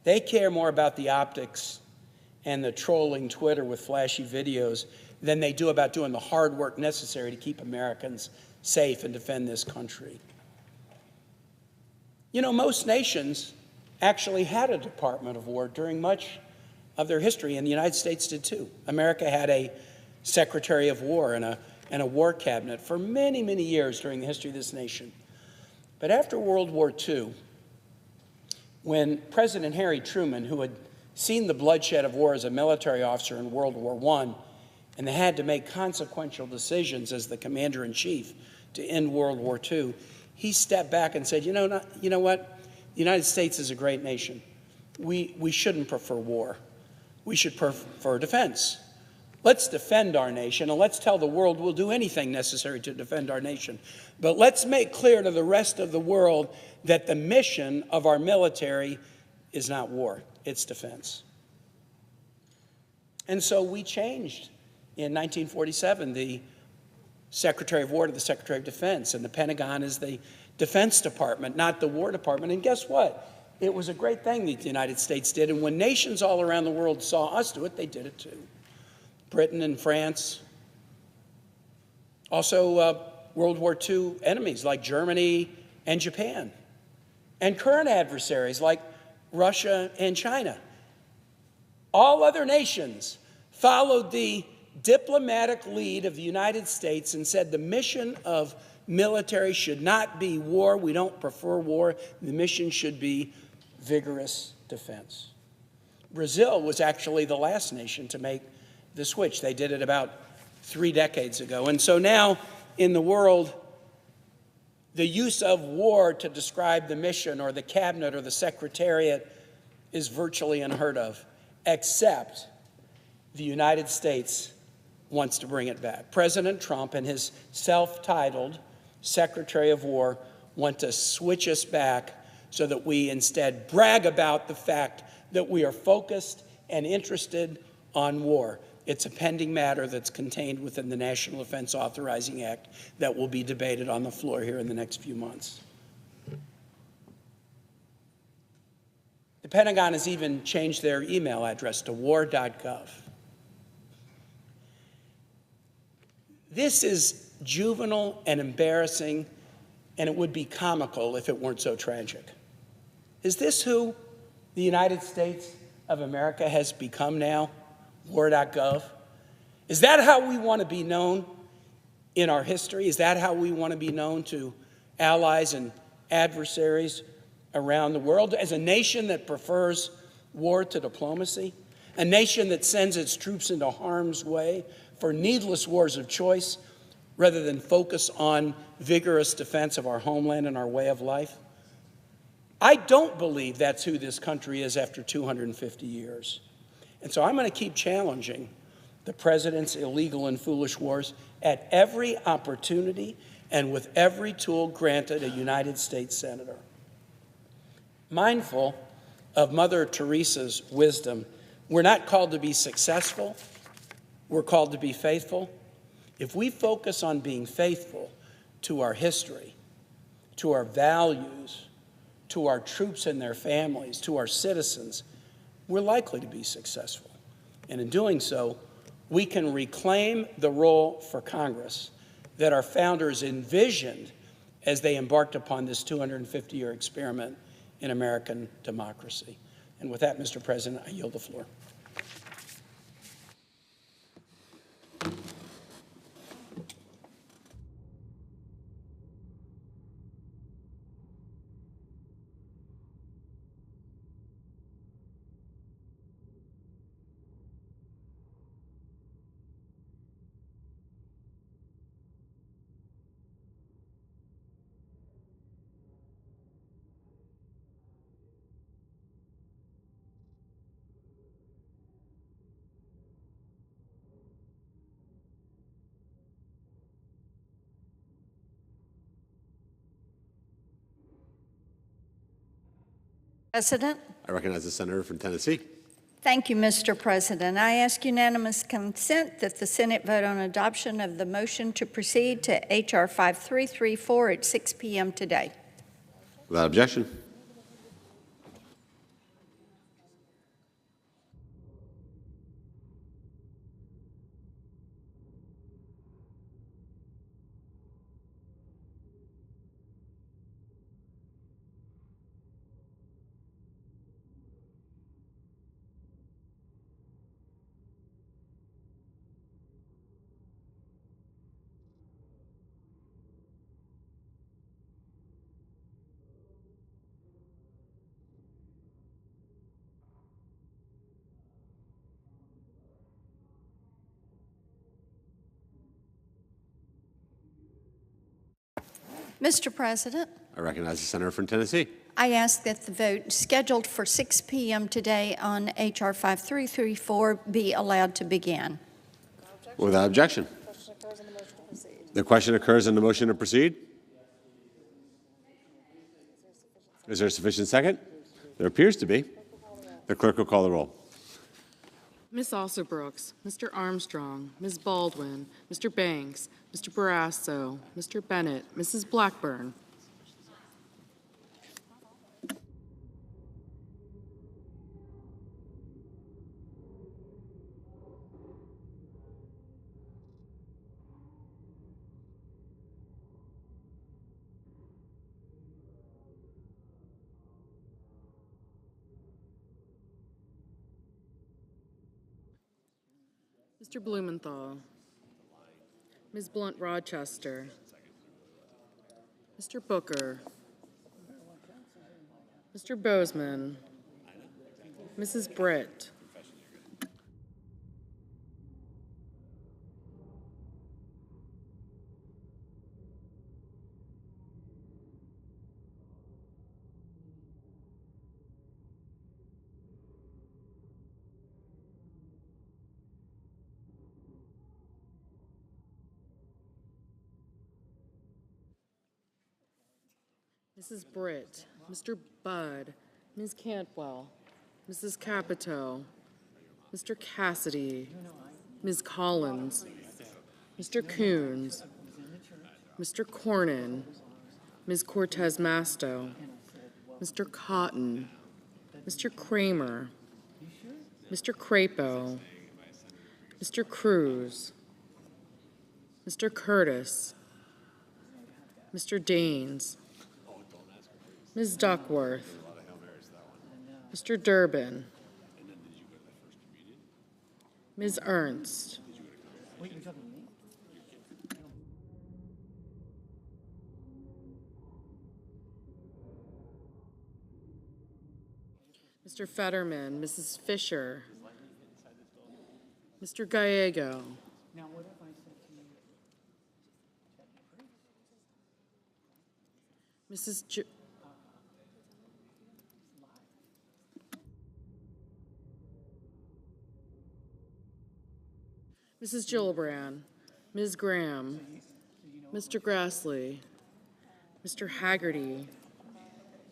They care more about the optics and the trolling Twitter with flashy videos than they do about doing the hard work necessary to keep Americans safe and defend this country. You know, most nations actually had a Department of War during much of their history, and the United States did too. America had a Secretary of War and a War Cabinet for many, many years during the history of this nation. But after World War II, when President Harry Truman, who had seen the bloodshed of war as a military officer in World War I, and they had to make consequential decisions as the commander-in-chief to end World War II, he stepped back and said, you know what? The United States is a great nation. We shouldn't prefer war. We should prefer defense. Let's defend our nation, and let's tell the world we'll do anything necessary to defend our nation. But let's make clear to the rest of the world that the mission of our military is not war, it's defense. And so we changed in 1947 the Secretary of War to the Secretary of Defense, and the Pentagon is the Defense Department, not the War Department. And guess what? It was a great thing that the United States did, and when nations all around the world saw us do it, they did it too. Britain and France. Also, World War II enemies like Germany and Japan. And current adversaries like Russia and China. All other nations followed the diplomatic lead of the United States and said the mission of military should not be war. We don't prefer war. The mission should be vigorous defense. Brazil was actually the last nation to make the switch. They did it about 3 decades ago. And so now in the world, the use of war to describe the mission or the cabinet or the secretariat is virtually unheard of, except the United States wants to bring it back. President Trump and his self-titled Secretary of War want to switch us back so that we instead brag about the fact that we are focused and interested on war. It's a pending matter that's contained within the National Defense Authorizing Act that will be debated on the floor here in the next few months. The Pentagon has even changed their email address to war.gov. This is juvenile and embarrassing, and it would be comical if it weren't so tragic. Is this who the United States of America has become now? War.gov? Is that how we want to be known in our history? Is that how we want to be known to allies and adversaries around the world? As a nation that prefers war to diplomacy? A nation that sends its troops into harm's way for needless wars of choice? rather than focus on vigorous defense of our homeland and our way of life? I don't believe that's who this country is after 250 years. And so I'm going to keep challenging the president's illegal and foolish wars at every opportunity and with every tool granted a United States senator. Mindful of Mother Teresa's wisdom, we're not called to be successful, we're called to be faithful. If we focus on being faithful to our history, to our values, to our troops and their families, to our citizens, we're likely to be successful. And in doing so, we can reclaim the role for Congress that our founders envisioned as they embarked upon this 250-year experiment in American democracy. And with that, Mr. President, I yield the floor. President. I recognize the senator from Tennessee. Thank you, Mr. President. I ask unanimous consent that the Senate vote on adoption of the motion to proceed to H.R. 5334 at 6 p.m. today. Without objection. Mr. President, I recognize the senator from Tennessee. I ask that the vote scheduled for 6 p.m. today on H.R. 5334 be allowed to begin. Without objection. The question occurs on the motion to proceed. Is there a sufficient second? There appears to be. The clerk will call the roll. Ms. Alsobrooks, Mr. Armstrong, Ms. Baldwin, Mr. Banks, Mr. Barrasso, Mr. Bennett, Mrs. Blackburn. Mr. Blumenthal, Ms. Blunt Rochester, Mr. Booker, Mr. Bozeman, Mrs. Britt, Mrs. Britt, Mr. Budd, Ms. Cantwell, Mrs. Capito, Mr. Cassidy, Ms. Collins, Mr. Coons, Mr. Cornyn, Ms. Cortez Masto, Mr. Cotton, Mr. Kramer, Mr. Crapo, Mr. Cruz, Mr. Curtis, Mr. Daines, Ms. Duckworth, Mr. Durbin, Ms. Ernst, Mr. Fetterman, Mrs. Fisher, Mr. Gallego, Mrs. Mrs. Gillibrand, Ms. Graham, Mr. Grassley, Mr. Haggerty,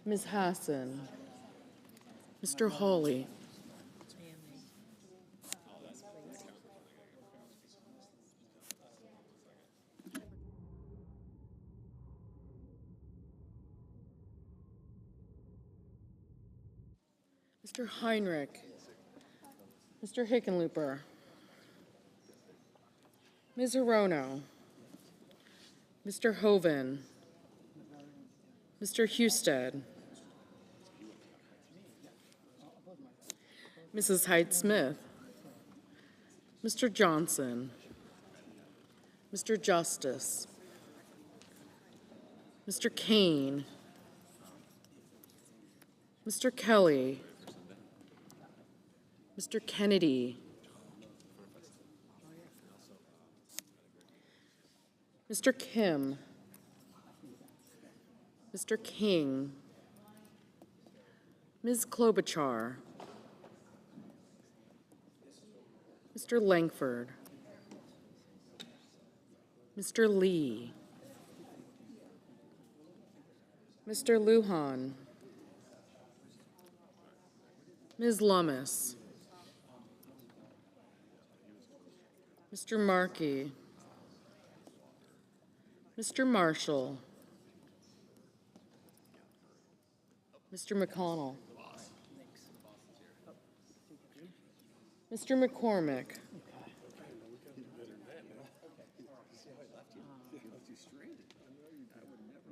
Ms. Hassan, Mr. Hawley, Mr. Heinrich, Mr. Hickenlooper, Ms. Hirono, Mr. Hoven, Mr. Husted, Mrs. Hyde-Smith, Mr. Johnson, Mr. Justice, Mr. Kane, Mr. Kelly, Mr. Kennedy, Mr. Kim, Mr. King, Ms. Klobuchar, Mr. Langford, Mr. Lee, Mr. Lujan, Ms. Lummis, Mr. Markey, Mr. Marshall, Mr. McConnell, Mr. McCormick,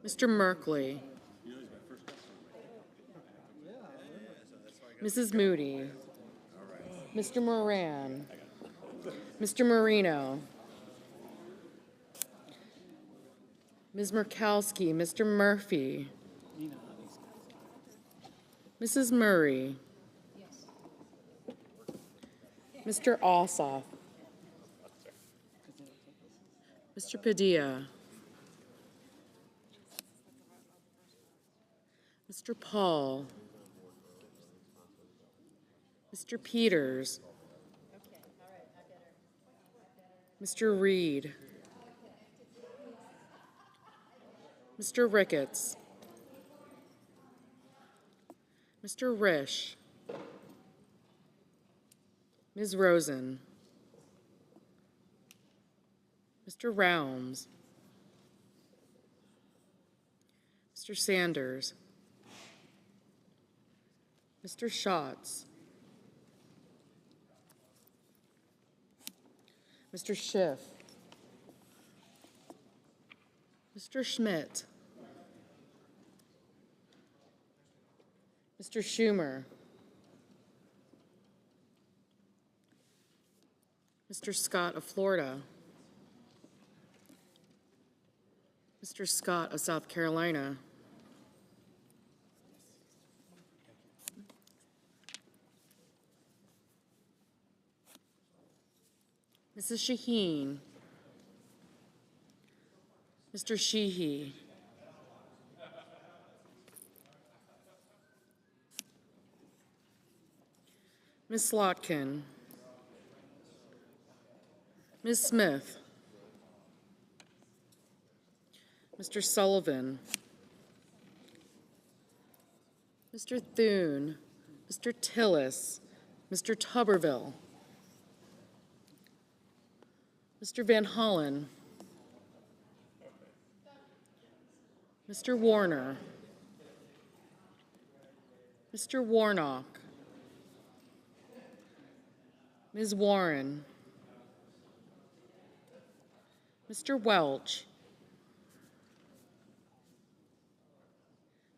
Mr. Merkley, Mrs. Moody, Mr. Moran, Mr. Marino, Ms. Murkowski, Mr. Murphy, Mrs. Murray, Mr. Ossoff, Mr. Padilla, Mr. Paul, Mr. Peters, Mr. Reed, Mr. Ricketts, Mr. Risch, Ms. Rosen, Mr. Rounds, Mr. Sanders, Mr. Schatz, Mr. Schiff, Mr. Schmidt, Mr. Schumer, Mr. Scott of Florida, Mr. Scott of South Carolina, Mrs. Shaheen, Mr. Sheehy, Ms. Slotkin, Ms. Smith, Mr. Sullivan, Mr. Thune, Mr. Tillis, Mr. Tuberville, Mr. Van Hollen, Mr. Warner, Mr. Warnock, Ms. Warren, Mr. Welch,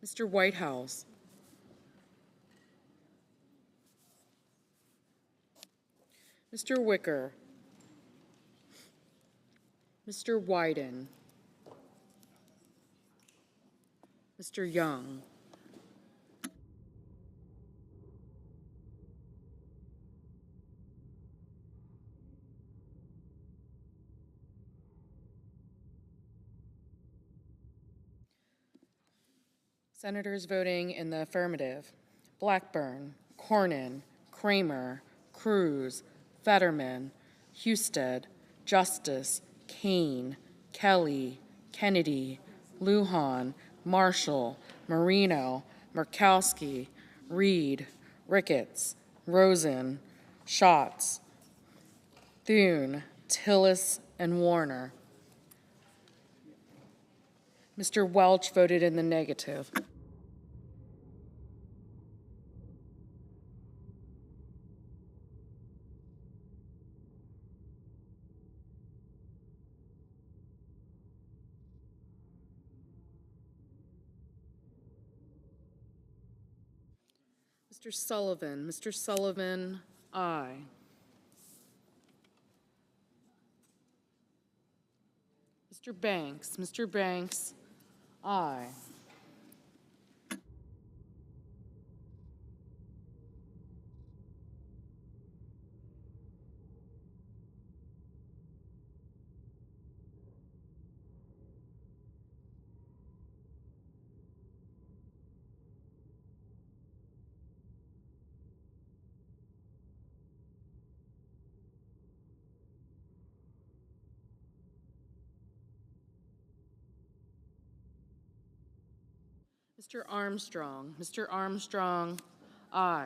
Mr. Whitehouse, Mr. Wicker, Mr. Wyden, Mr. Young, Senators voting in the affirmative: Blackburn, Cornyn, Kramer, Cruz, Fetterman, Husted, Justice, Kane, Kelly, Kennedy, Lujan, Marshall, Marino, Murkowski, Reed, Ricketts, Rosen, Schatz, Thune, Tillis, and Warner. Mr. Welch voted in the negative. Mr. Sullivan, aye. Mr. Banks, aye. Mr. Armstrong, aye.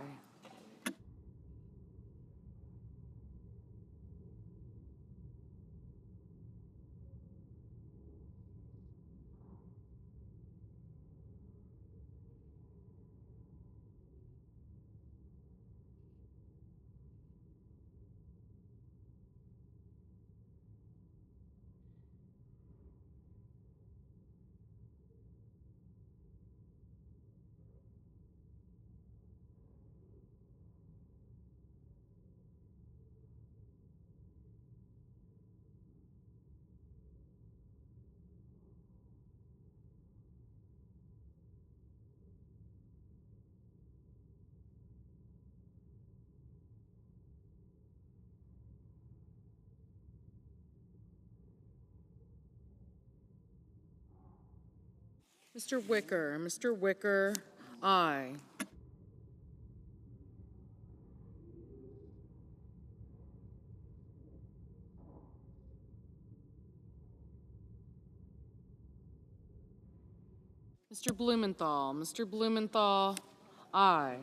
Mr. Wicker, aye. Mr. Blumenthal, aye.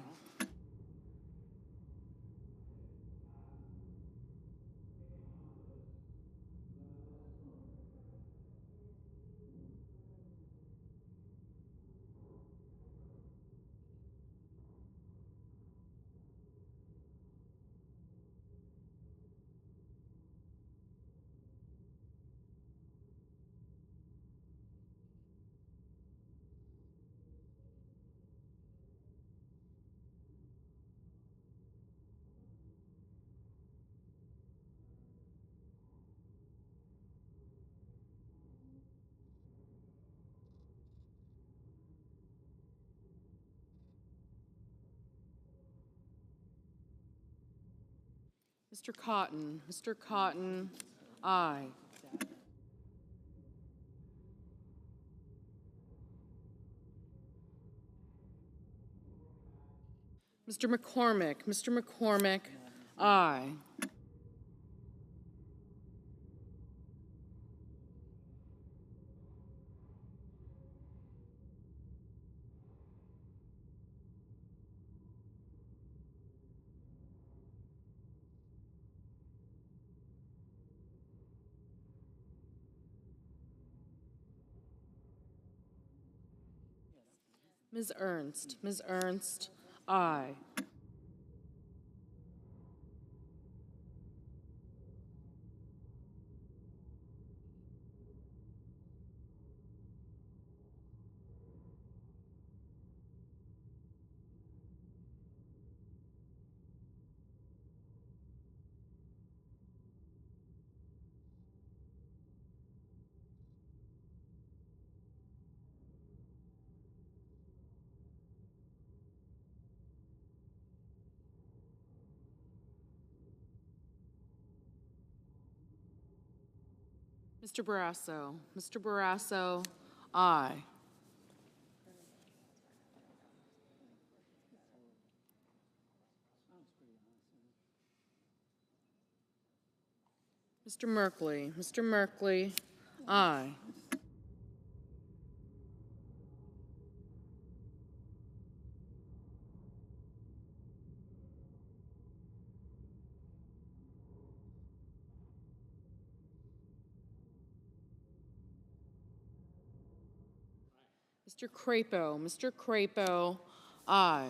Mr. Cotton, aye. Mr. McCormick, aye. Ms. Ernst, aye. Mr. Barrasso, aye. Mr. Merkley. Mr. Merkley, aye. Mr. Crapo. Mr. Crapo, aye.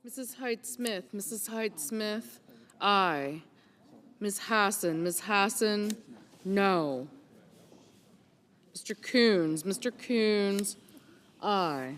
Mrs. Hyde-Smith. Mrs. Hyde-Smith, aye. Ms. Hassan. Ms. Hassan, no. Mr. Coons. Mr. Coons, aye.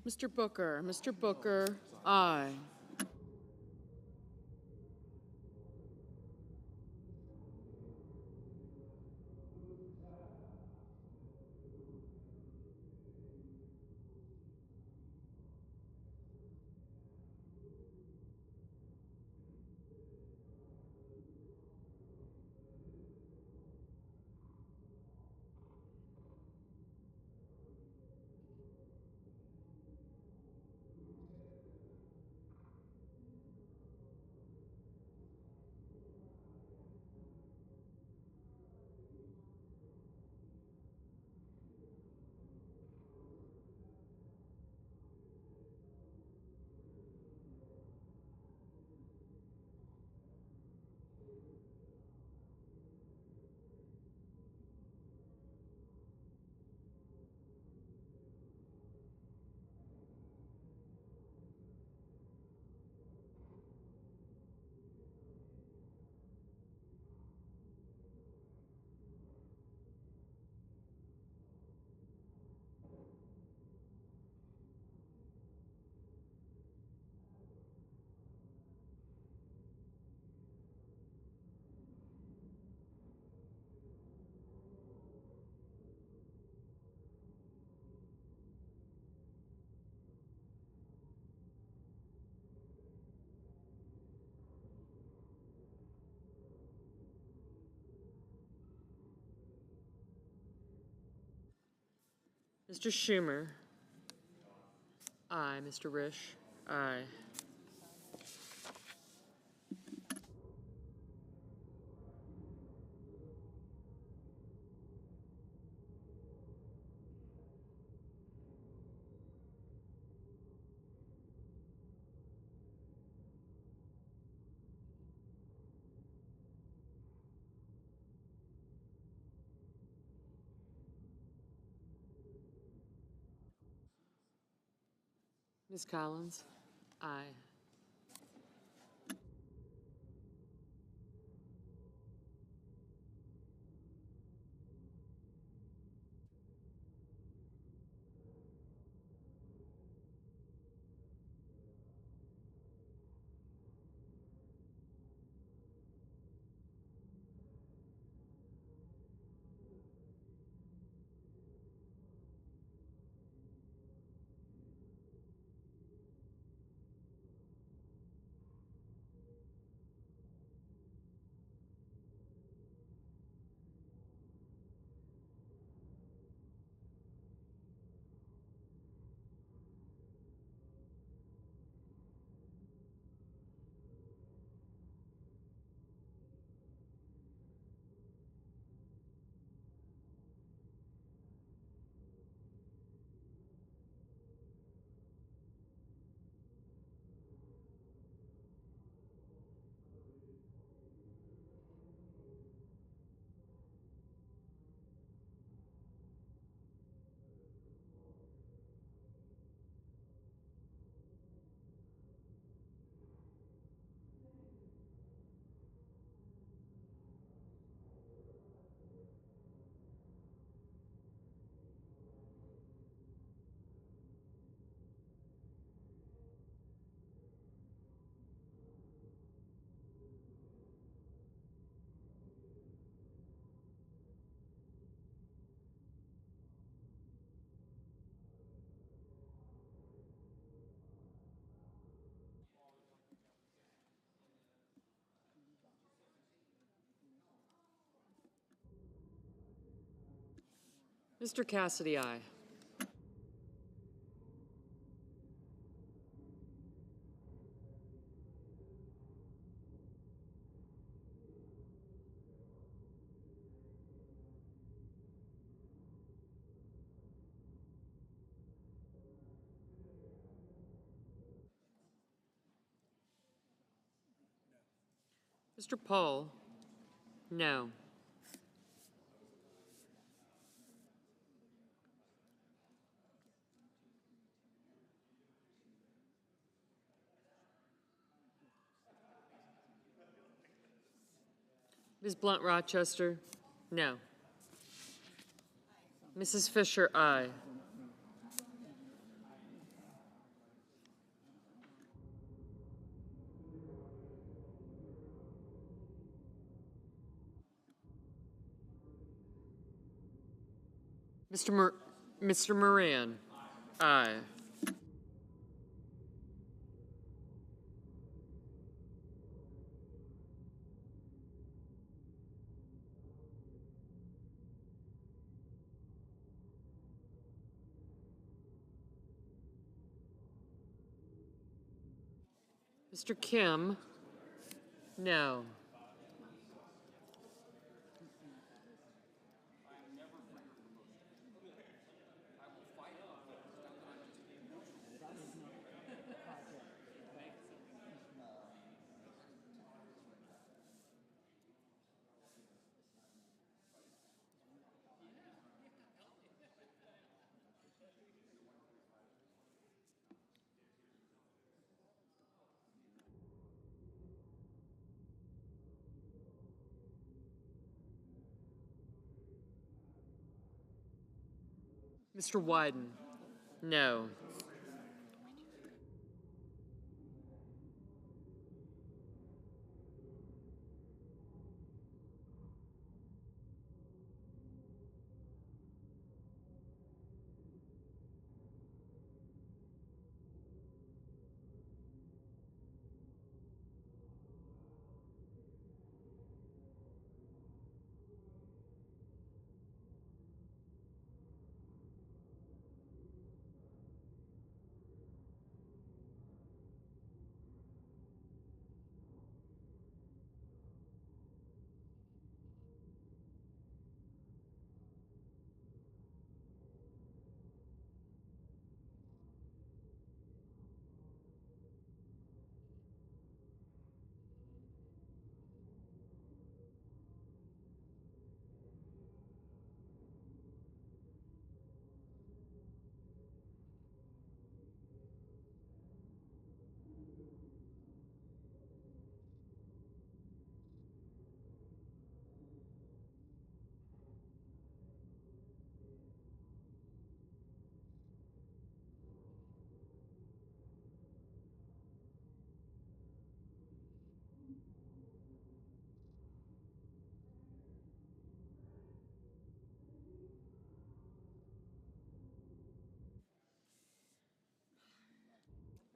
Mr. Booker. Mr. Booker, aye. Mr. Schumer. Aye. Mr. Risch. Aye. Ms. Collins? Aye. Mr. Cassidy, aye. Mr. Paul? No. Ms. Blunt Rochester? No. Mrs. Fisher, aye. Mr. Moran? Aye. Mr. Kim? No. Mr. Wyden? No.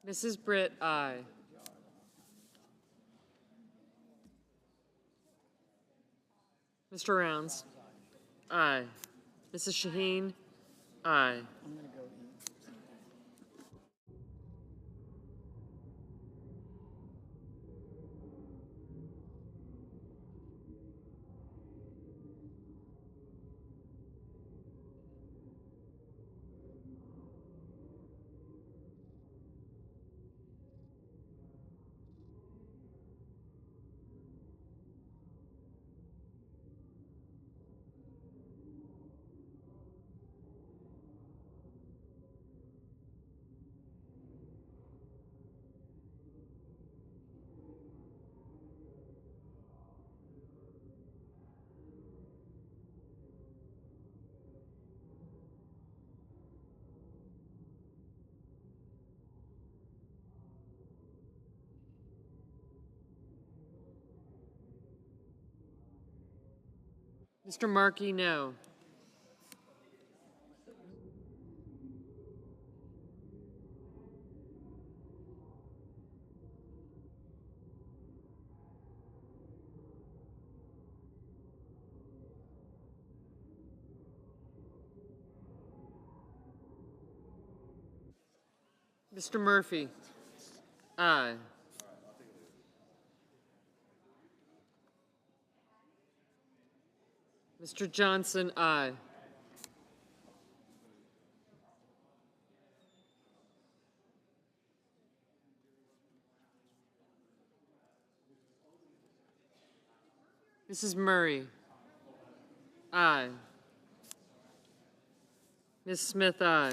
Mrs. Britt, aye. Mr. Rounds, aye. Mrs. Shaheen, aye. Mr. Markey, no. Mr. Murphy, aye. Mr. Johnson, aye. Mrs. Murray, aye. Ms. Smith, aye.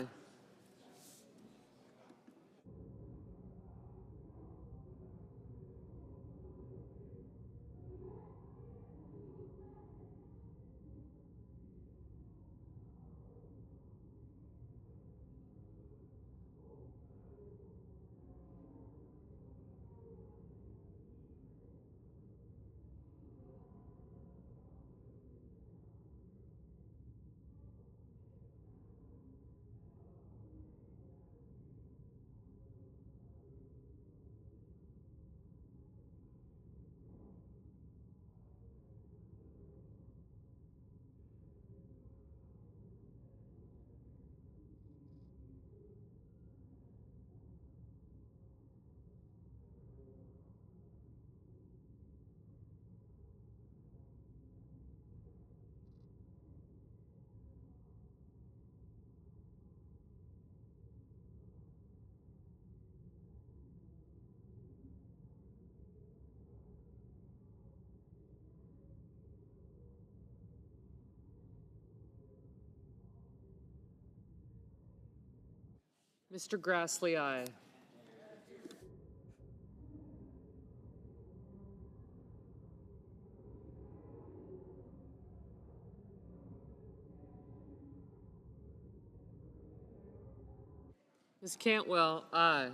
Mr. Grassley, aye. Ms. Cantwell, aye.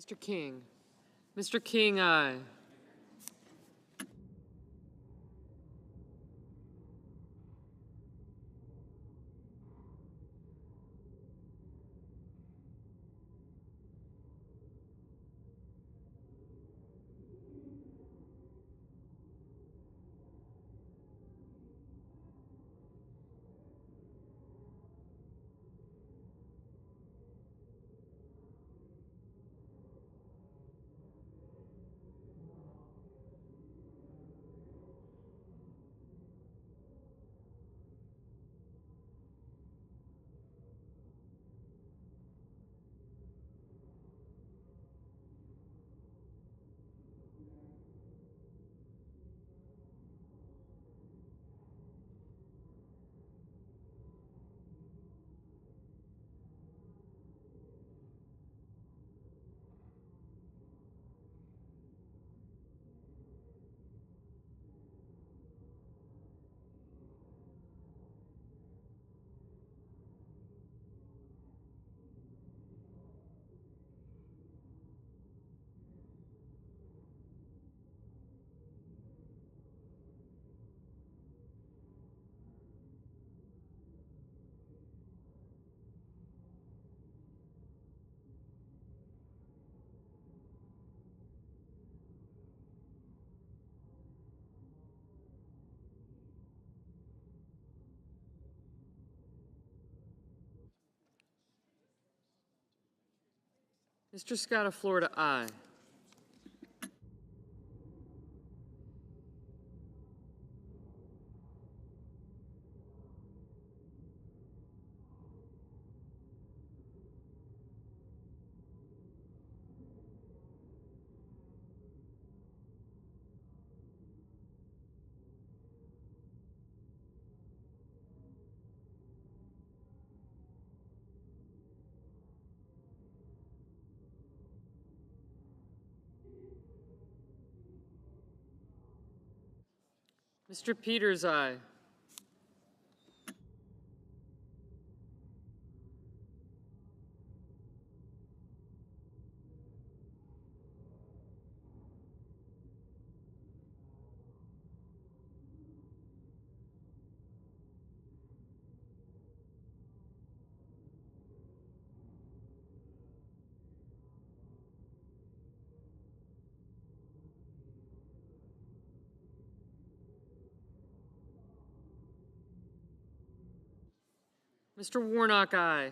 Mr. King. Mr. King, aye. Mr. Scott of Florida, aye. Mr. Peters, aye. Mr. Warnock, aye.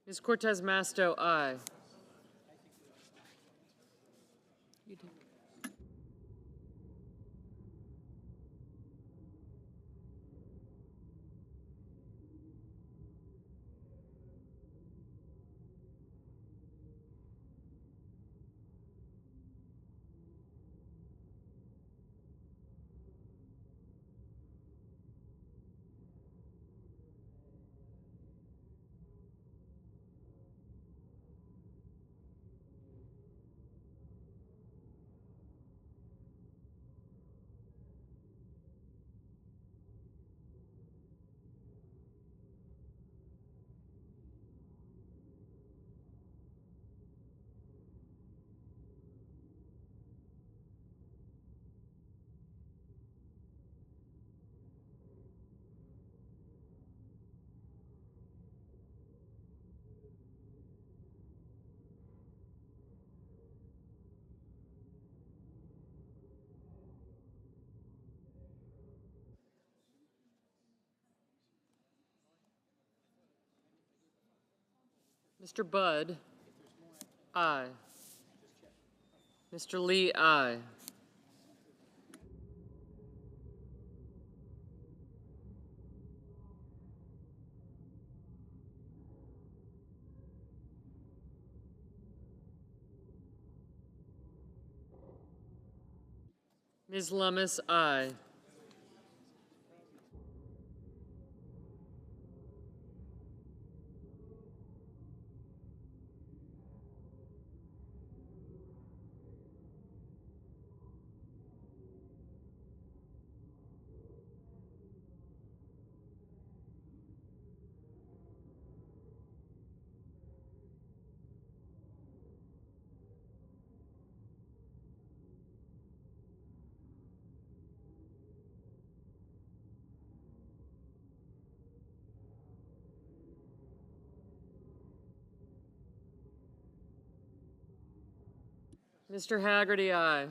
Ms. Cortez Masto, aye. You did. Mr. Budd, aye. Mr. Lee, aye. Ms. Lummis, aye. Mr. Haggerty, aye.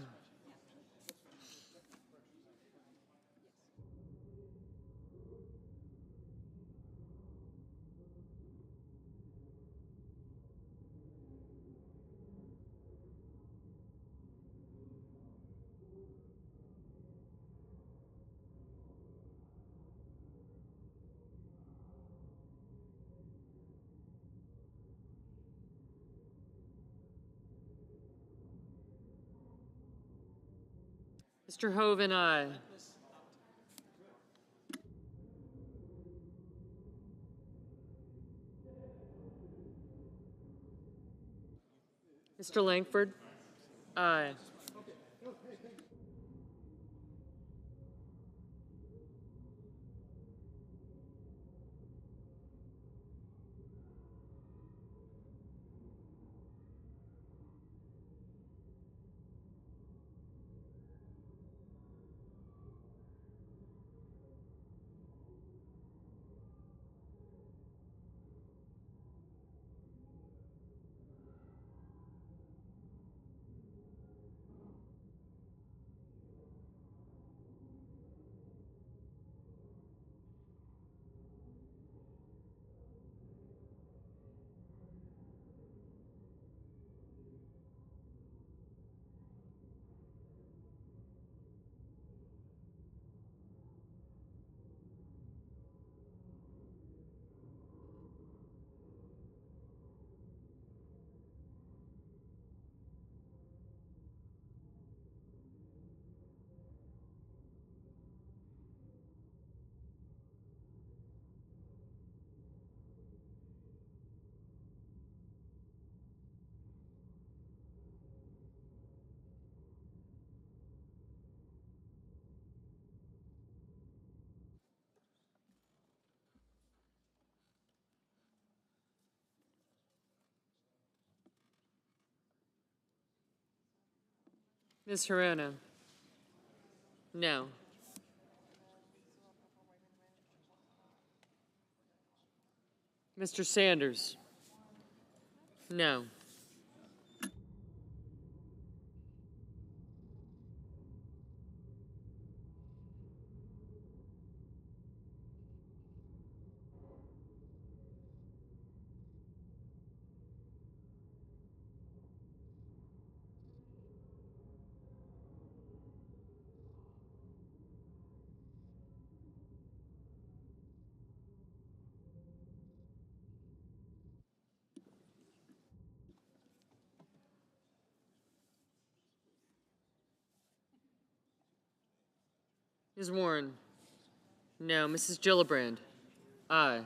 Mr. Hoven, aye. Mr. Langford, aye. Ms. Hirona? No. Mr. Sanders? No. Ms. Warren? No. Mrs. Gillibrand? Aye.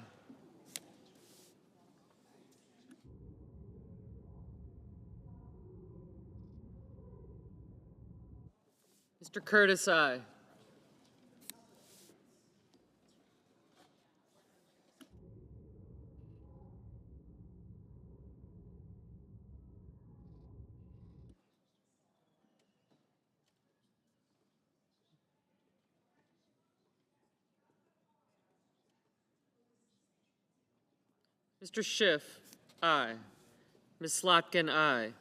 Mr. Curtis, aye. Mr. Schiff, aye. Ms. Slotkin, aye.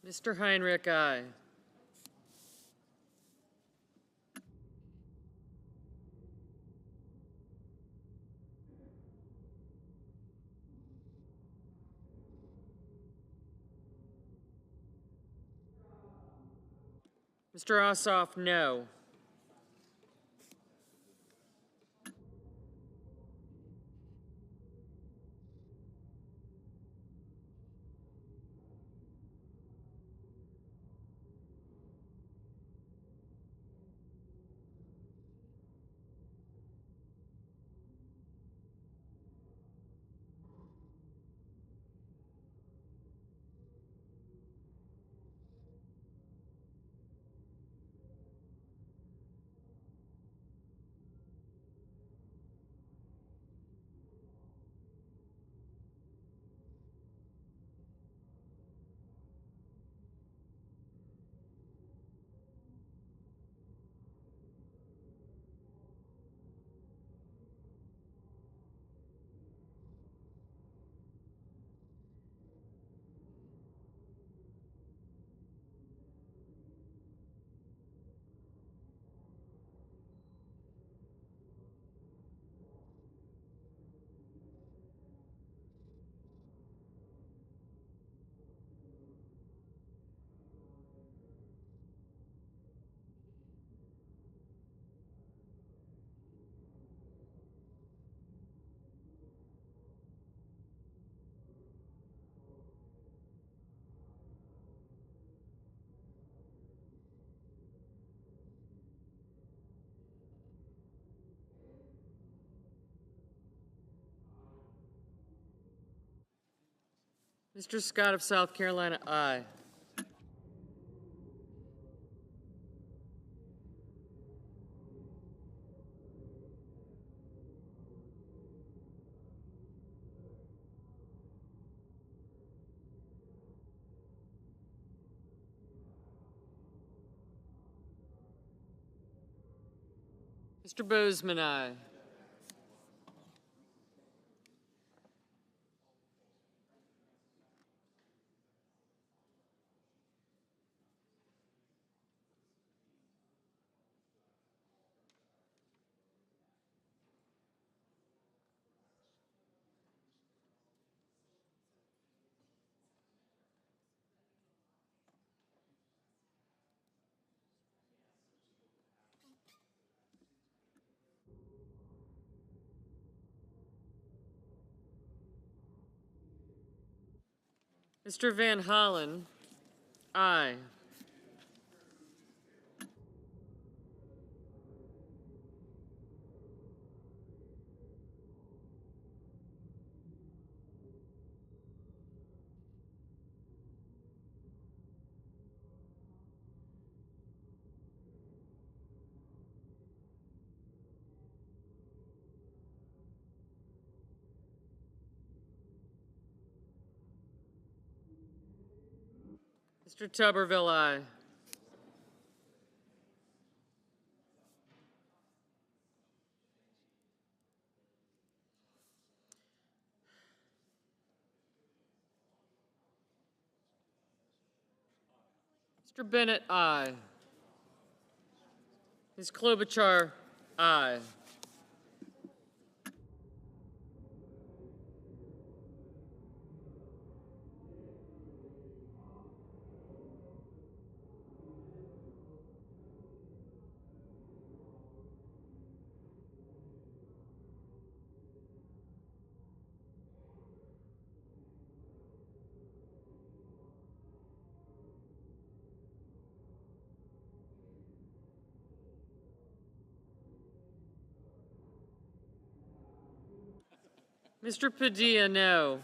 Mr. Heinrich, aye. Mr. Ossoff, no. Mr. Scott of South Carolina, aye. Mr. Bozeman, aye. Mr. Van Hollen, aye. Mr. Tuberville, aye. Mr. Bennett, aye. Ms. Klobuchar, aye. Mr. Padilla, no.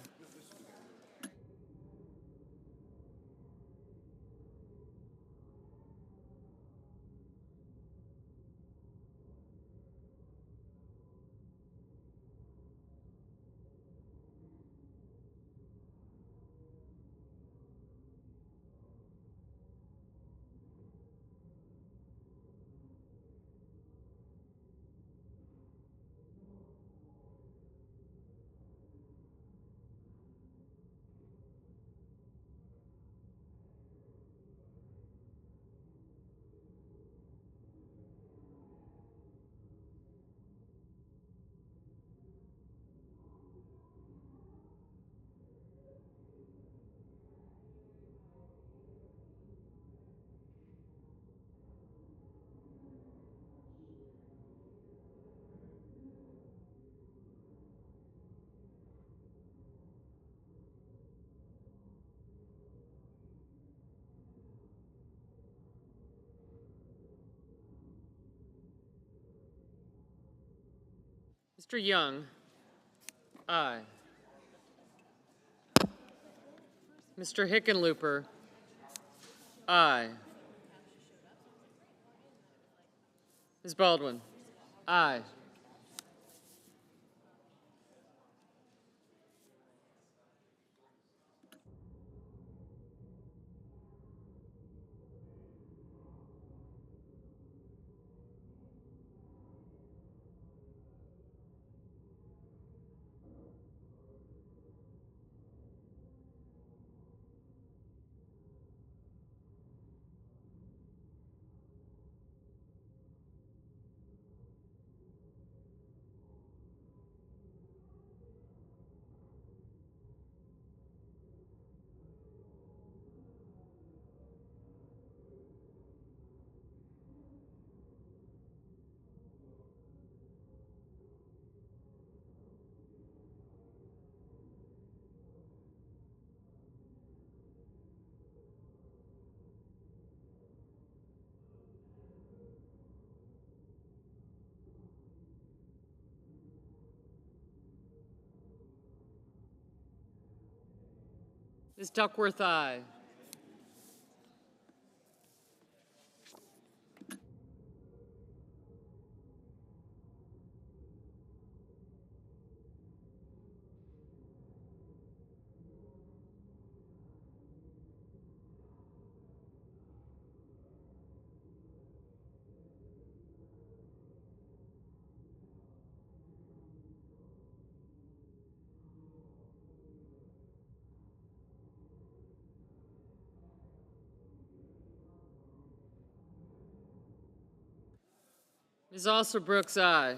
Mr. Young, aye. Mr. Hickenlooper, aye. Ms. Baldwin, aye. Ms. Duckworth, aye. Ms. Alsobrooks, aye.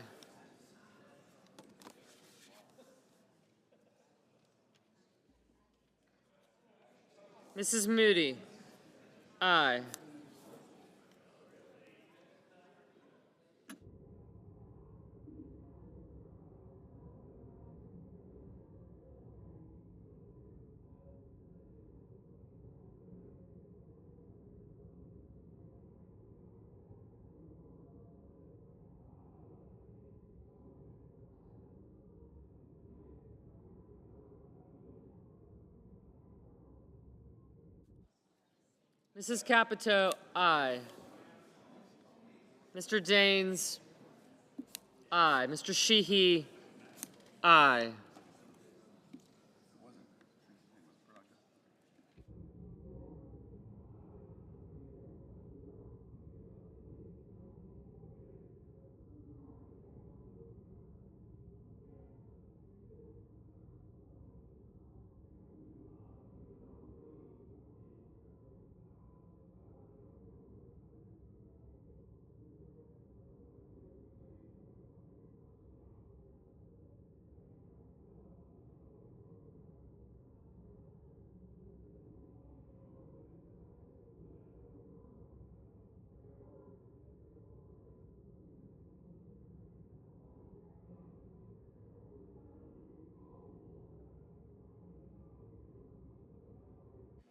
Mrs. Moody, aye. Mrs. Capito, aye. Mr. Daines, aye. Mr. Sheehy, aye.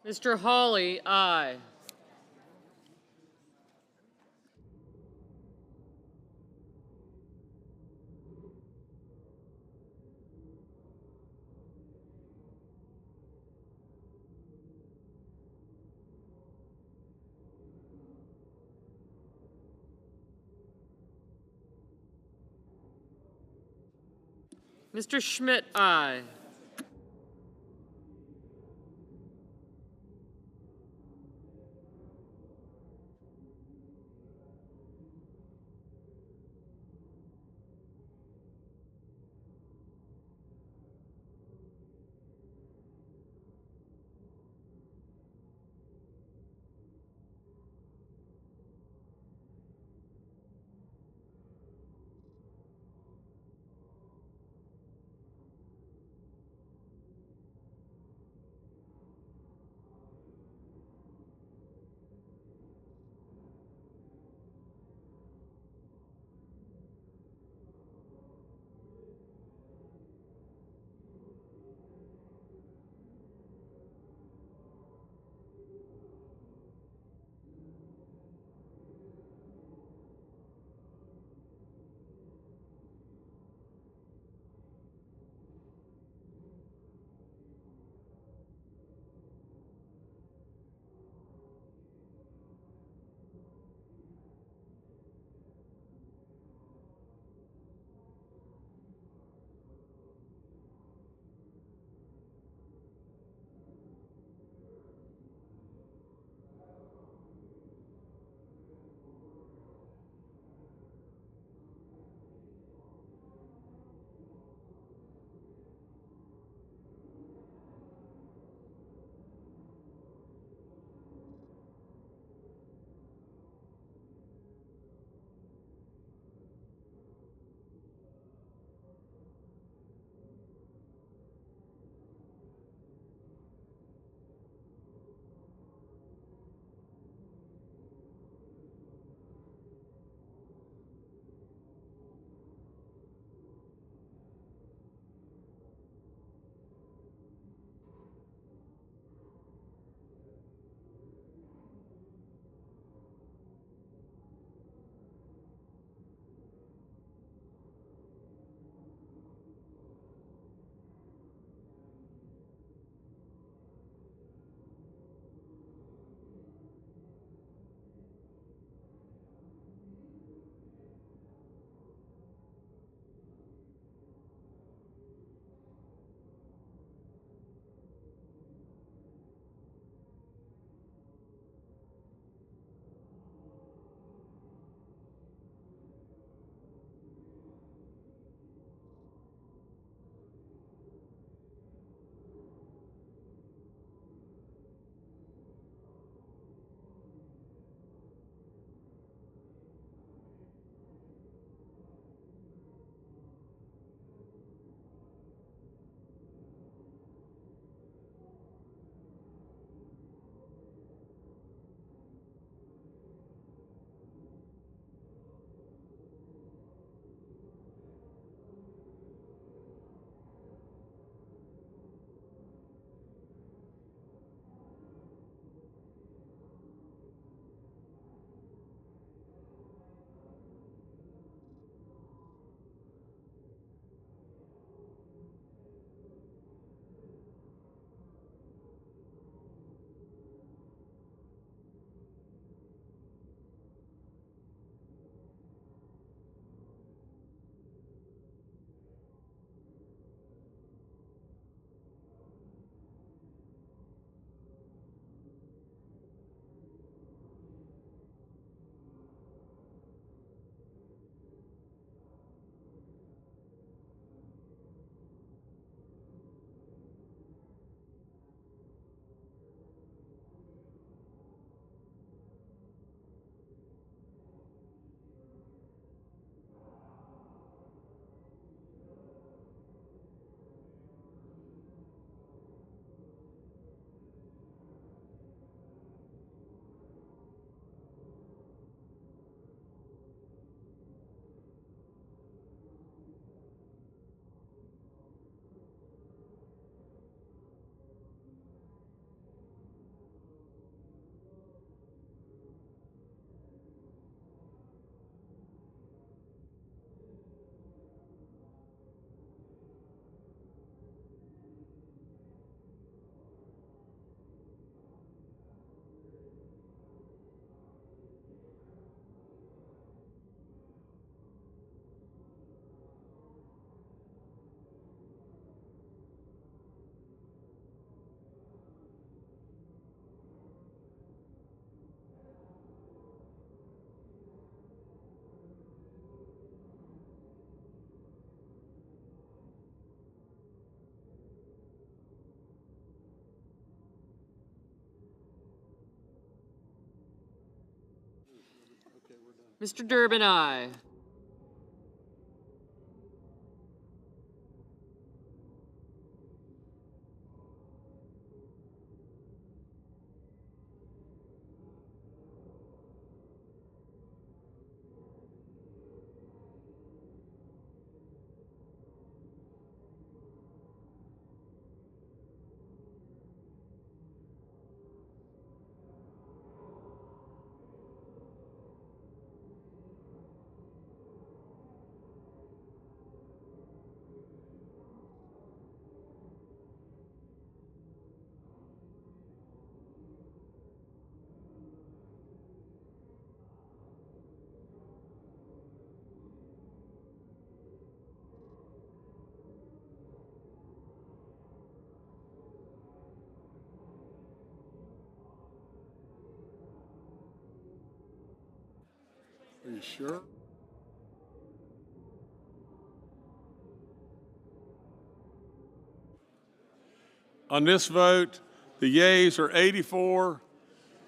Mr. Hawley, aye. Mr. Schmidt, aye. Mr. Durbin, aye. Are you sure? On this vote, the yeas are 84,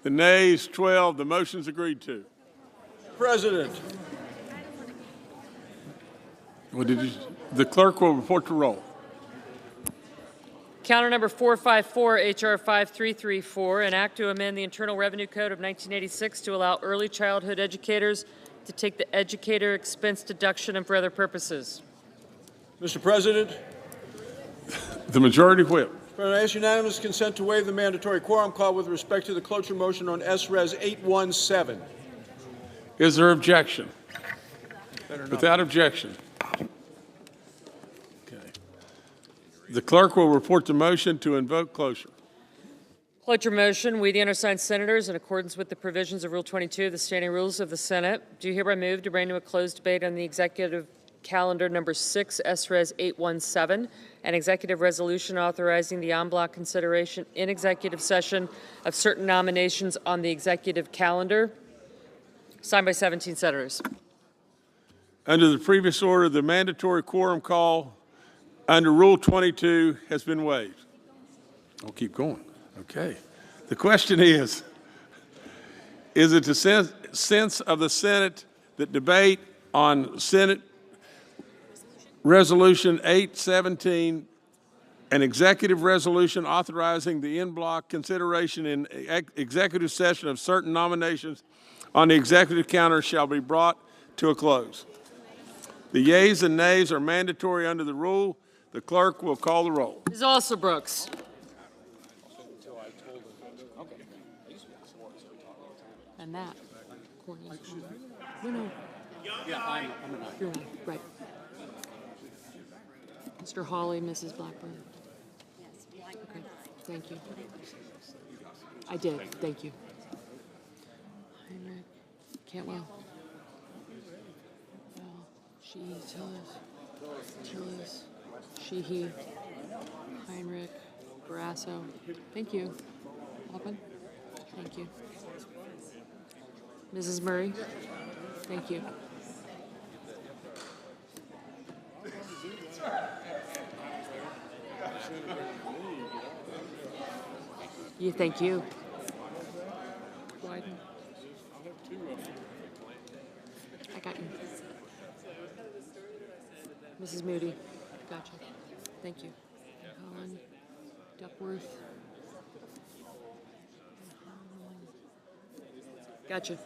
the nays 12. The motion's agreed to. President. What did you? The clerk will report the roll. Counter number 454, H.R. 5334, an act to amend the Internal Revenue Code of 1986 to allow early childhood educators to take the educator expense deduction and for other purposes. Mr. President. The majority whip. President, I ask unanimous consent to waive the mandatory quorum call with respect to the cloture motion on S-Res 817. Is there objection? Without objection. Okay. The clerk will report the motion to invoke cloture. Cloture motion. We, the undersigned senators, in accordance with the provisions of Rule 22 of the Standing Rules of the Senate, do hereby move to bring to a closed debate on the executive calendar number 6, S-Res 817, an executive resolution authorizing the en bloc consideration in executive session of certain nominations on the executive calendar, signed by 17 senators. Under the previous order, the mandatory quorum call under Rule 22 has been waived. I'll keep going. Okay. The question is it the sense of the Senate that debate on Senate Resolution 817, an executive resolution authorizing the en bloc consideration in executive session of certain nominations on the executive calendar shall be brought to a close. The yeas and nays are mandatory under the rule. The clerk will call the roll. Ms. Alsobrooks. And that. No. Yeah, I'm You're on. Right. Mr. Hawley, Mrs. Blackburn. Okay, thank you. I did, thank you. Heinrich, Cantwell. She, Tillis, Sheehy, Heinrich, Barrasso. Thank you. Alpin. Thank you. Mrs. Murray. Thank you. Thank you. Wyden. I got you. Mrs. Moody. Gotcha. Thank you. Holland. Duckworth. Gotcha.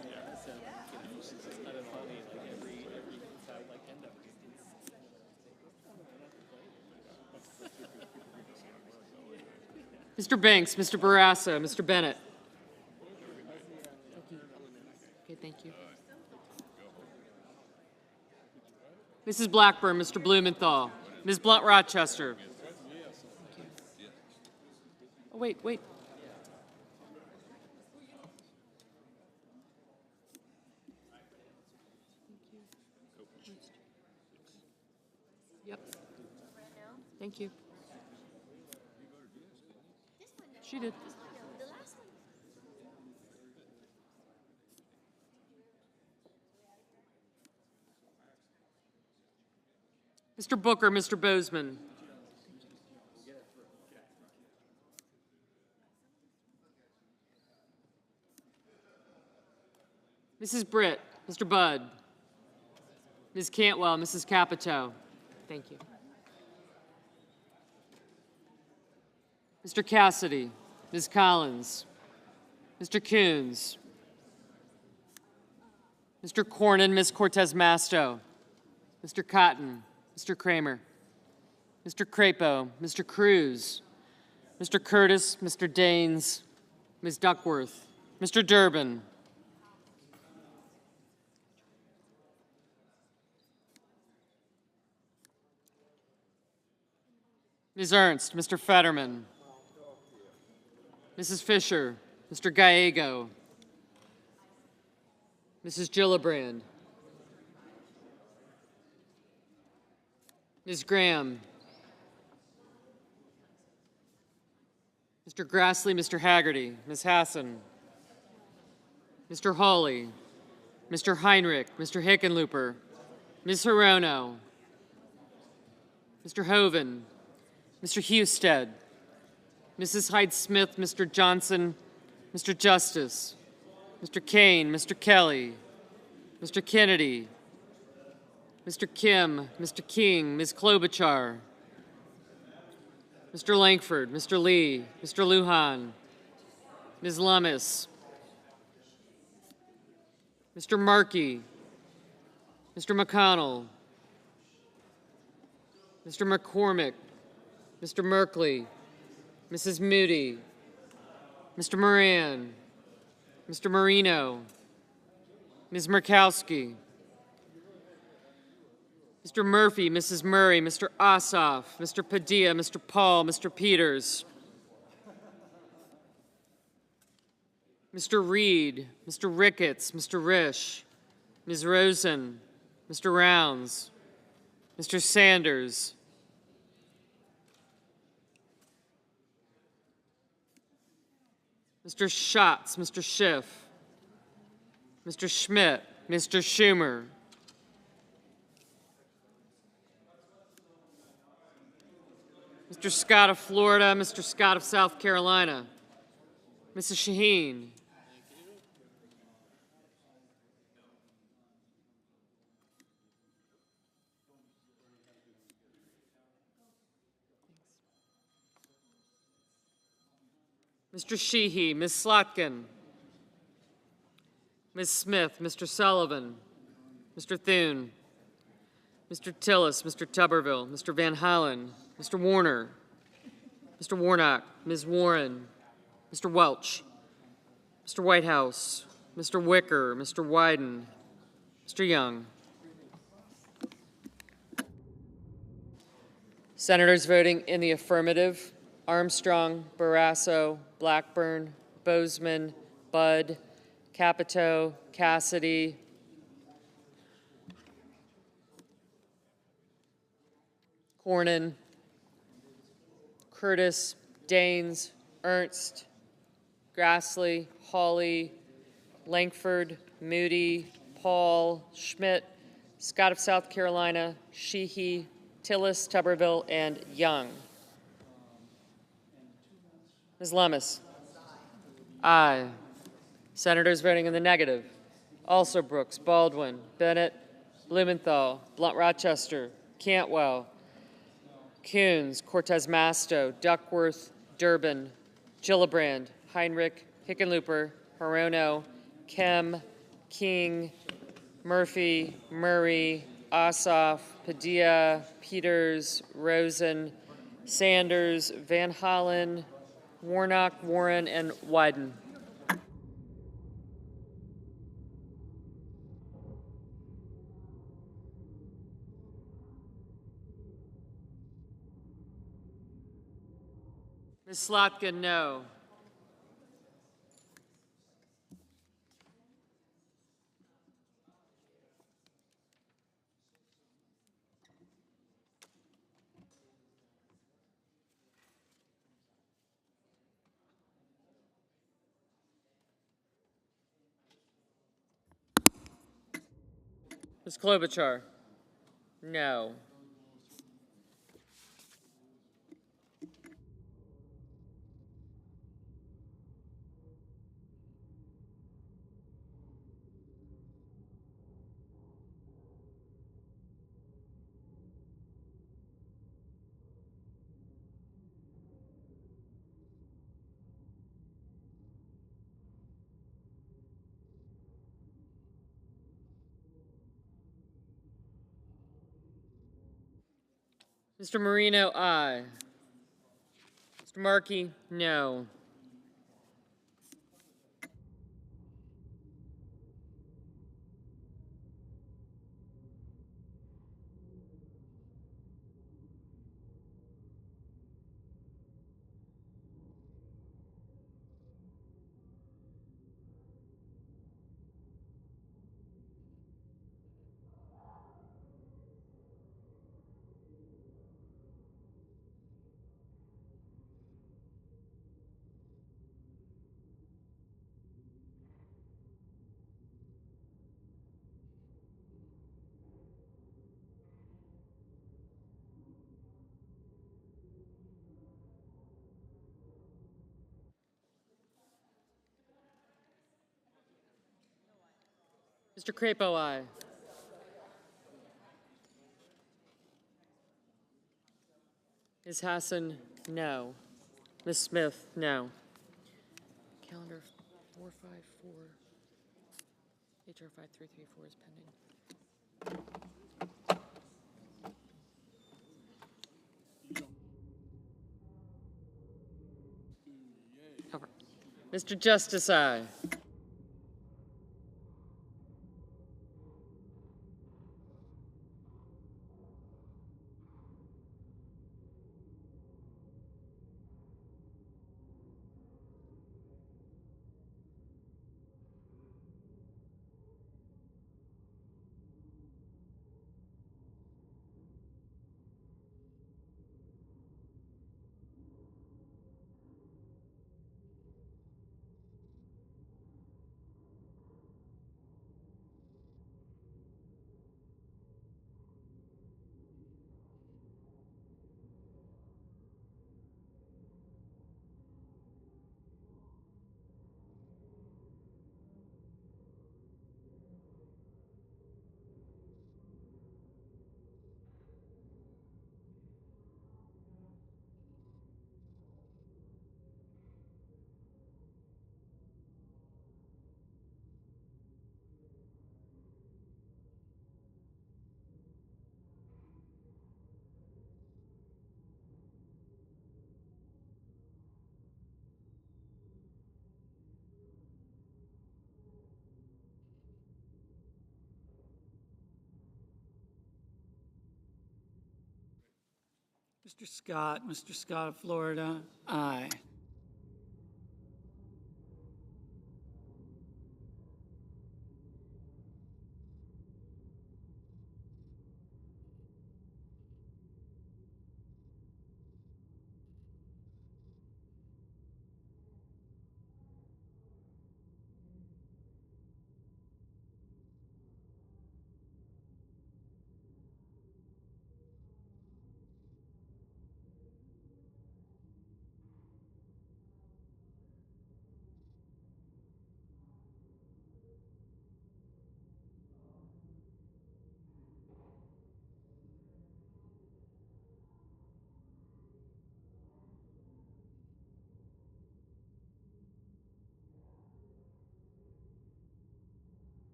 Mr. Banks, Mr. Barrasso, Mr. Bennett. Thank you. Okay, thank you. Mrs. Blackburn, Mr. Blumenthal, Ms. Blunt-Rochester. Oh, wait. Yep. Thank you. She did. Mr. Booker, Mr. Bozeman. Mrs. Britt, Mr. Budd, Ms. Cantwell, Mrs. Capito. Thank you. Mr. Cassidy, Ms. Collins, Mr. Coons, Mr. Cornyn, Ms. Cortez Masto, Mr. Cotton, Mr. Kramer, Mr. Crapo, Mr. Cruz, Mr. Curtis, Mr. Daines, Ms. Duckworth, Mr. Durbin, Ms. Ernst, Mr. Fetterman, Mrs. Fisher, Mr. Gallego, Mrs. Gillibrand, Ms. Graham, Mr. Grassley, Mr. Haggerty, Ms. Hassan, Mr. Hawley, Mr. Heinrich, Mr. Hickenlooper, Ms. Hirono, Mr. Hoven, Mr. Husted, Mrs. Hyde-Smith, Mr. Johnson, Mr. Justice, Mr. Kane, Mr. Kelly, Mr. Kennedy, Mr. Kim, Mr. King, Ms. Klobuchar, Mr. Langford, Mr. Lee, Mr. Lujan, Ms. Lummis, Mr. Markey, Mr. McConnell, Mr. McCormick, Mr. Merkley, Mrs. Moody, Mr. Moran, Mr. Marino, Ms. Murkowski, Mr. Murphy, Mrs. Murray, Mr. Ossoff, Mr. Padilla, Mr. Paul, Mr. Peters, Mr. Reed, Mr. Ricketts, Mr. Risch, Ms. Rosen, Mr. Rounds, Mr. Sanders, Mr. Schatz, Mr. Schiff, Mr. Schmidt, Mr. Schumer, Mr. Scott of Florida, Mr. Scott of South Carolina, Mrs. Shaheen, Mr. Sheehy, Ms. Slotkin, Ms. Smith, Mr. Sullivan, Mr. Thune, Mr. Tillis, Mr. Tuberville, Mr. Van Hollen, Mr. Warner, Mr. Warnock, Ms. Warren, Mr. Welch, Mr. Whitehouse, Mr. Wicker, Mr. Wyden, Mr. Young. Senators voting in the affirmative: Armstrong, Barrasso, Blackburn, Bozeman, Budd, Capito, Cassidy, Cornyn, Curtis, Daines, Ernst, Grassley, Hawley, Langford, Moody, Paul, Schmidt, Scott of South Carolina, Sheehy, Tillis, Tuberville, and Young. Ms. Lummis? Aye. Senators voting in the negative: also Brooks, Baldwin, Bennett, Blumenthal, Blunt-Rochester, Cantwell, Coons, Cortez Masto, Duckworth, Durbin, Gillibrand, Heinrich, Hickenlooper, Hirono, Kem, King, Murphy, Murray, Ossoff, Padilla, Peters, Rosen, Sanders, Van Hollen, Warnock, Warren, and Wyden. Ms. Slotkin, no. Ms. Klobuchar? No. Mr. Marino, aye. Mr. Markey, no. Mr. Crapo, aye. Ms. Hassan, no. Ms. Smith, no. Calendar 454, HR 5334 is pending. Over. Mr. Justice, aye. Mr. Scott of Florida, aye.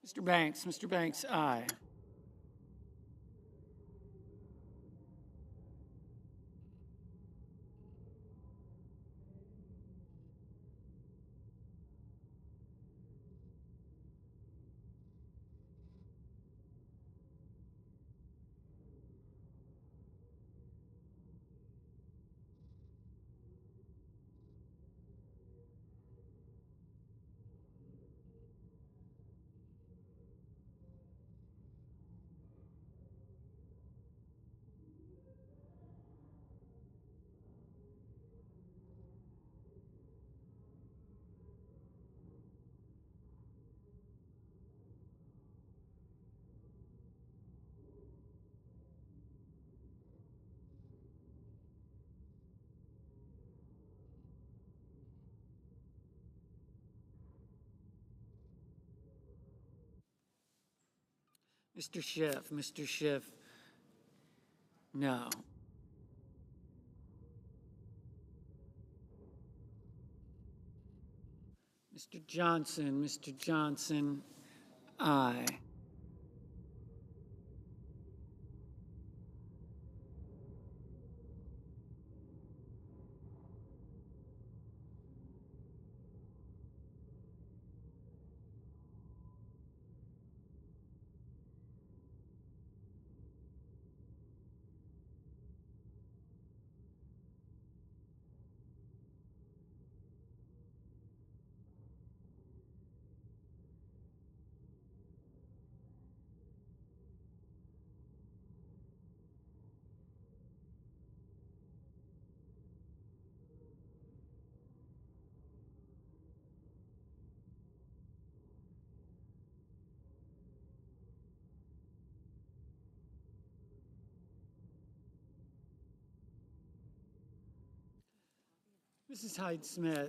Mr. Banks, aye. Mr. Schiff, Mr. Schiff, no. Mr. Johnson, aye.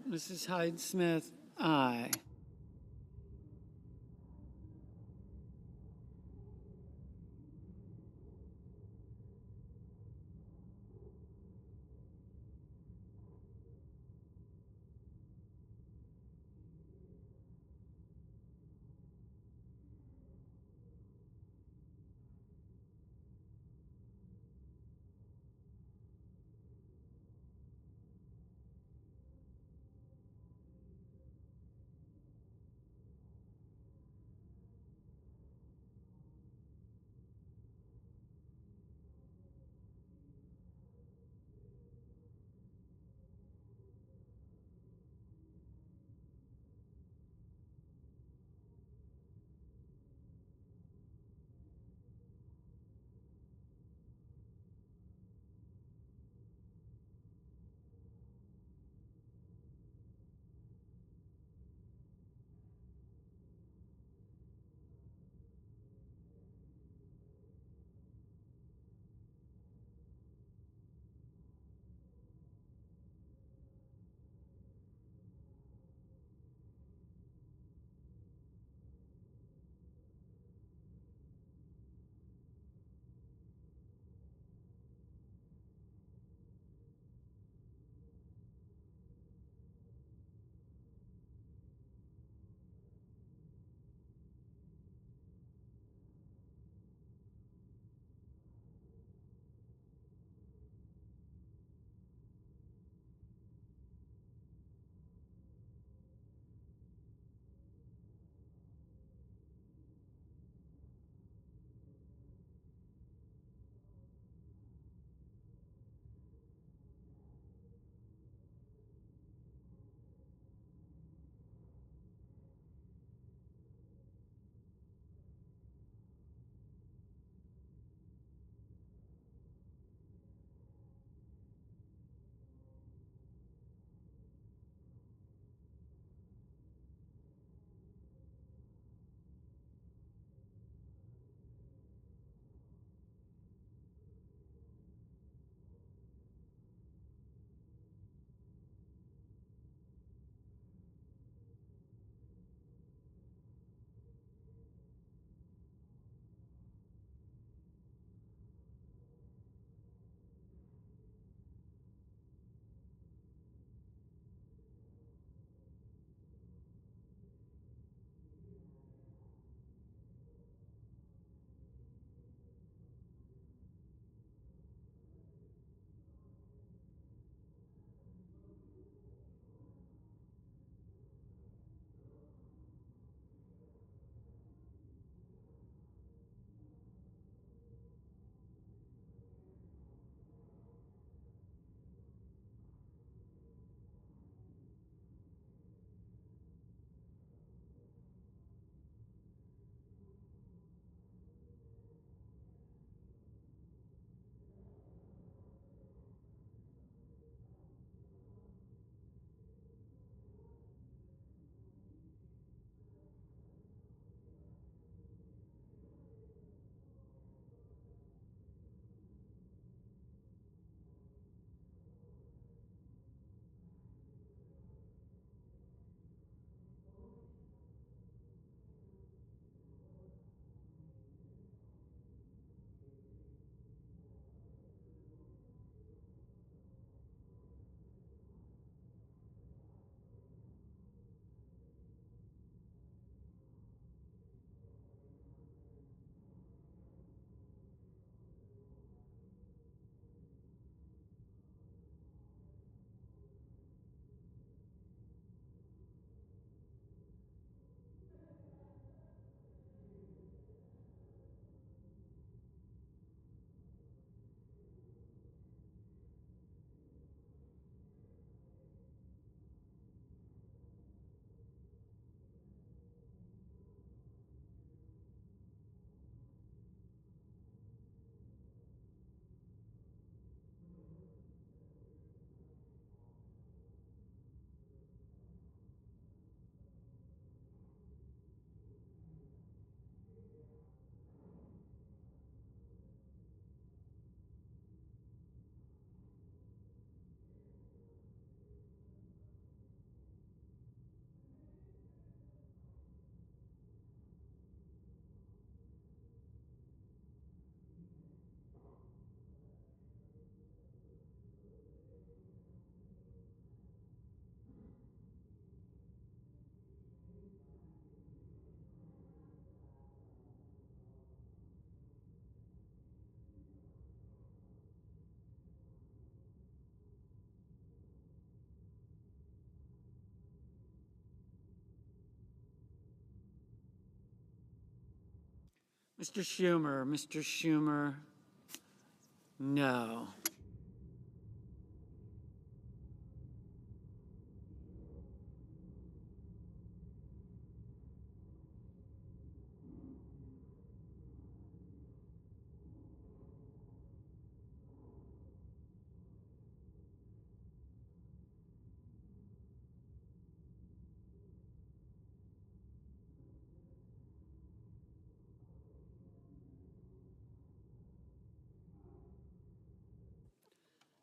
Mrs. Hyde-Smith, aye. Mr. Schumer, no.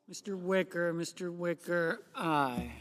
Mr. Wicker, aye.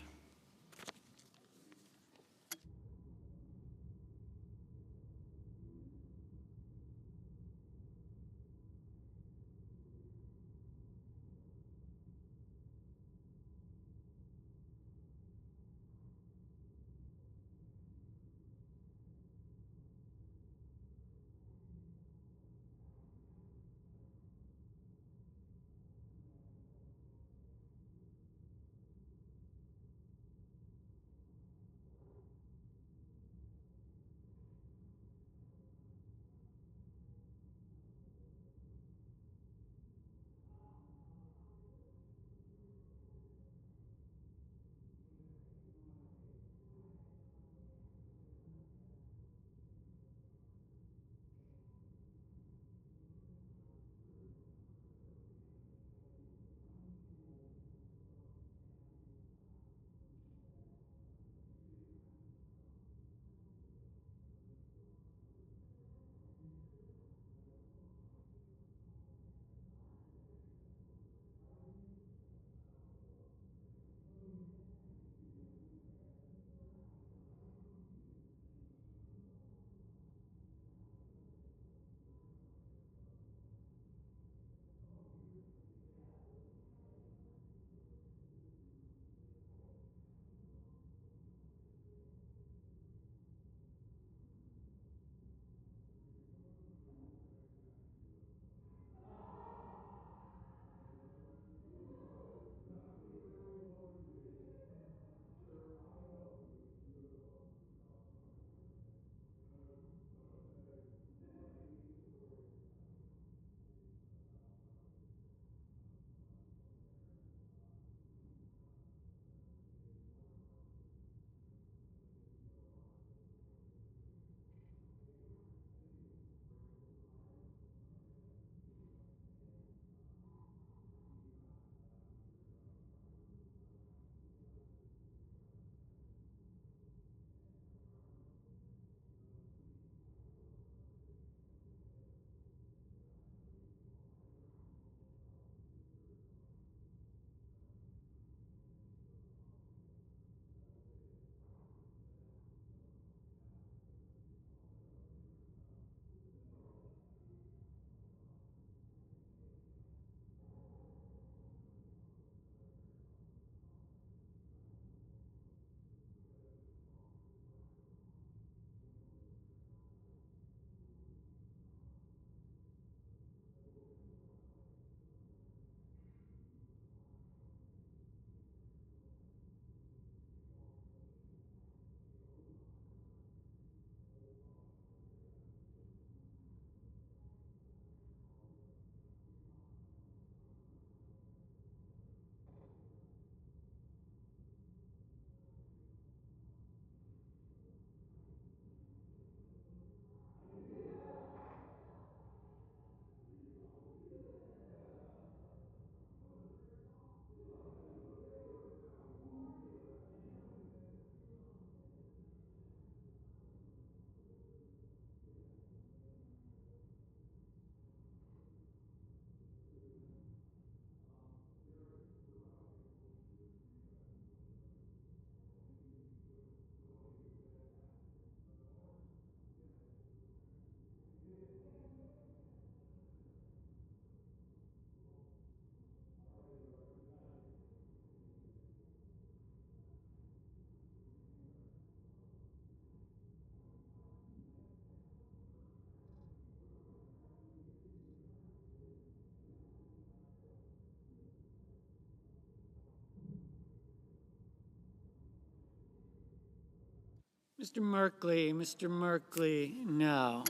Mr. Merkley, no.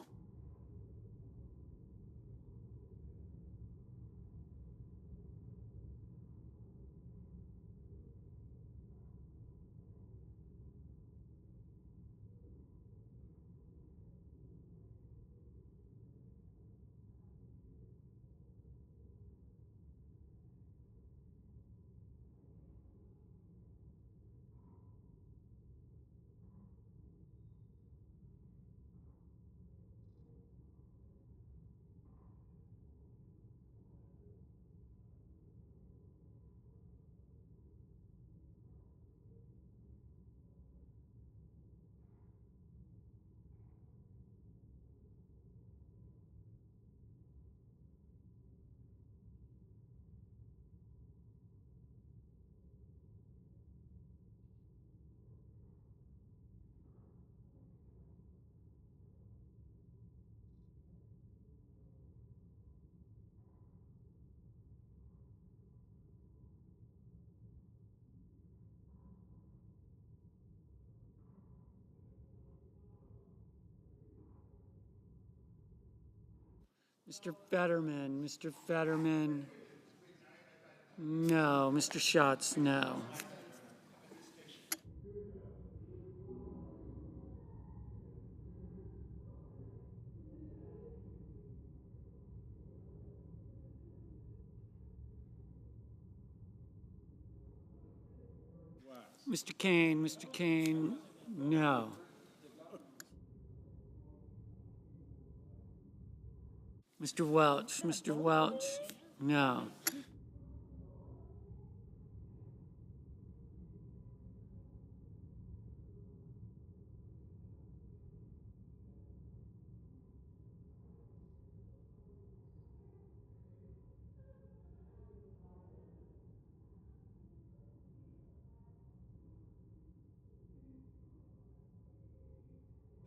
Mr. Fetterman, Mr. Fetterman. No. Mr. Schatz, no. Mr. Kane, no. Mr. Welch, no.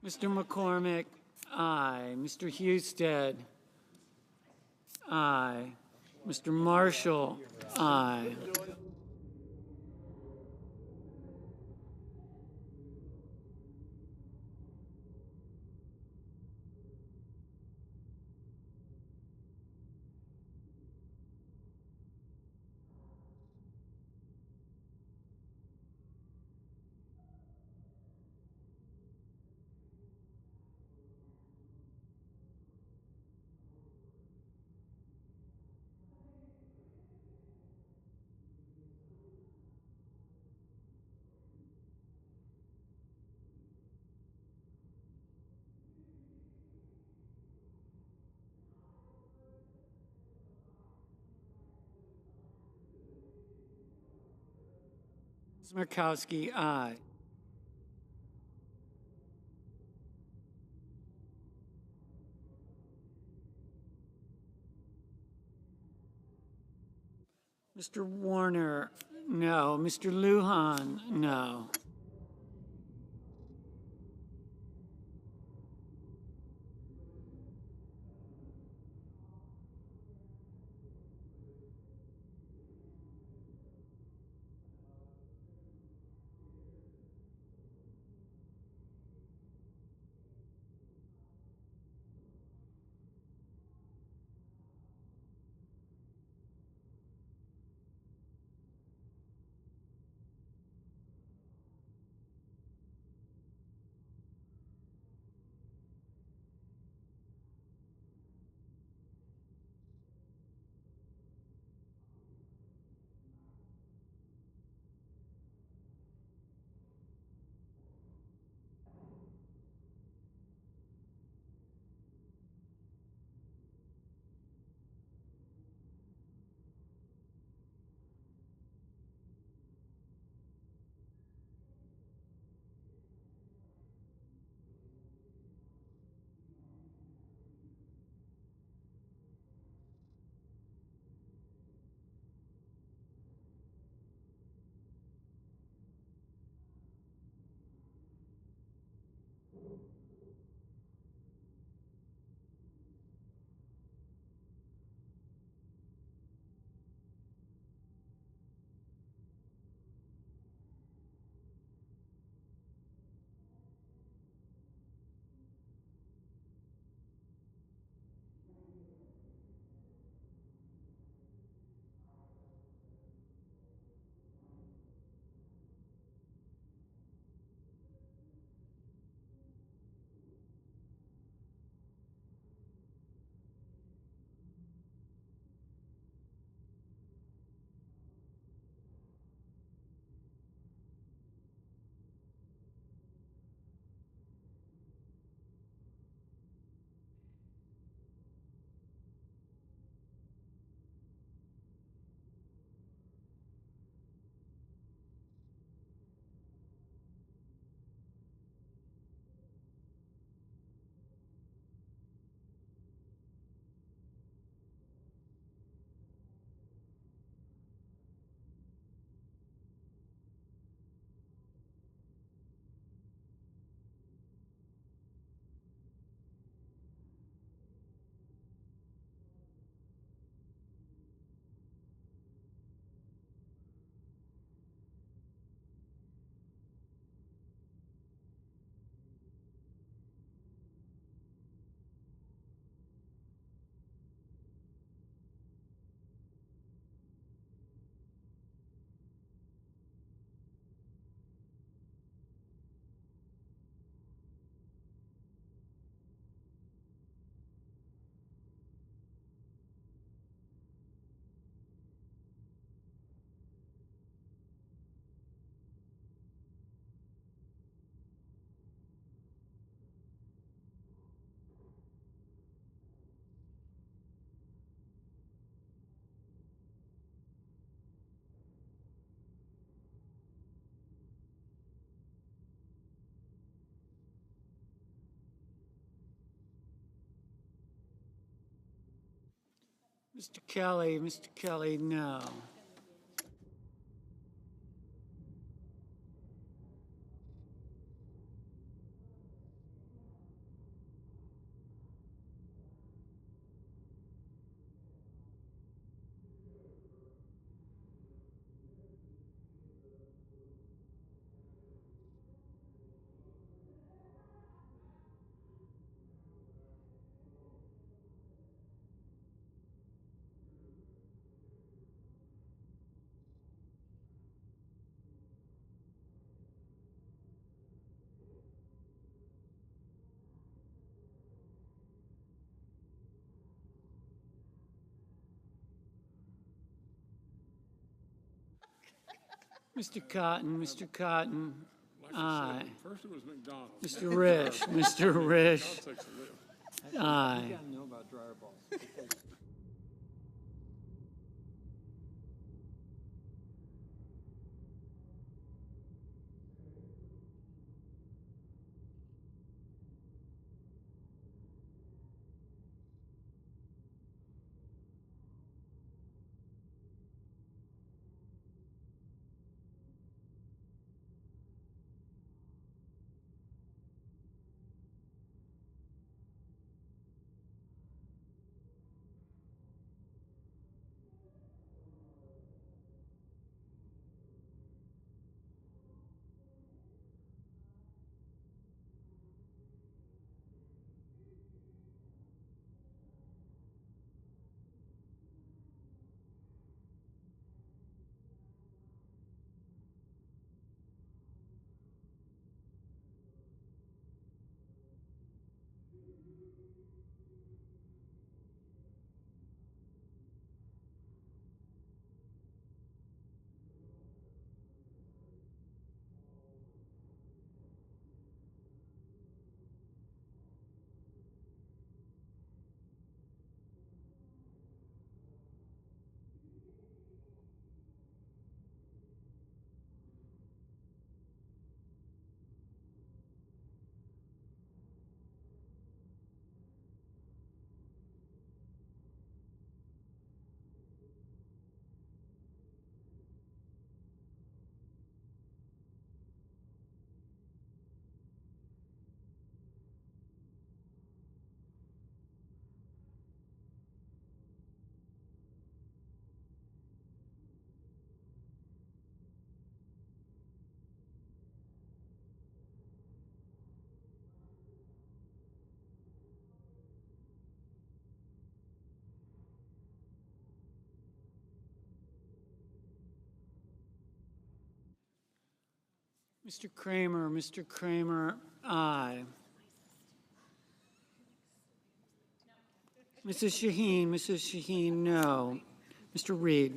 Mr. McCormick, aye. Mr. Husted, aye. Mr. Marshall, aye. Ms. Murkowski, aye. Mr. Warner, no. Mr. Lujan, no. Mr. Kelly, no. Mr. Cotton, aye. First it was McDonald's. Mr. Risch, Mr. Risch, aye. You gotta know about dryer balls. Mr. Kramer, aye. Mrs. Shaheen, no. Mr. Reed,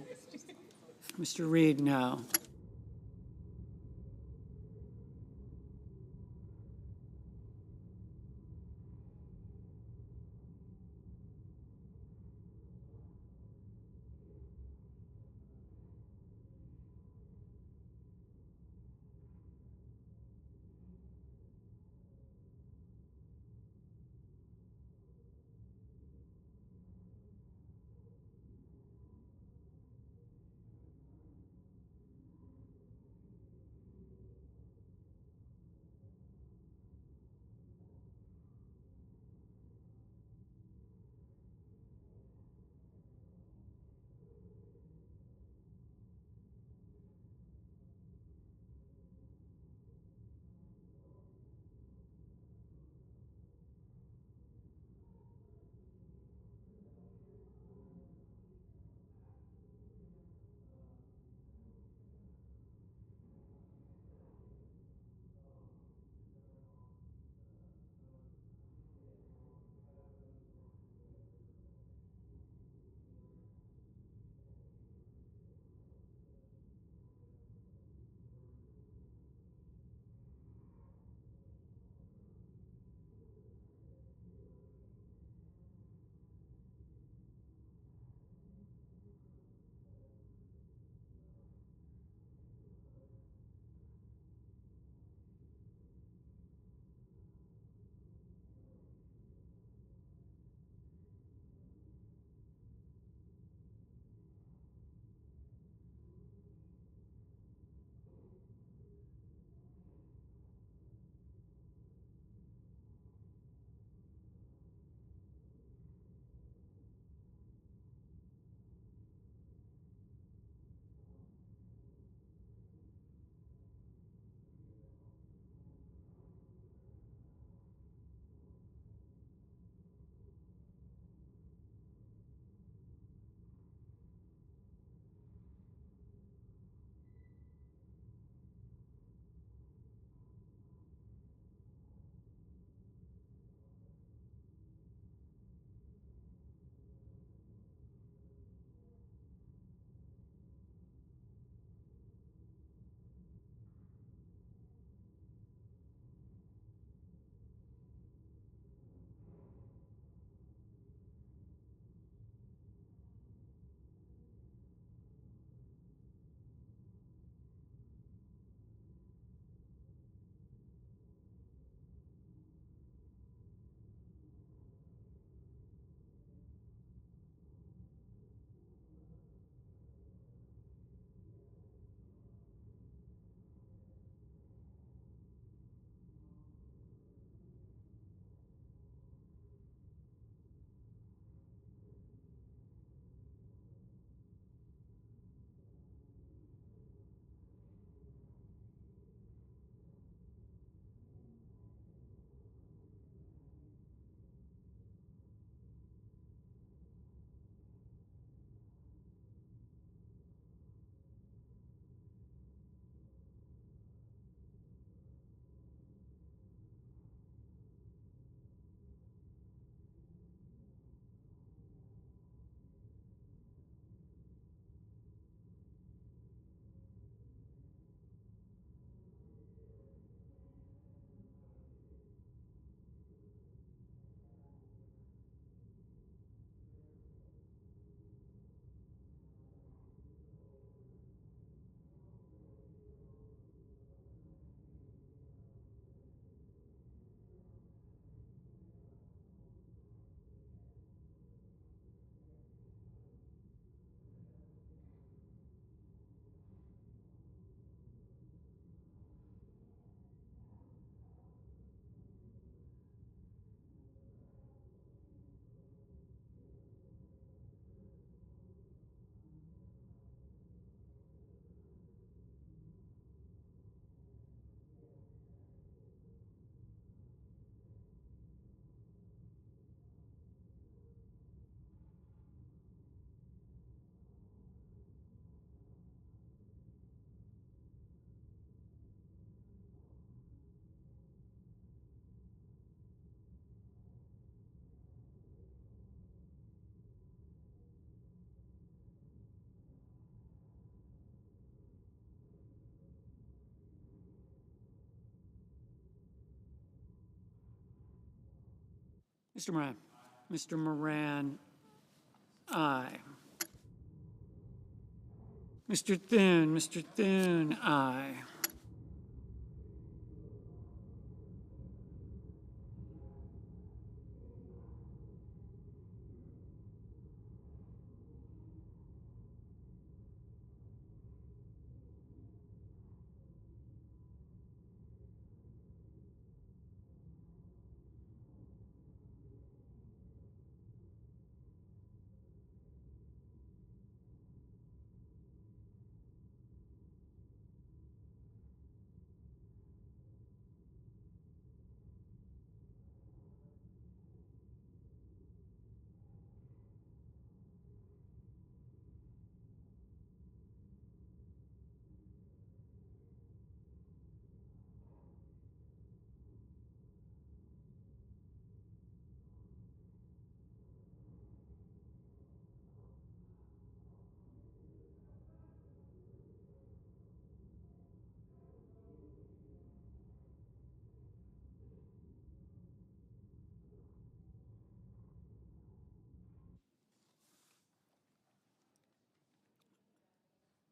no. Mr. Moran. Mr. Moran, aye. Mr. Thune, aye.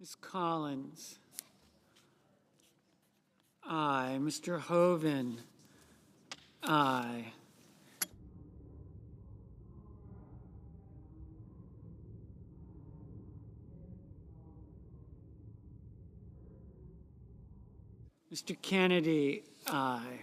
Ms. Collins, aye. Mr. Hoven, aye. Mr. Kennedy, aye.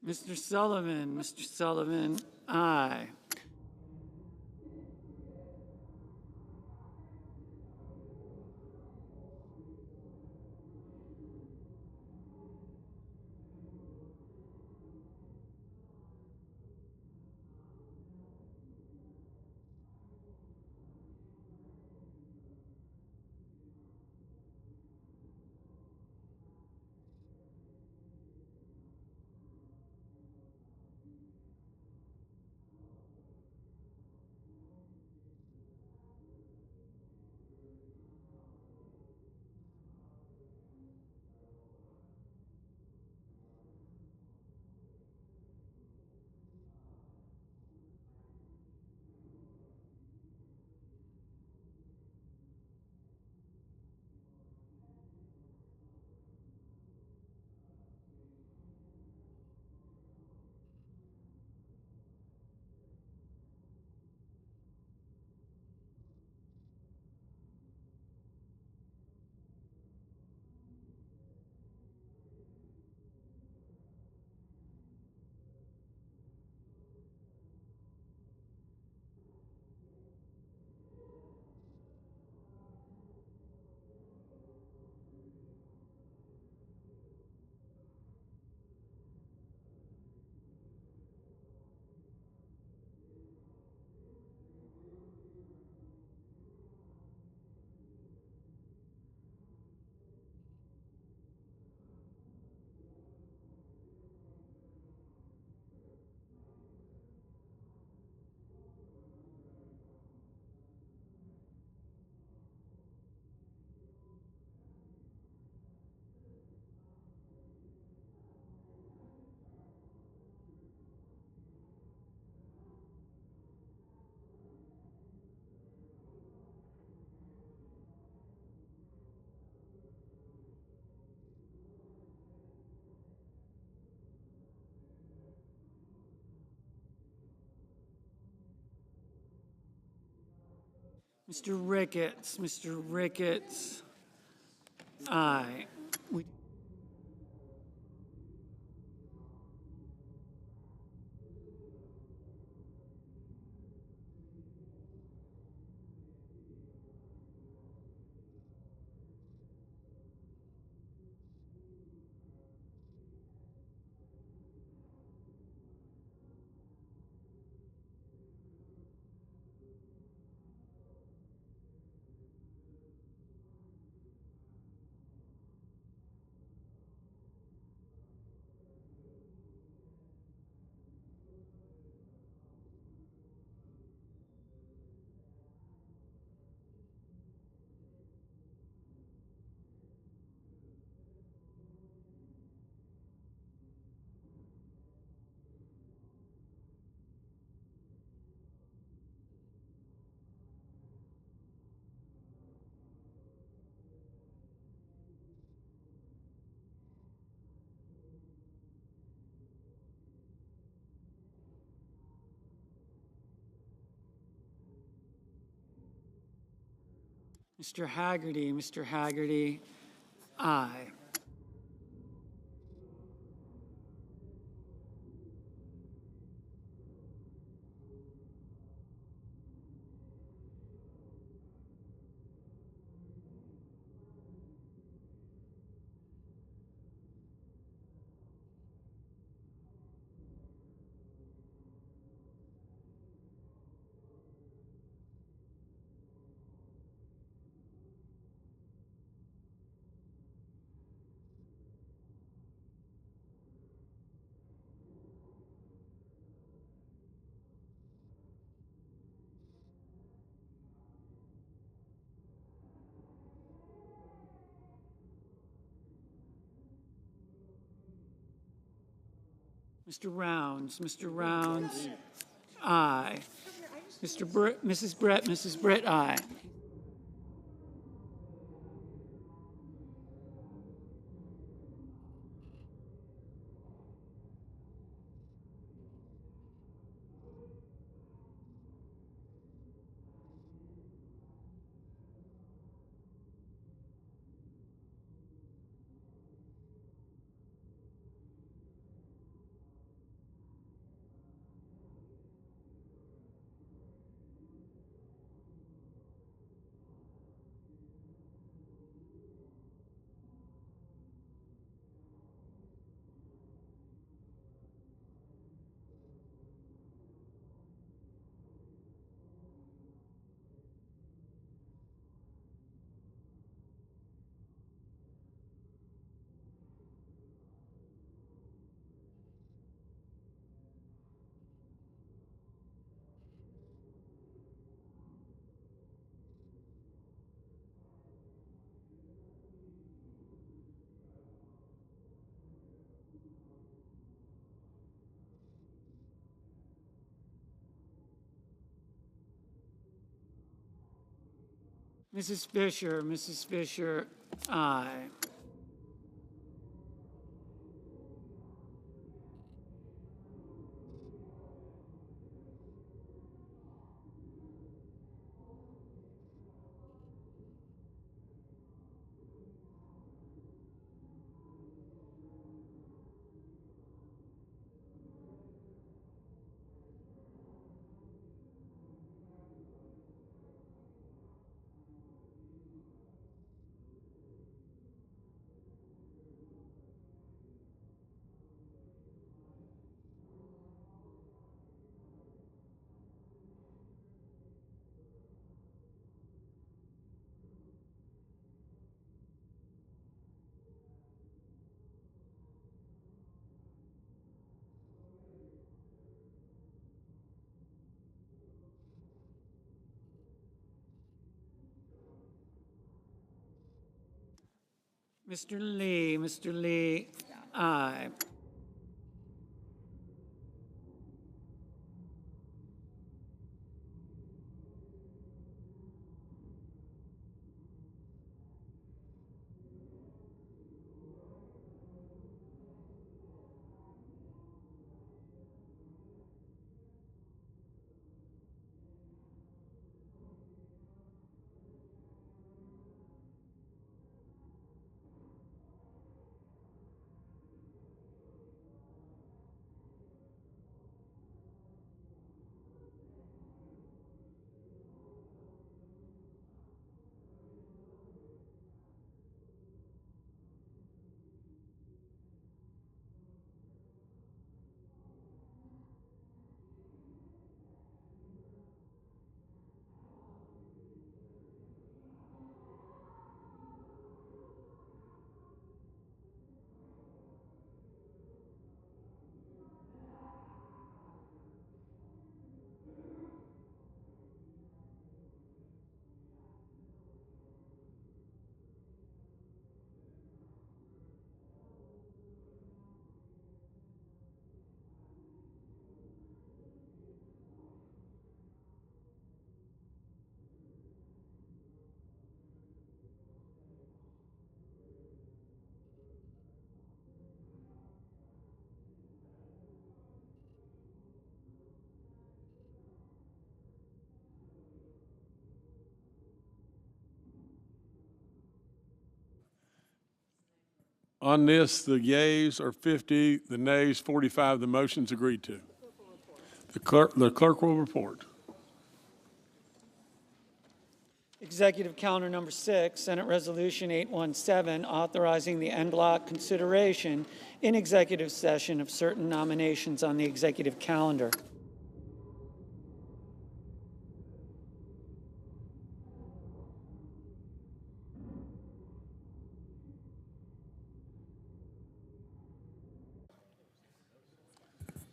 Mr. Sullivan, aye. Mr. Ricketts, aye. Mr. Haggerty, aye. Mr. Rounds, aye. Mrs. Brett, aye. Mrs. Fisher, aye. Mr. Lee, aye. On this, the yeas are 50, the nays 45. The motion's agreed to. The clerk will report. Executive Calendar Number 6, Senate Resolution 817, authorizing the en bloc consideration in executive session of certain nominations on the executive calendar.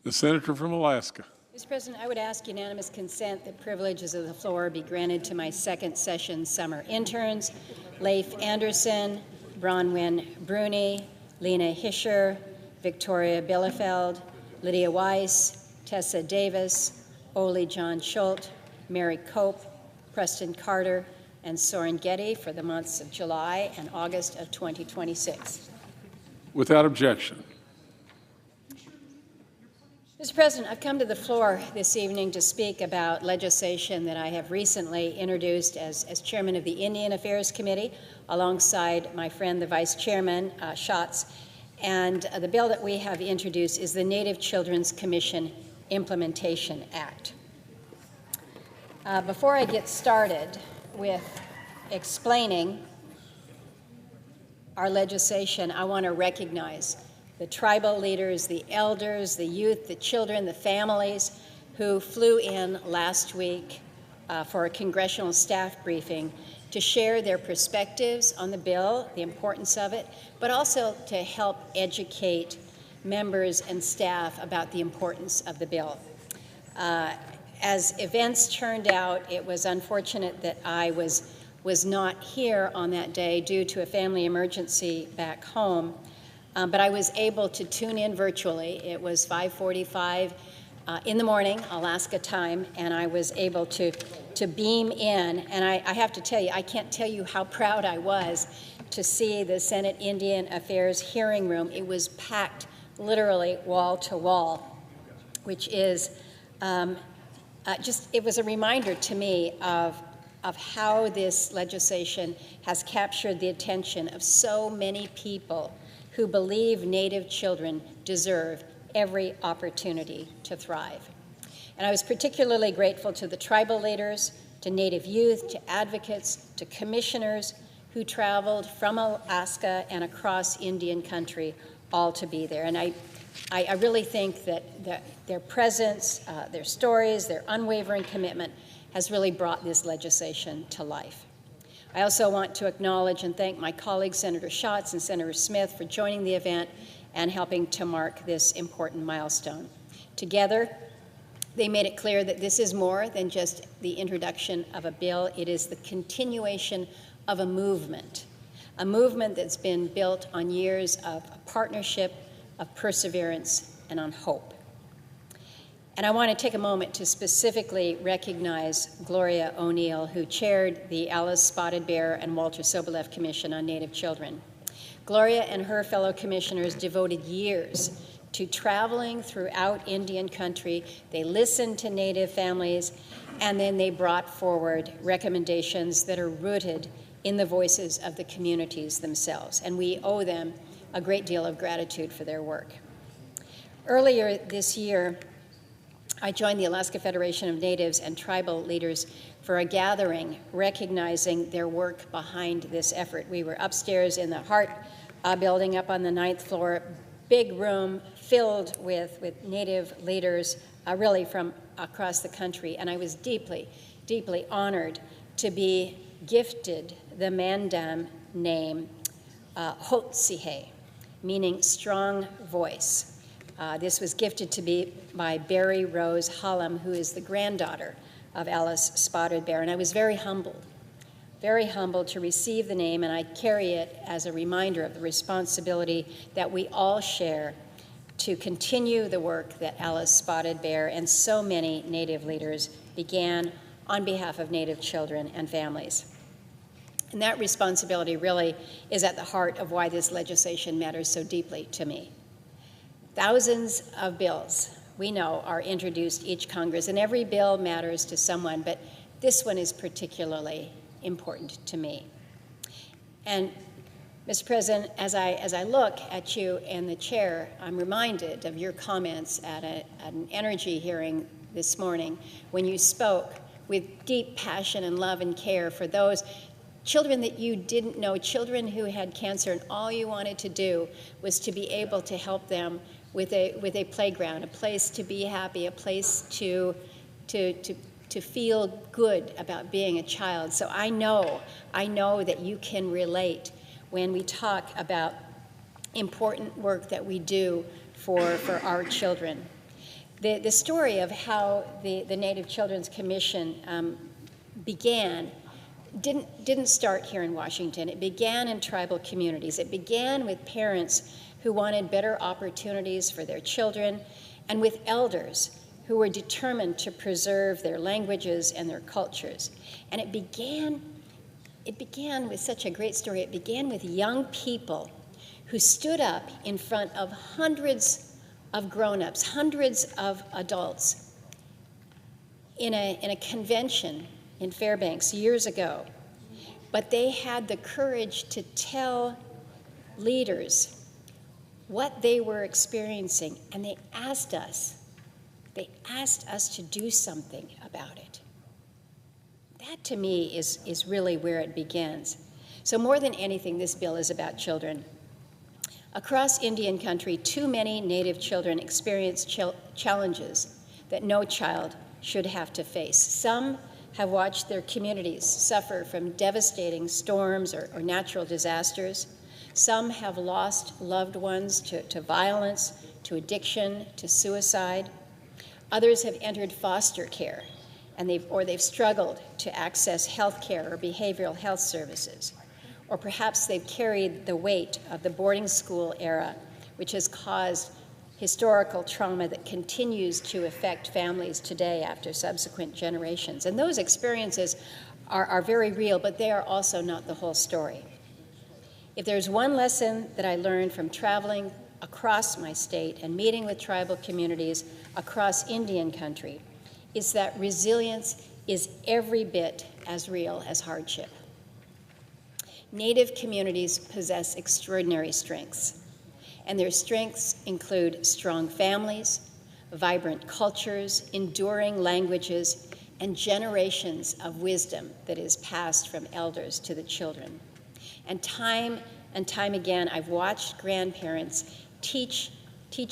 The senator from Alaska. Mr. President, I would ask unanimous consent that privileges of the floor be granted to my second session summer interns, Leif Anderson, Bronwyn Bruni, Lena Hischer, Victoria Bielefeld, Lydia Weiss, Tessa Davis, Oli John Schult, Mary Cope, Preston Carter, and Soren Getty for the months of July and August of 2026. Without objection. Mr. President, I've come to the floor this evening to speak about legislation that I have recently introduced as chairman of the Indian Affairs Committee, alongside my friend, the Vice Chairman, Schatz. And the bill that we have introduced is the Native Children's Commission Implementation Act. Before I get started with explaining our legislation, I want to recognize the tribal leaders, the elders, the youth, the children, the families who flew in last week for a congressional staff briefing to share their perspectives on the bill, the importance of it, but also to help educate members and staff about the importance of the bill. As events turned out, it was unfortunate that I was not here on that day due to a family emergency back home. But I was able to tune in virtually. It was 5:45 in the morning, Alaska time, and I was able to beam in. And I have to tell you, I can't tell you how proud I was to see the Senate Indian Affairs hearing room. It was packed literally wall to wall, which is it was a reminder to me of how this legislation has captured the attention of so many people who believe Native children deserve every opportunity to thrive. And I was particularly grateful to the tribal leaders, to Native youth, to advocates, to commissioners who traveled from Alaska and across Indian country all to be there. And I really think that their presence, their stories, their unwavering commitment has really brought this legislation to life. I also want to acknowledge and thank my colleagues, Senator Schatz and Senator Smith, for joining the event and helping to mark this important milestone. Together, they made it clear that this is more than just the introduction of a bill. It is the continuation of a movement that's been built on years of partnership, of perseverance, and on hope. And I want to take a moment to specifically recognize Gloria O'Neill, who chaired the Alice Spotted Bear and Walter Soboleff Commission on Native Children. Gloria and her fellow commissioners devoted years to traveling throughout Indian country. They listened to Native families, and then they brought forward recommendations that are rooted in the voices of the communities themselves. And we owe them a great deal of gratitude for their work. Earlier this year, I joined the Alaska Federation of Natives and Tribal Leaders for a gathering recognizing their work behind this effort. We were upstairs in the Hart building up on the 9th floor, big room filled with Native leaders really from across the country. And I was deeply, deeply honored to be gifted the Mandam name Hotsihe, meaning strong voice. This was gifted to me by Barry Rose Hallam, who is the granddaughter of Alice Spotted Bear. And I was very humbled to receive the name, and I carry it as a reminder of the responsibility that we all share to continue the work that Alice Spotted Bear and so many Native leaders began on behalf of Native children and families. And that responsibility really is at the heart of why this legislation matters so deeply to me. Thousands of bills, we know, are introduced each Congress, and every bill matters to someone, but this one is particularly important to me. And Mr. President, as I look at you and the chair, I'm reminded of your comments at an energy hearing this morning when you spoke with deep passion and love and care for those children that you didn't know, children who had cancer, and all you wanted to do was to be able to help them with a playground, a place to be happy, a place to feel good about being a child. So I know that you can relate when we talk about important work that we do for our children. The story of how the Native Children's Commission began didn't start here in Washington. It began in tribal communities. It began with parents who wanted better opportunities for their children, and with elders who were determined to preserve their languages and their cultures. And it began with such a great story. It began with young people who stood up in front of hundreds of grown-ups, hundreds of adults in a convention in Fairbanks years ago. But they had the courage to tell leaders what they were experiencing, and they asked us to do something about it. That, to me, is really where it begins. So more than anything, this bill is about children. Across Indian country, too many Native children experience challenges that no child should have to face. Some have watched their communities suffer from devastating storms or natural disasters. Some have lost loved ones to violence, to addiction, to suicide. Others have entered foster care, and they've struggled to access health care or behavioral health services. Or perhaps they've carried the weight of the boarding school era, which has caused historical trauma that continues to affect families today after subsequent generations. And those experiences are very real, but they are also not the whole story. If there's one lesson that I learned from traveling across my state and meeting with tribal communities across Indian country, is that resilience is every bit as real as hardship. Native communities possess extraordinary strengths, and their strengths include strong families, vibrant cultures, enduring languages, and generations of wisdom that is passed from elders to the children. And time again, I've watched grandparents teach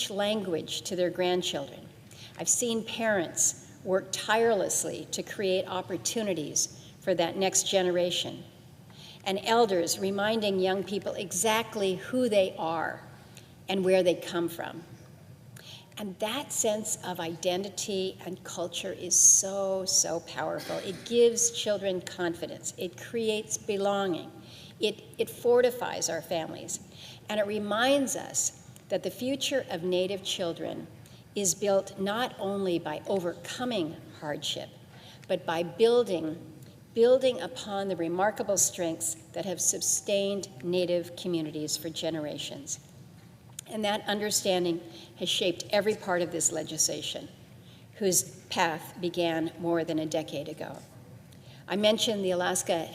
language to their grandchildren. I've seen parents work tirelessly to create opportunities for that next generation, and elders reminding young people exactly who they are and where they come from. And that sense of identity and culture is so, so powerful. It gives children confidence. It creates belonging. It fortifies our families. And it reminds us that the future of Native children is built not only by overcoming hardship, but by building upon the remarkable strengths that have sustained Native communities for generations. And that understanding has shaped every part of this legislation, whose path began more than a decade ago. I mentioned the Alaska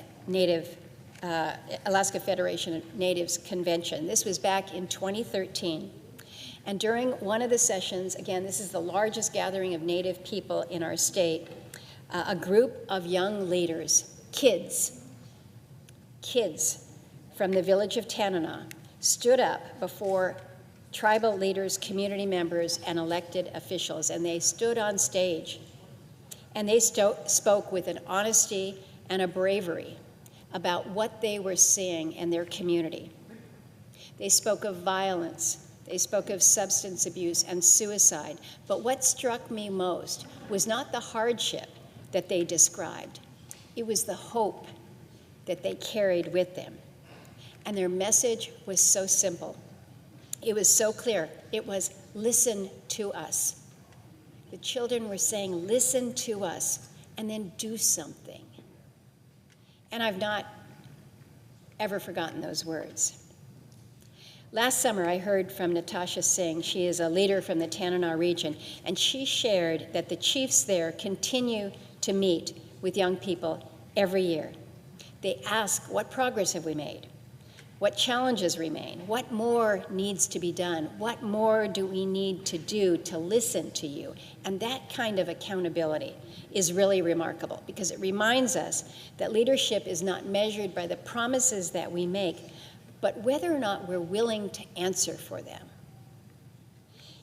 Federation of Natives Convention. This was back in 2013. And during one of the sessions, again, this is the largest gathering of Native people in our state, a group of young leaders, kids from the village of Tanana, stood up before tribal leaders, community members, and elected officials, and they stood on stage, and they spoke with an honesty and a bravery about what they were seeing in their community. They spoke of violence, they spoke of substance abuse and suicide, but what struck me most was not the hardship that they described, it was the hope that they carried with them. And their message was so simple. It was so clear. It was, listen to us. The children were saying, listen to us, and then do something. And I've not ever forgotten those words. Last summer, I heard from Natasha Singh. She is a leader from the Tanana region, and she shared that the chiefs there continue to meet with young people every year. They ask, what progress have we made? What challenges remain? What more needs to be done? What more do we need to do to listen to you? And that kind of accountability is really remarkable, because it reminds us that leadership is not measured by the promises that we make, but whether or not we're willing to answer for them.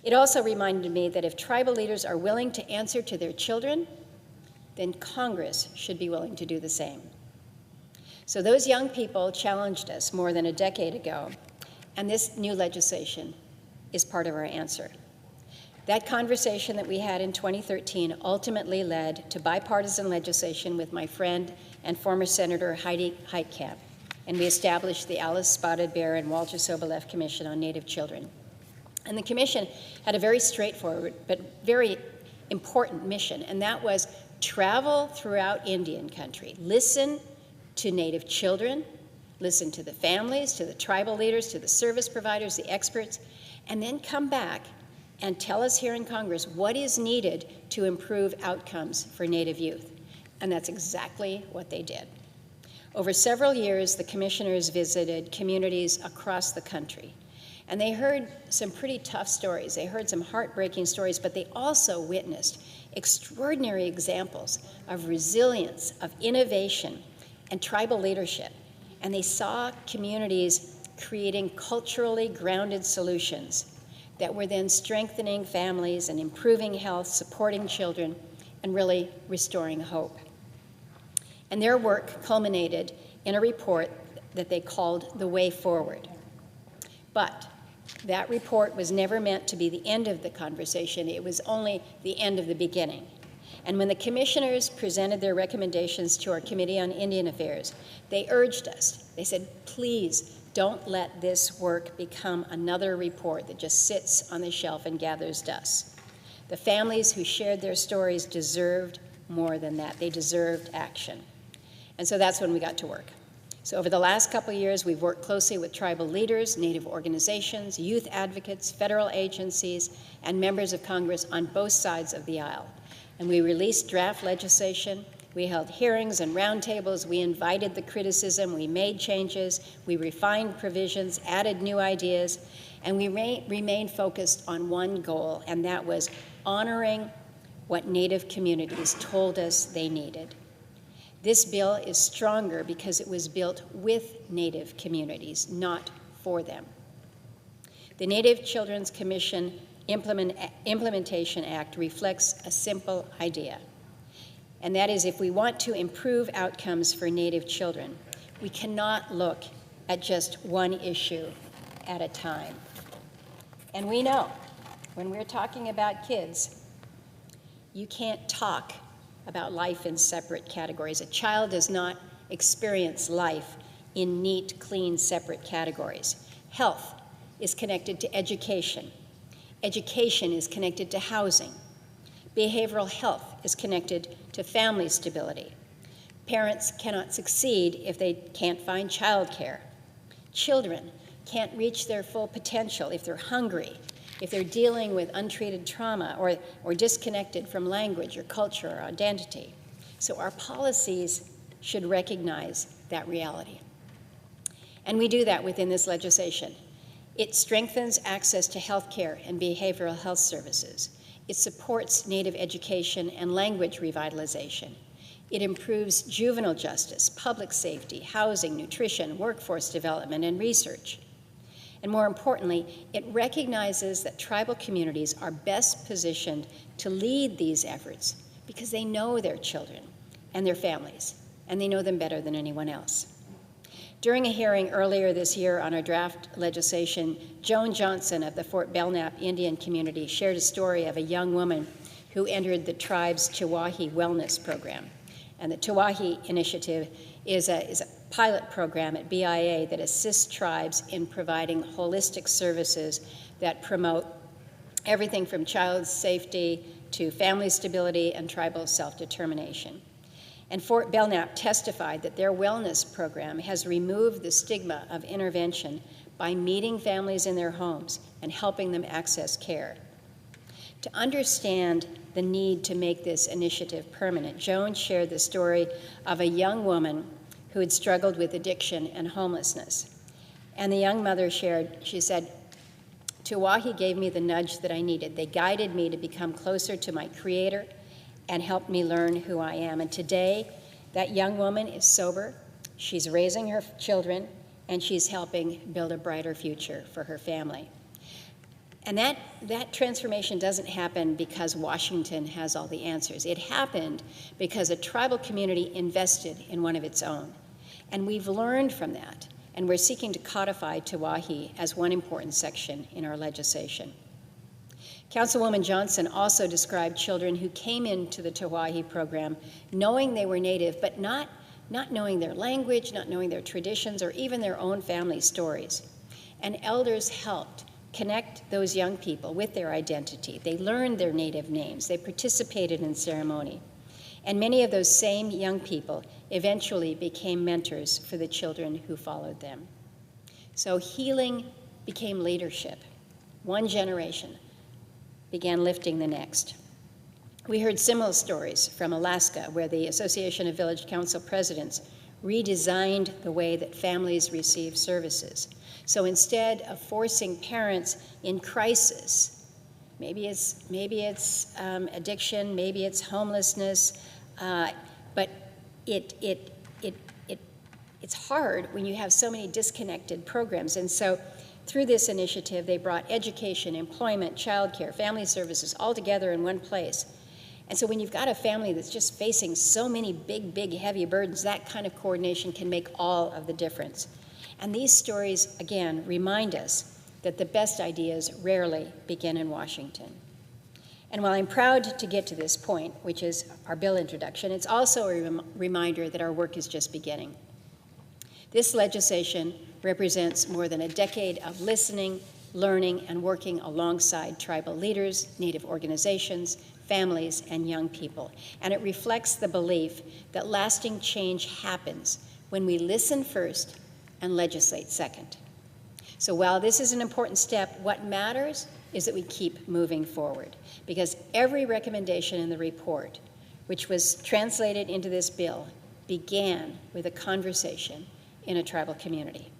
It also reminded me that if tribal leaders are willing to answer to their children, then Congress should be willing to do the same. So those young people challenged us more than a decade ago, and this new legislation is part of our answer. That conversation that we had in 2013 ultimately led to bipartisan legislation with my friend and former Senator Heidi Heitkamp, and we established the Alice Spotted Bear and Walter Soboleff Commission on Native Children. And the commission had a very straightforward but very important mission, and that was travel throughout Indian country, listen to Native children, listen to the families, to the tribal leaders, to the service providers, the experts, and then come back and tell us here in Congress what is needed to improve outcomes for Native youth. And that's exactly what they did. Over several years, the commissioners visited communities across the country, and they heard some pretty tough stories. They heard some heartbreaking stories, but they also witnessed extraordinary examples of resilience, of innovation, and tribal leadership. And they saw communities creating culturally grounded solutions that were then strengthening families and improving health, supporting children, and really restoring hope. And their work culminated in a report that they called The Way Forward. But that report was never meant to be the end of the conversation. It was only the end of the beginning. And when the commissioners presented their recommendations to our Committee on Indian Affairs, they urged us, they said, please Don't let this work become another report that just sits on the shelf and gathers dust. The families who shared their stories deserved more than that. They deserved action. And so that's when we got to work. So over the last couple of years, we've worked closely with tribal leaders, Native organizations, youth advocates, federal agencies, and members of Congress on both sides of the aisle. And we released draft legislation. We held hearings and roundtables. We invited the criticism. We made changes. We refined provisions, added new ideas, and we remained focused on one goal, and that was honoring what Native communities told us they needed. This bill is stronger because it was built with Native communities, not for them. The Native Children's Commission Implementation Act reflects a simple idea. And that is, if we want to improve outcomes for Native children, we cannot look at just one issue at a time. And we know, when we're talking about kids, you can't talk about life in separate categories. A child does not experience life in neat, clean, separate categories. Health is connected to education. Education is connected to housing. Behavioral health is connected to family stability. Parents cannot succeed if they can't find childcare. Children can't reach their full potential if they're hungry, if they're dealing with untreated trauma or disconnected from language or culture or identity. So our policies should recognize that reality. And we do that within this legislation. It strengthens access to health care and behavioral health services. It supports Native education and language revitalization. It improves juvenile justice, public safety, housing, nutrition, workforce development, and research. And more importantly, it recognizes that tribal communities are best positioned to lead these efforts because they know their children and their families, and they know them better than anyone else. During a hearing earlier this year on our draft legislation, Joan Johnson of the Fort Belknap Indian community shared a story of a young woman who entered the tribe's Tiwahi Wellness Program. And the Tiwahi Initiative is a pilot program at BIA that assists tribes in providing holistic services that promote everything from child safety to family stability and tribal self-determination. And Fort Belknap testified that their wellness program has removed the stigma of intervention by meeting families in their homes and helping them access care. To understand the need to make this initiative permanent, Joan shared the story of a young woman who had struggled with addiction and homelessness. And the young mother shared, she said, "Tiwahi gave me the nudge that I needed. They guided me to become closer to my Creator and helped me learn who I am. And today, that young woman is sober, she's raising her children, and she's helping build a brighter future for her family." And that transformation doesn't happen because Washington has all the answers. It happened because a tribal community invested in one of its own. And we've learned from that, and we're seeking to codify Tiwahi as one important section in our legislation. Councilwoman Johnson also described children who came into the Tiwahi program knowing they were Native, but not knowing their language, not knowing their traditions, or even their own family stories. And elders helped connect those young people with their identity. They learned their Native names. They participated in ceremony. And many of those same young people eventually became mentors for the children who followed them. So healing became leadership. One generation began lifting the next. We heard similar stories from Alaska, where the Association of Village Council Presidents redesigned the way that families receive services. So instead of forcing parents in crisis, maybe it's addiction, maybe it's homelessness, but it's hard when you have so many disconnected programs. And so through this initiative, they brought education, employment, childcare, family services all together in one place. And so when you've got a family that's just facing so many big, heavy burdens, that kind of coordination can make all of the difference. And these stories, again, remind us that the best ideas rarely begin in Washington. And while I'm proud to get to this point, which is our bill introduction, it's also a reminder that our work is just beginning. This legislation represents more than a decade of listening, learning, and working alongside tribal leaders, Native organizations, families, and young people. And it reflects the belief that lasting change happens when we listen first and legislate second. So while this is an important step, what matters is that we keep moving forward, because every recommendation in the report, which was translated into this bill, began with a conversation in a tribal community.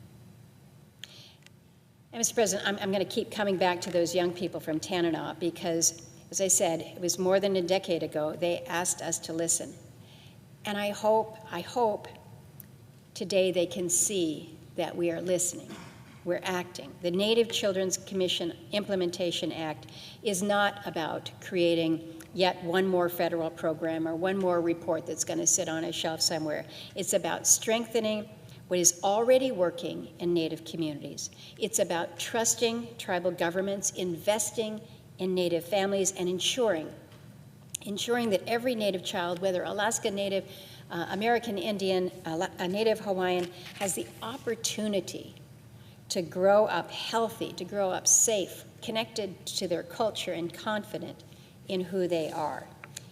And Mr. President, I'm going to keep coming back to those young people from Tanana because, as I said, it was more than a decade ago they asked us to listen. And I hope today they can see that we are listening, we're acting. The Native Children's Commission Implementation Act is not about creating yet one more federal program or one more report that's going to sit on a shelf somewhere. It's about strengthening what is already working in Native communities. It's about trusting tribal governments, investing in Native families, and ensuring that every Native child, whether Alaska Native, American Indian, a Native Hawaiian, has the opportunity to grow up healthy, to grow up safe, connected to their culture, and confident in who they are.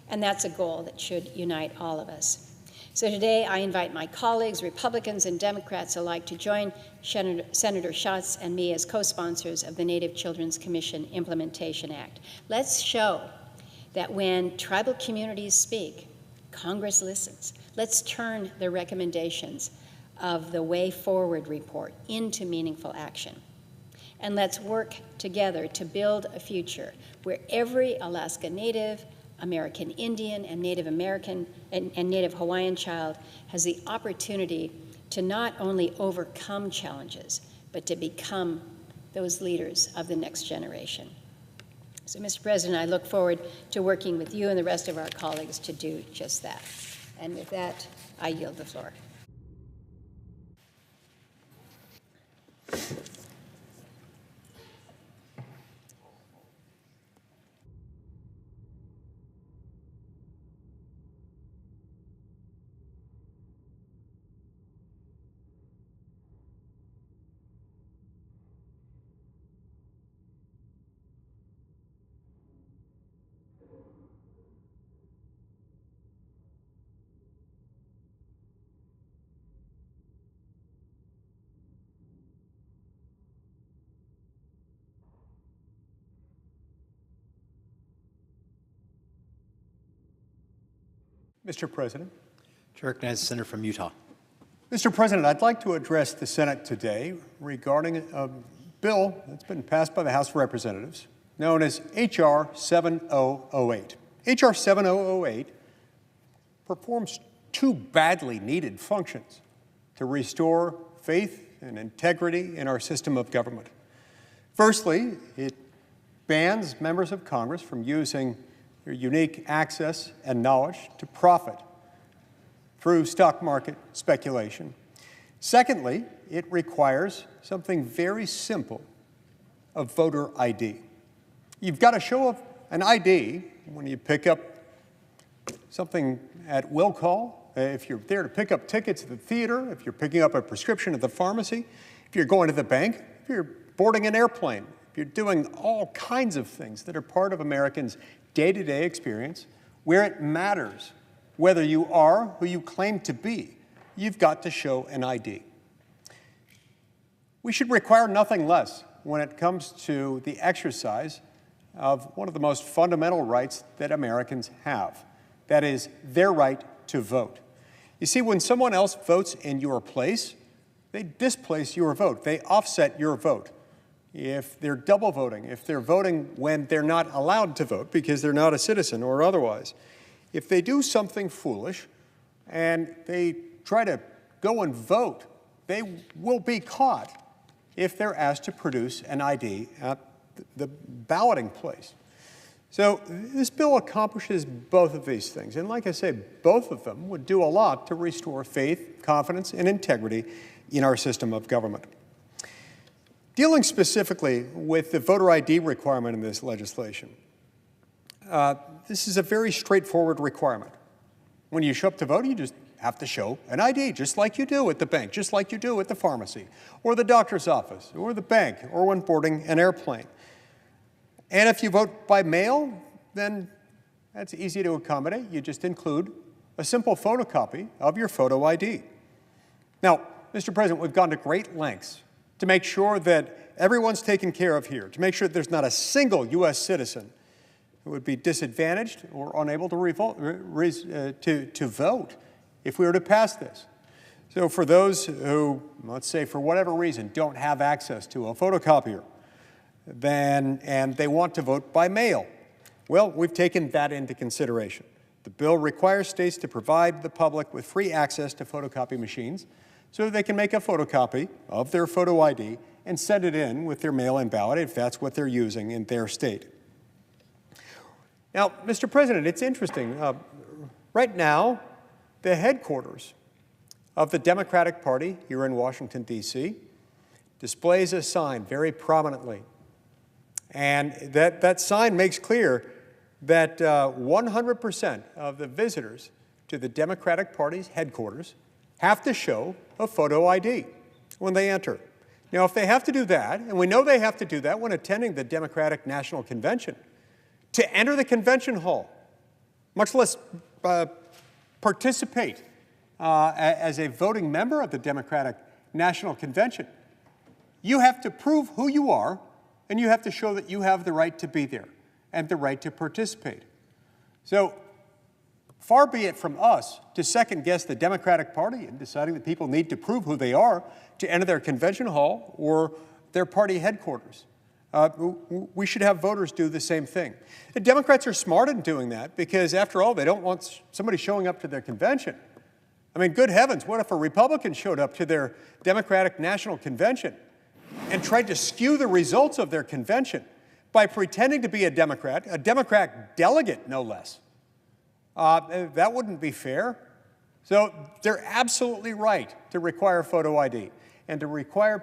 And that's a goal that should unite all of us. So today I invite my colleagues, Republicans and Democrats alike, to join Senator Schatz and me as co-sponsors of the Native Children's Commission Implementation Act. Let's show that when tribal communities speak, Congress listens. Let's turn the recommendations of the Way Forward report into meaningful action. And let's work together to build a future where every Alaska Native, American Indian, and Native American and Native Hawaiian child has the opportunity to not only overcome challenges, but to become those leaders of the next generation. So, Mr. President, I look forward to working with you and the rest of our colleagues to do just that. And with that, I yield the floor. Mr. President. Chair recognizes the senator from Utah. Mr. President, I'd like to address the Senate today regarding a bill that's been passed by the House of Representatives known as H.R. 7008. H.R. 7008 performs two badly needed functions to restore faith and integrity in our system of government. Firstly, it bans members of Congress from using their unique access and knowledge to profit through stock market speculation. Secondly, it requires something very simple, a voter ID. You've got to show an ID when you pick up something at will call, if you're there to pick up tickets at the theater, if you're picking up a prescription at the pharmacy, if you're going to the bank, if you're boarding an airplane, if you're doing all kinds of things that are part of Americans' day-to-day experience, where it matters whether you are who you claim to be, you've got to show an ID. We should require nothing less when it comes to the exercise of one of the most fundamental rights that Americans have. That is their right to vote. You see, when someone else votes in your place, they displace your vote. They offset your vote. If they're double voting, if they're voting when they're not allowed to vote because they're not a citizen or otherwise, if they do something foolish and they try to go and vote, they will be caught if they're asked to produce an ID at the balloting place. So this bill accomplishes both of these things. And like I say, both of them would do a lot to restore faith, confidence, and integrity in our system of government. Dealing specifically with the voter ID requirement in this legislation, this is a very straightforward requirement. When you show up to vote, you just have to show an ID, just like you do at the bank, just like you do at the pharmacy, or the doctor's office, or the bank, or when boarding an airplane. And if you vote by mail, then that's easy to accommodate. You just include a simple photocopy of your photo ID. Now, Mr. President, we've gone to great lengths to make sure that everyone's taken care of here, to make sure that there's not a single U.S. citizen who would be disadvantaged or unable to vote if we were to pass this. So for those who, let's say for whatever reason, don't have access to a photocopier, and they want to vote by mail, well, we've taken that into consideration. The bill requires states to provide the public with free access to photocopy machines so that they can make a photocopy of their photo ID and send it in with their mail-in ballot if that's what they're using in their state. Now, Mr. President, it's interesting. Right now, the headquarters of the Democratic Party here in Washington, D.C., displays a sign very prominently. And that sign makes clear that 100% of the visitors to the Democratic Party's headquarters have to show a photo ID when they enter. Now, if they have to do that, and we know they have to do that when attending the Democratic National Convention, to enter the convention hall, much less participate as a voting member of the Democratic National Convention, you have to prove who you are, and you have to show that you have the right to be there and the right to participate. So far be it from us to second-guess the Democratic Party in deciding that people need to prove who they are to enter their convention hall or their party headquarters. We should have voters do the same thing. The Democrats are smart in doing that because, after all, they don't want somebody showing up to their convention. I mean, good heavens, what if a Republican showed up to their Democratic National Convention and tried to skew the results of their convention by pretending to be a Democrat delegate, no less? That wouldn't be fair. So they're absolutely right to require photo ID and to require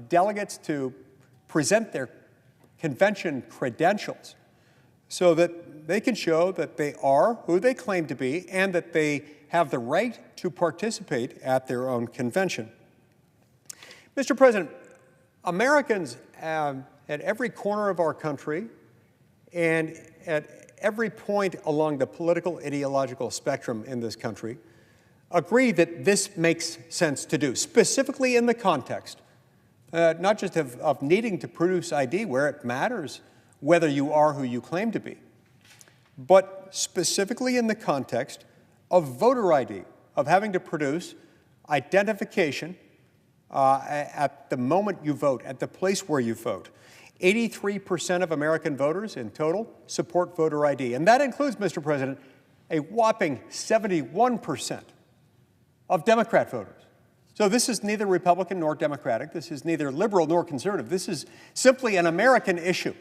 delegates to present their convention credentials so that they can show that they are who they claim to be and that they have the right to participate at their own convention. Mr. President, Americans at every corner of our country and at every point along the political ideological spectrum in this country agree that this makes sense to do, specifically in the context not just of needing to produce ID where it matters whether you are who you claim to be, but specifically in the context of voter ID, of having to produce identification at the moment you vote, at the place where you vote. 83% of American voters in total support voter ID, and that includes, Mr. President, a whopping 71% of Democrat voters. So this is neither Republican nor Democratic. This is neither liberal nor conservative. This is simply an American issue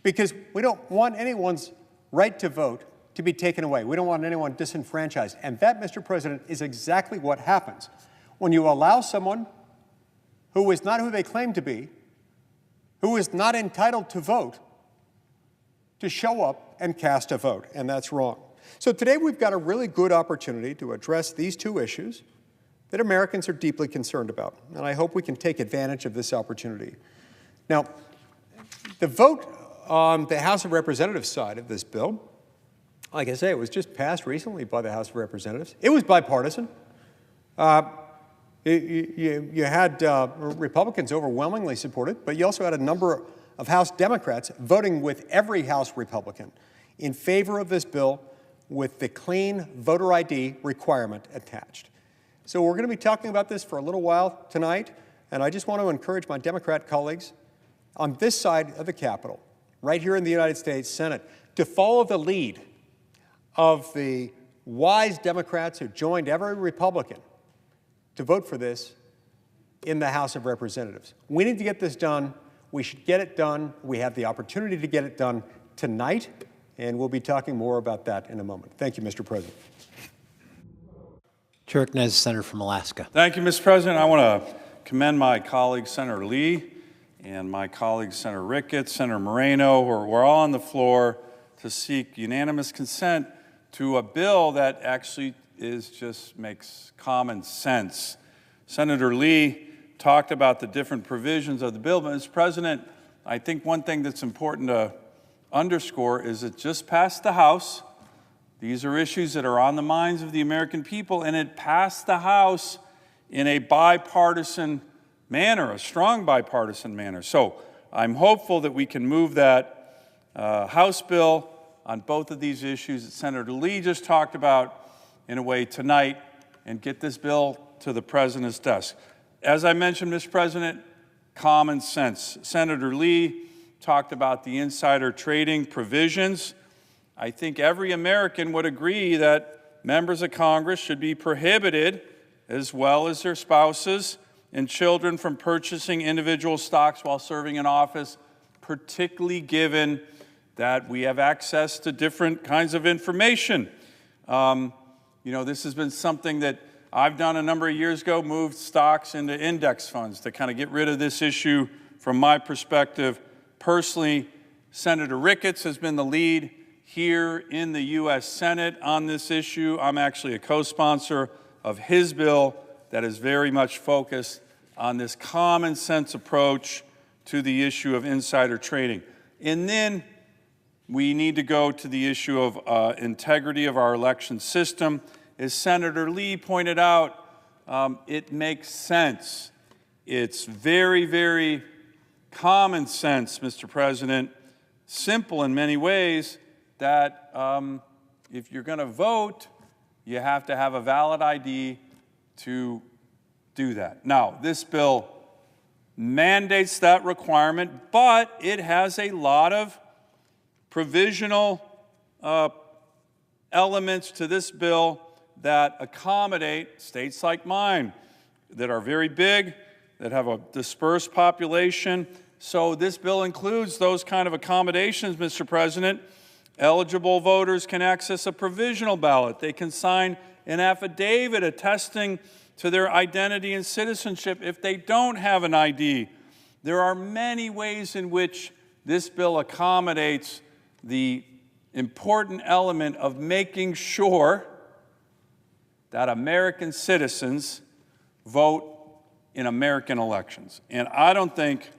because we don't want anyone's right to vote to be taken away. We don't want anyone disenfranchised. And that, Mr. President, is exactly what happens when you allow someone who is not who they claim to be, who is not entitled to vote, to show up and cast a vote. And that's wrong. So today we've got a really good opportunity to address these two issues that Americans are deeply concerned about. And I hope we can take advantage of this opportunity. Now, the vote on the House of Representatives side of this bill, like I say, it was just passed recently by the House of Representatives. It was bipartisan. You had Republicans overwhelmingly support it, but you also had a number of House Democrats voting with every House Republican in favor of this bill with the clean voter ID requirement attached. So we're going to be talking about this for a little while tonight, and I just want to encourage my Democrat colleagues on this side of the Capitol, right here in the United States Senate, to follow the lead of the wise Democrats who joined every Republican to vote for this in the House of Representatives. We need to get this done. We should get it done. We have the opportunity to get it done tonight, and we'll be talking more about that in a moment. Thank you, Mr. President. Chair recognizes the senator from Alaska. Thank you, Mr. President. I want to commend my colleague, Senator Lee, and my colleagues, Senator Ricketts, Senator Moreno, we're all on the floor to seek unanimous consent to a bill that actually just makes common sense. Senator Lee talked about the different provisions of the bill, but Mr. President, I think one thing that's important to underscore is it just passed the House. These are issues that are on the minds of the American people, and it passed the House in a bipartisan manner, a strong bipartisan manner. So I'm hopeful that we can move that House bill on both of these issues that Senator Lee just talked about in a way tonight and get this bill to the President's desk. As I mentioned, Mr. President, common sense. Senator Lee talked about the insider trading provisions. I think every American would agree that members of Congress should be prohibited, as well as their spouses and children, from purchasing individual stocks while serving in office, particularly given that we have access to different kinds of information. This has been something that I've done a number of years ago, moved stocks into index funds to kind of get rid of this issue from my perspective. Personally, Senator Ricketts has been the lead here in the U.S. Senate on this issue. I'm actually a co-sponsor of his bill that is very much focused on this common sense approach to the issue of insider trading. And then we need to go to the issue of integrity of our election system. As Senator Lee pointed out, it makes sense. It's very, very common sense, Mr. President, simple in many ways, that if you're going to vote, you have to have a valid ID to do that. Now, this bill mandates that requirement, but it has a lot of provisional elements to this bill that accommodate states like mine that are very big, that have a dispersed population. So this bill includes those kind of accommodations, Mr. President. Eligible voters can access a provisional ballot. They can sign an affidavit attesting to their identity and citizenship if they don't have an ID. There are many ways in which this bill accommodates the important element of making sure that American citizens vote in American elections. And I don't think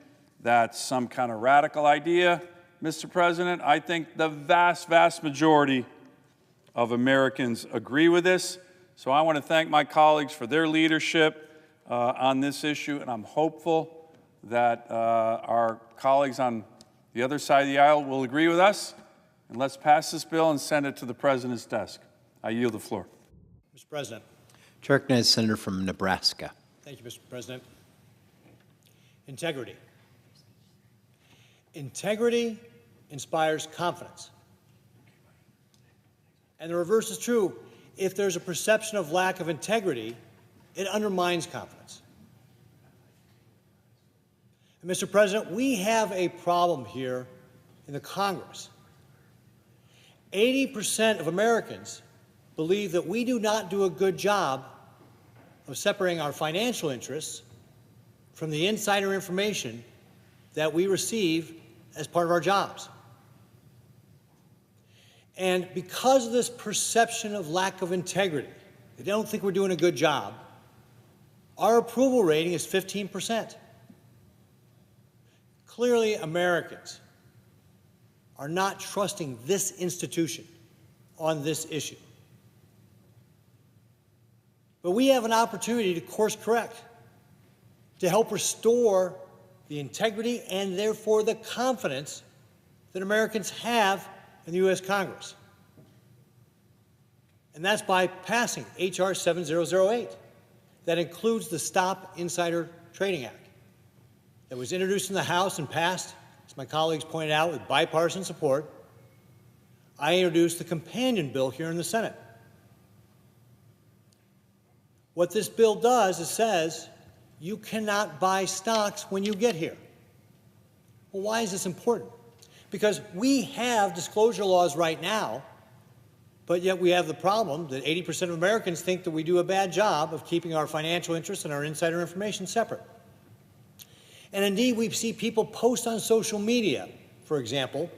that's some kind of radical idea, Mr. President. I think the vast, vast majority of Americans agree with this. So I want to thank my colleagues for their leadership on this issue, and I'm hopeful that our colleagues on the other side of the aisle will agree with us. And let's pass this bill and send it to the President's desk. I yield the floor. Mr. President. Chair recognizes the senator from Nebraska. Thank you, Mr. President. Integrity. Integrity inspires confidence. And the reverse is true. If there's a perception of lack of integrity, it undermines confidence. And Mr. President, we have a problem here in the Congress. 80% of Americans believe that we do not do a good job of separating our financial interests from the insider information that we receive as part of our jobs. And because of this perception of lack of integrity, they don't think we're doing a good job, our approval rating is 15%. Clearly, Americans are not trusting this institution on this issue. But we have an opportunity to course correct, to help restore the integrity and therefore the confidence that Americans have in the U.S. Congress. And that's by passing H.R. 7008, that includes the Stop Insider Trading Act, that was introduced in the House and passed, as my colleagues pointed out, with bipartisan support. I introduced the companion bill here in the Senate. What this bill does is says you cannot buy stocks when you get here. Well, why is this important? Because we have disclosure laws right now, but yet we have the problem that 80% of Americans think that we do a bad job of keeping our financial interests and our insider information separate. And indeed, we see people post on social media, for example,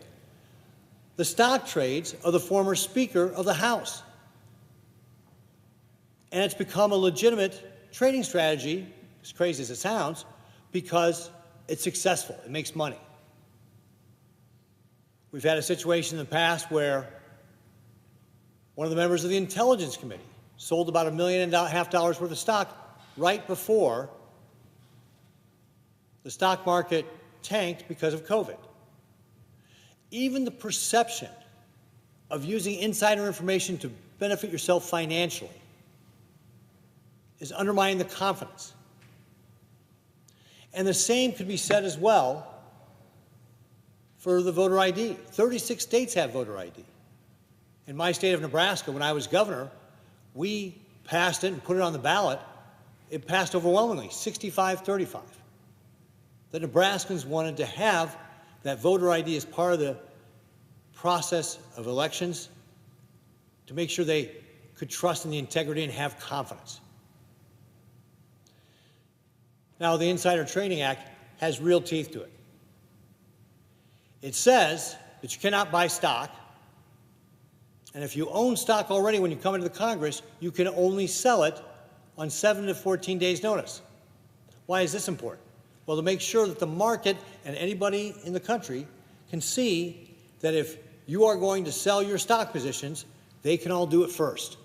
the stock trades of the former Speaker of the House. And it's become a legitimate trading strategy, as crazy as it sounds, because it's successful. It makes money. We've had a situation in the past where one of the members of the Intelligence Committee sold about $1.5 million worth of stock right before the stock market tanked because of COVID. Even the perception of using insider information to benefit yourself financially is undermining the confidence. And the same could be said as well for the voter ID. 36 states have voter ID. In my state of Nebraska, when I was governor, we passed it and put it on the ballot. It passed overwhelmingly, 65-35. The Nebraskans wanted to have that voter ID as part of the process of elections to make sure they could trust in the integrity and have confidence. Now, the Insider Trading Act has real teeth to it. It says that you cannot buy stock, and if you own stock already when you come into the Congress, you can only sell it on 7 to 14 days' notice. Why is this important? Well, to make sure that the market and anybody in the country can see that if you are going to sell your stock positions, they can all do it first.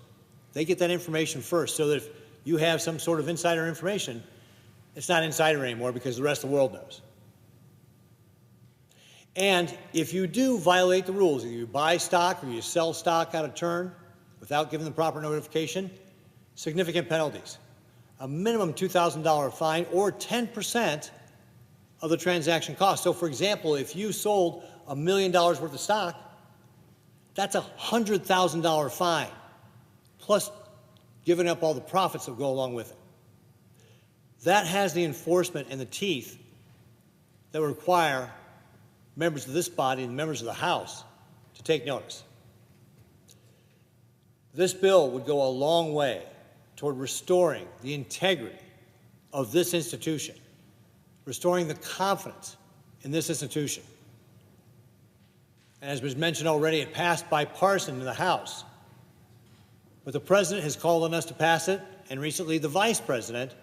They get that information first, so that if you have some sort of insider information, it's not insider anymore because the rest of the world knows. And if you do violate the rules, either you buy stock or you sell stock out of turn without giving the proper notification, significant penalties. A minimum $2,000 fine or 10% of the transaction cost. So, for example, if you sold $1 million worth of stock, that's a $100,000 fine, plus giving up all the profits that go along with it. That has the enforcement and the teeth that require members of this body and members of the House to take notice. This bill would go a long way toward restoring the integrity of this institution, restoring the confidence in this institution. And as was mentioned already, it passed bipartisan in the House. But the President has called on us to pass it, and recently the Vice President,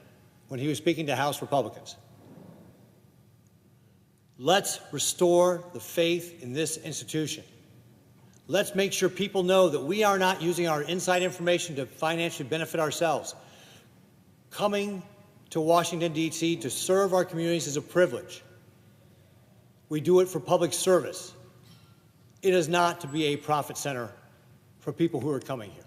when he was speaking to House Republicans. Let's restore the faith in this institution. Let's make sure people know that we are not using our inside information to financially benefit ourselves. Coming to Washington, D.C. to serve our communities is a privilege. We do it for public service. It is not to be a profit center for people who are coming here.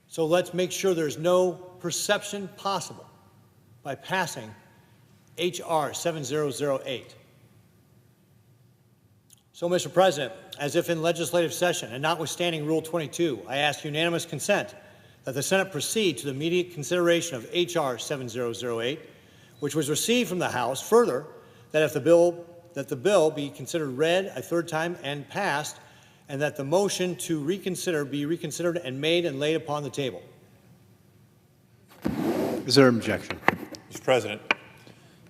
So let's make sure there's no perception possible by passing H.R. 7008. So, Mr. President, as if in legislative session and notwithstanding Rule 22, I ask unanimous consent that the Senate proceed to the immediate consideration of H.R. 7008, which was received from the House. Further, that the bill be considered read a third time and passed, and that the motion to reconsider be reconsidered and made and laid upon the table. Is there an objection? Mr. President.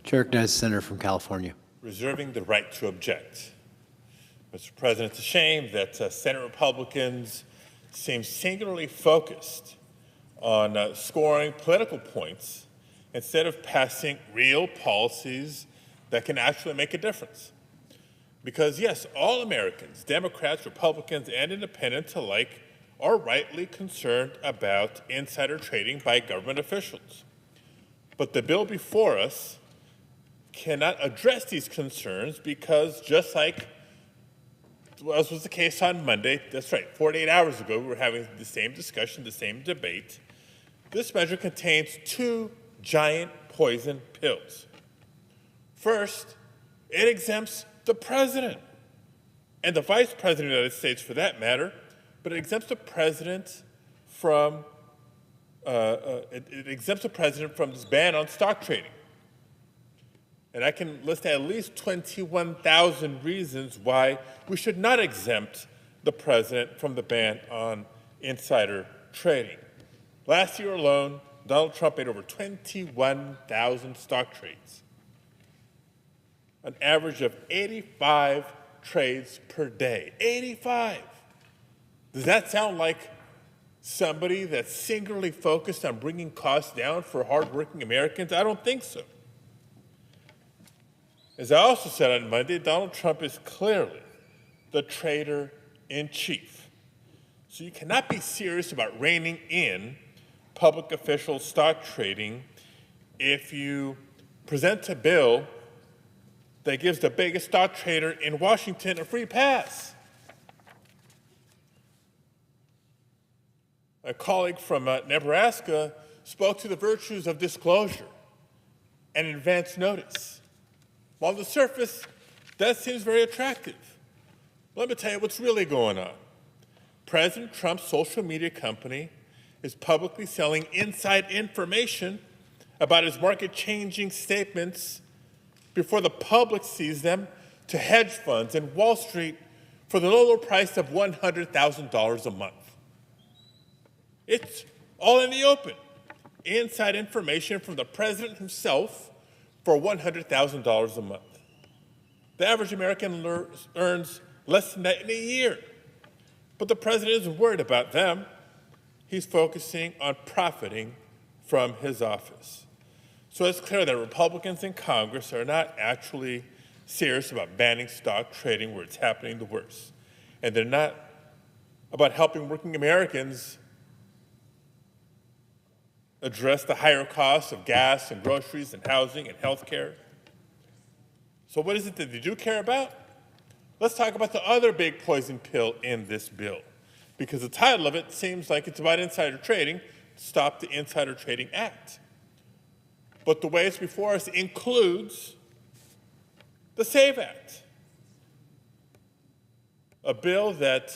Chair recognizes the senator from California. Reserving the right to object. Mr. President, it's a shame that Senate Republicans seem singularly focused on scoring political points instead of passing real policies that can actually make a difference. Because, yes, all Americans, Democrats, Republicans, and independents alike, are rightly concerned about insider trading by government officials. But the bill before us cannot address these concerns because, just like as was the case on Monday, that's right, 48 hours ago, we were having the same discussion, the same debate. This measure contains two giant poison pills. First, it exempts the president and the vice president of the United States, for that matter, but it exempts the president from this ban on stock trading. And I can list at least 21,000 reasons why we should not exempt the president from the ban on insider trading. Last year alone, Donald Trump made over 21,000 stock trades, an average of 85 trades per day. 85! Does that sound like somebody that's singularly focused on bringing costs down for hardworking Americans? I don't think so. As I also said on Monday, Donald Trump is clearly the traitor-in-chief. So you cannot be serious about reining in public official stock trading if you present a bill that gives the biggest stock trader in Washington a free pass. A colleague from Nebraska spoke to the virtues of disclosure and advance notice. While on the surface, that seems very attractive. Let me tell you what's really going on. President Trump's social media company is publicly selling inside information about his market-changing statements before the public sees them to hedge funds and Wall Street for the low price of $100,000 a month. It's all in the open. Inside information from the president himself for $100,000 a month. The average American earns less than that in a year. But the president isn't worried about them. He's focusing on profiting from his office. So it's clear that Republicans in Congress are not actually serious about banning stock trading where it's happening the worst. And they're not about helping working Americans address the higher costs of gas and groceries and housing and health care. So what is it that they do care about? Let's talk about the other big poison pill in this bill, because the title of it seems like it's about insider trading, Stop the Insider Trading Act. But the way it's before us includes the SAVE Act, a bill that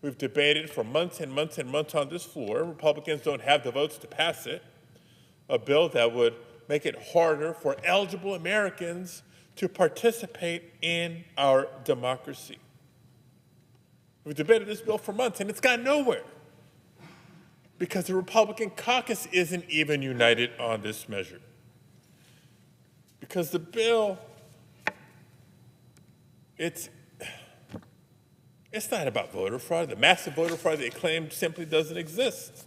we've debated for months and months and months on this floor. Republicans don't have the votes to pass it. A bill that would make it harder for eligible Americans to participate in our democracy. We've debated this bill for months, and it's gone nowhere because the Republican caucus isn't even united on this measure. Because the bill, it's not about voter fraud. The massive voter fraud they claim simply doesn't exist.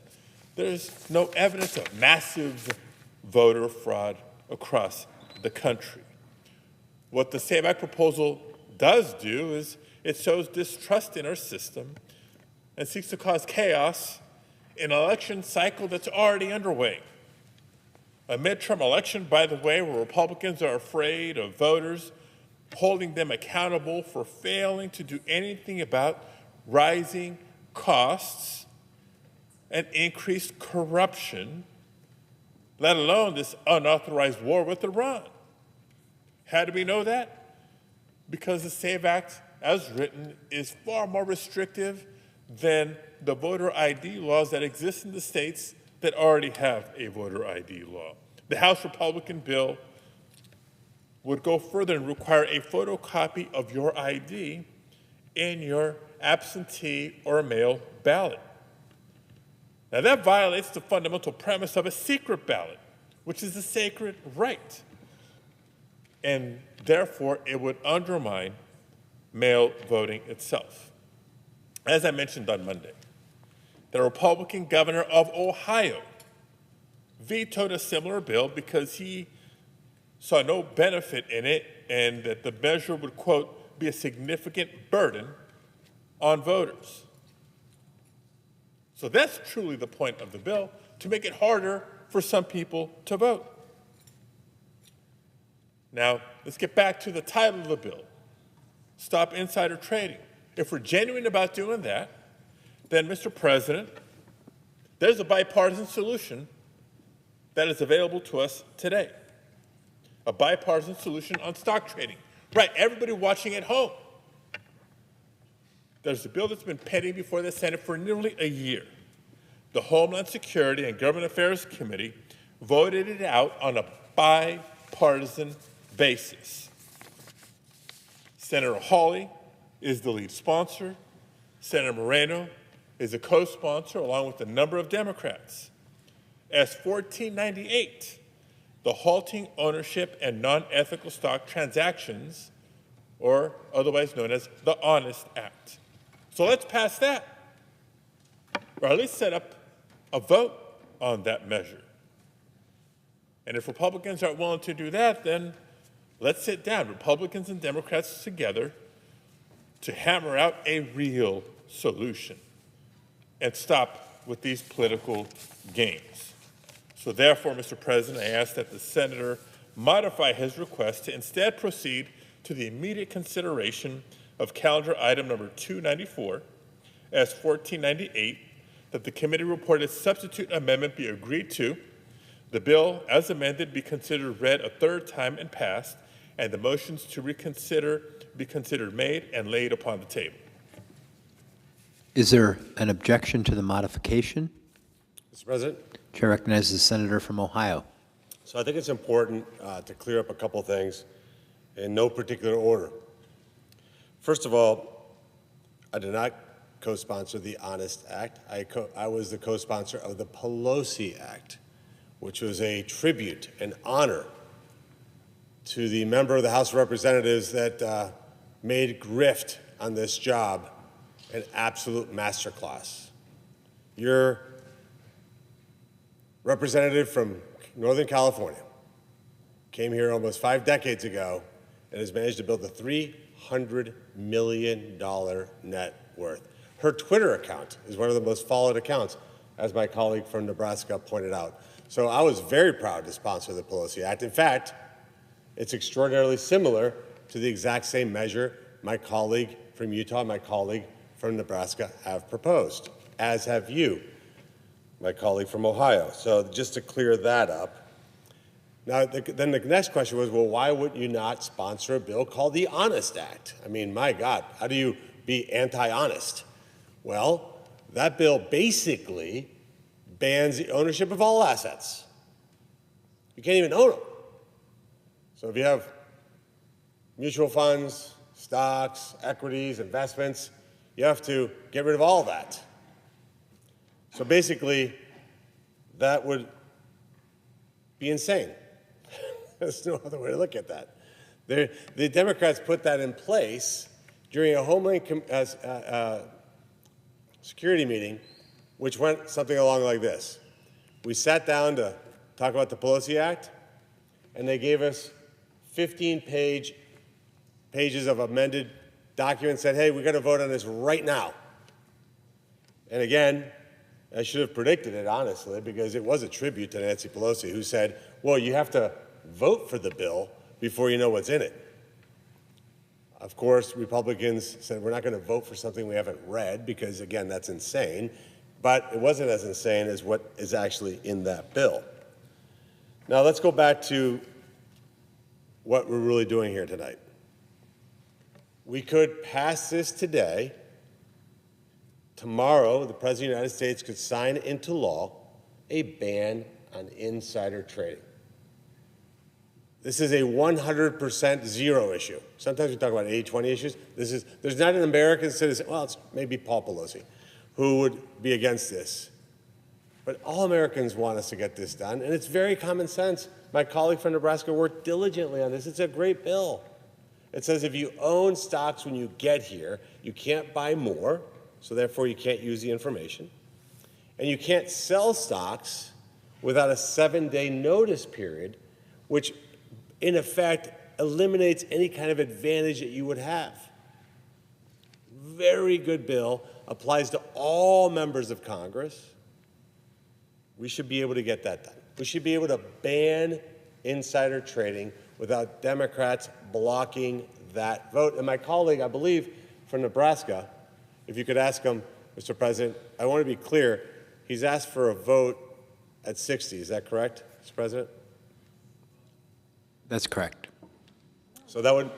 There's no evidence of massive voter fraud across the country. What the SAVE Act proposal does do is it shows distrust in our system and seeks to cause chaos in an election cycle that's already underway. A midterm election, by the way, where Republicans are afraid of voters holding them accountable for failing to do anything about rising costs and increased corruption, let alone this unauthorized war with Iran. How do we know that? Because the SAVE Act, as written, is far more restrictive than the voter ID laws that exist in the states that already have a voter ID law. The House Republican bill would go further and require a photocopy of your ID in your absentee or mail ballot. Now that violates the fundamental premise of a secret ballot, which is a sacred right. And therefore, it would undermine mail voting itself. As I mentioned on Monday, the Republican governor of Ohio vetoed a similar bill because he saw no benefit in it and that the measure would, quote, be a significant burden on voters. So that's truly the point of the bill, to make it harder for some people to vote. Now, let's get back to the title of the bill, Stop Insider Trading. If we're genuine about doing that, then, Mr. President, there's a bipartisan solution that is available to us today. A bipartisan solution on stock trading. Right, everybody watching at home. There's a bill that's been pending before the Senate for nearly a year. The Homeland Security and Government Affairs Committee voted it out on a bipartisan basis. Senator Hawley is the lead sponsor. Senator Moreno is a co-sponsor along with a number of Democrats. S 1498, the Halting Ownership and Non-Ethical Stock Transactions, or otherwise known as the Honest Act. So let's pass that. or at least set up a vote on that measure. And if Republicans aren't willing to do that, then let's sit down, Republicans and Democrats together, to hammer out a real solution and stop with these political games. So therefore, Mr. President, I ask that the senator modify his request to instead proceed to the immediate consideration of calendar item number 294 as 1498, that the committee reported substitute amendment be agreed to, the bill as amended be considered read a third time and passed, and the motions to reconsider be considered made and laid upon the table. Is there an objection to the modification? Mr. President? Chair recognizes the senator from Ohio. So I think it's important to clear up a couple things in no particular order. First of all, I did not co-sponsor the Honest Act. I was the co-sponsor of the Pelosi Act, which was a tribute, an honor to the member of the House of Representatives that made grift on this job an absolute masterclass. Your representative from Northern California came here almost 5 decades ago and has managed to build a $300 million net worth. Her Twitter account is one of the most followed accounts, as my colleague from Nebraska pointed out. So I was very proud to sponsor the Pelosi Act. In fact, it's extraordinarily similar to the exact same measure my colleague from Utah, my colleague from Nebraska have proposed, as have you, my colleague from Ohio. So just to clear that up. Now, then the next question was, well, why would you not sponsor a bill called the Honest Act? I mean, my God, how do you be anti-honest? Well, that bill basically bans the ownership of all assets. You can't even own them. So if you have mutual funds, stocks, equities, investments, you have to get rid of all that. So basically, that would be insane. There's no other way to look at that. The Democrats put that in place during a Homeland Security meeting, which went something along like this. We sat down to talk about the Pelosi Act, and they gave us 15 pages of amended documents, said, hey, we're going to vote on this right now. And again, I should have predicted it, honestly, because it was a tribute to Nancy Pelosi, who said, well, you have to vote for the bill before you know what's in it. Of course, Republicans said, we're not going to vote for something we haven't read, because, again, that's insane. But it wasn't as insane as what is actually in that bill. Now, let's go back to what we're really doing here tonight. We could pass this today. Tomorrow, the President of the United States could sign into law a ban on insider trading. This is a 100% zero issue. Sometimes we talk about 80-20 issues. There's not an American citizen, well, it's maybe Paul Pelosi, who would be against this. But all Americans want us to get this done, and it's very common sense. My colleague from Nebraska worked diligently on this. It's a great bill. It says if you own stocks when you get here, you can't buy more, so therefore you can't use the information. And you can't sell stocks without a 7-day notice period, which in effect eliminates any kind of advantage that you would have. Very good bill, applies to all members of Congress. We should be able to get that done. We should be able to ban insider trading without Democrats blocking that vote. And my colleague, I believe, from Nebraska, if you could ask him, Mr. President, I want to be clear, he's asked for a vote at 60. Is that correct, Mr. President? That's correct. So that would...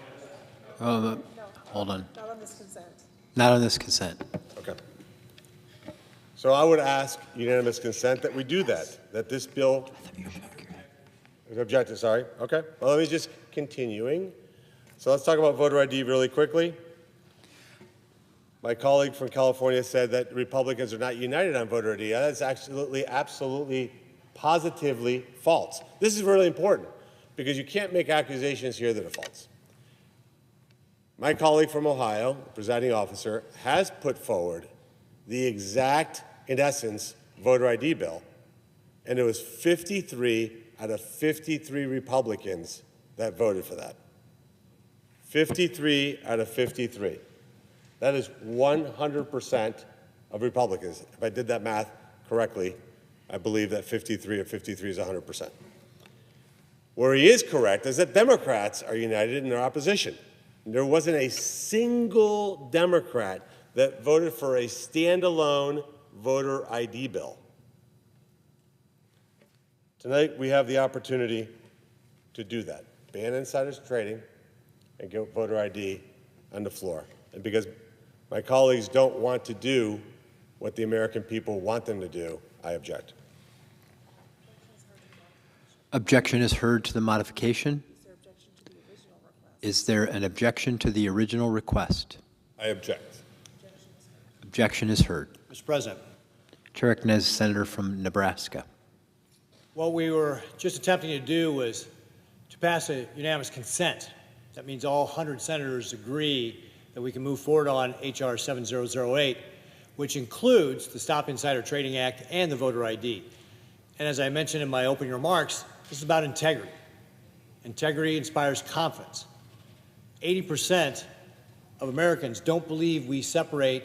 hold on. Not on this consent. Not on this consent. Okay. So I would ask unanimous consent that we do that this bill... Objective, sorry. Okay. Well, let me just continuing. So let's talk about voter ID really quickly. My colleague from California said that Republicans are not united on voter ID. That's absolutely, positively false. This is really important because you can't make accusations here that are false. My colleague from Ohio, the presiding officer, has put forward the exact in essence, voter ID bill. And it was 53 out of 53 Republicans that voted for that. 53 out of 53. That is 100% of Republicans. If I did that math correctly, I believe that 53 of 53 is 100%. Where he is correct is that Democrats are united in their opposition. There wasn't a single Democrat that voted for a standalone voter ID bill. Tonight, we have the opportunity to do that. Ban insiders trading and get voter ID on the floor. And because my colleagues don't want to do what the American people want them to do, I object. Objection is heard to the modification. Is there an objection to the original request? I object. Objection is heard. Mr. President. Chair recognizes the senator from Nebraska. What we were just attempting to do was to pass a unanimous consent. That means all 100 senators agree that we can move forward on H.R. 7008, which includes the Stop Insider Trading Act and the voter ID. And as I mentioned in my opening remarks, this is about integrity. Integrity inspires confidence. 80% of Americans don't believe we separate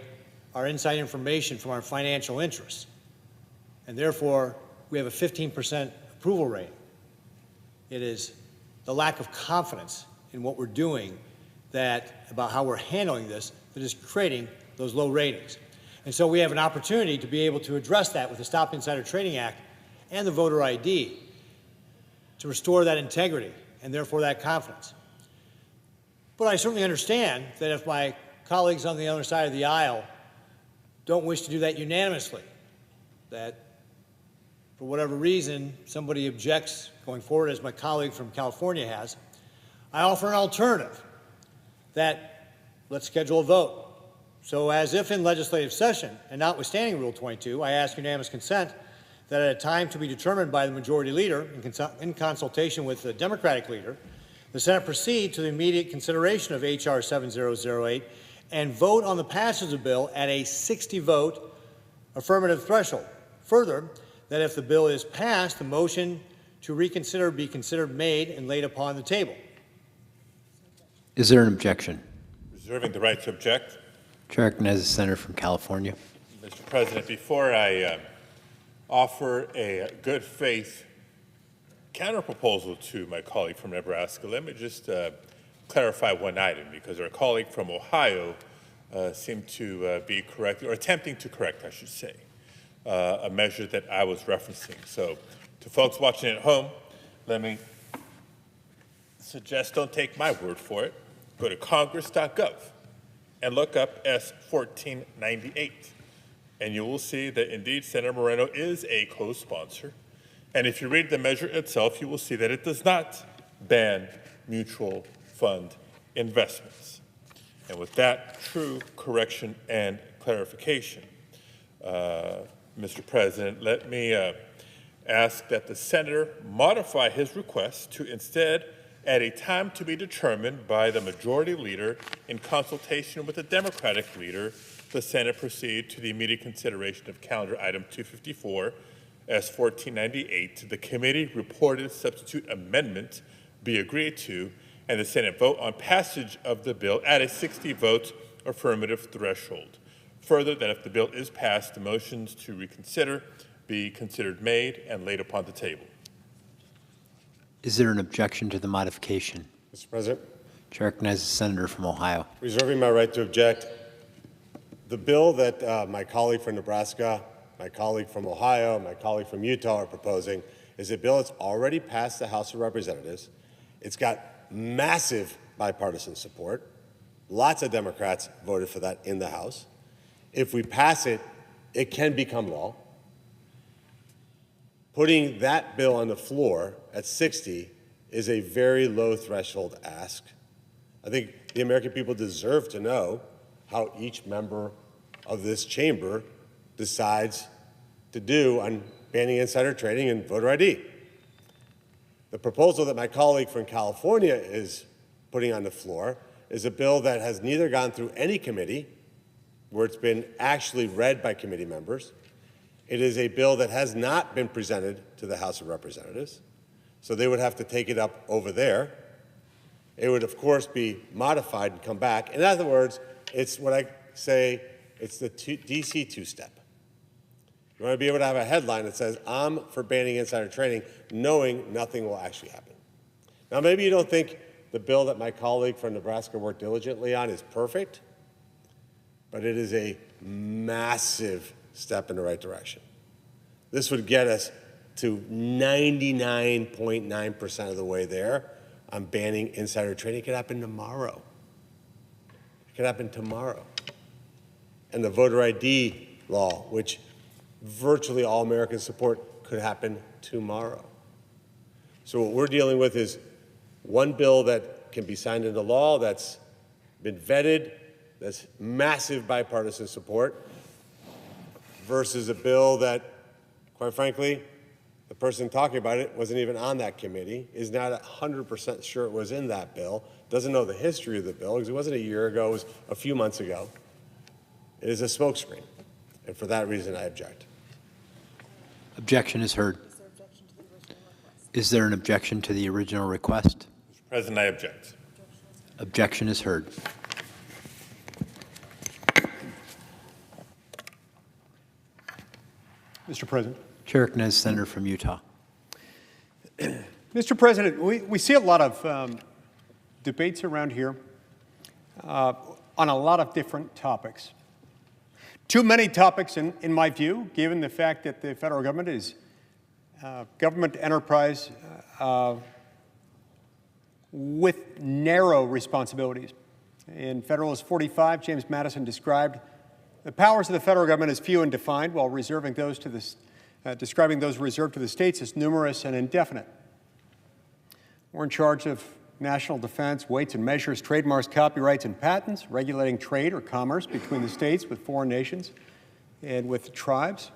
our inside information from our financial interests. And therefore, we have a 15% approval rating. It is the lack of confidence in what we're doing about how we're handling this that is creating those low ratings. And so we have an opportunity to be able to address that with the Stop Insider Trading Act and the voter ID to restore that integrity and therefore that confidence. But I certainly understand that if my colleagues on the other side of the aisle don't wish to do that unanimously, that for whatever reason somebody objects going forward, as my colleague from California has, I offer an alternative that let's schedule a vote. So as if in legislative session, and notwithstanding Rule 22, I ask unanimous consent that at a time to be determined by the majority leader in consultation with the Democratic leader, the Senate proceed to the immediate consideration of H.R. 7008 and vote on the passage of the bill at a 60-vote affirmative threshold. Further, that if the bill is passed, the motion to reconsider be considered made and laid upon the table. Is there an objection? Reserving the right to object. Chair recognizes the senator from California. Mr. President, before I offer a good faith counterproposal to my colleague from Nebraska, let me just clarify one item, because our colleague from Ohio seemed to be correct, or attempting to correct, I should say, a measure that I was referencing. So to folks watching at home, let me suggest don't take my word for it. Go to congress.gov and look up S 1498. And you will see that indeed Senator Moreno is a co-sponsor. And if you read the measure itself, you will see that it does not ban mutual fund investments. And with that true correction and clarification, Mr. President, let me ask that the senator modify his request to instead, at a time to be determined by the majority leader in consultation with the Democratic leader, the Senate proceed to the immediate consideration of calendar item 254, S 1498, the committee reported substitute amendment be agreed to, and the Senate vote on passage of the bill at a 60-vote affirmative threshold. Further, that if the bill is passed, the motions to reconsider be considered made and laid upon the table. Is there an objection to the modification? Mr. President. Chair recognizes the senator from Ohio. Reserving my right to object, the bill that my colleague from Nebraska, my colleague from Ohio, my colleague from Utah are proposing is a bill that's already passed the House of Representatives. It's got massive bipartisan support. Lots of Democrats voted for that in the House. If we pass it, it can become law. Putting that bill on the floor at 60 is a very low threshold ask. I think the American people deserve to know how each member of this chamber decides to do on banning insider trading and voter ID. The proposal that my colleague from California is putting on the floor is a bill that has neither gone through any committee, where it's been actually read by committee members, It is a bill that has not been presented to the House of Representatives, so they would have to take it up over there. It would, of course, be modified and come back. In other words, it's what I say, it's the DC two-step. You want to be able to have a headline that says, I'm for banning insider trading, knowing nothing will actually happen. Now, maybe you don't think the bill that my colleague from Nebraska worked diligently on is perfect, but it is a massive step in the right direction. This would get us to 99.9% of the way there on banning insider trading. It could happen tomorrow. It could happen tomorrow. And the voter ID law, which virtually all Americans support, could happen tomorrow. So what we're dealing with is one bill that can be signed into law, that's been vetted, that's massive bipartisan support, versus a bill that, quite frankly, the person talking about it wasn't even on that committee, is not 100% sure it was in that bill, doesn't know the history of the bill, because it wasn't a year ago, it was a few months ago. It is a smokescreen, and for that reason, I object. Objection is heard. Is there an objection to the original request? Mr. President, I object. Objection is heard. Mr. President. Chair recognizes Senator from Utah. Mr. President, we see a lot of debates around here on a lot of different topics. Too many topics, in my view, given the fact that the federal government is government enterprise with narrow responsibilities. In Federalist 45, James Madison described the powers of the federal government as few and defined, while reserving those to the, describing those reserved to the states as numerous and indefinite. We're in charge of national defense, weights and measures, trademarks, copyrights, and patents, regulating trade or commerce between the states with foreign nations and with the tribes,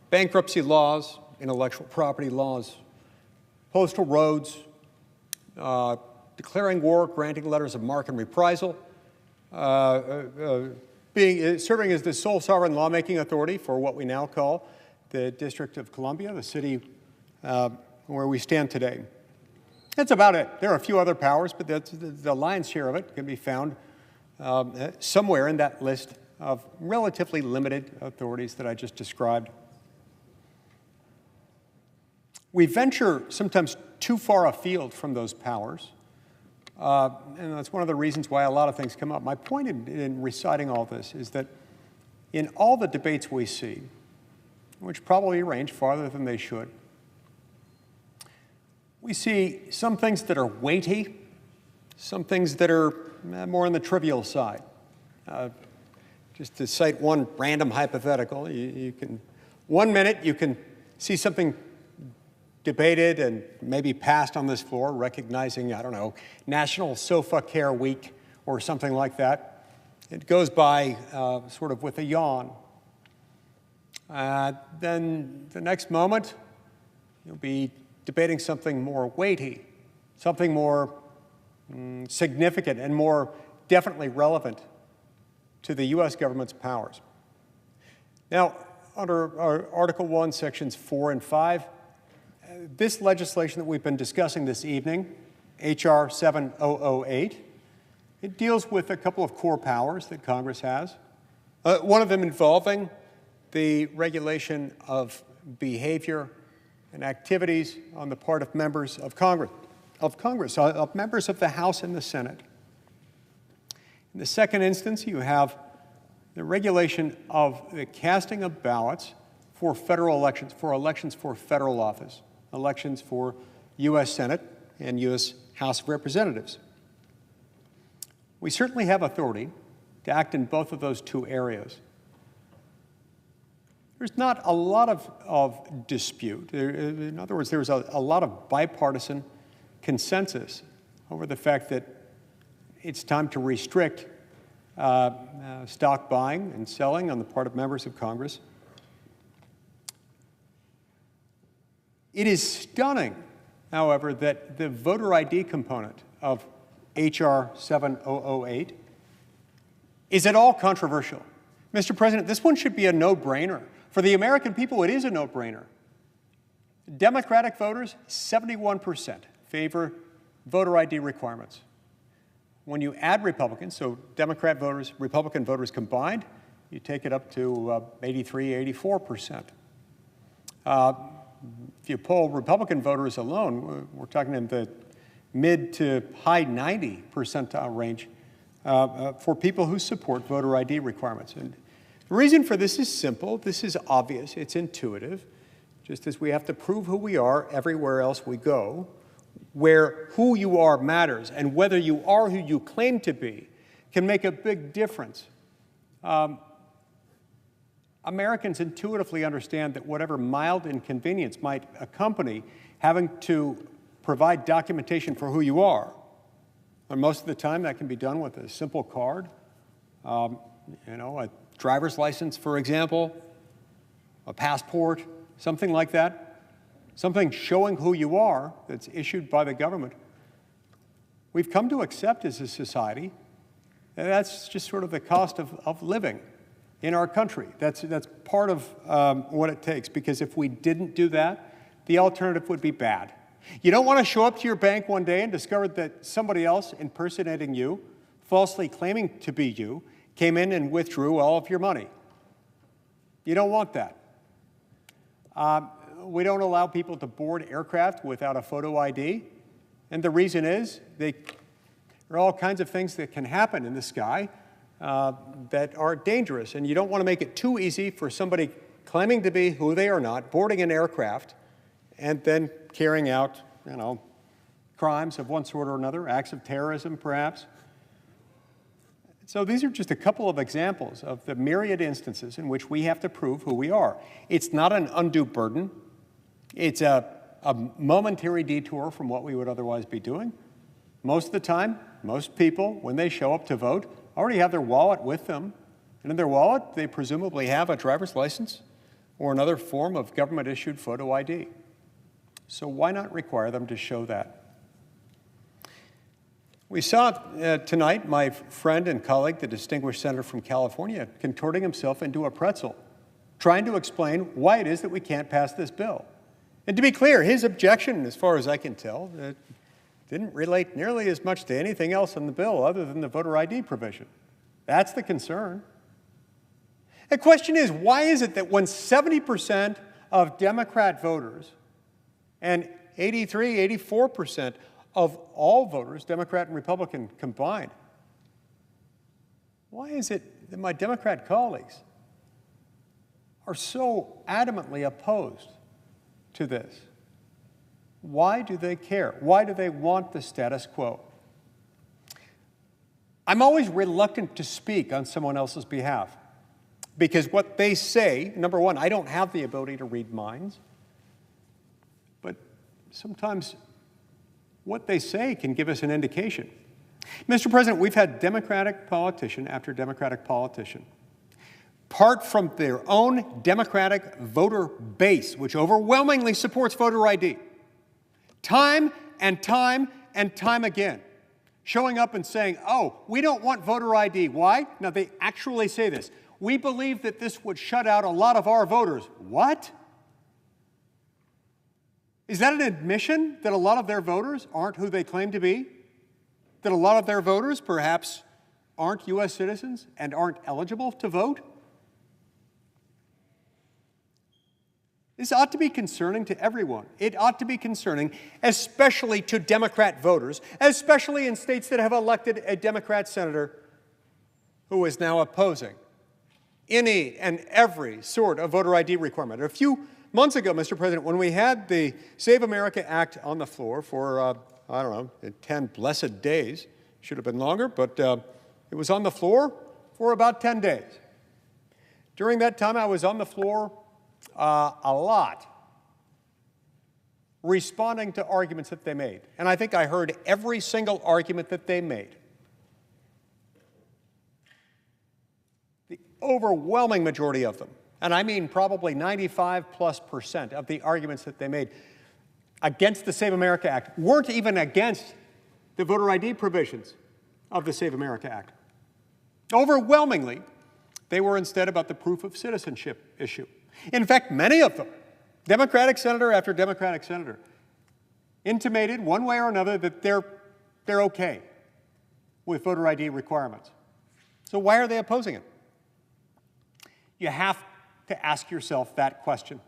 bankruptcy laws, intellectual property laws, postal roads, declaring war, granting letters of marque and reprisal, serving as the sole sovereign lawmaking authority for what we now call the District of Columbia, the city where we stand today. That's about it. There are a few other powers, but the lion's share of it can be found somewhere in that list of relatively limited authorities that I just described. We venture sometimes too far afield from those powers, and that's one of the reasons why a lot of things come up. My point in reciting all this is that in all the debates we see, which probably range farther than they should, we see some things that are weighty, some things that are more on the trivial side. Just to cite one random hypothetical, you can, 1 minute you can see something debated and maybe passed on this floor, recognizing, I don't know, National Sofa Care Week or something like that. It goes by sort of with a yawn. Then the next moment, you'll be debating something more weighty, something more significant and more definitely relevant to the U.S. government's powers. Now, under Article 1, Sections 4 and 5, this legislation that we've been discussing this evening, H.R. 7008, it deals with a couple of core powers that Congress has, one of them involving the regulation of behavior and activities on the part of members of Congress, of members of the House and the Senate. In the second instance, you have the regulation of the casting of ballots for federal elections, for federal office, elections for U.S. Senate and U.S. House of Representatives. We certainly have authority to act in both of those two areas. There's not a lot of dispute. In other words, there's a lot of bipartisan consensus over the fact that it's time to restrict stock buying and selling on the part of members of Congress. It is stunning, however, that the voter ID component of H.R. 7008 is at all controversial. Mr. President, this one should be a no-brainer For the American people, it is a no-brainer. Democratic voters, 71% favor voter ID requirements. When you add Republicans, so Democrat voters, Republican voters combined, you take it up to 83, 84%. If you poll Republican voters alone, we're talking in the mid to high 90 percentile range for people who support voter ID requirements. And the reason for this is simple. This is obvious. It's intuitive. Just as we have to prove who we are everywhere else we go, where who you are matters and whether you are who you claim to be can make a big difference. Americans intuitively understand that whatever mild inconvenience might accompany having to provide documentation for who you are, and most of the time that can be done with a simple card, a driver's license, for example, a passport, something like that, something showing who you are that's issued by the government. We've come to accept as a society that that's just sort of the cost of living in our country. That's part of what it takes, because if we didn't do that, the alternative would be bad. You don't want to show up to your bank one day and discover that somebody else impersonating you, falsely claiming to be you, came in and withdrew all of your money. You don't want that. We don't allow people to board aircraft without a photo ID, and the reason is there are all kinds of things that can happen in the sky that are dangerous, and you don't want to make it too easy for somebody claiming to be who they are not, boarding an aircraft, and then carrying out, crimes of one sort or another, acts of terrorism, perhaps. So these are just a couple of examples of the myriad instances in which we have to prove who we are. It's not an undue burden. It's a momentary detour from what we would otherwise be doing. Most of the time, most people, when they show up to vote, already have their wallet with them. And in their wallet, they presumably have a driver's license or another form of government-issued photo ID. So why not require them to show that? We saw tonight my friend and colleague, the distinguished senator from California, contorting himself into a pretzel, trying to explain why it is that we can't pass this bill. And to be clear, his objection, as far as I can tell, didn't relate nearly as much to anything else in the bill other than the voter ID provision. That's the concern. The question is, why is it that when 70% of Democrat voters and 83, 84% of all voters, Democrat and Republican combined, why is it that my Democrat colleagues are so adamantly opposed to this? Why do they care? Why do they want the status quo? I'm always reluctant to speak on someone else's behalf because what they say, number one, I don't have the ability to read minds, but sometimes what they say can give us an indication. Mr. President, we've had Democratic politician after Democratic politician part from their own Democratic voter base, which overwhelmingly supports voter ID, time and time and time again, showing up and saying, oh, we don't want voter ID. Why? Now, they actually say this. We believe that this would shut out a lot of our voters. What? Is that an admission that a lot of their voters aren't who they claim to be? That a lot of their voters perhaps aren't U.S. citizens and aren't eligible to vote? This ought to be concerning to everyone. It ought to be concerning, especially to Democrat voters, especially in states that have elected a Democrat senator who is now opposing any and every sort of voter ID requirement. A few months ago, Mr. President, when we had the Save America Act on the floor for, 10 blessed days, should have been longer, but it was on the floor for about 10 days. During that time, I was on the floor a lot, responding to arguments that they made. And I think I heard every single argument that they made. The overwhelming majority of them, and I mean probably 95+% of the arguments that they made against the Save America Act weren't even against the voter ID provisions of the Save America Act. Overwhelmingly, they were instead about the proof of citizenship issue. In fact, many of them, Democratic senator after Democratic senator, intimated one way or another that they're okay with voter ID requirements. So why are they opposing it? You have to ask yourself that question.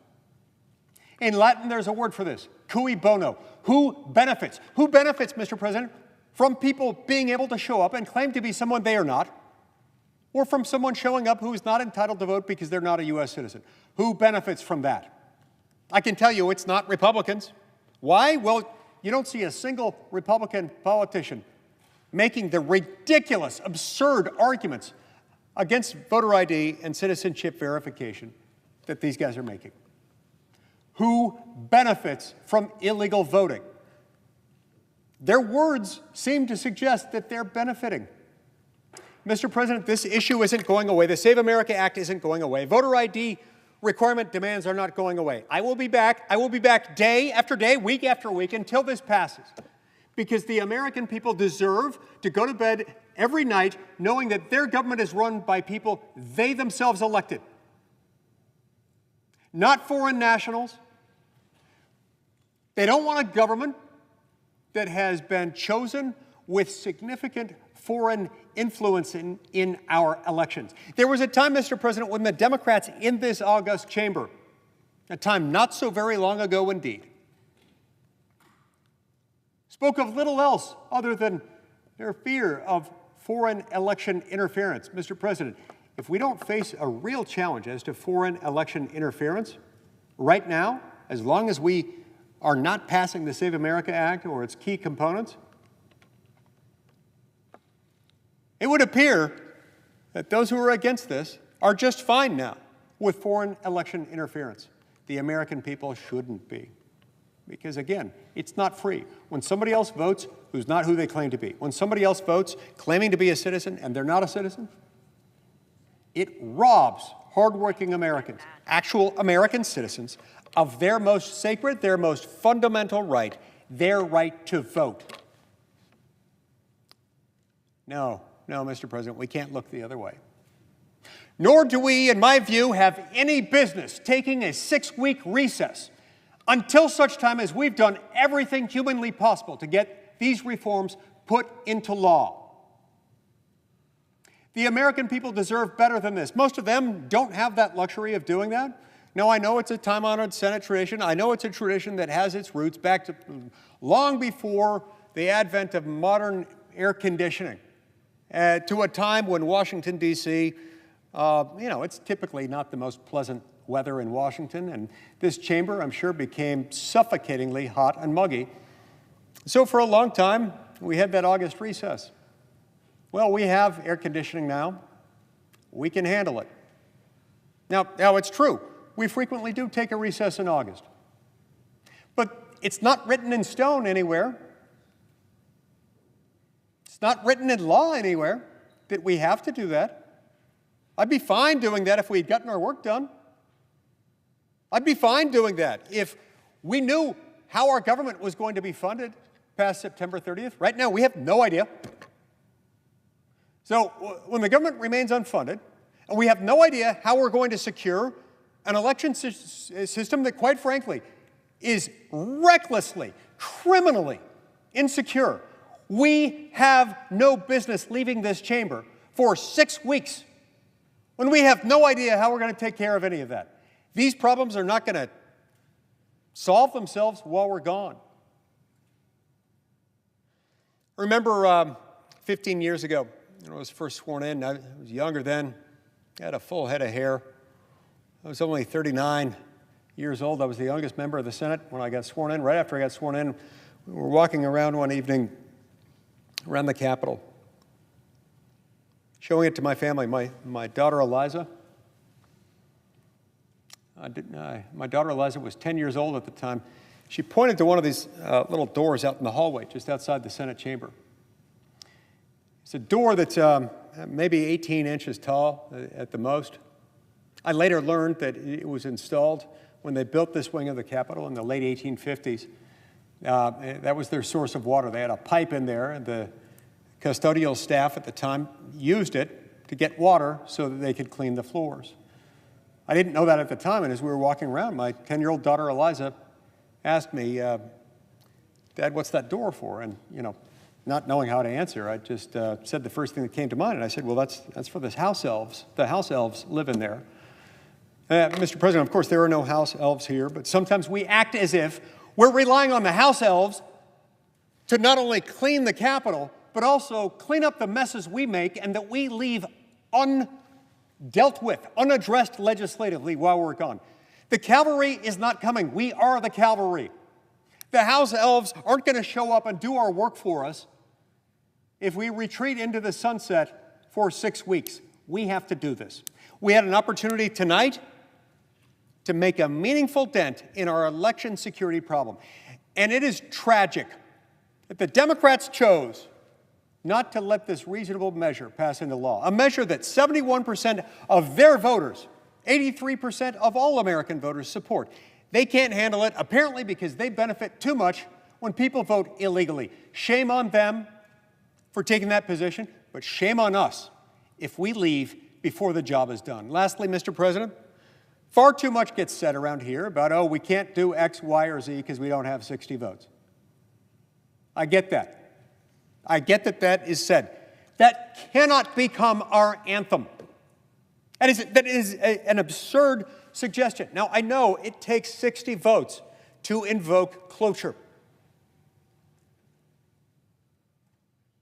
In Latin, there's a word for this, cui bono. Who benefits? Who benefits, Mr. President, from people being able to show up and claim to be someone they are not, or from someone showing up who is not entitled to vote because they're not a U.S. citizen? Who benefits from that? I can tell you it's not Republicans. Why? Well, you don't see a single Republican politician making the ridiculous, absurd arguments against voter ID and citizenship verification that these guys are making. Who benefits from illegal voting? Their words seem to suggest that they're benefiting. Mr. President, this issue isn't going away. The Save America Act isn't going away. Voter ID requirement demands are not going away. I will be back. I will be back day after day, week after week, until this passes. Because the American people deserve to go to bed every night knowing that their government is run by people they themselves elected. Not foreign nationals. They don't want a government that has been chosen with significant foreign influence in our elections. There was a time, Mr. President, when the Democrats in this august chamber, a time not so very long ago indeed, spoke of little else other than their fear of foreign election interference. Mr. President, if we don't face a real challenge as to foreign election interference right now, as long as we are not passing the Save America Act or its key components, it would appear that those who are against this are just fine now with foreign election interference. The American people shouldn't be. Because again, it's not free. When somebody else votes who's not who they claim to be, when somebody else votes claiming to be a citizen and they're not a citizen, it robs hardworking Americans, actual American citizens, of their most sacred, their most fundamental right, their right to vote. No, Mr. President, we can't look the other way. Nor do we, in my view, have any business taking a 6-week recess until such time as we've done everything humanly possible to get these reforms put into law. The American people deserve better than this. Most of them don't have that luxury of doing that. Now, I know it's a time-honored Senate tradition. I know it's a tradition that has its roots back to long before the advent of modern air conditioning, to a time when Washington, D.C., it's typically not the most pleasant weather in Washington, and this chamber, I'm sure, became suffocatingly hot and muggy. So for a long time, we had that August recess. Well, we have air conditioning now. We can handle it. Now it's true. We frequently do take a recess in August. But it's not written in stone anywhere. It's not written in law anywhere that we have to do that. I'd be fine doing that if we'd gotten our work done. I'd be fine doing that if we knew how our government was going to be funded past September 30th. Right now, we have no idea. So when the government remains unfunded, and we have no idea how we're going to secure an election system that, quite frankly, is recklessly, criminally insecure, we have no business leaving this chamber for 6 weeks when we have no idea how we're going to take care of any of that. These problems are not going to solve themselves while we're gone. Remember 15 years ago, when I was first sworn in, I was younger then, I had a full head of hair. I was only 39 years old. I was the youngest member of the Senate when I got sworn in. Right after I got sworn in, we were walking around one evening around the Capitol, showing it to my family. My daughter Eliza, my daughter Eliza was 10 years old at the time. She pointed to one of these little doors out in the hallway just outside the Senate chamber. It's a door that's maybe 18 inches tall at the most. I later learned that it was installed when they built this wing of the Capitol in the late 1850s. That was their source of water. They had a pipe in there, and the custodial staff at the time used it to get water so that they could clean the floors. I didn't know that at the time, and as we were walking around, my 10-year-old daughter Eliza asked me, Dad, what's that door for? And, not knowing how to answer, I just said the first thing that came to mind, and I said, well, that's for the house elves. The house elves live in there. Mr. President, of course, there are no house elves here, but sometimes we act as if we're relying on the house elves to not only clean the Capitol, but also clean up the messes we make and that we leave undealt with, unaddressed legislatively while we're gone. The cavalry is not coming. We are the cavalry. The house elves aren't going to show up and do our work for us if we retreat into the sunset for 6 weeks. We have to do this. We had an opportunity tonight to make a meaningful dent in our election security problem. And it is tragic that the Democrats chose not to let this reasonable measure pass into law, a measure that 71% of their voters, 83% of all American voters support. They can't handle it, apparently because they benefit too much when people vote illegally. Shame on them for taking that position, but shame on us if we leave before the job is done. Lastly, Mr. President, far too much gets said around here about, oh, we can't do X, Y, or Z because we don't have 60 votes. I get that. I get that that is said. That cannot become our anthem. That is an absurd suggestion. Now, I know it takes 60 votes to invoke cloture.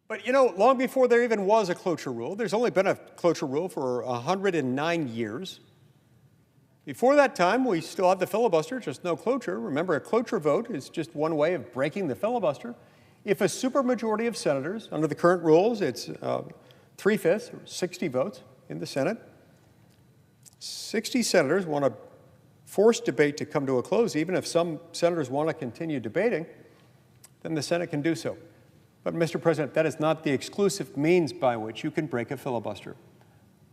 But, long before there even was a cloture rule, there's only been a cloture rule for 109 years. Before that time, we still had the filibuster, just no cloture. Remember, a cloture vote is just one way of breaking the filibuster. If a supermajority of senators, under the current rules, it's 3/5, or 60 votes in the Senate, 60 senators want to force debate to come to a close, even if some senators want to continue debating, then the Senate can do so. But, Mr. President, that is not the exclusive means by which you can break a filibuster.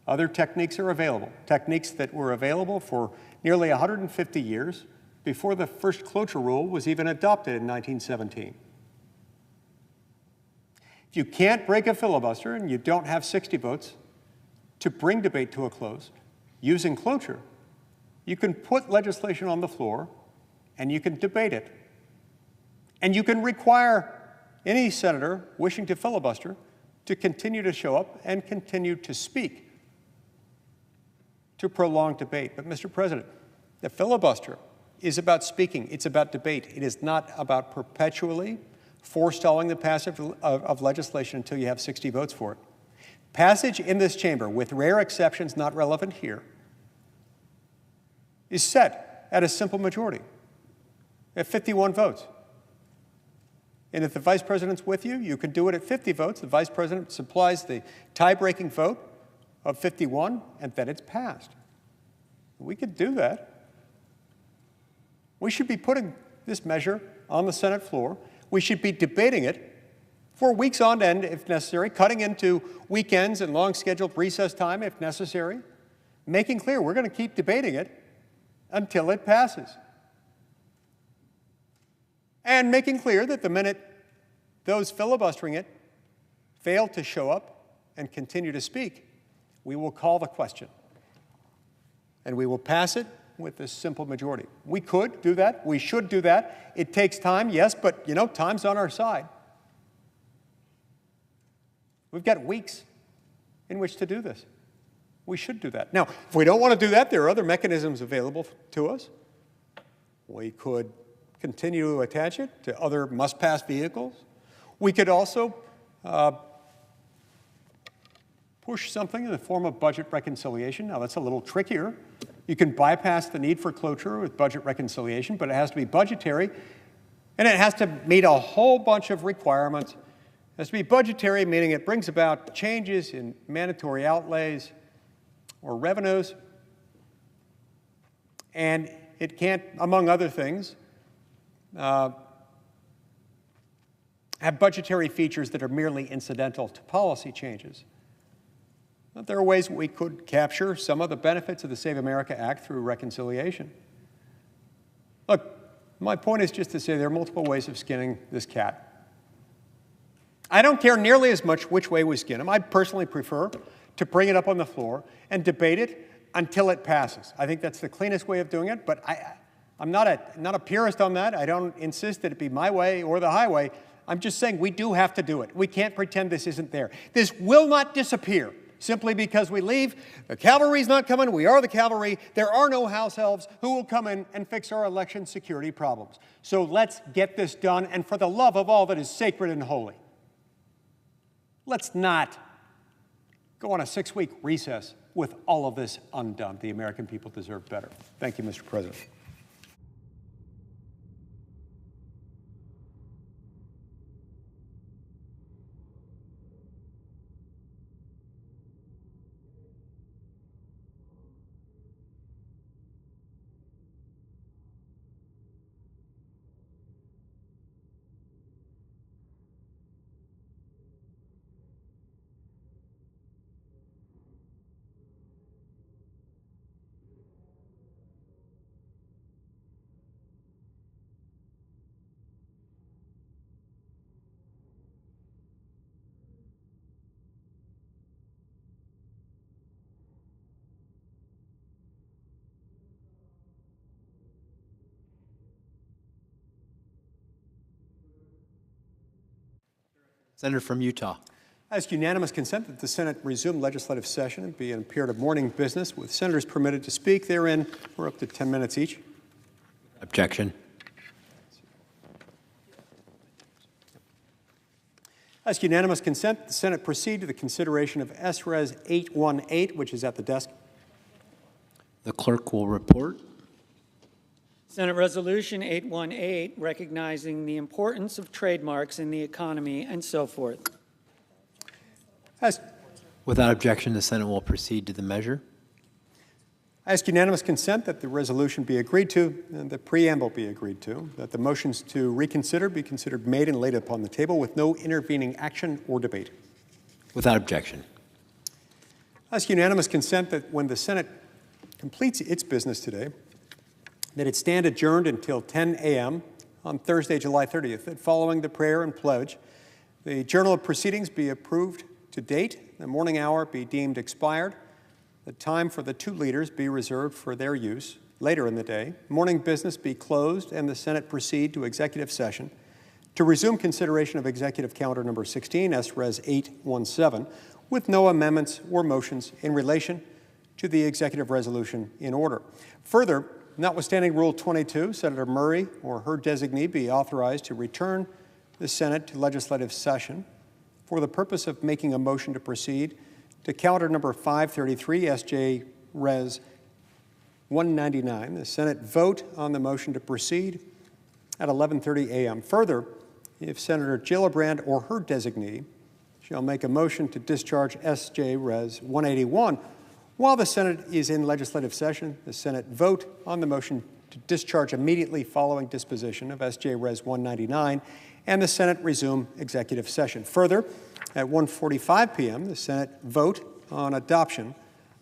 Other techniques are available, techniques that were available for nearly 150 years before the first cloture rule was even adopted in 1917. If you can't break a filibuster and you don't have 60 votes to bring debate to a close using cloture, you can put legislation on the floor and you can debate it. And you can require any senator wishing to filibuster to continue to show up and continue to speak to prolong debate. But, Mr. President, the filibuster is about speaking. It's about debate. It is not about perpetually forestalling the passage of legislation until you have 60 votes for it. Passage in this chamber, with rare exceptions not relevant here, is set at a simple majority, at 51 votes. And if the Vice President's with you, you can do it at 50 votes. The Vice President supplies the tie-breaking vote of 51, and then it's passed. We could do that. We should be putting this measure on the Senate floor. We should be debating it for weeks on end, if necessary, cutting into weekends and long scheduled recess time, if necessary, making clear we're going to keep debating it until it passes. And making clear that the minute those filibustering it fail to show up and continue to speak, we will call the question. And we will pass it with a simple majority. We could do that. We should do that. It takes time, yes, but, time's on our side. We've got weeks in which to do this. We should do that. Now, if we don't want to do that, there are other mechanisms available to us. We could continue to attach it to other must-pass vehicles. We could also push something in the form of budget reconciliation. Now, that's a little trickier. You can bypass the need for cloture with budget reconciliation, but it has to be budgetary, and it has to meet a whole bunch of requirements. It has to be budgetary, meaning it brings about changes in mandatory outlays or revenues, and it can't, among other things, have budgetary features that are merely incidental to policy changes. But there are ways we could capture some of the benefits of the Save America Act through reconciliation. Look, my point is just to say there are multiple ways of skinning this cat. I don't care nearly as much which way we skin him. I personally prefer to bring it up on the floor and debate it until it passes. I think that's the cleanest way of doing it, but I'm not a purist on that. I don't insist that it be my way or the highway. I'm just saying we do have to do it. We can't pretend this isn't there. This will not disappear simply because we leave. The cavalry's not coming. We are the cavalry. There are no house elves who will come in and fix our election security problems. So let's get this done, and for the love of all that is sacred and holy, let's not go on a 6-week recess with all of this undone. The American people deserve better. Thank you, Mr. President. Senator from Utah. I ask unanimous consent that the Senate resume legislative session and be in a period of morning business with senators permitted to speak therein for up to 10 minutes each. Objection. I ask unanimous consent that the Senate proceed to the consideration of SRES 818, which is at the desk. The clerk will report. Senate Resolution 818, recognizing the importance of trademarks in the economy and so forth. Without objection, the Senate will proceed to the measure. I ask unanimous consent that the resolution be agreed to and the preamble be agreed to, that the motions to reconsider be considered made and laid upon the table with no intervening action or debate. Without objection. I ask unanimous consent that when the Senate completes its business today, that it stand adjourned until 10 a.m. on Thursday, July 30th, that following the prayer and pledge, the Journal of Proceedings be approved to date, the morning hour be deemed expired, the time for the two leaders be reserved for their use later in the day, morning business be closed, and the Senate proceed to executive session to resume consideration of Executive Calendar Number 16, SRES 817, with no amendments or motions in relation to the executive resolution in order. Further, notwithstanding Rule 22, Senator Murray or her designee be authorized to return the Senate to legislative session for the purpose of making a motion to proceed to Calendar Number 533, SJ Res 199. The Senate vote on the motion to proceed at 11:30 a.m. Further, if Senator Gillibrand or her designee shall make a motion to discharge SJ Res 181, while the Senate is in legislative session, the Senate vote on the motion to discharge immediately following disposition of SJ Res 199, and the Senate resume executive session. Further, at 1:45 p.m., the Senate vote on adoption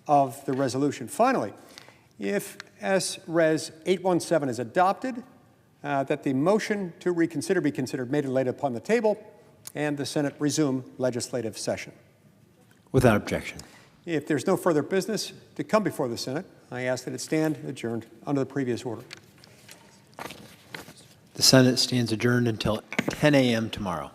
of the resolution. Finally, if SRES 817 is adopted, that the motion to reconsider be considered made and laid upon the table, and the Senate resume legislative session. Without objection. If there's no further business to come before the Senate, I ask that it stand adjourned under the previous order. The Senate stands adjourned until 10 a.m. tomorrow.